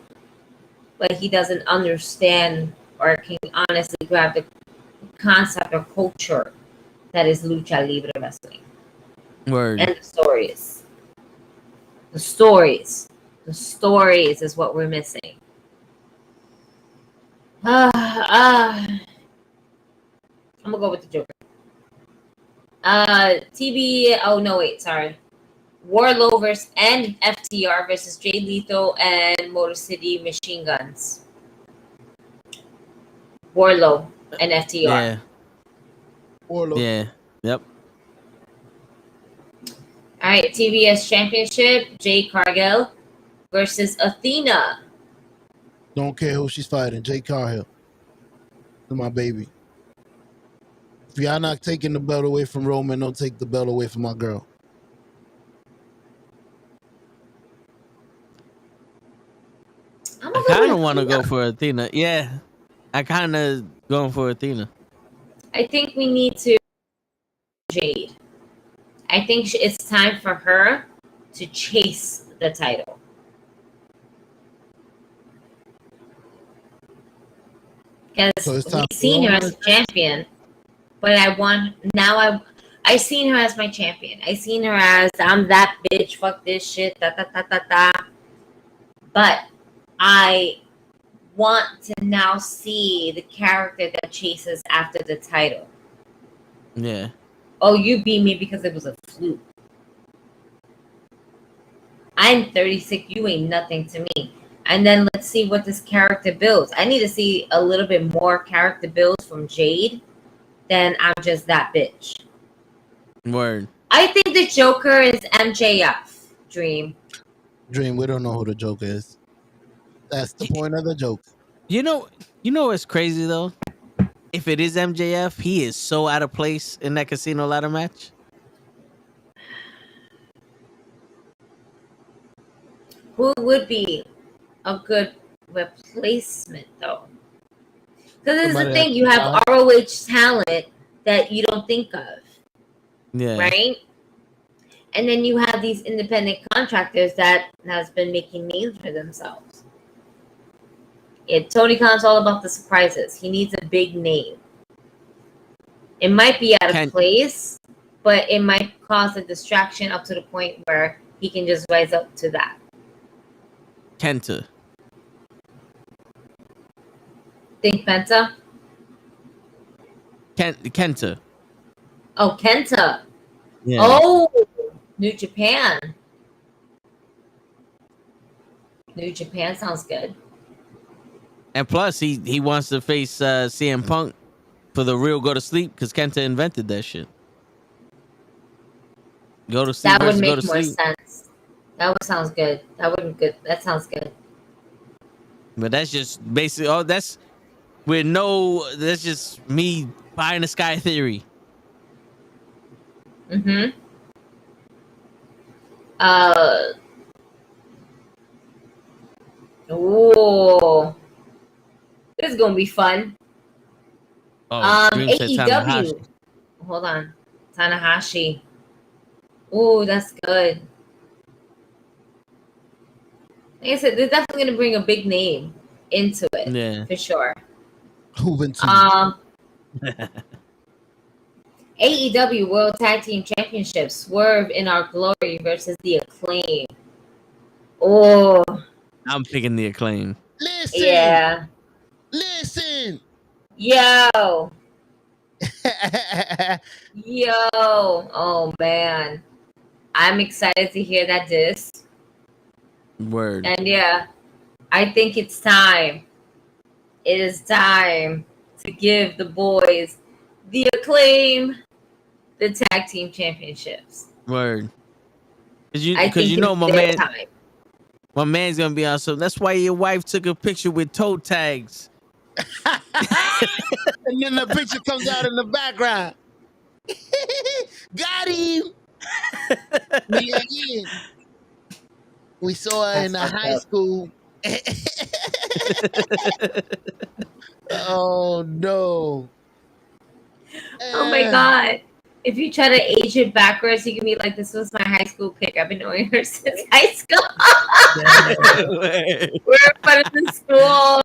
but he doesn't understand or can honestly grab the concept or culture that is lucha libre wrestling. Word. And the stories. The stories. The stories is what we're missing. I'm gonna go with the Joker. Warlow versus and FTR versus Jay Lethal and Motor City Machine Guns. Warlow and FTR. Yeah. Warlow. Yeah. Yep. All right, TBS Championship, Jade Cargill versus Athena. Don't care who she's fighting. Jade Cargill. To my baby. If y'all not taking the belt away from Roman, don't take the belt away from my girl. I kind of want to go for Athena. Yeah. I kind of going for Athena. I think we need to Jade. I think it's time for her to chase the title. Because we've seen her as a champion, but I seen her as my champion. I seen her as I'm that bitch, fuck this shit, da da da da da. But I want to now see the character that chases after the title. Yeah. Oh, you beat me because it was a fluke. I'm 36. You ain't nothing to me. And then let's see what this character builds. I need to see a little bit more character builds from Jade than I'm just that bitch. Word. I think the Joker is MJF. Dream, we don't know who the Joker is. That's the point of the joke. You know what's crazy though? If it is MJF, he is so out of place in that casino ladder match. who would be a good replacement though? Because this is the thing, you have ROH talent that you don't think of. Yeah. Right? And then you have these independent contractors that has been making names for themselves. Tony Khan's all about the surprises. He needs a big name. It might be out of place, but it might cause a distraction up to the point where he can just rise up to that? Kenta. Think Penta? Kenta. Oh, Kenta. Yeah. Oh, New Japan. New Japan sounds good. And plus, he wants to face CM Punk for the real go to sleep because Kenta invented that shit. Go to sleep. That would go make to more sleep. sense. That would sounds good. That sounds good. But that's just basically that's just me buying the sky theory. Mm-hmm. Oh, this is gonna be fun. Dream said AEW. Tanahashi. Hold on, Tanahashi. Oh, that's good. Like I said, they're definitely gonna bring a big name into it. Yeah, for sure. Juventud. AEW World Tag Team Championship, Swerve in Our Glory versus The Acclaim. Oh, I'm picking The Acclaim. Listen. yeah. Listen. Yo. Yo. Oh, man. I'm excited to hear that disc. Word. And yeah, I think it's time. It is time to give the boys The Acclaim the Tag Team Championships. Word. Because you know my man's gonna be on. So that's why your wife took a picture with toe tags. And then the picture comes out in the background. Got him. Me again. We saw her in high school. Oh no. Oh my God. If you try to age it backwards, you can be like, this was my high school pick. I've been knowing her since high school. We're in front of the school.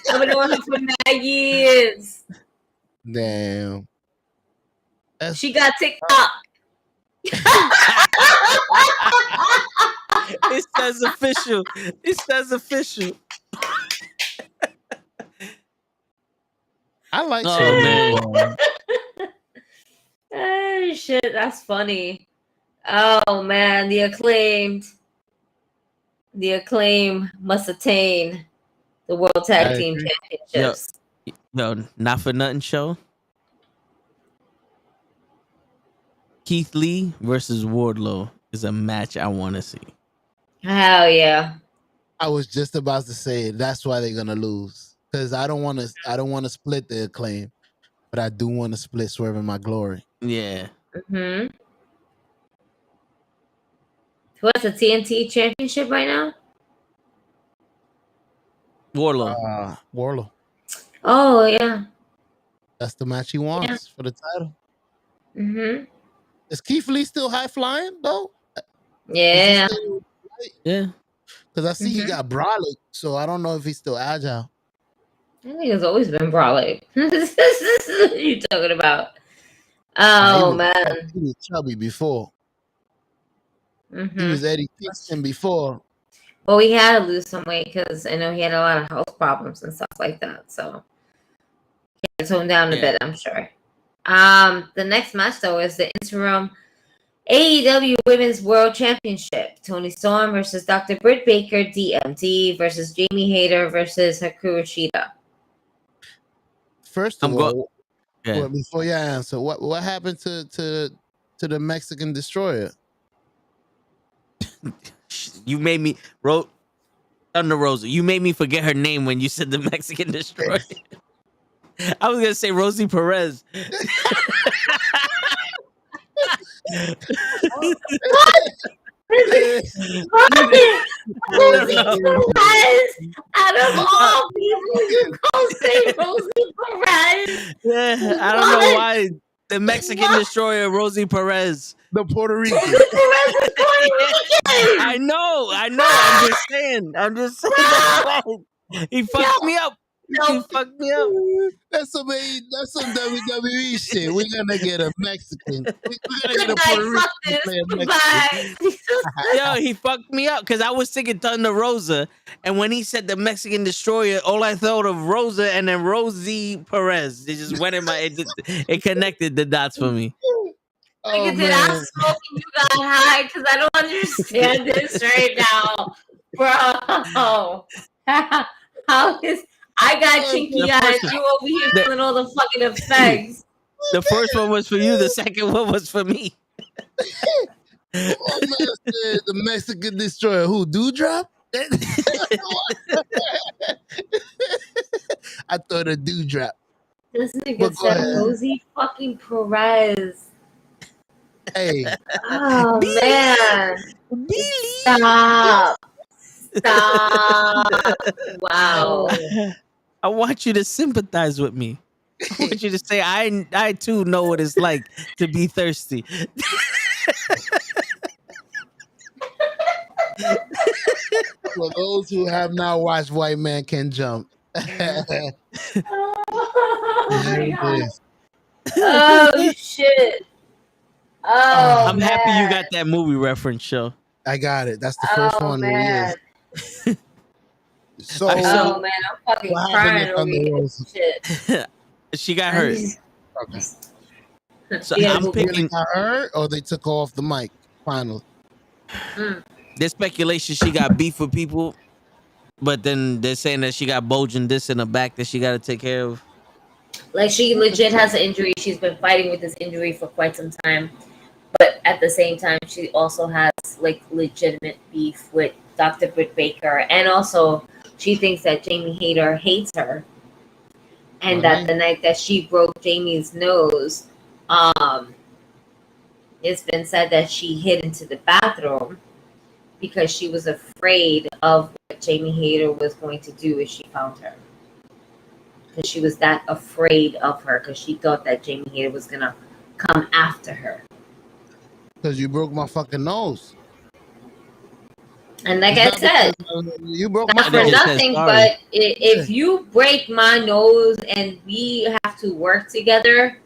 I've been knowing her for 9 years. Damn. She got TikTok. It says official. It says official. I like man. Oh shit, that's funny. Oh man, the acclaim must attain the World Tag Team Championships. Yo, not for nothing show. Keith Lee versus Wardlow is a match I want to see. Hell yeah. I was just about to say that's why they're gonna lose. Because I don't want to split the Acclaim, but I do want to split Swerve in My Glory. Yeah. Mm-hmm. What's the TNT Championship right now? Wardlow. Wardlow. Oh yeah. That's the match he wants for the title. Mm-hmm. Is Keith Lee still high flying though? Yeah. Yeah. Because I see he got brolic, so I don't know if he's still agile. I think it's always been brolic. What are you talking about? Oh man. He was chubby before. Mm-hmm. He was Eddie Kingston before. Well, he had to lose some weight because I know he had a lot of health problems and stuff like that. So he had to tone down a bit, I'm sure. The next match though is the interim AEW Women's World Championship. Toni Storm versus Dr. Britt Baker, DMD versus Jamie Hayter versus Hikaru Shida. First of all, before you answer, what happened to the Mexican Destroyer? You made me Thunder Rosa. You made me forget her name when you said the Mexican Destroyer. I was gonna say Rosie Perez. Out of all people, you go say Rosie Perez. Yeah, I don't know why. The Mexican Destroyer, Rosie Perez. The Puerto Rican. Rosie Perez is Puerto Rican. I know. I'm just saying. He fucked me up. You fucked me up. That's some WWE shit. We're gonna get a Mexican. We're gonna get Good a night, Puerto fuck Rican to this. play a Mexican. Goodbye. Yo, he fucked me up because I was thinking Thunder Rosa, and when he said the Mexican Destroyer, all I thought of Rosa and then Rosie Perez. It just went in my. It connected the dots for me. Like, Oh did I man. smoke and you got high? Because I don't understand this right now, bro. How is I got chinky The eyes? first- You over here feeling all the fucking effects. The first one was for you. The second one was for me. Oh man, said the Mexican Destroyer. Who? Dewdrop? I thought a Dewdrop. This nigga But go said ahead. Rosie fucking Perez. Hey, Oh Billy. man. Billy. Stop. Stop. Wow. I want you to sympathize with me. I want you to say, I too know what it's like to be thirsty. for those who have not watched White Man Can Jump. There it is. Oh shit. Oh, I'm happy you got that movie reference, show. I got it. That's the first one of the man. year. So, Oh man, I'm fucking what happened crying to over Thunder here. Rosa? Shit. She got hurt. Okay. So Yeah, I'm but Really picking got hurt, or they took her off the mic finally. there's speculation she got beef with people, but then they're saying that she got bulging disc in her back that she got to take care of. Like, she legit has an injury. She's been fighting with this injury for quite some time. But at the same time, she also has like legitimate beef with Dr. Britt Baker. And also, she thinks that Jamie Hayter hates her. And that the night that she broke Jamie's nose, it's been said that she hid into the bathroom because she was afraid of what Jamie Hayter was going to do if she found her. Because she was that afraid of her, because she thought that Jamie Hayter was going to come after her. Because you broke my fucking nose. And like It's I not said, because, you broke my not for just nose. said nothing, sorry. but if you break my nose and we have to work together,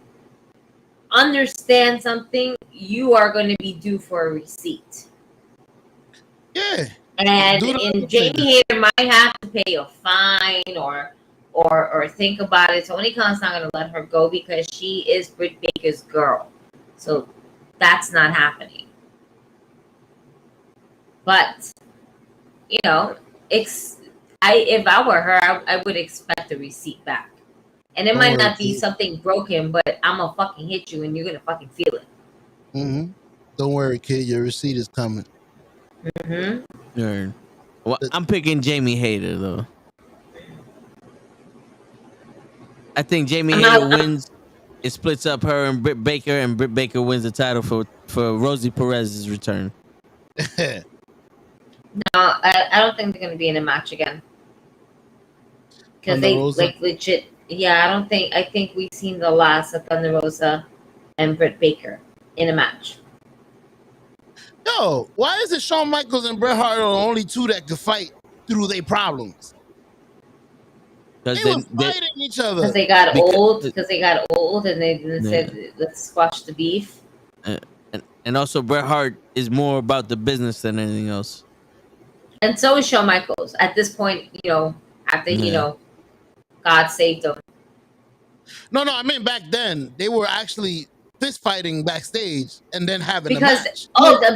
understand something, you are going to be due for a receipt. Yeah. And Do the other thing. Jamie Hayter might have to pay a fine or think about it. Tony Khan's not going to let her go because she is Britt Baker's girl. So that's not happening. But, you know, if I were her, I would expect a receipt back. And it might not be something broken, but I'm going to fucking hit you and you're going to fucking feel it. Mm-hmm. Don't worry, kid. Your receipt is coming. Mm-hmm. Well, I'm picking Jamie Hayter, though. I think Jamie Hayter wins. It splits up her and Britt Baker, and Britt Baker wins the title for Rosie Perez's return. No, I don't think they're going to be in a match again. Because they, like, legit... Yeah, I think we've seen the last of Thunder Rosa and Britt Baker in a match. Yo, why is it Shawn Michaels and Bret Hart are the only two that can fight through their problems? They were fighting each other. Because they got old. Because they got old, and they said, "Let's squash the beef." And also, Bret Hart is more about the business than anything else. And so is Shawn Michaels. At this point, you know, after God saved them. No, I mean back then they were actually fist fighting backstage and then having a match.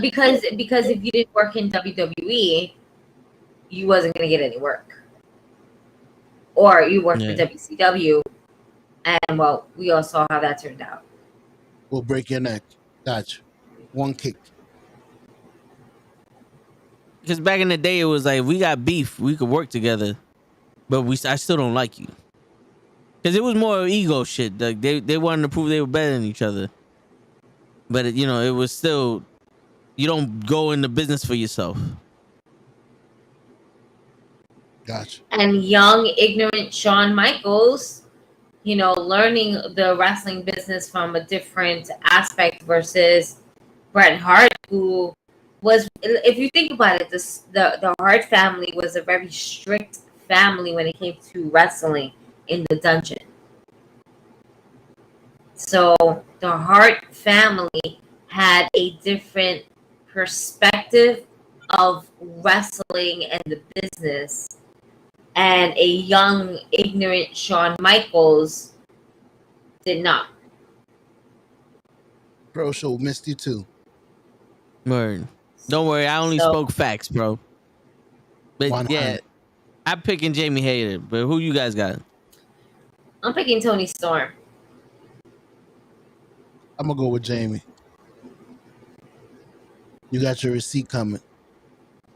Because if you didn't work in WWE, you wasn't gonna get any work. Or you worked for WCW, and well, we all saw how that turned out. We'll break your neck. Gotcha. One kick. Because back in the day, it was like, we got beef, we could work together, but I still don't like you. Because it was more ego shit. Like they wanted to prove they were better than each other. But it was still, you don't go in the business for yourself. Gotcha. And young, ignorant Shawn Michaels, learning the wrestling business from a different aspect versus Bret Hart, who was, if you think about it, the Hart family was a very strict family when it came to wrestling. in the dungeon. So the Hart family had a different perspective of wrestling and the business, and a young, ignorant Shawn Michaels did not. Pro Show missed you too. Word. Don't worry, I only spoke facts, bro. But 100. yeah, I'm picking Jamie Hayter. But who you guys got? I'm picking Tony Storm. I'm gonna go with Jamie. You got your receipt coming.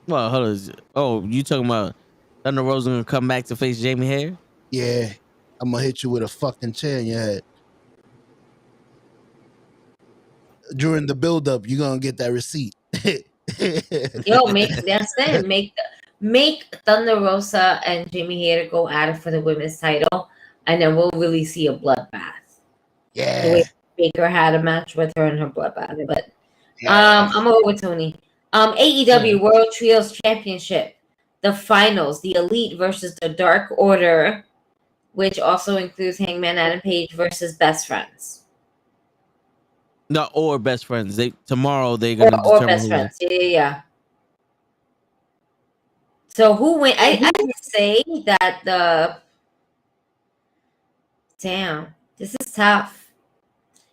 Well, hold on. Oh, you talking about Thunder Rosa gonna come back to face Jamie Hayter? Yeah, I'm gonna hit you with a fucking chair in your head. During the build-up, you're gonna get that receipt. Yo, make Thunder Rosa and Jamie Hayter go at it for the women's title, and then we'll really see a bloodbath. Yeah. The way Baker had a match with her in her bloodbath. But I'm gonna go with Tony. AEW World Trios Championship, the finals, the Elite versus the Dark Order, which also includes Hangman Adam Page versus Best Friends. No, or Best Friends. Tomorrow they're gonna or determine Best Friends. Yeah. So who win? I would say that this is tough,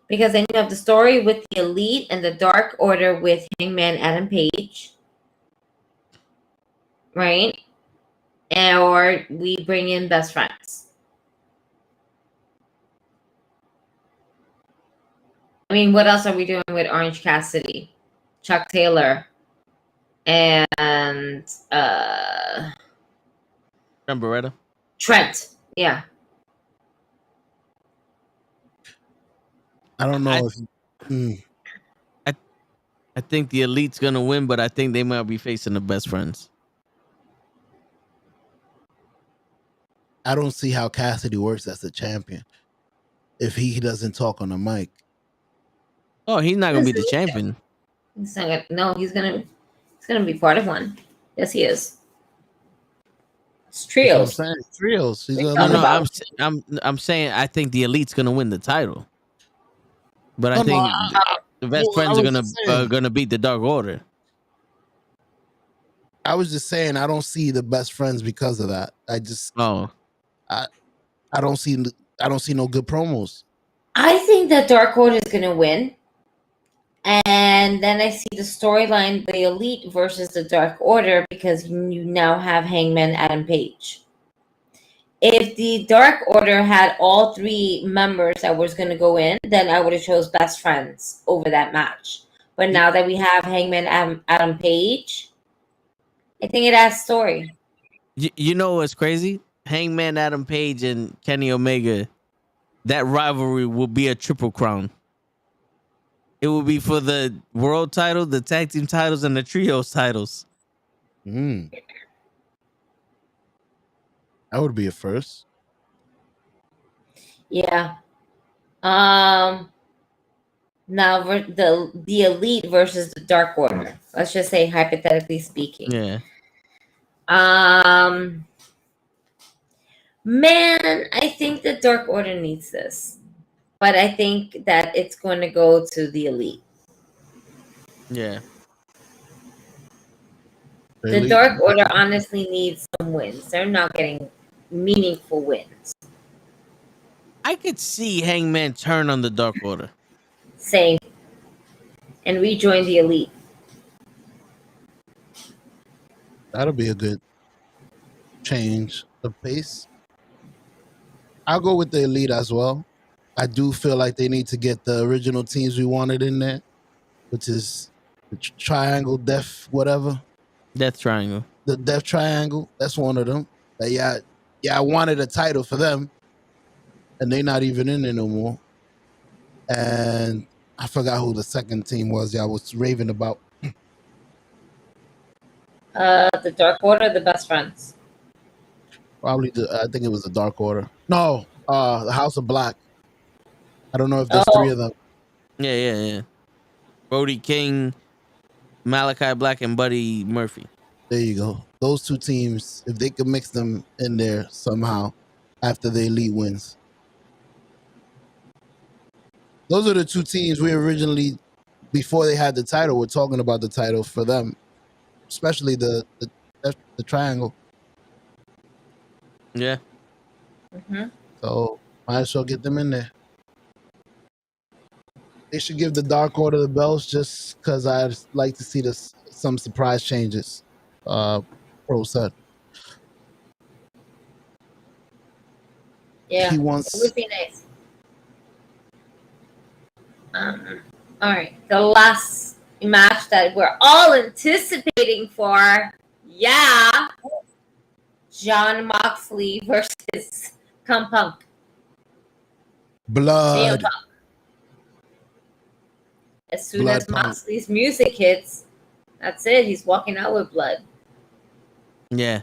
because then you have the story with the Elite and the Dark Order with Hangman Adam Page, right? Or we bring in Best Friends. I mean, what else are we doing with Orange Cassidy, Chuck Taylor, and Beretta? Trent? Yeah. I don't know I think the Elite's gonna win, but I think they might be facing the Best Friends. I don't see how Cassidy works as a champion if he doesn't talk on the mic. Oh, he's not gonna be the champion. He's gonna be part of one. Yes, he is. It's trios. I'm saying trios. I'm saying I think the Elite's gonna win the title, but I think the Best Friends are gonna beat the Dark Order. I was just saying I don't see the Best Friends because of that. I don't see no good promos. I think that Dark Order is gonna win. And then I see the storyline, the Elite versus the Dark Order, because you now have Hangman Adam Page. If the Dark Order had all three members that was going to go in, then I would have chose Best Friends over that match. But now that we have Hangman Adam Page, I think it adds story. You know what's crazy? Hangman Adam Page and Kenny Omega, that rivalry will be a triple crown. It will be for the world title, the tag team titles, and the trios titles. That would be a first. Yeah. Now the Elite versus the Dark Order. Let's just say hypothetically speaking. Yeah. Man, I think the Dark Order needs this. But I think that it's going to go to the Elite. Yeah. The Dark Order honestly needs some wins. They're not getting meaningful wins. I could see Hangman turn on the Dark Order. Same. And rejoin the Elite. That'll be a good change of pace. I'll go with the Elite as well. I do feel like they need to get the original teams we wanted in there, which is the Triangle, Death, whatever. Death Triangle. The Death Triangle. That's one of them. I wanted a title for them, and they're not even in there no more. And I forgot who the second team was. I was raving about. The Dark Order, the Best Friends. Probably I think it was the Dark Order. No, the House of Black. I don't know if there's three of them. Yeah. Brody King, Malachi Black, and Buddy Murphy. There you go. Those two teams, if they could mix them in there somehow, after the Elite wins. Those are the two teams we originally, before they had the title, were talking about the title for them, especially the triangle. Yeah. So might as well get them in there. They should give the Dark Order the belts just because I'd like to see some surprise changes. Pro set. Yeah, He wants. it would be nice. All right, the last match that we're all anticipating for, Jon Moxley versus Punk. Blood. Punk. As soon as Moxley's music hits, that's it. He's walking out with blood. Yeah.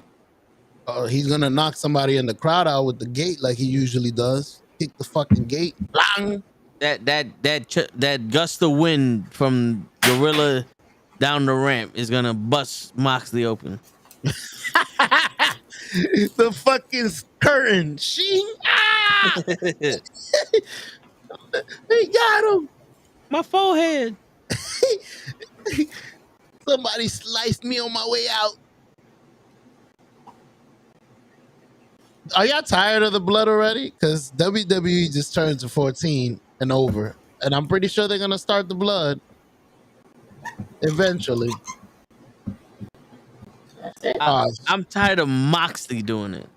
He's gonna knock somebody in the crowd out with the gate like he usually does. Kick the fucking gate. Blang. That gust of wind from Gorilla down the ramp is gonna bust Moxley open. The fucking curtain. Shing. Ah! He got him. My forehead. Somebody sliced me on my way out. Are y'all tired of the blood already? Because WWE just turned to 14 and over. And I'm pretty sure they're going to start the blood eventually. That's it. I'm tired of Moxley doing it.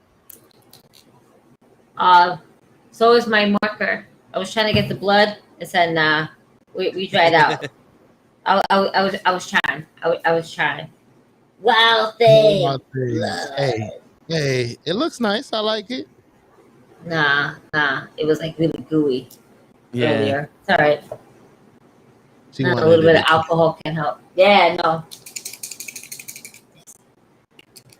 So is my marker. I was trying to get the blood. It said, nah, we dried out. I was trying. I was trying. Wow, thing. Hey, it looks nice. I like it. Nah. It was like really gooey earlier. It's all right. A little bit of alcohol can help. Yeah, no.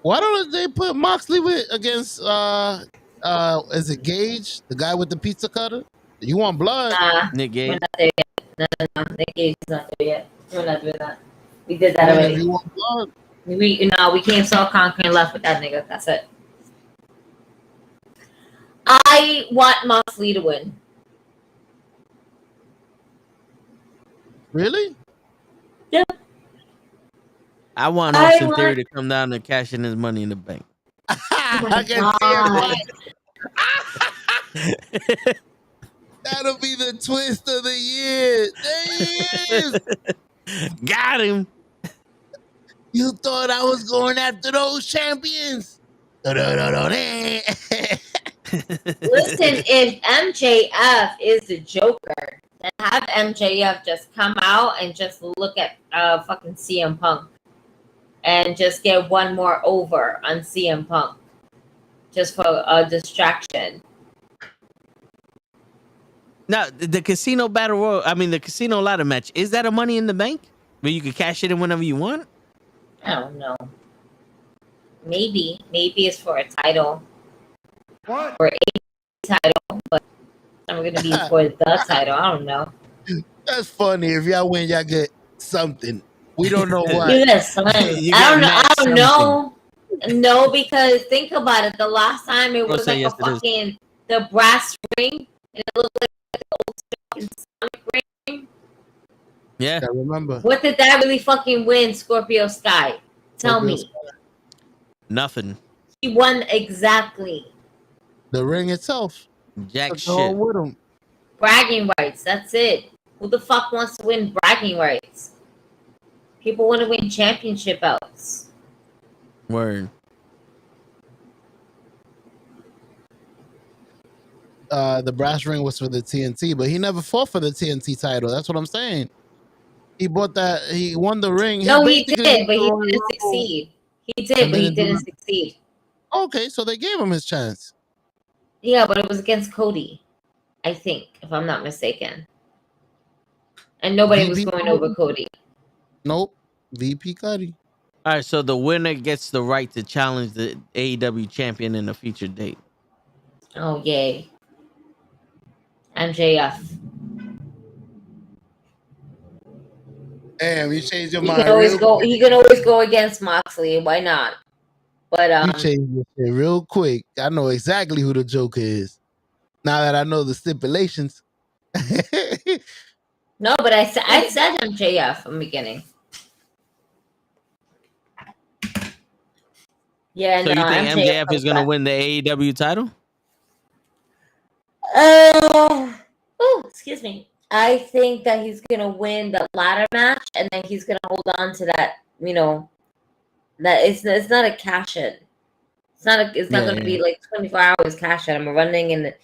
Why don't they put Moxley against is it Gage, the guy with the pizza cutter? You want blood? Nah, Nick Gage. we're not there yet. No. Nick Gage is not there yet. We're not doing that. We did that already. You want blood? We came so conquering left with that nigga. That's it. I want Moxley to win. Really? Yeah. I want Austin Theory to come down and cash in his money in the bank. I can see it. That'll be the twist of the year. There he is. Got him. You thought I was going after those champions? Listen, if MJF is the Joker, then have MJF just come out and just look at fucking CM Punk and just get one more over on CM Punk just for a distraction. Now, the casino battle royal, the casino ladder match, is that a Money in the Bank where you can cash it in whenever you want? I don't know. Maybe it's for a title. What? For a title, but I'm gonna be for the title. I don't know. That's funny. If y'all win, y'all get something. We don't know what. You get something. I don't know. No, because think about it. The last time it was like a fucking the brass ring, and it looked like the old Sonic ring. Yeah, I remember. What did that really fucking win, Scorpio Sky? Tell me. Nothing. He won exactly. The ring itself. Jack shit. With him. Bragging rights. That's it. Who the fuck wants to win bragging rights? People want to win championship belts. Word. The brass ring was for the TNT, but he never fought for the TNT title. That's what I'm saying. He bought that. He won the ring. No, he did, but he didn't succeed. He did, but he didn't succeed. Okay, so they gave him his chance. Yeah, but it was against Cody, I think, if I'm not mistaken. And nobody was going over Cody. Nope. VP Cody. All right, so the winner gets the right to challenge the AEW champion in a future date. Oh, yay. MJF. Damn, you changed your He mind. can always go against Moxley. Why not? But You changed this shit real quick. I know exactly who the Joker is. Now that I know the stipulations. no, but I said MJF from the beginning. Yeah, So no, you think MJF is gonna back. win the AEW title? Oh, excuse me. I think that he's gonna win the ladder match, and then he's gonna hold on to that. You know, that it's not a cash in. It's not gonna be like 24 hours cash in. I'm running and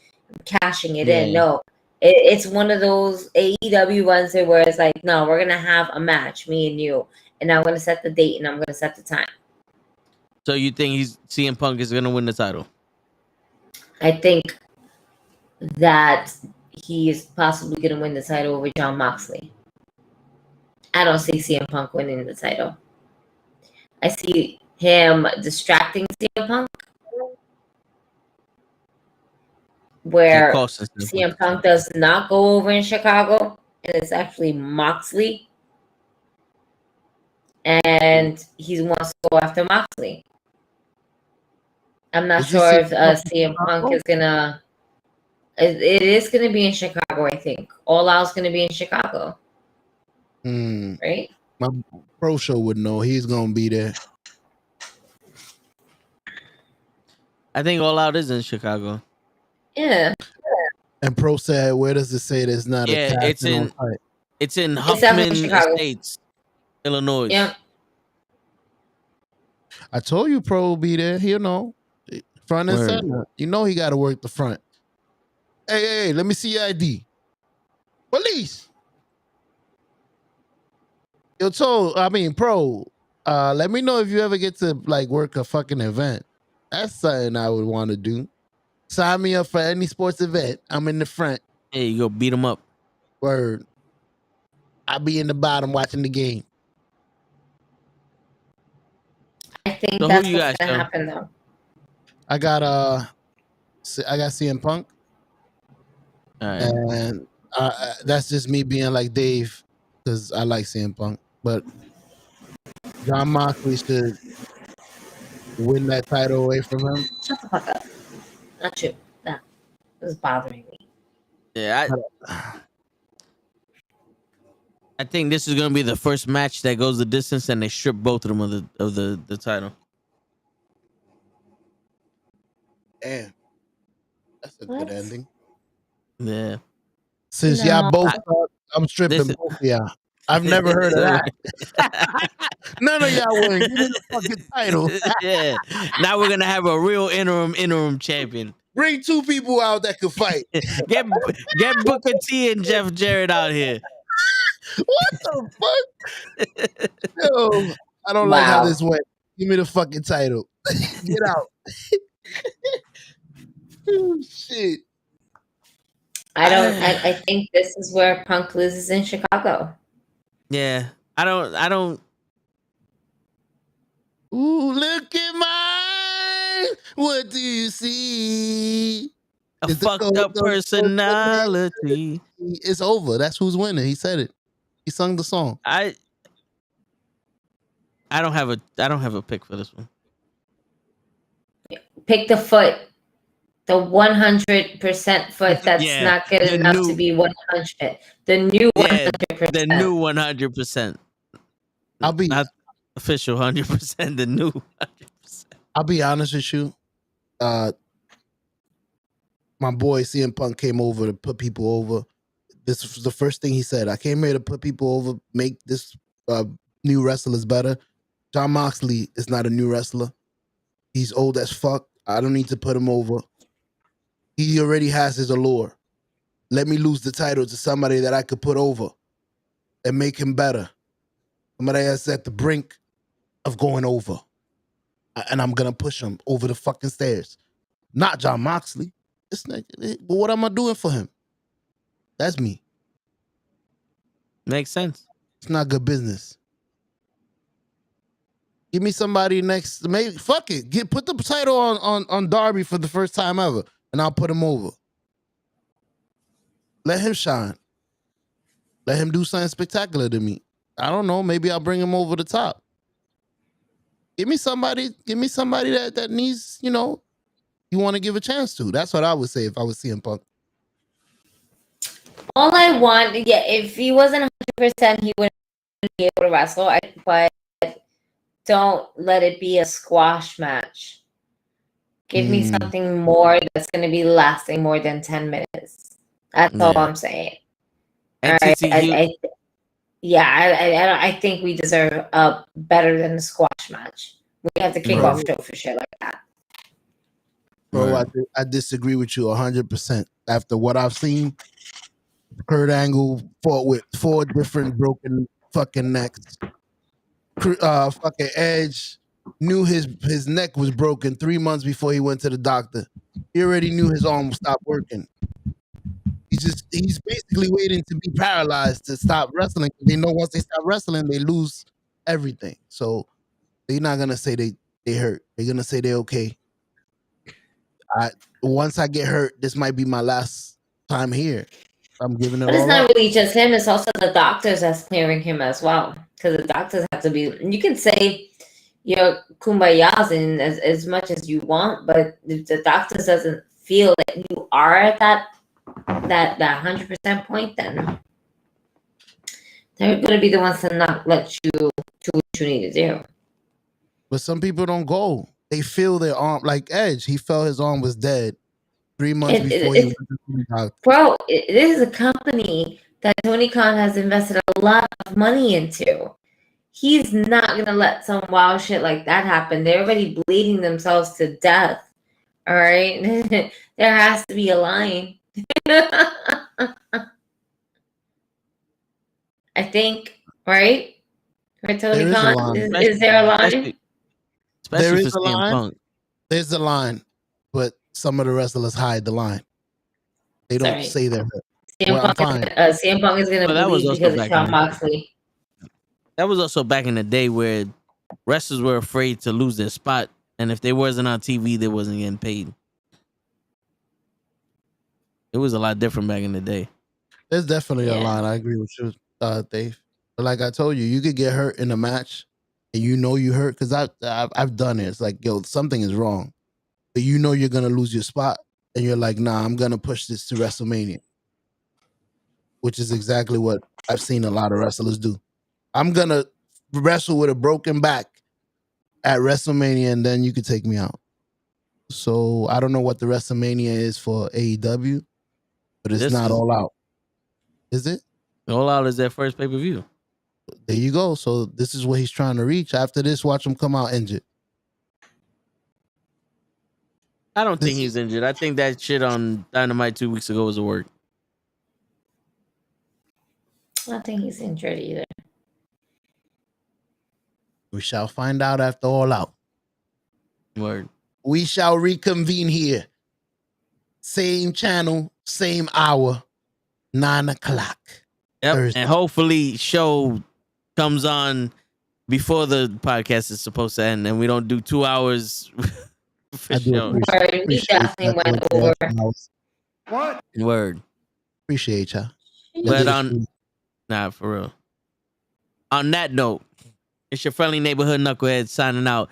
cashing it in. No, it's one of those AEW ones where it's like, no, we're gonna have a match, me and you, and I'm gonna set the date and I'm gonna set the time. So you think CM Punk is gonna win the title? I think that he is possibly going to win the title over Jon Moxley. I don't see CM Punk winning the title. I see him distracting CM Punk, where CM Punk does not go over in Chicago, and it's actually Moxley, and he wants to go after Moxley. I'm not sure if CM Punk is gonna. It is going to be in Chicago, I think. All Out's going to be in Chicago. Right? My Pro Show would know. He's going to be there. I think All Out is in Chicago. Yeah. And Pro said, where does it say there's not a it's in Huffman Estates, Illinois. Yeah. I told you Pro will be there. He'll know. Front and center. You know he got to work the front. Hey, let me see your ID. Police. Pro, let me know if you ever get to like work a fucking event. That's something I would want to do. Sign me up for any sports event. I'm in the front. Hey, you go beat them up. Word. I'll be in the bottom watching the game. I think that's what's gonna happen though. I got CM Punk. Right. And that's just me being like Dave, because I like CM Punk. But Jon Moxley should win that title away from him. Shut the fuck up. Not you. No. It was bothering me. Yeah, I think this is gonna be the first match that goes the distance, and they strip both of them of the title. Damn, that's a good ending. Yeah. Since y'all both thought I'm stripping both of y'all. I've never heard of that. None of y'all win. Give me the fucking title. Yeah. Now we're gonna have a real interim champion. Bring two people out that could fight. Get Booker T and Jeff Jarrett out here. What the fuck? Yo, I don't like how this went. Give me the fucking title. Get out. Oh, shit. I think this is where Punk loses in Chicago. Yeah. I don't Ooh, look at mine. What do you see? A fucked up personality. It's over. That's who's winning. He said it. He sung the song. I don't have a pick for this one. Pick the foot. The 100% foot that's not good enough to be 100. The new 100%. The new 100%. I'll be not official 100%. The new 100%. I'll be honest with you. My boy CM Punk came over to put people over. This was the first thing he said. I came here to put people over, make this new wrestlers better. Jon Moxley is not a new wrestler. He's old as fuck. I don't need to put him over. He already has his allure. Let me lose the title to somebody that I could put over and make him better. Somebody that's at the brink of going over. And I'm going to push him over the fucking stairs. Not Jon Moxley. But what am I doing for him? That's me. Makes sense. It's not good business. Give me somebody next. Maybe fuck it. Put the title on Darby for the first time ever, and I'll put him over. Let him shine. Let him do something spectacular to me. I don't know. Maybe I'll bring him over the top. Give me somebody that needs, you want to give a chance to. That's what I would say if I was CM Punk. All I want, if he wasn't 100%, he wouldn't be able to wrestle. But don't let it be a squash match. Give me something more that's going to be lasting more than 10 minutes. That's all I'm saying. And all right, I think we deserve better than the squash match. We have the kickoff show for shit like that. Bro, I disagree with you 100%. After what I've seen, Kurt Angle fought with 4 different broken fucking necks. Fucking Edge knew his neck was broken 3 months before he went to the doctor. He already knew his arm stopped working. He's basically waiting to be paralyzed to stop wrestling. They know once they stop wrestling, they lose everything. So they're not gonna say they hurt. They're gonna say they're okay. Once I get hurt, this might be my last time here. I'm giving it all. But it's not really just him, it's also the doctors that's clearing him as well. Because the doctors have to be, you can say kumbayas in as much as you want, but if the doctors doesn't feel that you are at that 100% point, then they're going to be the ones to not let you do what you need to do. But some people don't go. They feel their arm, like Edge. He felt his arm was dead 3 months before he went to the doctor. Bro, this is a company that Tony Khan has invested a lot of money into. He's not going to let some wild shit like that happen. They're already bleeding themselves to death. All right? There has to be a line. I think, right? For Tony Khan, is there a line? There is a line. There's a line, but some of the wrestlers hide the line. They don't say they're hurt. CM Punk is going to bleed because of Jon Moxley. That was also back in the day where wrestlers were afraid to lose their spot, and if they wasn't on TV, they wasn't getting paid. It was a lot different back in the day. There's definitely a line. I agree with you, Dave. But like I told you, you could get hurt in a match, and you hurt because I've done it. It's like, something is wrong, but you're gonna lose your spot, and you're like, nah, I'm gonna push this to WrestleMania, which is exactly what I've seen a lot of wrestlers do. I'm gonna wrestle with a broken back at WrestleMania, and then you could take me out. So I don't know what the WrestleMania is for AEW, but it's not All Out. Is it? All Out is their first pay-per-view. There you go. So this is what he's trying to reach. After this, watch him come out injured. I don't think he's injured. I think that shit on Dynamite 2 weeks ago was a work. I don't think he's injured either. We shall find out after All Out. Word. We shall reconvene here. Same channel, same hour, 9 o'clock. Yep. Thursday. And hopefully show comes on before the podcast is supposed to end, and we don't do 2 hours for show. We definitely went over. What? Word. Appreciate y'all. But for real. On that note, it's your friendly neighborhood knucklehead signing out.